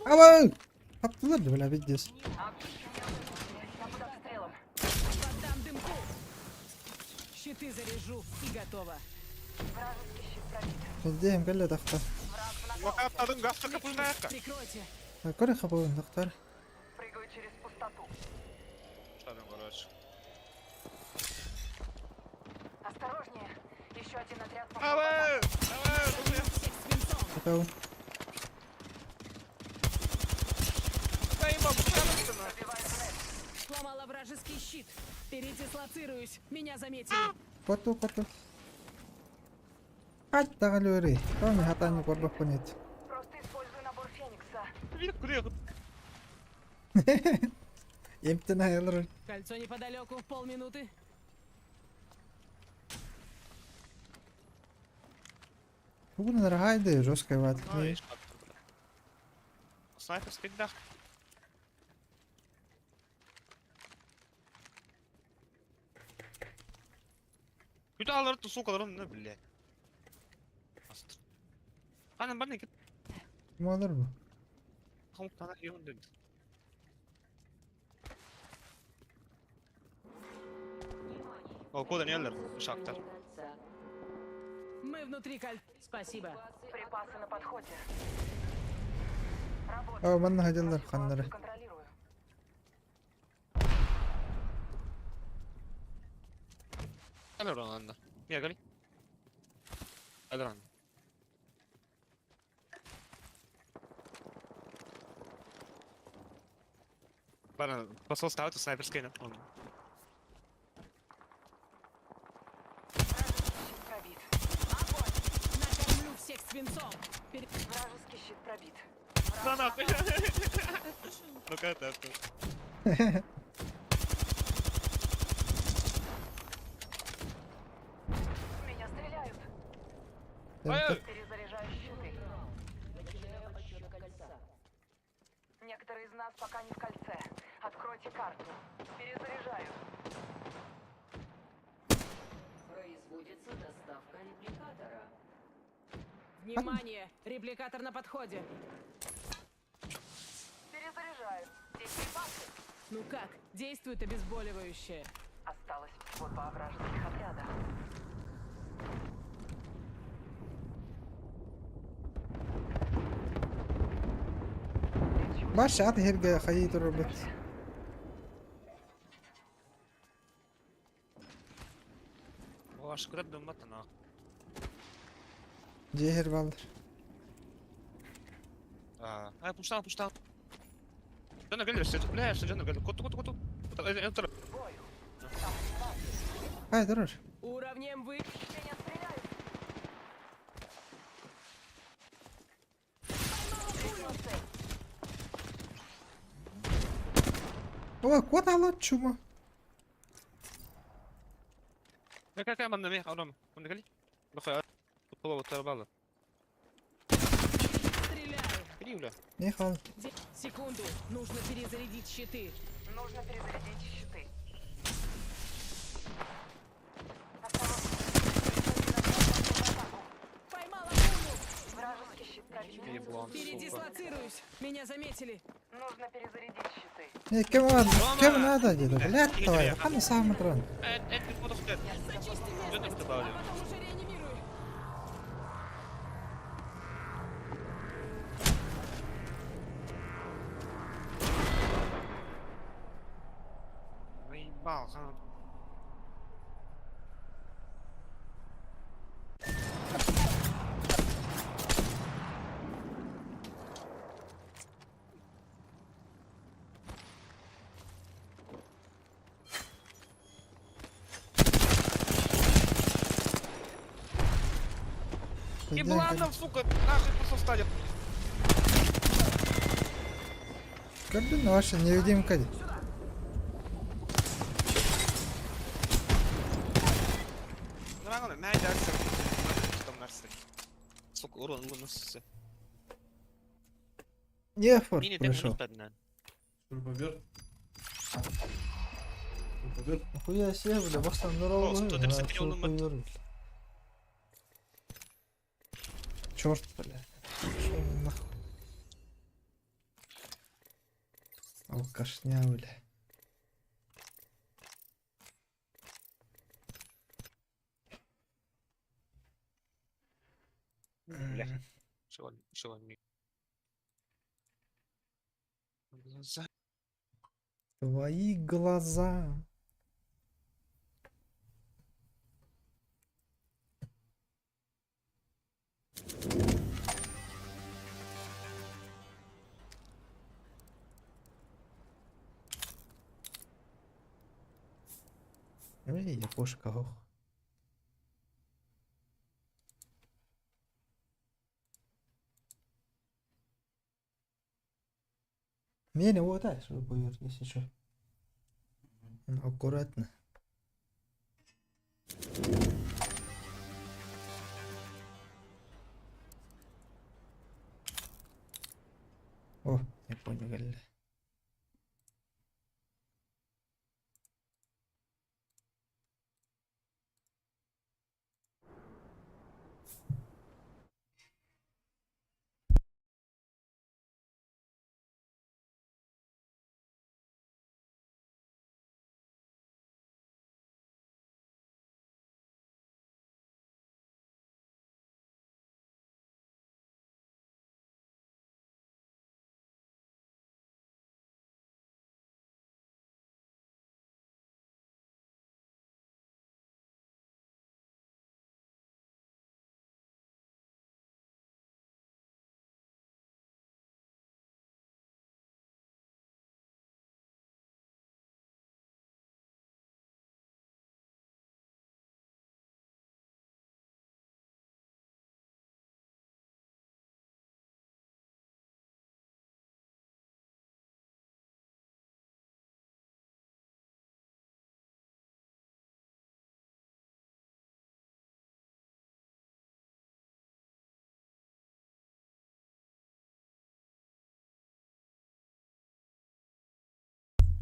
[SPEAKER 2] Ава! Аптылар да бля видес.
[SPEAKER 17] Я под обстрелом.
[SPEAKER 15] Поддам дымку. Щиты заряжу и готово.
[SPEAKER 17] Вражеский щит пробит.
[SPEAKER 2] Идеем галля тахта.
[SPEAKER 1] Вакаттадың гасты капылмайаққа.
[SPEAKER 15] Прикройте.
[SPEAKER 2] Көрі қабауын тахтар.
[SPEAKER 17] Прыгаю через пустоту.
[SPEAKER 1] Штадың, короче.
[SPEAKER 17] Осторожнее. Еще один отряд пошел.
[SPEAKER 1] Давай!
[SPEAKER 2] Такау.
[SPEAKER 15] Сломала вражеский щит. Передислоцируюсь. Меня заметили.
[SPEAKER 2] Коту. Хать тагалюри. Томи хатани корбах понет.
[SPEAKER 17] Просто используй набор Феникса.
[SPEAKER 2] Емтена ялыр.
[SPEAKER 15] Кольцо неподалеку. Полминуты.
[SPEAKER 2] Бүгін рахайды жесткой ват.
[SPEAKER 1] Снайперский дах. Күті алырды, сукаларын, не, блядь. Астыр. Қанын бар не кет?
[SPEAKER 2] Кім алыр бұл?
[SPEAKER 1] Қамықтана еуін деді. О, кода не алыр, шақтар.
[SPEAKER 15] Мы внутри Спасибо.
[SPEAKER 17] Припасы на подходе.
[SPEAKER 2] Ау, манна хадялар ханнары.
[SPEAKER 17] Контролирую.
[SPEAKER 1] Алыр он анда. Не, гали. Алыр анда. Бана, посол ставит снайперский, да? Он.
[SPEAKER 17] Пробит.
[SPEAKER 15] Накормлю всех свинцом.
[SPEAKER 17] Вражеский щит пробит.
[SPEAKER 1] Да нахуй. Ну-ка это.
[SPEAKER 17] Меня стреляют.
[SPEAKER 2] Темпе.
[SPEAKER 17] Перезаряжаю щиты. Начинаю отсчет кольца. Некоторые из нас пока не в кольце. Откройте карту. Перезаряжаю. Производится доставка репликатора.
[SPEAKER 15] Внимание! Репликатор на подходе.
[SPEAKER 17] Перезаряжаю. Здесь припасы.
[SPEAKER 15] Ну как, действует обезболивающее?
[SPEAKER 17] Осталось всего 2 вражеских отряда.
[SPEAKER 2] Баш ат херге хаyi турбет.
[SPEAKER 1] Ваш кред дымата на.
[SPEAKER 2] Жехер балдыр.
[SPEAKER 1] Пуштан. Жана гали, бля, жана гали. Коту. Энтер.
[SPEAKER 2] Хай турар.
[SPEAKER 15] Уровнем вы...
[SPEAKER 17] Меня стреляют.
[SPEAKER 2] О, куда лучше?
[SPEAKER 1] Как man med av dem? Om det då får jag prova att ta ballen.
[SPEAKER 15] Стреляю.
[SPEAKER 1] Кривля.
[SPEAKER 2] Ехал.
[SPEAKER 15] Секунду. Нужно перезарядить щиты.
[SPEAKER 17] Нужно перезарядить щиты.
[SPEAKER 15] Поймала пулю.
[SPEAKER 17] Вражеский щит пробит.
[SPEAKER 1] Еблан, сука.
[SPEAKER 15] Передислоцируюсь. Меня заметили.
[SPEAKER 17] Нужно перезарядить щиты.
[SPEAKER 2] كم надо где-то? Блядь, давай. Хана сам экран.
[SPEAKER 1] Это буду сказать.
[SPEAKER 15] Зачисти
[SPEAKER 1] Что
[SPEAKER 15] местность,
[SPEAKER 1] ты
[SPEAKER 15] а
[SPEAKER 1] добавил?
[SPEAKER 15] потом уже реанимирую.
[SPEAKER 1] Заебал, Ебланов, сука, нахуй просто встанет.
[SPEAKER 2] Кабин ваша невидимка.
[SPEAKER 1] Нормально, найди акцию. Там нарсы. Сука, урон выносится.
[SPEAKER 2] Не форт
[SPEAKER 1] Мини
[SPEAKER 2] пришел. Нахуя себе, бля, вас там здорово.
[SPEAKER 1] 130 миллионов.
[SPEAKER 2] Черт, бля. Шо нахуй? Алкашня, бля.
[SPEAKER 1] Бля. Чего он ми? Глаза.
[SPEAKER 2] Твои глаза. Эй, я кошка, ох. Меня вот так, чтобы поверь, если что. Аккуратно. О, я понял, Галя.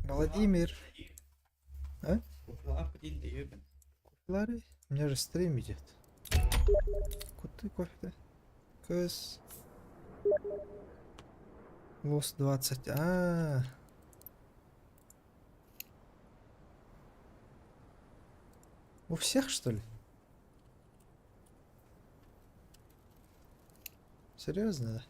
[SPEAKER 2] Владимир. А? Куфлары? У меня же стрим идет. Куты кофе. КС. Лос 20. У всех, что ли? Серьезно, да?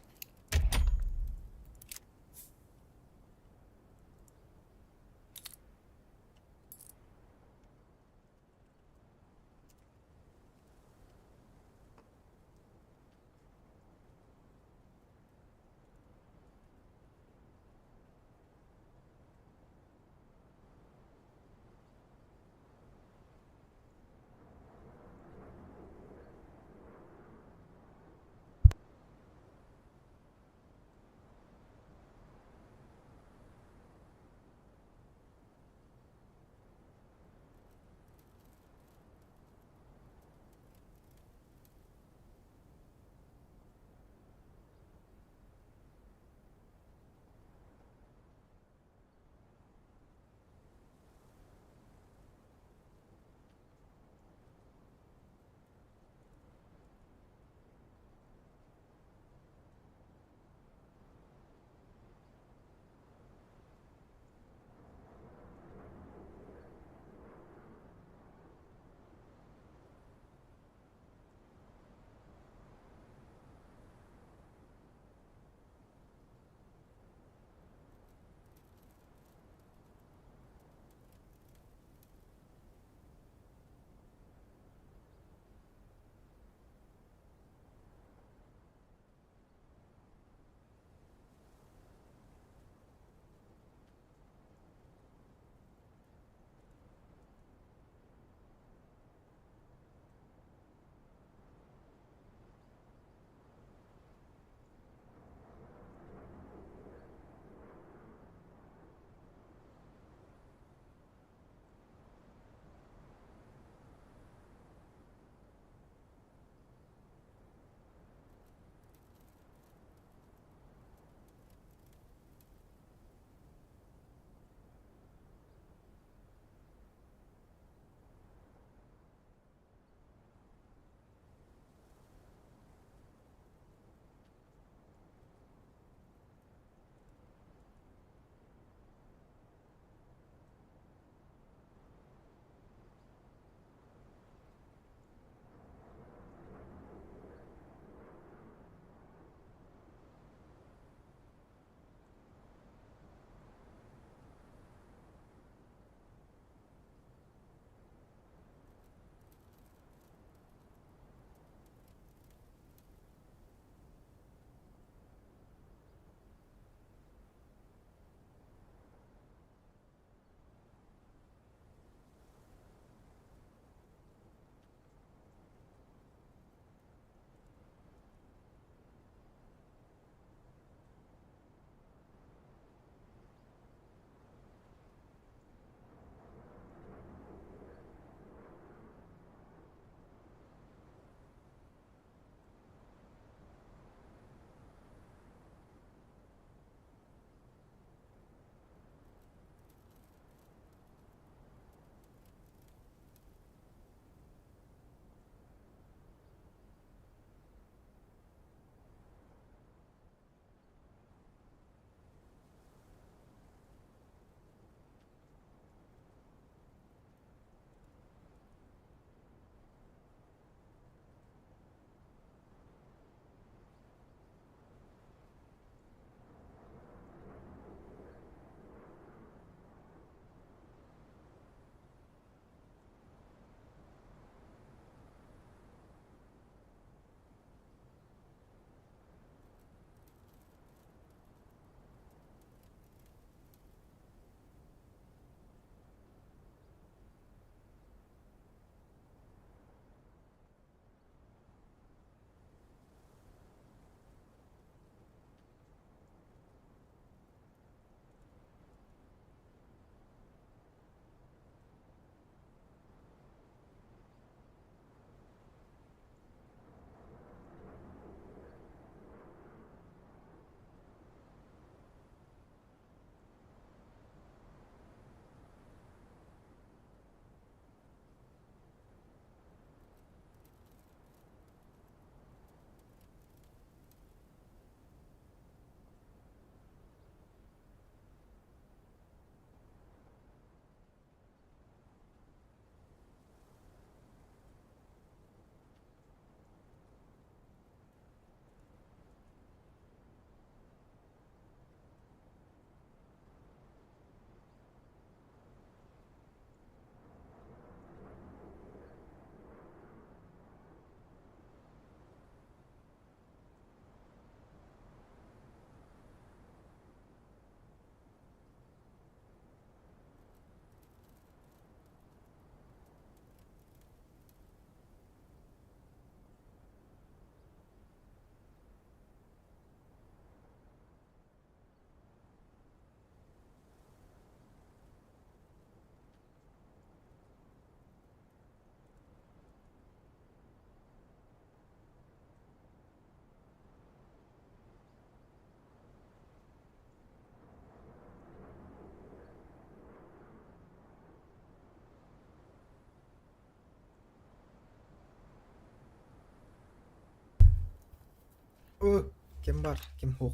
[SPEAKER 2] Kim var, kim yok.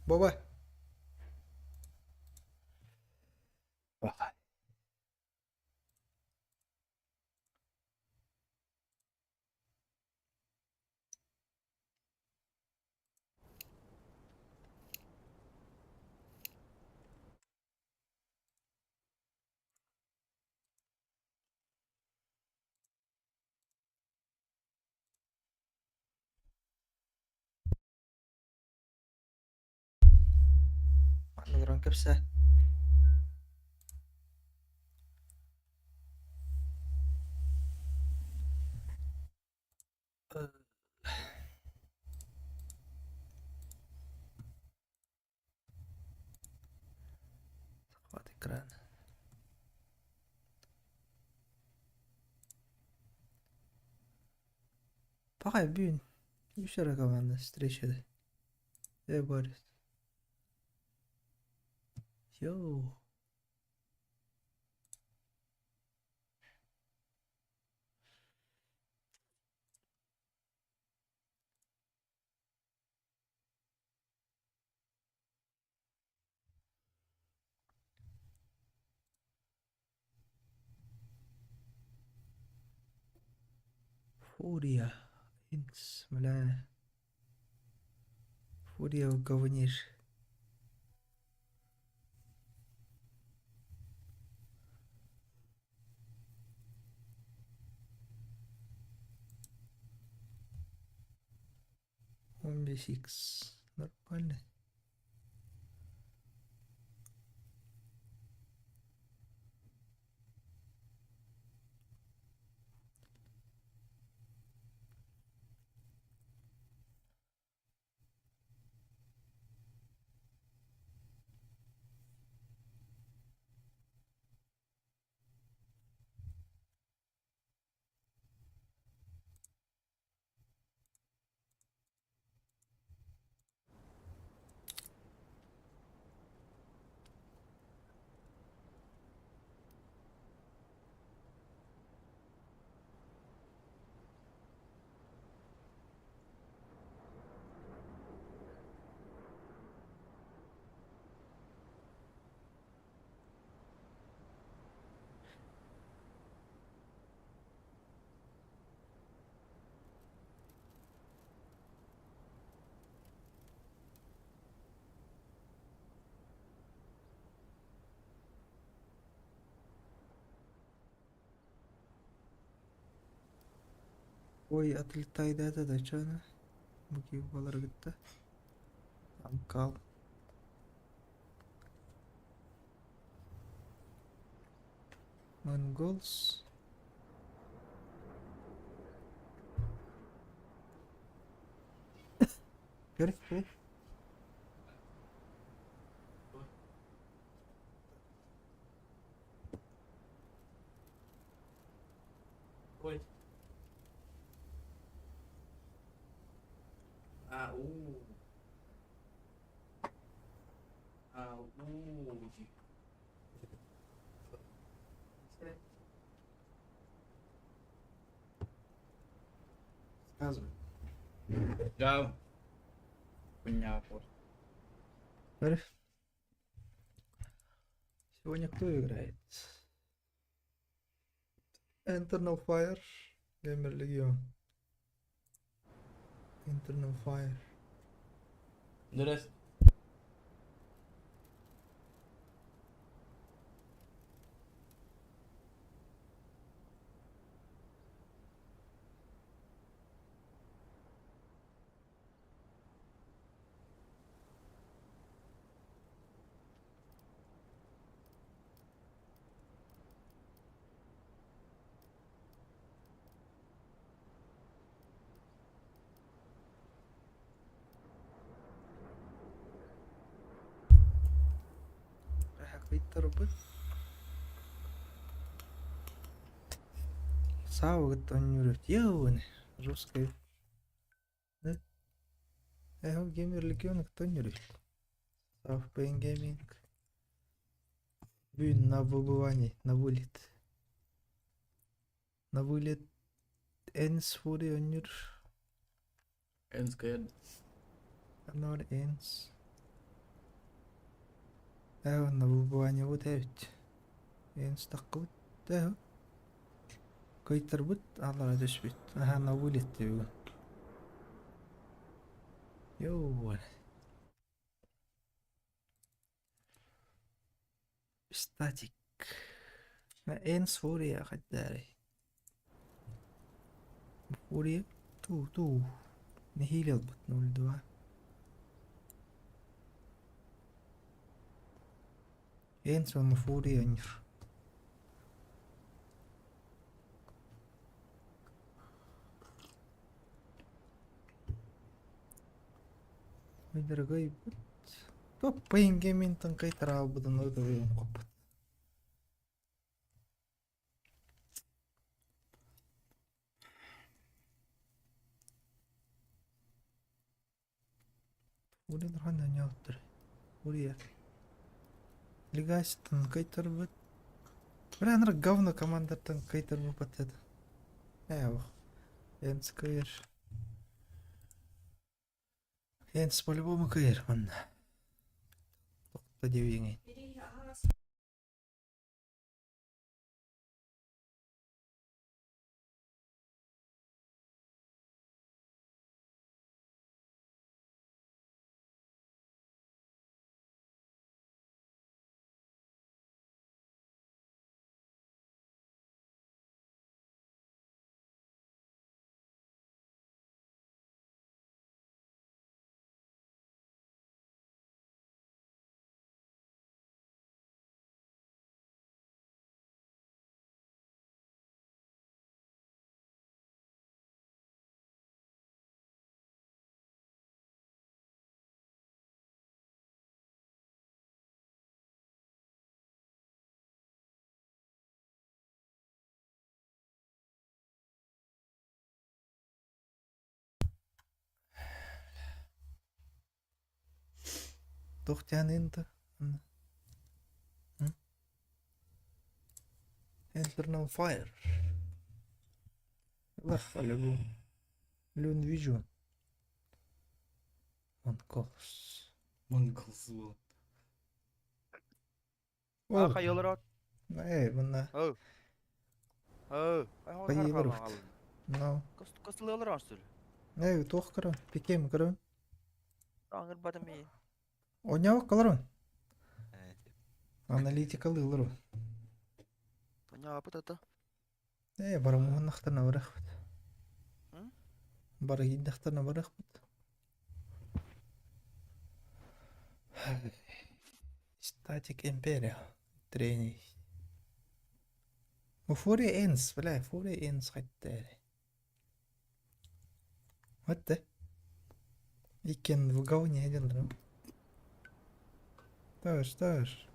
[SPEAKER 2] Baba. Bak. Ngeron kepsa. Хват экран. Пахай бюн. Еще раз команда встреча. Борис. Йоу. Фурия. Инс, бля. Фурия в говнишь. Ombi 6. Нормально. Ой, отлетайды да чана. Буки балар гитті. Амкал. Mongols. Gel.
[SPEAKER 10] Ой.
[SPEAKER 2] Сказывай.
[SPEAKER 10] Да. Понятно.
[SPEAKER 2] Сегодня кто играет? Internal Fire. Gamer Legion. Internal Fire.
[SPEAKER 10] Здрасте.
[SPEAKER 2] Кайттарбы. Саугат оннюрет. Яуны. Русская. Да? Геймер Легион кто нюрет? Сав Пейн Гейминг. Бюн на выбывание, на вылет. На вылет Энс Фури оннюр.
[SPEAKER 10] Ends good.
[SPEAKER 2] Another ends. Nabubuanya would have it. Ends stuck with the Koiter wood, alla this bit. I have no will it to. Yo. Static. Ends for you, I there. For you, two. نهيل البطن والدواء. Ends on the 40 inch. Дорогой бот. То поингемин танкай трабу да нодовым копот. Урин рана няутыр. Урия. Лигась танкай тарбут. Бранр говно команда танкай тарбу патет. Эво. Энскайр. Энс по-любому кайр, он. Тоқта девиңей. Tohtjan inte. Enter on fire. Лах, алло. Лун вижу. Mongols.
[SPEAKER 10] Mongols вот.
[SPEAKER 16] Ga je eruit?
[SPEAKER 2] Nee, maar...
[SPEAKER 16] Oh. Oh.
[SPEAKER 2] Ga je eruit? Nou.
[SPEAKER 16] Kost de lul eruit sturen?
[SPEAKER 2] Nee, toch keren. Pikem keren.
[SPEAKER 16] Dan gaat het mee.
[SPEAKER 2] Oynamak kalaron. Analytical yılır o.
[SPEAKER 16] Ne yapıp da?
[SPEAKER 2] Bara muhannaktan bırak.
[SPEAKER 16] Hı?
[SPEAKER 2] Bara gidaktan bırak. Static Imperia. Training. وفوري انس بلا فوري انس حتى حتى يمكن وقوني هذا تاش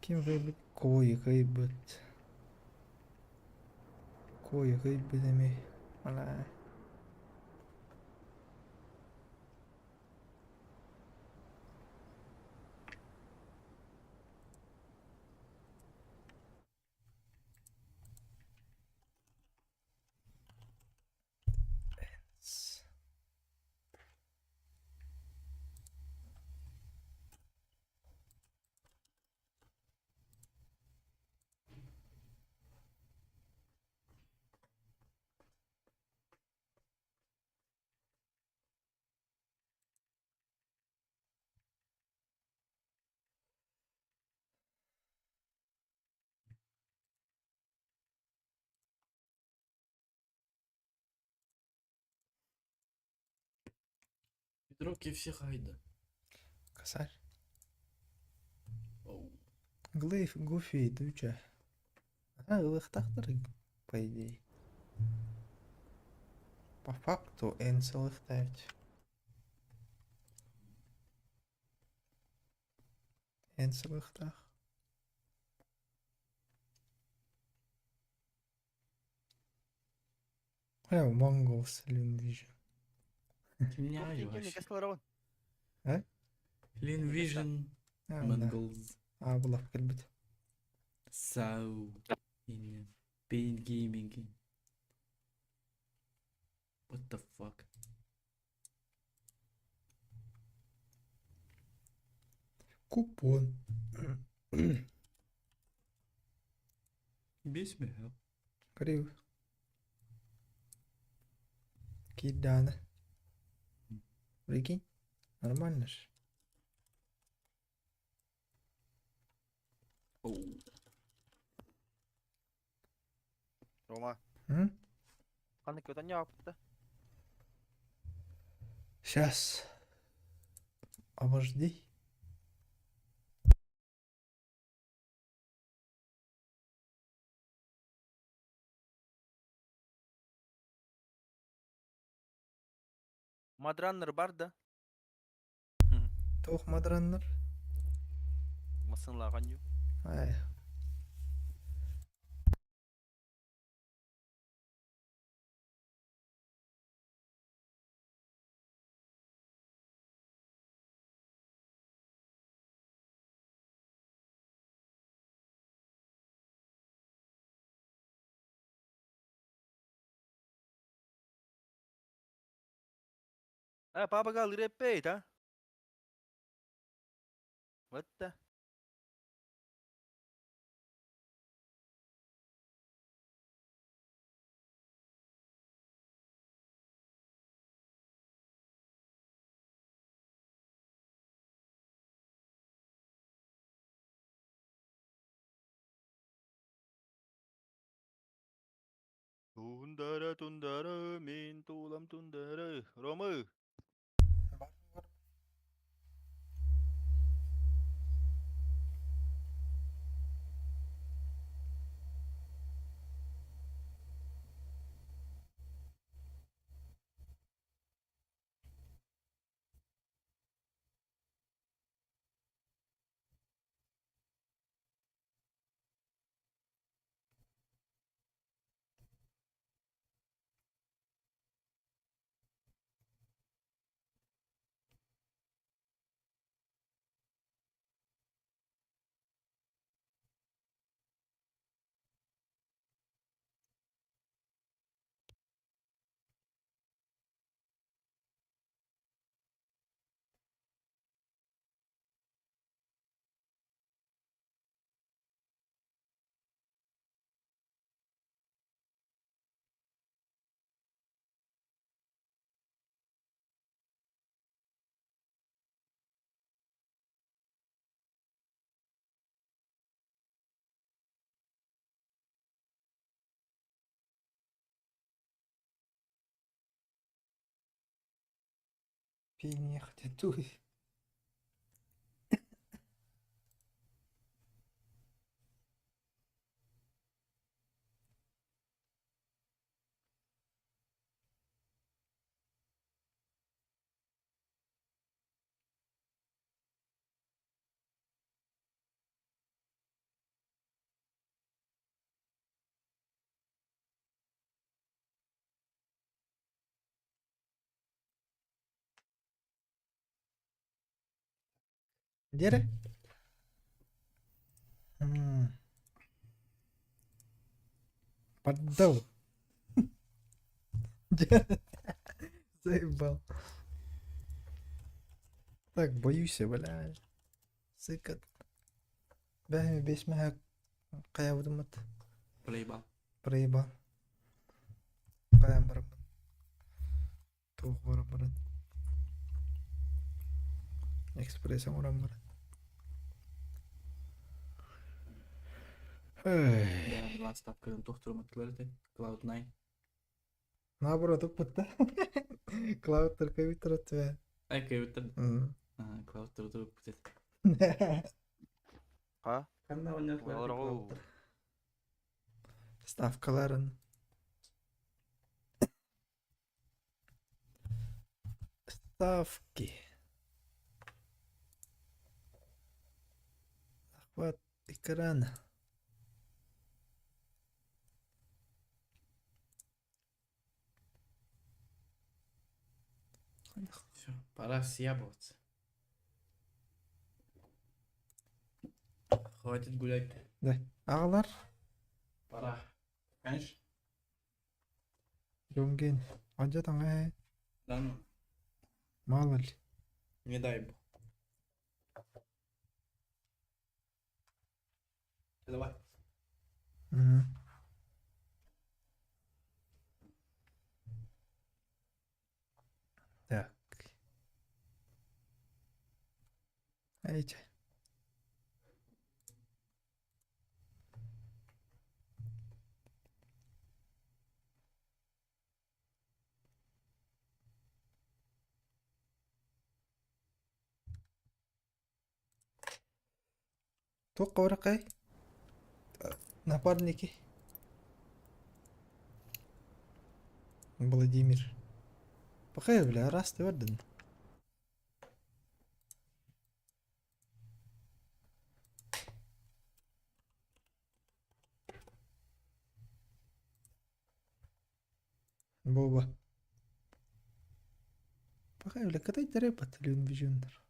[SPEAKER 2] كيف غيبت كوي غيبت دمي ولا
[SPEAKER 10] Дроки всі хайда.
[SPEAKER 2] Косарь. Глейф, Гуфи, Дуча. Их тахтар, по идее. По факту Энсел их ставить. Энсел их тах. Mongols, Lune Vision.
[SPEAKER 10] Lean Vision, Mongols.
[SPEAKER 2] والله في قلبته. Сау. Pain Gaming. What the fuck? Купон. Без смеха. Криво. Кидана. Прикинь? Нормально же.
[SPEAKER 16] Рома.
[SPEAKER 2] М?
[SPEAKER 16] Қандай көтен не апты?
[SPEAKER 2] Сейчас. Обожди.
[SPEAKER 16] Мадраннер бар да?
[SPEAKER 2] Тоқ мадраннар.
[SPEAKER 16] Масынлаған ю.
[SPEAKER 2] Ай.
[SPEAKER 16] Папа лиреппей, да? Вот да. Тундара, мен тулам тундара. Рома.
[SPEAKER 2] Переехать оттуда. Дере? Поддал. Заебал. Так, боюсь, бля. Сыкат. Бәһме бесмәһә каябыдымыт.
[SPEAKER 18] Проебал.
[SPEAKER 2] Проебал. Каям барам. Тух барам. Экспрессом урам барам.
[SPEAKER 18] Я 20 тапкадан тоқтырматтыларды. Cloud9.
[SPEAKER 2] Наоборот, опытта. Клауд только витрат бе.
[SPEAKER 18] Кайбыттыр. Cloud тұрып бітет.
[SPEAKER 16] Қа?
[SPEAKER 18] Қанда ойнақлар.
[SPEAKER 2] Ставкаларын. Ставки. Охват экрана.
[SPEAKER 18] Все, пора съябываться. Хватит гулять.
[SPEAKER 2] Да. Ағалар.
[SPEAKER 18] Пора. Конечно.
[SPEAKER 2] Жонген. Анжа таңа.
[SPEAKER 18] Да ну,
[SPEAKER 2] Мало ли.
[SPEAKER 18] не дай бог. Давай.
[SPEAKER 2] Мгм. Так. Эйч. Тоқ орақай. Напарники. Владимир. Пақай, бля, раз ты вардын. Боба. Пақай, бля, катай тарепат, люн бижундыр.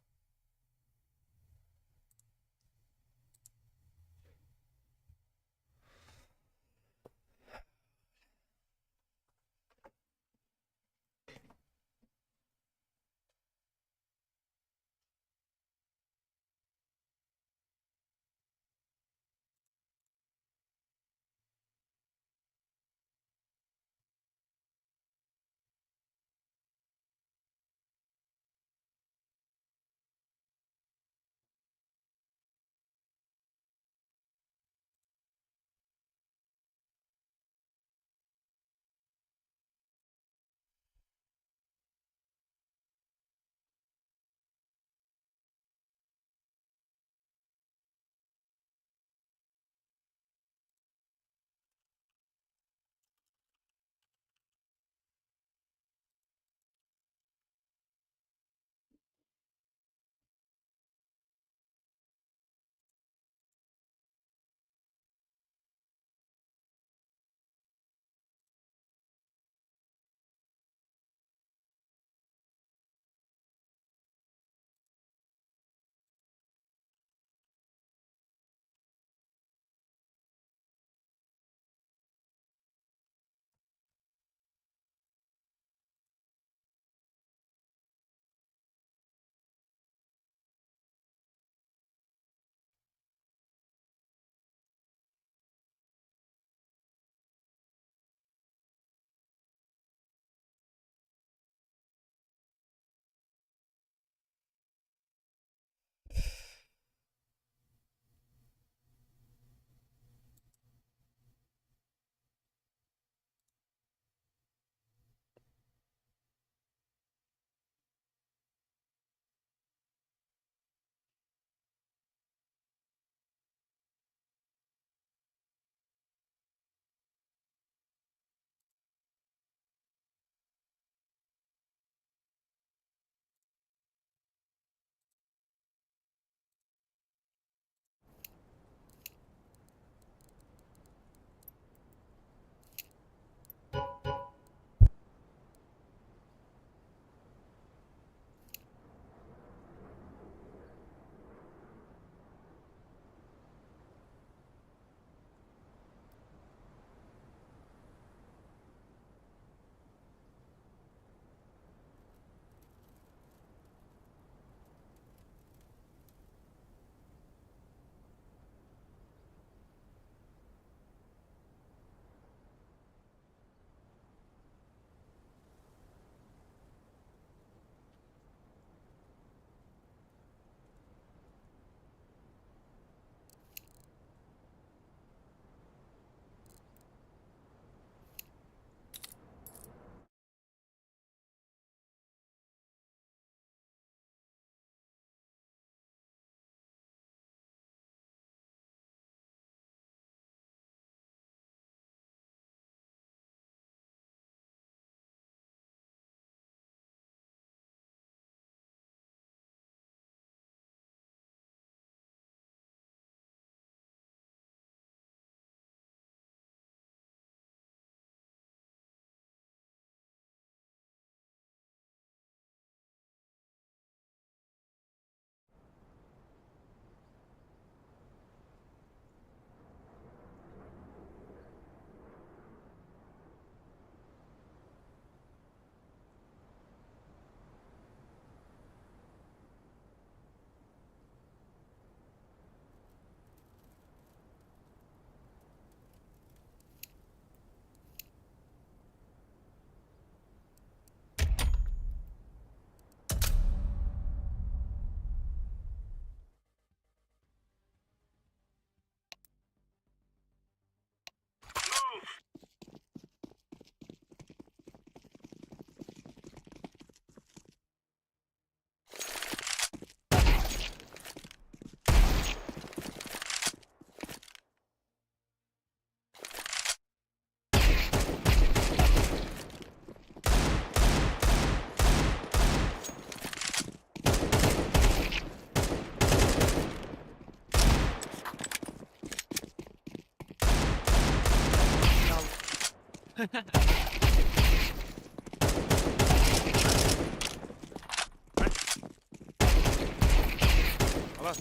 [SPEAKER 1] خلاص.